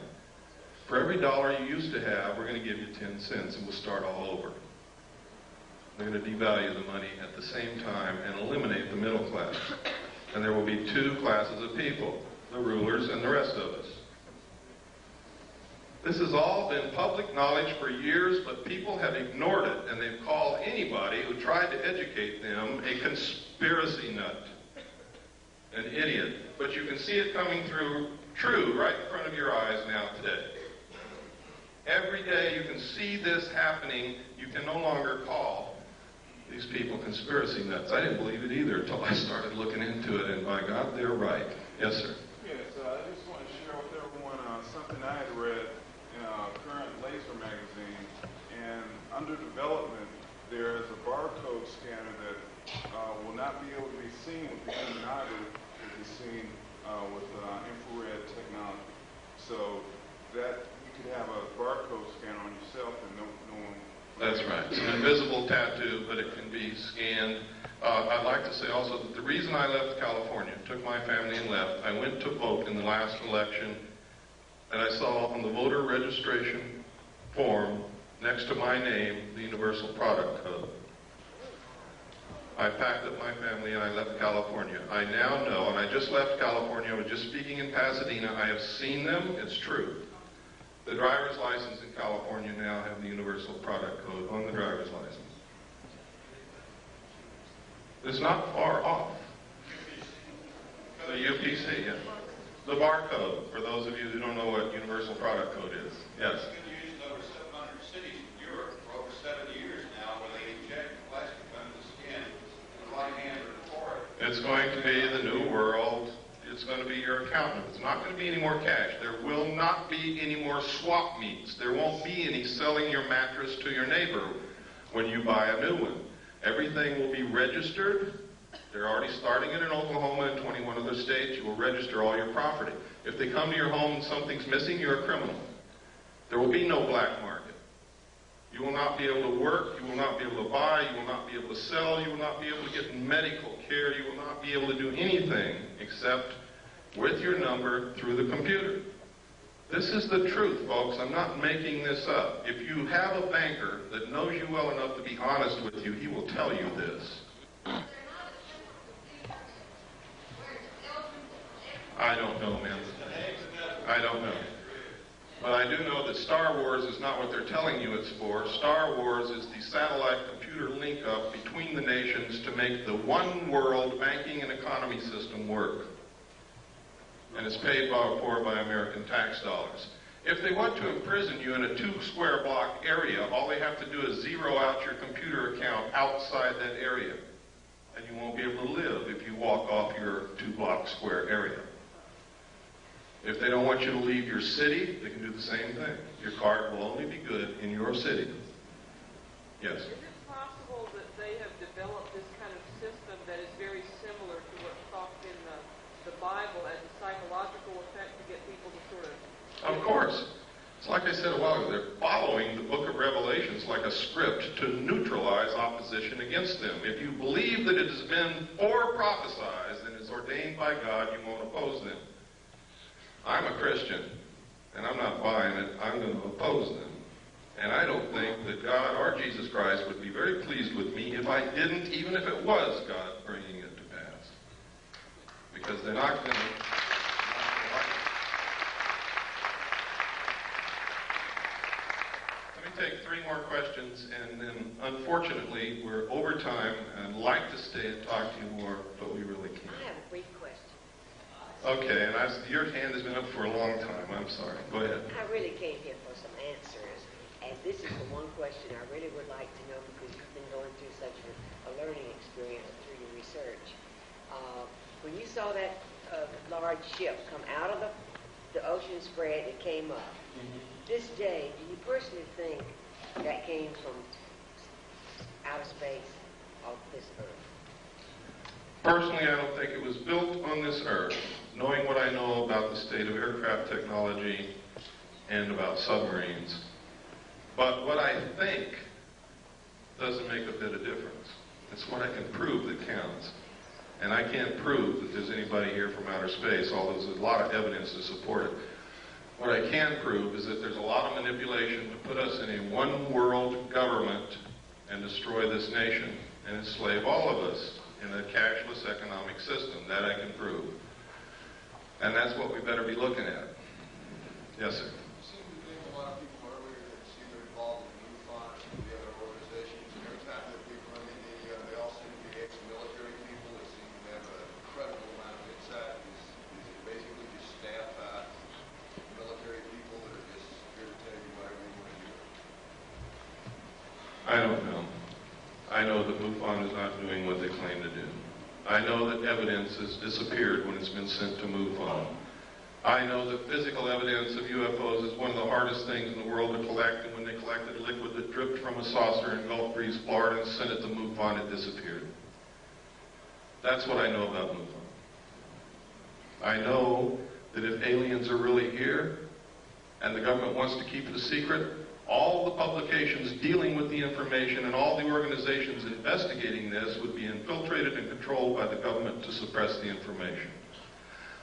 For every dollar you used to have, we're going to give you 10 cents, and we'll start all over. They're going to devalue the money at the same time and eliminate the middle class. And there will be two classes of people, the rulers and the rest of us. This has all been public knowledge for years, but people have ignored it, and they've called anybody who tried to educate them a conspiracy nut, an idiot. But you can see it coming through true right in front of your eyes now today. Every day you can see this happening. You can no longer call these people conspiracy nuts. I didn't believe it either until I started looking into it, and by God, they're right. Yes, sir. Yes, I just want to share with everyone something I had read in a current laser magazine, and under development, there is a barcode scanner that will not be able to be seen with the human eye, but will be seen with infrared technology. So that you could have a barcode scanner on yourself and no one. That's right. It's an invisible tattoo, but it can be scanned. I'd like to say also that the reason I left California, took my family and left, I went to vote in the last election, and I saw on the voter registration form, next to my name, the Universal Product Code. I packed up my family and I left California. I now know, and I just left California, I was just speaking in Pasadena, I have seen them, it's true. The driver's license in California now have the Universal Product Code on the driver's license. It's not far off. The UPC, yeah. The barcode, for those of you who don't know what Universal Product Code is. Yes? It's been used in over 700 cities in Europe for over 70 years now, where they inject plastic under the skin with the right hand or the forehead. It's going to be the new world. It's going to be your accountant. It's not going to be any more cash. There will not be any more swap meets. There won't be any selling your mattress to your neighbor when you buy a new one. Everything will be registered. They're already starting it in Oklahoma and 21 other states. You will register all your property. If they come to your home and something's missing, you're a criminal. There will be no black market. You will not be able to work. You will not be able to buy. You will not be able to sell. You will not be able to get medical care. You will not be able to do anything except with your number through the computer. This is the truth, folks. I'm not making this up. If you have a banker that knows you well enough to be honest with you, he will tell you this. I don't know, man. I don't know. But I do know that Star Wars is not what they're telling you it's for. Star Wars is the satellite computer link-up between the nations to make the one world banking and economy system work. And it's paid for by American tax dollars. If they want to imprison you in a 2-square block area, all they have to do is zero out your computer account outside that area. And you won't be able to live if you walk off your 2-block square area. If they don't want you to leave your city, they can do the same thing. Your card will only be good in your city. Yes? Is it possible that they have developed this kind of system that is very similar to what's talked in the Bible as a psychological effect to get people to sort of... Of course. It's like I said a while ago, they're following the book of Revelations like a script to neutralize opposition against them. If you believe that it has been prophesied and is ordained by God, you won't oppose them. I'm a Christian, and I'm not buying it. I'm going to oppose them. And I don't think that God or Jesus Christ would be very pleased with me if I didn't, even if it was God bringing it to pass. Because they're not going to like it. Let me take 3 more questions, and then unfortunately we're over time. I'd like to stay and talk to you more, but we really can't. I have a brief question. Okay, and your hand has been up for a long time. I'm sorry. Go ahead. I really came here for some answers, and this is the one question I really would like to know because you've been going through such a learning experience through your research. When you saw that large ship come out of the ocean spread, it came up. This day, do you personally think that came from outer space of this Earth? Personally, I don't think it was built on this Earth. Knowing what I know about the state of aircraft technology and about submarines. But what I think doesn't make a bit of difference. It's what I can prove that counts. And I can't prove that there's anybody here from outer space, although there's a lot of evidence to support it. What I can prove is that there's a lot of manipulation to put us in a one-world government and destroy this nation and enslave all of us in a cashless economic system. That I can prove. And that's what we better be looking at. Yes, sir. You seem to think a lot of people earlier that see they're involved in MUFON and the other organizations, and every time that people in the media, they all seem to be ex-military people that seem to have an incredible amount of insight. Is it basically just staff military people that are just here to tell you whatever you want to hear? I don't know. I know that MUFON is not doing what they claim to do. I know that evidence has disappeared when it's been sent to MUFON. I know that physical evidence of UFOs is one of the hardest things in the world to collect, and when they collected a liquid that dripped from a saucer in Gulf Breeze, Florida, and sent it to MUFON, it disappeared. That's what I know about MUFON. I know that if aliens are really here, and the government wants to keep it a secret, all the publications dealing with the information and all the organizations investigating this would be infiltrated and controlled by the government to suppress the information.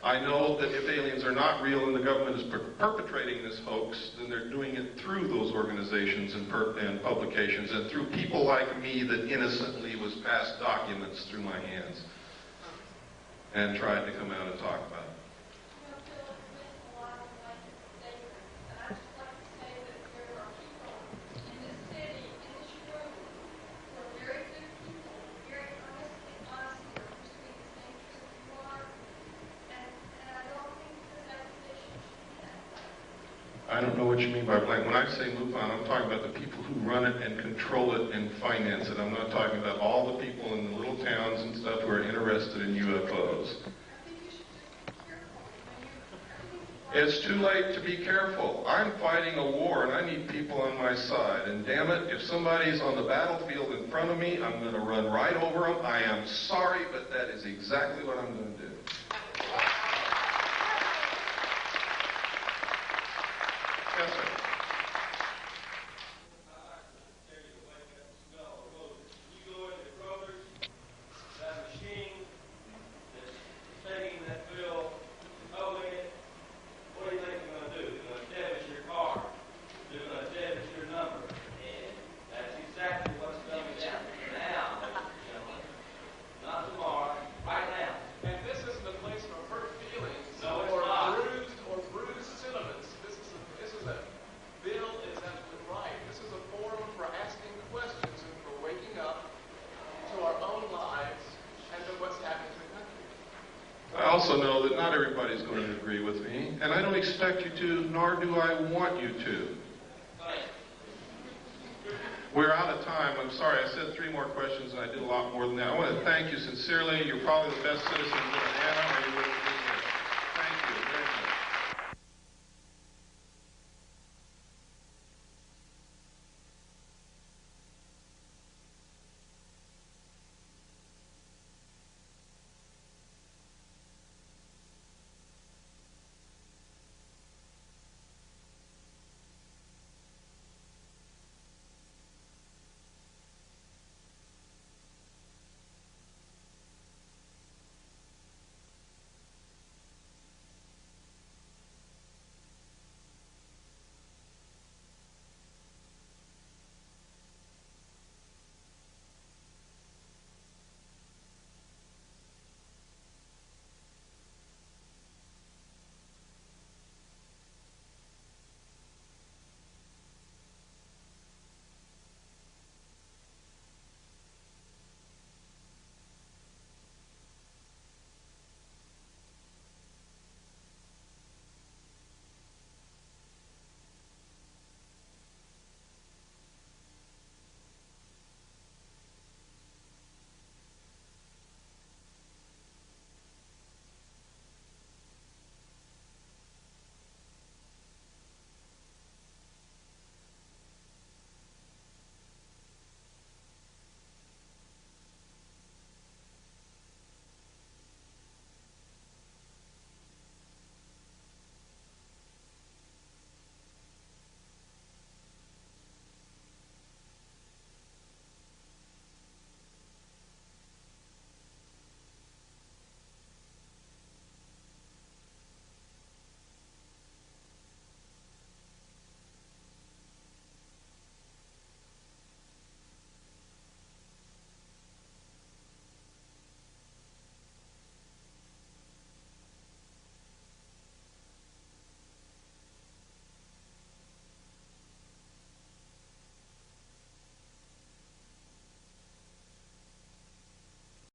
I know that if aliens are not real and the government is perpetrating this hoax, then they're doing it through those organizations and publications and through people like me that innocently was passed documents through my hands and tried to come out and talk about it. I don't know what you mean by blank. When I say MUFON, I'm talking about the people who run it and control it and finance it. I'm not talking about all the people in the little towns and stuff who are interested in UFOs. It's too late to be careful. I'm fighting a war and I need people on my side. And damn it, if somebody's on the battlefield in front of me, I'm going to run right over them. I am sorry, but that is exactly what I'm going to do. Yes, sir. I also know that not everybody's going to agree with me, and I don't expect you to, nor do I want you to. We're out of time. I'm sorry, I said 3 more questions, and I did a lot more than that. I want to thank you sincerely. You're probably the best citizens in Atlanta.